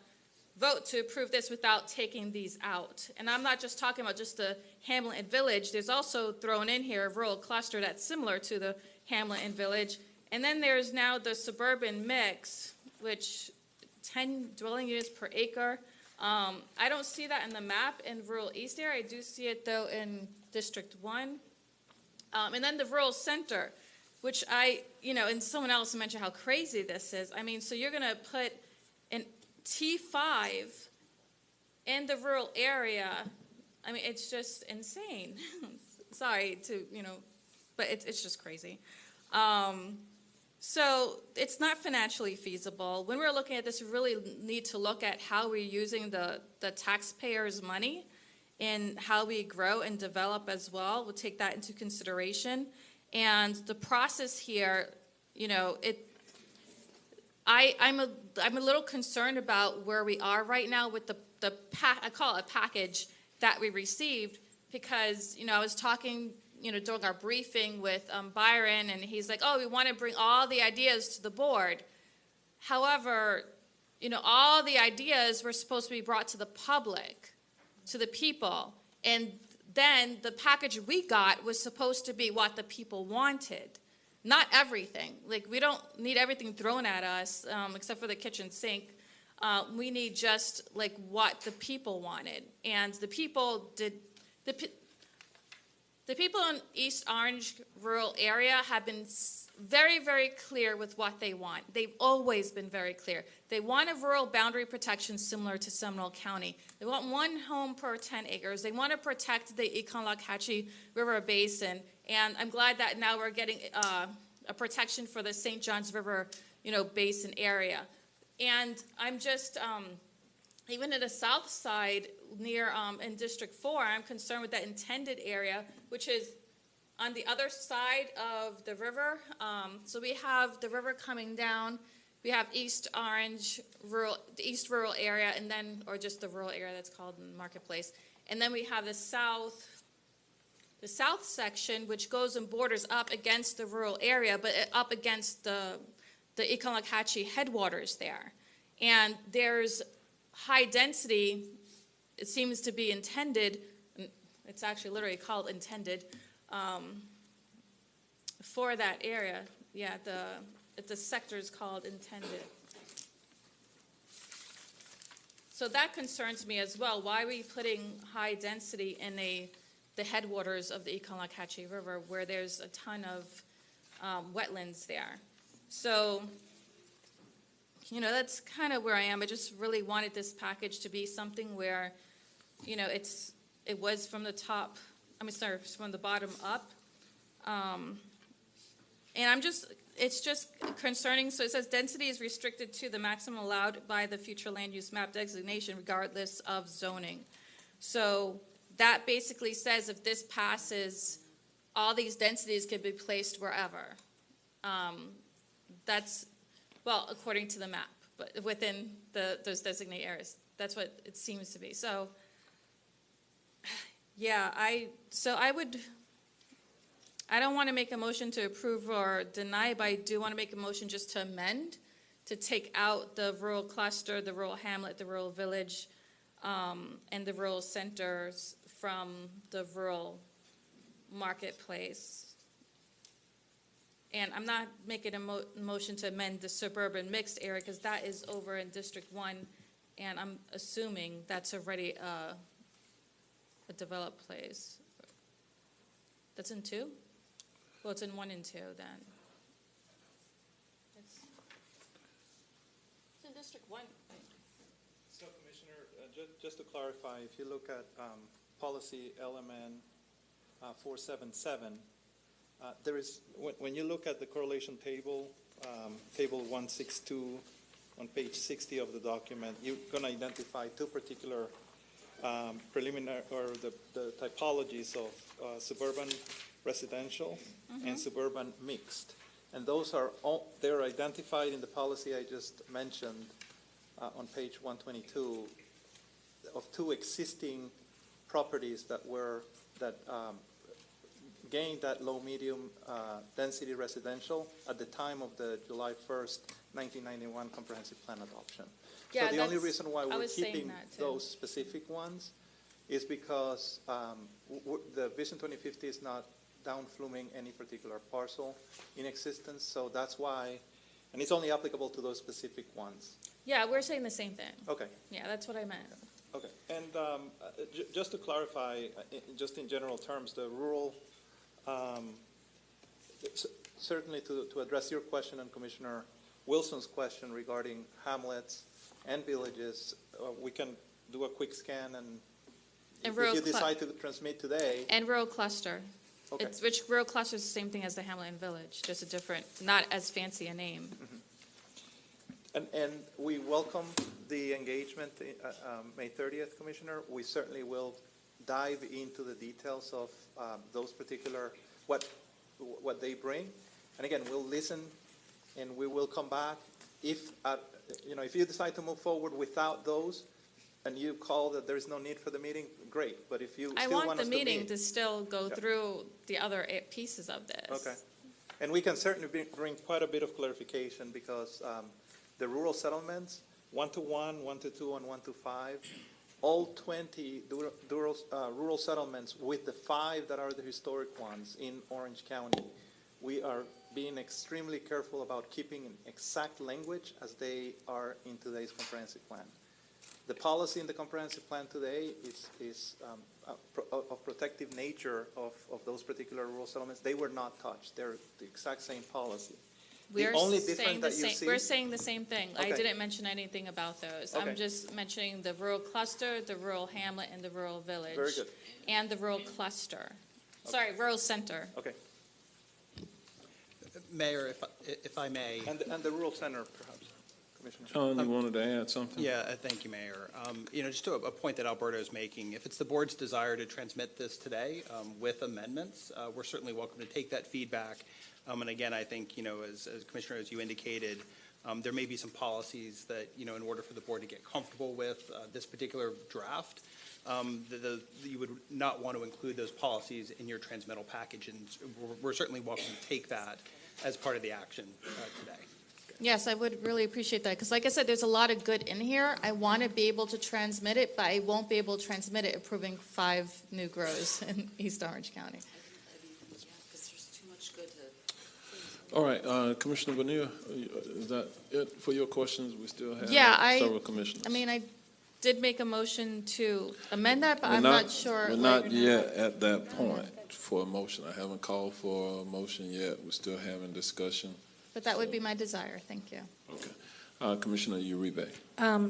vote to approve this without taking these out. And I'm not just talking about just the hamlet and village. There's also thrown in here a rural cluster that's similar to the hamlet and village. And then there's now the suburban mix, which 10 dwelling units per acre. I don't see that in the map in rural east area. I do see it, though, in District 1. And then the rural center, which and someone else mentioned how crazy this is. I mean, so you're going to put an T5 in the rural area. I mean, it's just insane. Sorry to, but it's just crazy. So it's not financially feasible. When we're looking at this, we really need to look at how we're using the taxpayers' money and how we grow and develop as well. We'll take that into consideration. And the process here, I'm a little concerned about where we are right now with I call it a package that we received, because, I was talking during our briefing with Byron, and he's like, oh, we want to bring all the ideas to the board. However, all the ideas were supposed to be brought to the public, to the people. And then the package we got was supposed to be what the people wanted. Not everything. Like, we don't need everything thrown at us, except for the kitchen sink. We need just, like, what the people wanted. And the people did... The people in East Orange rural area have been very, very clear with what they want. They've always been very clear. They want a rural boundary protection similar to Seminole County. They want 1 home per 10 acres. They want to protect the Econlockhatchee River Basin. And I'm glad that now we're getting a protection for the St. Johns River, basin area. And I'm just... even in the south side near in District 4, I'm concerned with that intended area, which is on the other side of the river. So we have the river coming down. We have East Orange, the east rural area, and then, or just the rural area that's called Marketplace. And then we have the south section, which goes and borders up against the rural area, but up against the Econlockhatchee headwaters there. And there's high density, it seems to be intended, it's actually literally called intended, for that area. Yeah, the sector is called intended. So that concerns me as well. Why are we putting high density in the headwaters of the Econlockhatchee River, where there's a ton of wetlands there? So, that's kind of where I am. I just really wanted this package to be something where, it was from the top, from the bottom up. And it's just concerning. So it says density is restricted to the maximum allowed by the future land use map designation regardless of zoning. So that basically says if this passes, all these densities can be placed wherever. That's, well, according to the map, but within those designated areas. That's what it seems to be. So, yeah, I don't want to make a motion to approve or deny, but I do want to make a motion just to amend, to take out the rural cluster, the rural hamlet, the rural village, and the rural centers from the rural marketplace. And I'm not making a motion to amend the suburban mixed area, because that is over in District 1, and I'm assuming that's already a developed place. That's in 2? Well, it's in 1 and 2 then. It's in District 1. So, Commissioner, just to clarify, if you look at policy LMN 477, There is, when you look at the correlation table, table 162 on page 60 of the document, you're going to identify two particular preliminary, or the typologies of suburban residential and suburban mixed. And those are all, they're identified in the policy I just mentioned on page 122 of two existing properties that gained that low-medium density residential at the time of the July 1st, 1991 comprehensive plan adoption. Yeah, so the only that's- reason why I we're was saying keeping that too. those specific ones is because the Vision 2050 is not downfluming any particular parcel in existence, so that's why, and it's only applicable to those specific ones. Yeah, we're saying the same thing. Okay. Yeah, that's what I meant. Okay, and just to clarify, just in general terms, the rural, certainly to address your question and Commissioner Wilson's question regarding hamlets and villages, we can do a quick scan and if rural you decide to transmit today. And rural cluster. Okay. Which rural cluster is the same thing as the hamlet and village, just a different, not as fancy a name. And we welcome the engagement, May 30th, Commissioner. We certainly will dive into the details of those particular, what they bring. And again, we'll listen and we will come back. If, if you decide to move forward without those and you call that there is no need for the meeting, great. But if you I still want want the us meeting to to meet. still go Yeah. through the other pieces of this. Okay. And we can certainly bring quite a bit of clarification because the rural settlements, 1-1, 1-2, and 1-5, all 20 rural settlements with the 5 that are the historic ones in Orange County, we are being extremely careful about keeping an exact language as they are in today's comprehensive plan. The policy in the comprehensive plan today is of protective nature of those particular rural settlements. They were not touched. They're the exact same policy. We're The only saying difference the that you same, see. we're saying the same thing. I Okay. didn't mention anything about those. Okay. I'm just mentioning the rural cluster, the rural hamlet, and the rural village. Very good. And the rural cluster. Sorry, rural center. Okay. Mayor, if I may. And the rural center, perhaps, Commissioner. John, you wanted to add something? Yeah, thank you, Mayor. Just to a point that Alberto is making, if it's the board's desire to transmit this today with amendments, we're certainly welcome to take that feedback. And again, I think, as Commissioner, as you indicated, there may be some policies that, in order for the board to get comfortable with this particular draft, you would not want to include those policies in your transmittal package. And we're certainly welcome to take that as part of the action today. Yes, I would really appreciate that, because like I said, there's a lot of good in here. I want to be able to transmit it, but I won't be able to transmit it approving 5 new grows in East Orange County. Because there's too much good to. All right, Commissioner Bonilla, is that it for your questions? We still have Yeah, several commissioners. I mean, I did make a motion to amend that, but We're I'm not sure. We're not yet at that point for a motion. I haven't called for a motion yet. We're still having discussion. But that would be my desire. Thank you. Okay. Commissioner Uribe.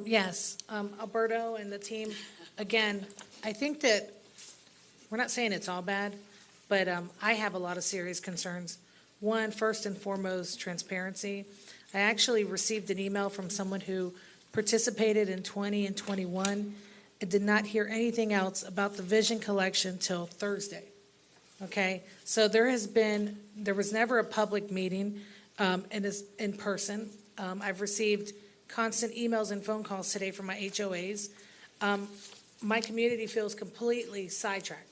Yes, Alberto and the team, again, I think that, we're not saying it's all bad, but I have a lot of serious concerns. One, first and foremost, transparency. I actually received an email from someone who participated in 20 and 21 and did not hear anything else about the vision collection till Thursday. Okay, so there was never a public meeting, and it's in person. I've received constant emails and phone calls today from my HOAs. My community feels completely sidetracked.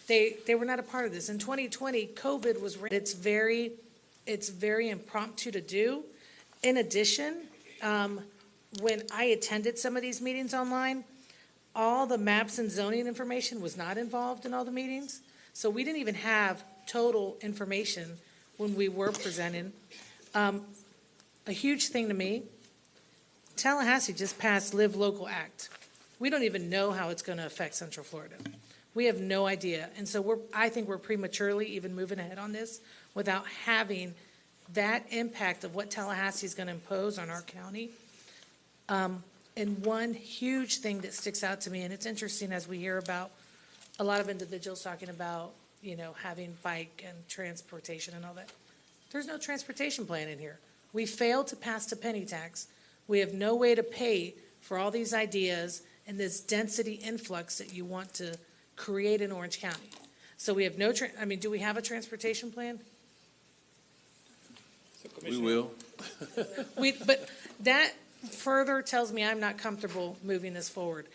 They were not a part of this. In 2020, COVID was, it's very impromptu to do. In addition, when I attended some of these meetings online, all the maps and zoning information was not involved in all the meetings. So we didn't even have total information when we were presenting. A huge thing to me, Tallahassee just passed Live Local Act. We don't even know how it's going to affect Central Florida. We have no idea. And so I think we're prematurely even moving ahead on this without having that impact of what Tallahassee is going to impose on our county. And one huge thing that sticks out to me, and it's interesting as we hear about a lot of individuals talking about, having bike and transportation and all that. There's no transportation plan in here. We failed to pass the penny tax. We have no way to pay for all these ideas and this density influx that you want to create in Orange County. So we have no, do we have a transportation plan? We will. But that further tells me I'm not comfortable moving this forward.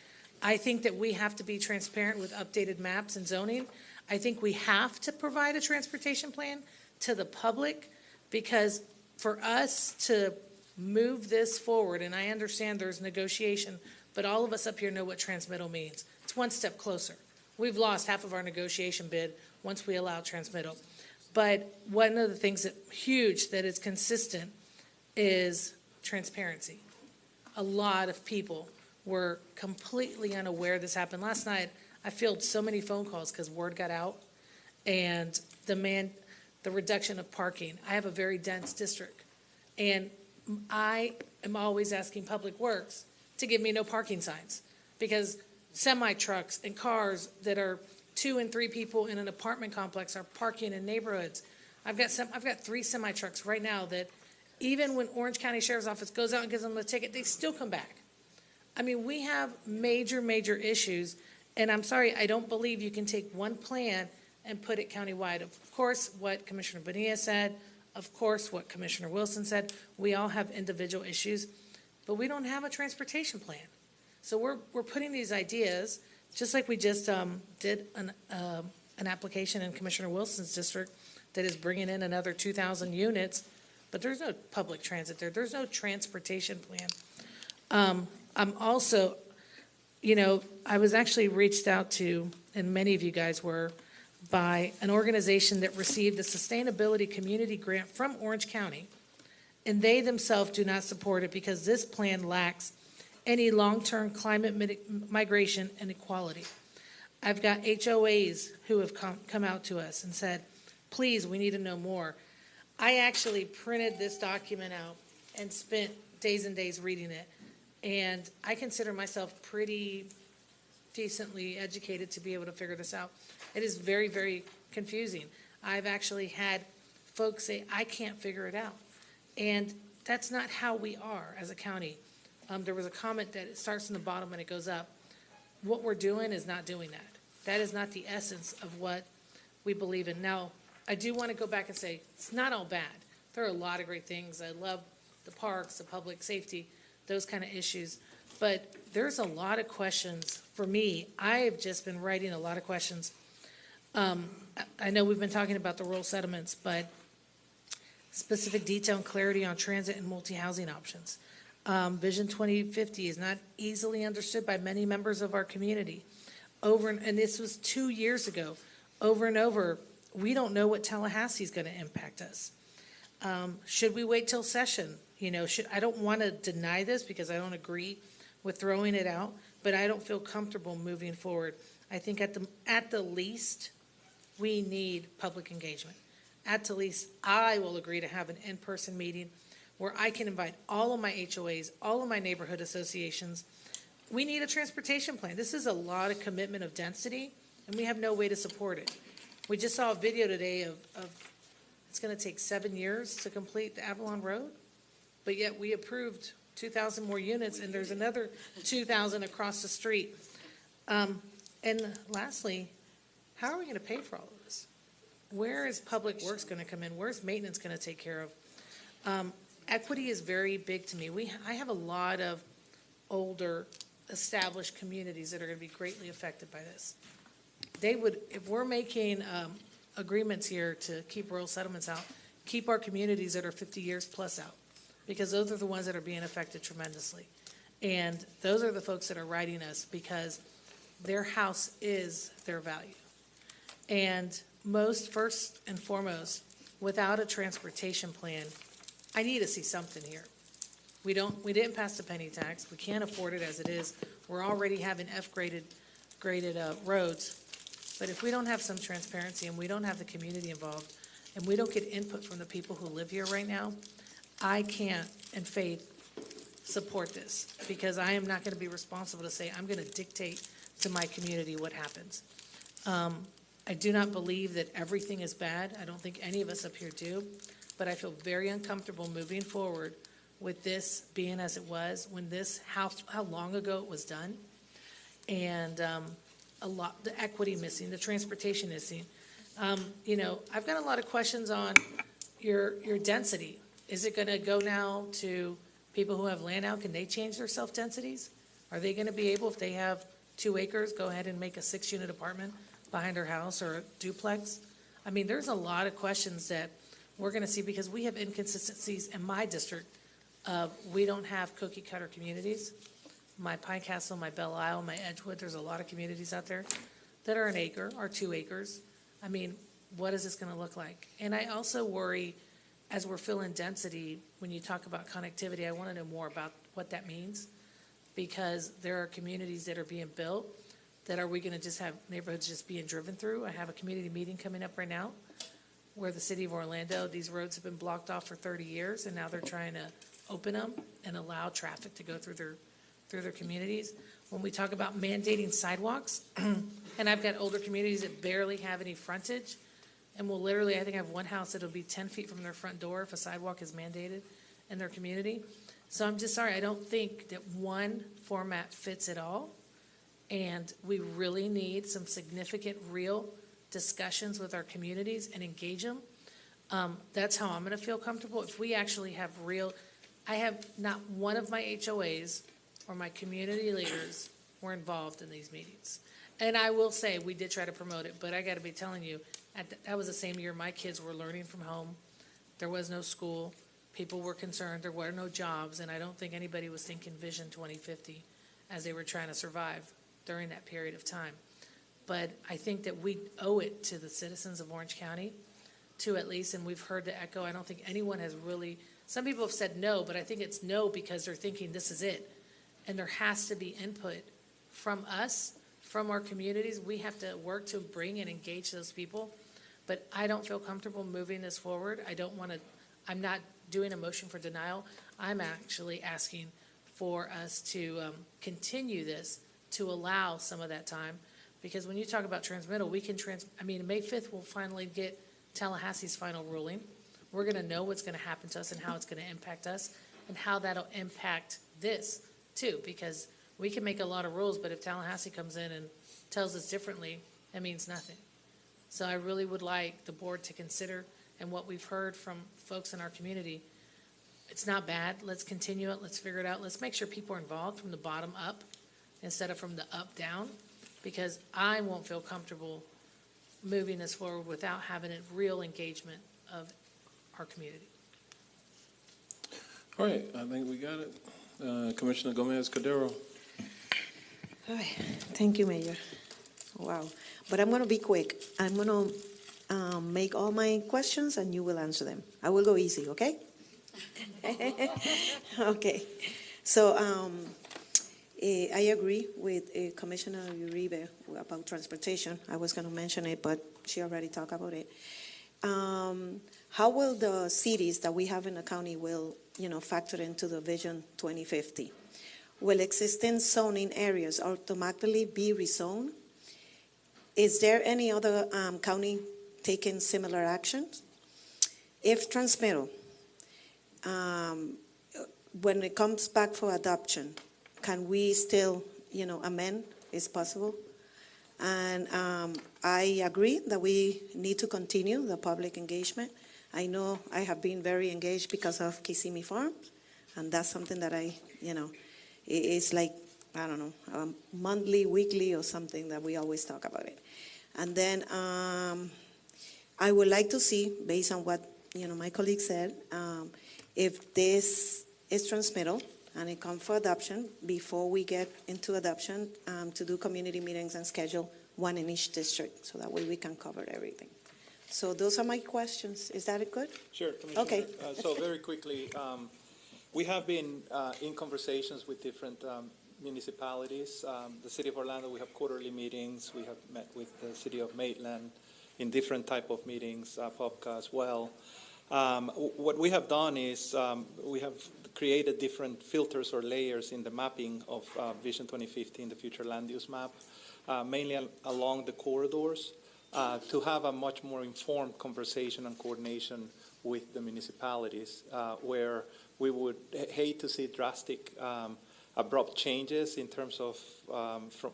I think that we have to be transparent with updated maps and zoning. I think we have to provide a transportation plan to the public, because for us to move this forward, and I understand there's negotiation, but all of us up here know what transmittal means. It's one step closer. We've lost half of our negotiation bid once we allow transmittal. But one of the things that huge that is consistent is transparency. A lot of people were completely unaware this happened. Last night, I fielded so many phone calls because word got out, and the reduction of parking. I have a very dense district, and I am always asking Public Works to give me no parking signs, because semi-trucks and cars that are 2 and 3 people in an apartment complex are parking in neighborhoods. I've got 3 semi-trucks right now that even when Orange County Sheriff's Office goes out and gives them a ticket, they still come back. I mean, we have major, major issues, and I'm sorry, I don't believe you can take one plan and put it countywide. Of course, what Commissioner Bonilla said, of course, what Commissioner Wilson said, we all have individual issues, but we don't have a transportation plan. So we're putting these ideas, just like we just did an application in Commissioner Wilson's district that is bringing in another 2,000 units, but there's no public transit there. There's no transportation plan. I'm also, I was actually reached out to, and many of you guys were, by an organization that received a sustainability community grant from Orange County, and they themselves do not support it because this plan lacks any long-term climate migration and equality. I've got HOAs who have come out to us and said, please, we need to know more. I actually printed this document out and spent days and days reading it, and I consider myself pretty decently educated to be able to figure this out. It is very, very confusing. I've actually had folks say, I can't figure it out. And that's not how we are as a county. There was a comment that it starts in the bottom and it goes up. What we're doing is not doing that. That is not the essence of what we believe in. Now, I do want to go back and say, it's not all bad. There are a lot of great things. I love the parks, the public safety, those kind of issues. But there's a lot of questions. For me, I have just been writing a lot of questions. I know we've been talking about the rural settlements, but specific detail and clarity on transit and multi-housing options. Vision 2050 is not easily understood by many members of our community. And this was 2 years ago. Over and over, we don't know what Tallahassee is going to impact us. Should we wait till session? I don't want to deny this because I don't agree with throwing it out, but I don't feel comfortable moving forward. I think at the least, we need public engagement. At the least, I will agree to have an in-person meeting where I can invite all of my HOAs, all of my neighborhood associations. We need a transportation plan. This is a lot of commitment of density, and we have no way to support it. We just saw a video today of it's going to take 7 years to complete the Avalon Road, but yet we approved 2,000 more units, and there's another 2,000 across the street. And lastly, how are we going to pay for all of this? Where is Public Works going to come in? Where's maintenance going to take care of? Equity is very big to me. I have a lot of older, established communities that are going to be greatly affected by this. If we're making agreements here to keep rural settlements out, keep our communities that are 50 years plus out, because those are the ones that are being affected tremendously. And those are the folks that are writing us because their house is their value. And first and foremost, without a transportation plan, I need to see something here. We didn't pass the penny tax. We can't afford it as it is. We're already having graded roads. But if we don't have some transparency and we don't have the community involved and we don't get input from the people who live here right now, I can't, in faith, support this, because I am not going to be responsible to say I'm going to dictate to my community what happens. I do not believe that everything is bad. I don't think any of us up here do. But I feel very uncomfortable moving forward with this being as it was, when this, how long ago it was done. And a lot, the equity missing, the transportation missing. You know, I've got a lot of questions on your density. Is it gonna go now to people who have land now? Can they change their self-densities? Are they gonna be able, if they have 2 acres, go ahead and make a 6-unit apartment behind their house or a duplex? I mean, there's a lot of questions that we're gonna see because we have inconsistencies in my district of, we don't have cookie cutter communities. My Pine Castle, my Belle Isle, my Edgewood, there's a lot of communities out there that are 1 acre or 2 acres. I mean, what is this gonna look like? And I also worry, as we're filling density, when you talk about connectivity, I wanna know more about what that means. Because there are communities that are being built, that are we gonna just have neighborhoods just being driven through? I have a community meeting coming up right now, where the city of Orlando, these roads have been blocked off for 30 years, and now they're trying to open them and allow traffic to go through their communities. When we talk about mandating sidewalks, and I've got older communities that barely have any frontage, and will literally, I think I have one house that'll be 10 feet from their front door if a sidewalk is mandated in their community. So I'm just sorry, I don't think that one format fits it all. And we really need some significant, real discussions with our communities and engage them. That's how I'm gonna feel comfortable. If we actually have real, I have not one of my HOAs or my community leaders were involved in these meetings. And I will say, we did try to promote it, but I gotta be telling you, that was the same year my kids were learning from home. There was no school. People were concerned, there were no jobs, and I don't think anybody was thinking Vision 2050 as they were trying to survive during that period of time. But I think that we owe it to the citizens of Orange County to at least, and we've heard the echo, I don't think anyone has really, some people have said no, but I think it's no because they're thinking this is it. And there has to be input from us, from our communities. We have to work to bring and engage those people. But I don't feel comfortable moving this forward. I don't want to, I'm not doing a motion for denial. I'm actually asking for us to continue this, to allow some of that time. Because when you talk about transmittal, we can May 5th, we'll finally get Tallahassee's final ruling. We're going to know what's going to happen to us and how it's going to impact us and how that'll impact this too. Because we can make a lot of rules, but if Tallahassee comes in and tells us differently, that means nothing. So I really would like the board to consider, and what we've heard from folks in our community, it's not bad. Let's continue it. Let's figure it out. Let's make sure people are involved from the bottom up instead of from the up down, because I won't feel comfortable moving this forward without having a real engagement of our community. All right, I think we got it. Commissioner Gomez-Cordero. Hi. Thank you, Mayor. Wow. But I'm going to be quick. I'm going to make all my questions and you will answer them. I will go easy, okay? Okay. So I agree with Commissioner Uribe about transportation. I was going to mention it, but she already talked about it. How will the cities that we have in the county will, factor into the Vision 2050? Will existing zoning areas automatically be rezoned? Is there any other county taking similar actions? If transmittal, when it comes back for adoption, can we still, amend? Is possible? And I agree that we need to continue the public engagement. I know I have been very engaged because of Kissimmee Farms, and that's something that it's like, I don't know, monthly, weekly, or something that we always talk about it. And then I would like to see, based on what my colleague said, if this is transmittal and it comes for adoption, before we get into adoption, to do community meetings and schedule one in each district, so that way we can cover everything. So those are my questions. Is that good? Sure, Commissioner. Okay. So very quickly, we have been in conversations with different municipalities. The City of Orlando, we have quarterly meetings. We have met with the City of Maitland in different type of meetings, POPCA as well. What we have done is we have created different filters or layers in the mapping of Vision 2050 in the future land use map, mainly along the corridors. to have a much more informed conversation and coordination with the municipalities, where we would hate to see drastic, abrupt changes in terms of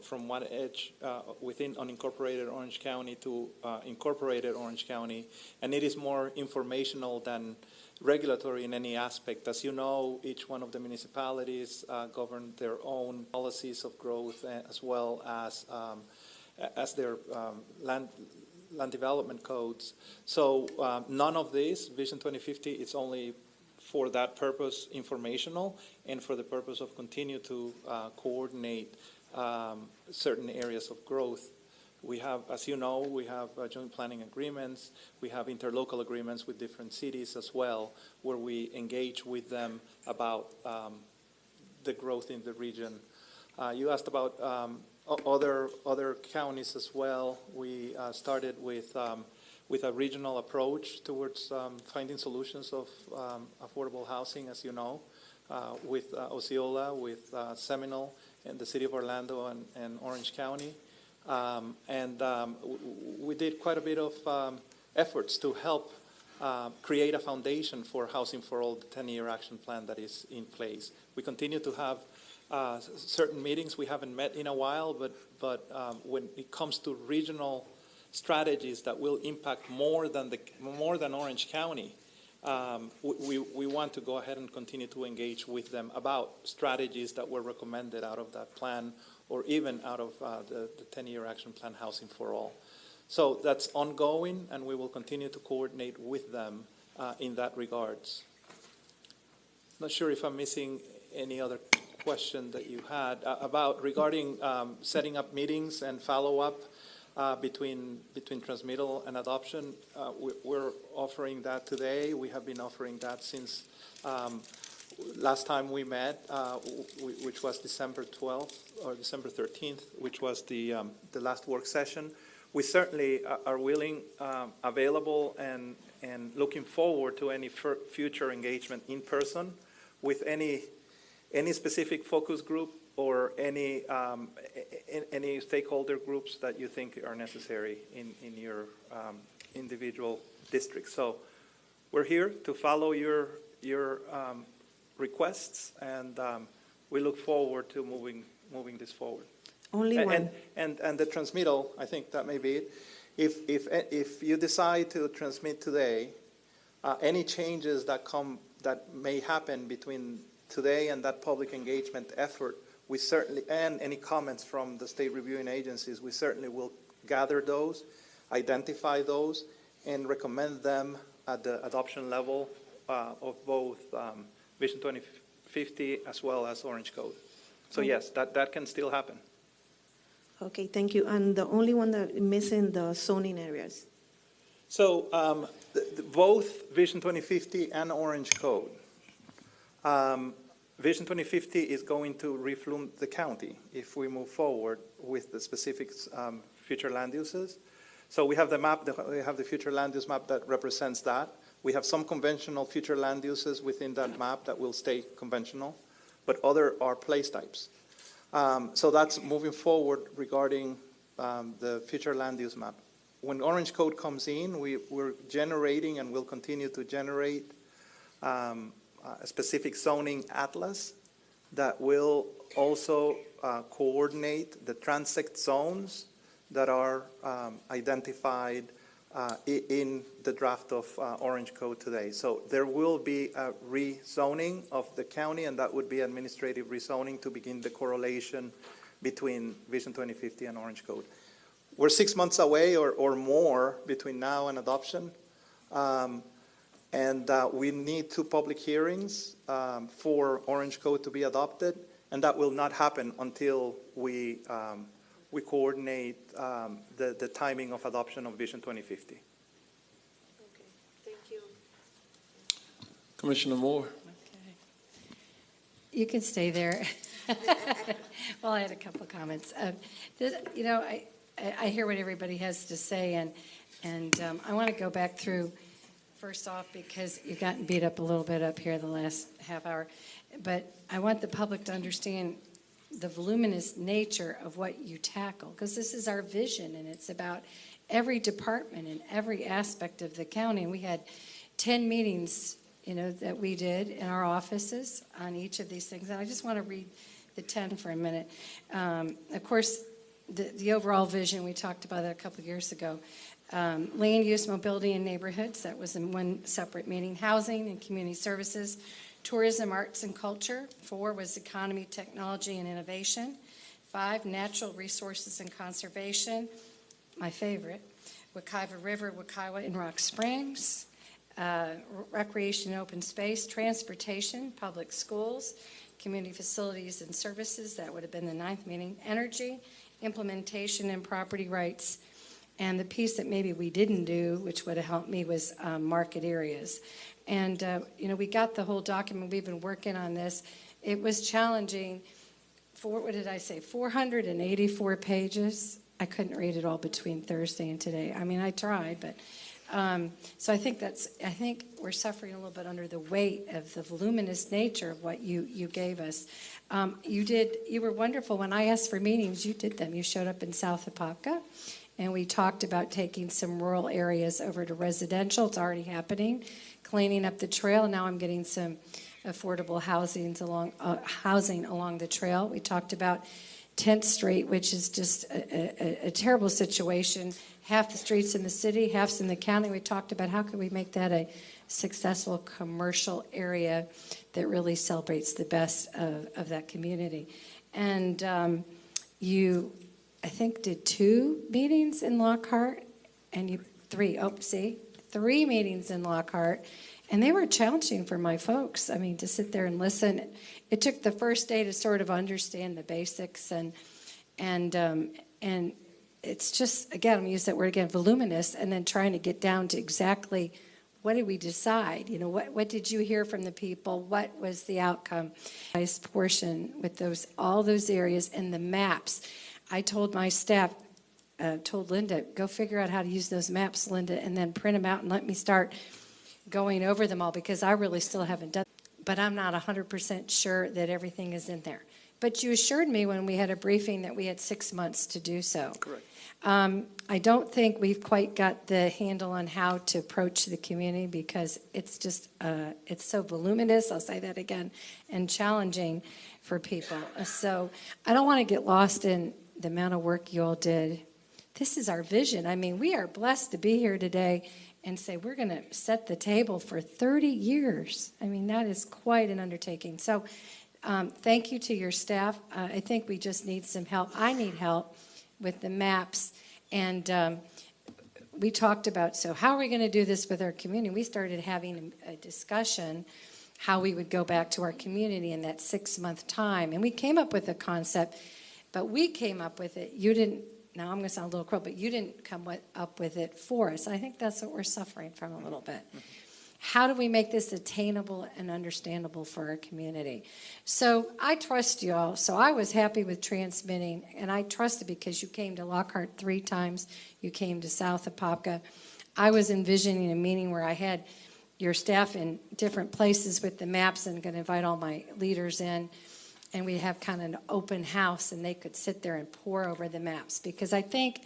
from one edge within unincorporated Orange County to incorporated Orange County, and it is more informational than regulatory in any aspect. As you know, each one of the municipalities govern their own policies of growth, as well as their land development codes. So none of this, Vision 2050, it's only for that purpose, informational, and for the purpose of continue to coordinate certain areas of growth. We have, as you know, we have joint planning agreements. We have interlocal agreements with different cities as well, where we engage with them about the growth in the region. You asked about other counties as well. We started with a regional approach towards finding solutions of affordable housing, as you know, with Osceola, with Seminole, and the city of Orlando and Orange County. We did quite a bit of efforts to help create a foundation for Housing for All, the 10-year action plan that is in place. We continue to have certain meetings. We haven't met in a while, but when it comes to regional strategies that will impact more than Orange County, we want to go ahead and continue to engage with them about strategies that were recommended out of that plan, or even out of the 10-year action plan, Housing for All. So that's ongoing, and we will continue to coordinate with them in that regards. Not sure if I'm missing any other question that you had about regarding setting up meetings and follow-up between transmittal and adoption. We're offering that today. We have been offering that since last time we met, which was December 12th or December 13th, which was the last work session. We certainly are willing, available, and looking forward to any future engagement in person with any specific focus group or any stakeholder groups that you think are necessary in your individual district. So we're here to follow your requests, and we look forward to moving this forward. Only one. And the transmittal, I think that may be it. If you decide to transmit today, any changes that may happen between today and that public engagement effort, we certainly, and any comments from the state reviewing agencies, we certainly will gather those, identify those, and recommend them at the adoption level of both Vision 2050 as well as Orange Code. So yes, that can still happen. Okay, thank you. And the only one that is missing, the zoning areas. So both Vision 2050 and Orange Code. Vision 2050 is going to reflume the county if we move forward with the specific future land uses. So we have the map, we have the future land use map that represents that. We have some conventional future land uses within that map that will stay conventional, but other are place types. So that's moving forward regarding the future land use map. When Orange Code comes in, we're generating and will continue to generate a specific zoning atlas that will also coordinate the transect zones that are identified in the draft of Orange Code today. So there will be a rezoning of the county, and that would be administrative rezoning to begin the correlation between Vision 2050 and Orange Code. We're 6 months away or more between now and adoption. And we need 2 public hearings for Orange Code to be adopted, and that will not happen until we coordinate the timing of adoption of Vision 2050. Okay, thank you. Commissioner Moore. You can stay there. Well, I had a couple of comments. You know, I hear what everybody has to say, and I want to go back through. First off, because you've gotten beat up a little bit up here the last half hour, but I want the public to understand the voluminous nature of what you tackle, because this is our vision, and it's about every department and every aspect of the county. And we had 10 meetings, that we did in our offices on each of these things. And I just want to read the 10 for a minute. Of course, the overall vision, we talked about that a couple of years ago. Land use, mobility, and neighborhoods, that was in one separate meeting. Housing and community services. Tourism, arts, and culture. 4 was economy, technology, and innovation. 5, natural resources and conservation. My favorite. Wekiva River, Wekiwa, and Rock Springs. Recreation and open space. Transportation, public schools. Community facilities and services, that would have been the 9th meeting. Energy, implementation, and property rights. And the piece that maybe we didn't do, which would have helped me, was market areas. And, we got the whole document. We've been working on this. It was challenging. What did I say? 484 pages. I couldn't read it all between Thursday and today. I mean, I tried, but so I think we're suffering a little bit under the weight of the voluminous nature of what you gave us. You were wonderful. When I asked for meetings, you did them. You showed up in South Apopka, and we talked about taking some rural areas over to residential. It's already happening. Cleaning up the trail. Now I'm getting some affordable housing along the trail. We talked about 10th Street, which is just a terrible situation. Half the streets in the city, half's in the county. We talked about how could we make that a successful commercial area that really celebrates the best of that community. And you, I think, did 2 meetings in Lockhart, and 3 meetings in Lockhart. And they were challenging for my folks. I mean, to sit there and listen. It took the first day to sort of understand the basics, and it's just, again, I'm going to use that word again, voluminous, and then trying to get down to exactly what did we decide? What did you hear from the people? What was the outcome? Nice portion with all those areas and the maps. I told my staff, told Linda, go figure out how to use those maps, Linda, and then print them out and let me start going over them all, because I really still haven't done it. But I'm not 100% sure that everything is in there. But you assured me when we had a briefing that we had 6 months to do so. Correct. I don't think we've quite got the handle on how to approach the community, because it's just, it's so voluminous, I'll say that again, and challenging for people. So I don't want to get lost in the amount of work you all did. This is our vision. I mean, we are blessed to be here today and say we're going to set the table for 30 years. I mean, that is quite an undertaking. So thank you to your staff. I think we just need some help. I need help with the maps. And we talked about, so how are we going to do this with our community? We started having a discussion how we would go back to our community in that 6-month time. And we came up with a concept, but we came up with it. You didn't. Now, I'm going to sound a little cruel, but you didn't come up with it for us. I think that's what we're suffering from a little bit. How do we make this attainable and understandable for our community? So I trust you all. So I was happy with transmitting, and I trusted because you came to Lockhart 3 times. You came to South Apopka. I was envisioning a meeting where I had your staff in different places with the maps, and going to invite all my leaders in. And we'd have kind of an open house, and they could sit there and pore over the maps. Because I think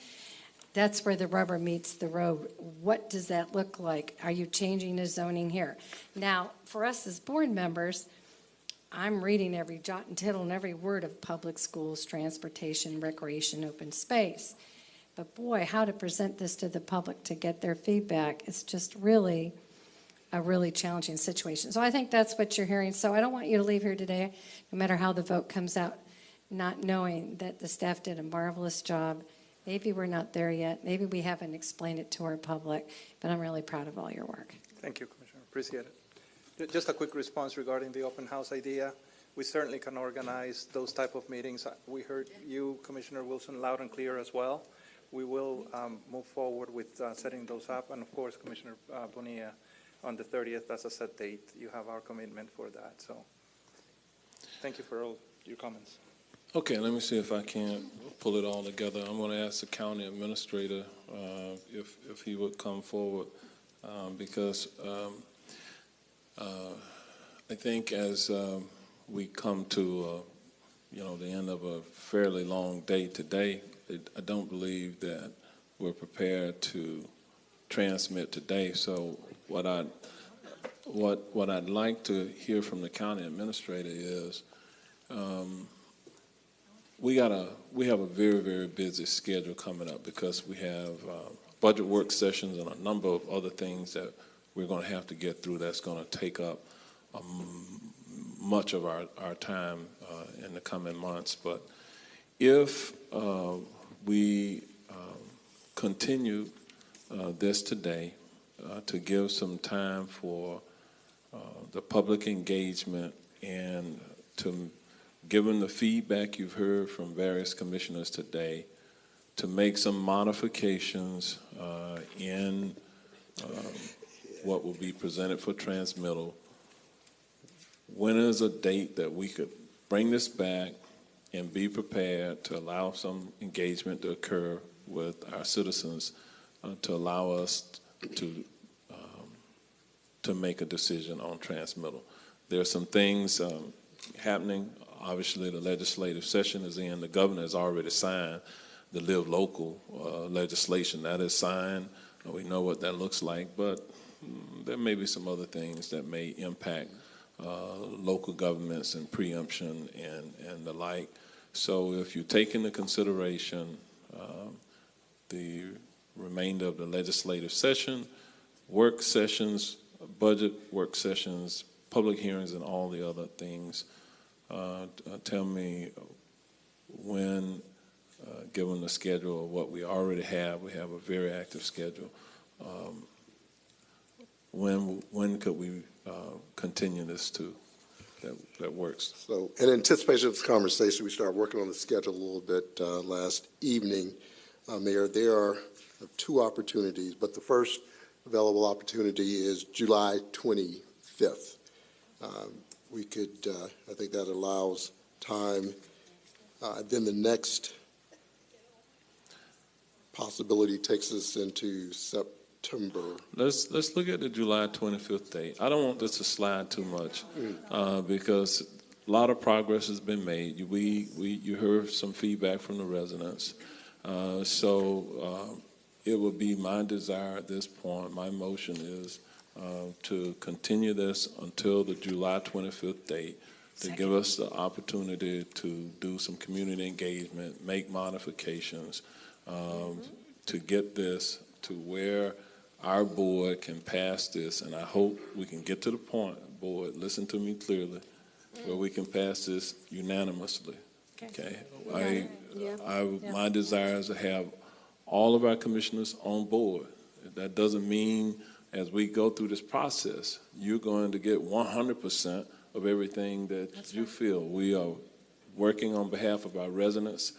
that's where the rubber meets the road. What does that look like? Are you changing the zoning here? Now, for us as board members, I'm reading every jot and tittle and every word of public schools, transportation, recreation, open space. But boy, how to present this to the public to get their feedback is just really a really challenging situation. So I think that's what you're hearing. So I don't want you to leave here today, no matter how the vote comes out, not knowing that the staff did a marvelous job. Maybe we're not there yet. Maybe we haven't explained it to our public, but I'm really proud of all your work. Thank you, Commissioner. Appreciate it. Just a quick response regarding the open house idea. We certainly can organize those type of meetings. We heard you, Commissioner Wilson, loud and clear as well. We will move forward with setting those up. And of course, Commissioner Bonilla, on the 30th, that's a set date. You have our commitment for that. So thank you for all your comments. Okay, let me see if I can pull it all together. I'm going to ask the county administrator if he would come forward, because I think as we come to the end of a fairly long day today, I don't believe that we're prepared to transmit today. So what I'd like to hear from the county administrator is, we have a very, very busy schedule coming up because we have budget work sessions and a number of other things that we're going to have to get through that's going to take up much of our time in the coming months. But if we continue this today to give some time for the public engagement and to, given the feedback you've heard from various commissioners today, to make some modifications in what will be presented for transmittal. When is a date that we could bring this back and be prepared to allow some engagement to occur with our citizens to allow us to make a decision on transmittal? There are some things happening. Obviously, the legislative session is in. The governor has already signed the Live Local legislation. That is signed. We know what that looks like, but there may be some other things that may impact local governments and preemption and the like. So if you take into consideration the remainder of the legislative session, work sessions, budget work sessions, public hearings, and all the other things, tell me when, given the schedule of what we already have, we have a very active schedule. When could we continue this to that works? So in anticipation of this conversation, we started working on the schedule a little bit last evening. Mayor, there are two opportunities, but the first available opportunity is July 25th. We could, I think that allows time. Then the next possibility takes us into September. Let's look at the July 25th date. I don't want this to slide too much because a lot of progress has been made. You heard some feedback from the residents. So it would be my desire at this point, my motion is to continue this until the July 25th date to give us the opportunity to do some community engagement, make modifications, to get this to where our board can pass this. And I hope we can get to the point, board, listen to me clearly, where we can pass this unanimously. Okay. My desire is to have all of our commissioners on board. That doesn't mean as we go through this process, you're going to get 100% of everything that you feel. We are working on behalf of our residents.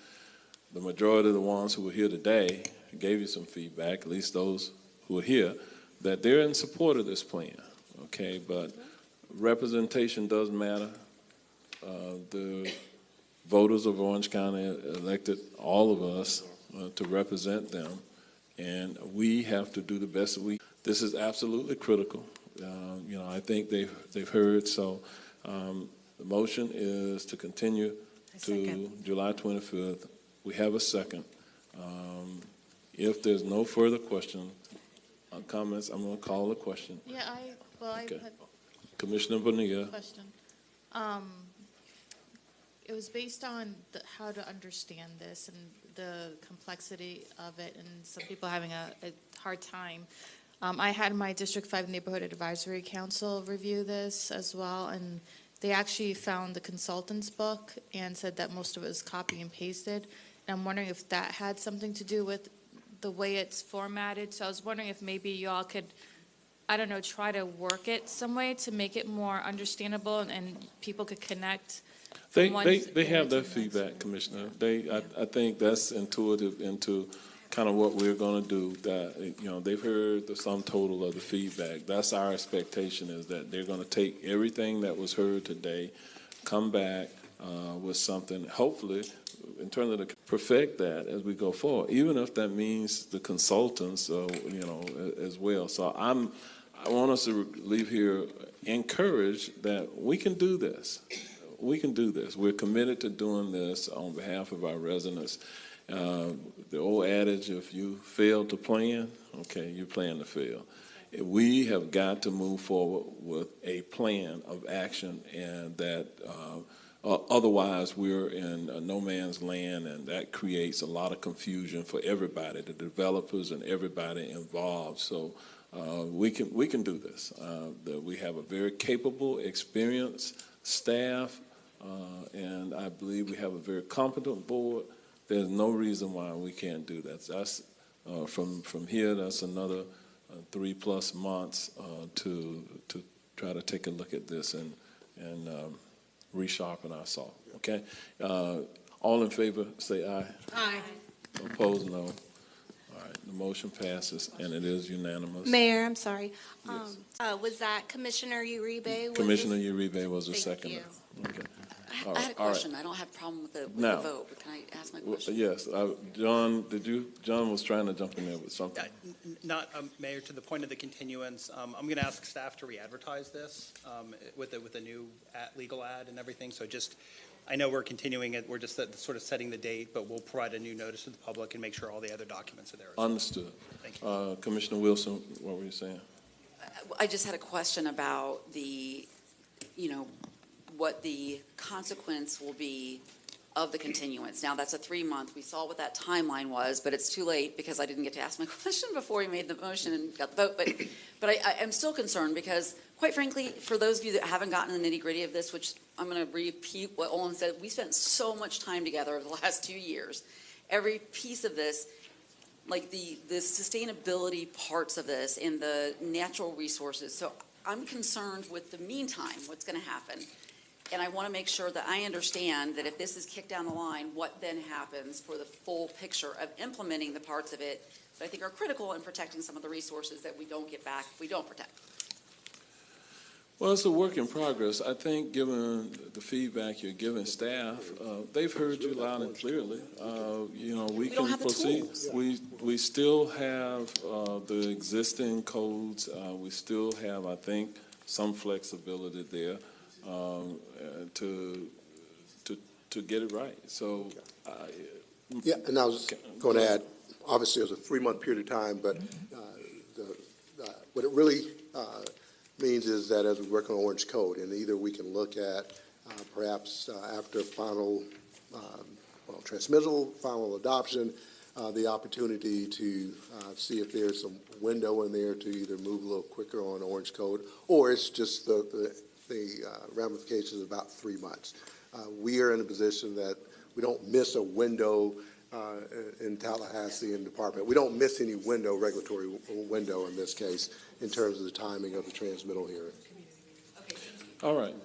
The majority of the ones who are here today gave you some feedback, at least those who are here, that they're in support of this plan. Okay, but representation does matter. The voters of Orange County elected all of us to represent them, and we have to do the best that we. This is absolutely critical. I think they've heard. So the motion is to continue to July 25th. We have a second. If there's no further question, comments, I'm going to call the question. Yeah, I Okay. had Commissioner Bonilla. a question. It was based on how to understand this and the complexity of it, and some people having a hard time. I had my District 5 Neighborhood Advisory Council review this as well, and they actually found the consultant's book and said that most of it was copy and pasted. And I'm wondering if that had something to do with the way it's formatted. So I was wondering if maybe y'all could, I don't know, try to work it some way to make it more understandable and people could connect. They from one have their to the next. feedback, Commissioner. I think that's intuitive into kind of what we're going to do. That they've heard the sum total of the feedback. That's our expectation, is that they're going to take everything that was heard today, come back with something, hopefully, in terms of to perfect that as we go forward. Even if that means the consultants, as well. So I want us to leave here encouraged that we can do this. We can do this. We're committed to doing this on behalf of our residents. The old adage, if you fail to plan, okay, you plan to fail. We have got to move forward with a plan of action, and that otherwise we're in no man's land, and that creates a lot of confusion for everybody, the developers and everybody involved. So we can do this. We have a very capable, experienced staff, and I believe we have a very competent board. There's no reason why we can't do that. That's from here. That's another 3+ months to try to take a look at this and resharpen our saw. Okay. All in favor, say aye. Aye. Opposed, no. All right. The motion passes, and it is unanimous. Mayor, I'm sorry. Yes. Was that Commissioner Uribe? Commissioner Uribe was the Thank second. you. Okay. I had a question. I don't have a problem with the Now, vote, but can I ask my question? Yes. John, John was trying to jump in there with something. Not, Mayor, to the point of the continuance, I'm going to ask staff to re-advertise this with a new legal ad and everything. So just, I know we're continuing it. We're just sort of setting the date, but we'll provide a new notice to the public and make sure all the other documents are there. Understood. Thank you. Commissioner Wilson, what were you saying? I just had a question about the, what the consequence will be of the continuance. Now, that's a 3-month. We saw what that timeline was, but it's too late because I didn't get to ask my question before we made the motion and got the vote. But I am still concerned because, quite frankly, for those of you that haven't gotten the nitty-gritty of this, which I'm going to repeat what Olin said, we spent so much time together over the last 2 years. Every piece of this, like the sustainability parts of this and the natural resources. So I'm concerned with the meantime, what's going to happen. And I want to make sure that I understand that if this is kicked down the line, what then happens for the full picture of implementing the parts of it that I think are critical in protecting some of the resources that we don't get back if we don't protect. Well, it's a work in progress. I think, given the feedback you're giving staff, they've heard you loud and clearly. We don't can have the proceed. tools. We still have the existing codes. We still have, I think, some flexibility there to get it right. So, Yeah, and I was going to add, obviously, it was a 3-month period of time, but what it really means is that as we work on Orange Code, and either we can look at perhaps after final transmittal, final adoption, the opportunity to see if there's some window in there to either move a little quicker on Orange Code, or it's just the ramifications of about 3 months. We are in a position that we don't miss a window in Tallahassee and Department. We don't miss any regulatory window in this case, in terms of the timing of the transmittal hearing. all right.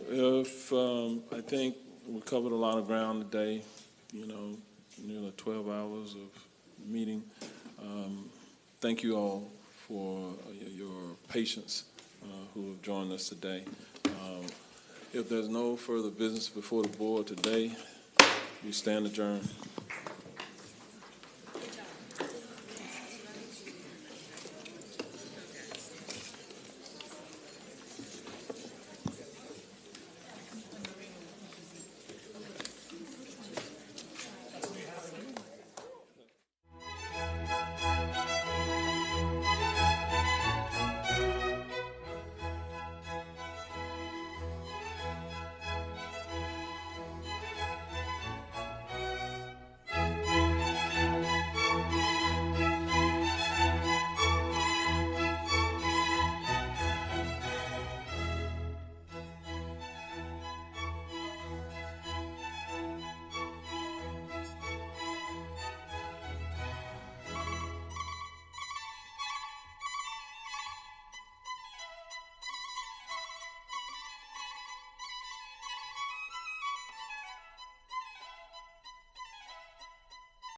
If I think we covered a lot of ground today, nearly 12 hours of meeting. Thank you all for your patience who have joined us today. If there's no further business before the board today, we stand adjourned.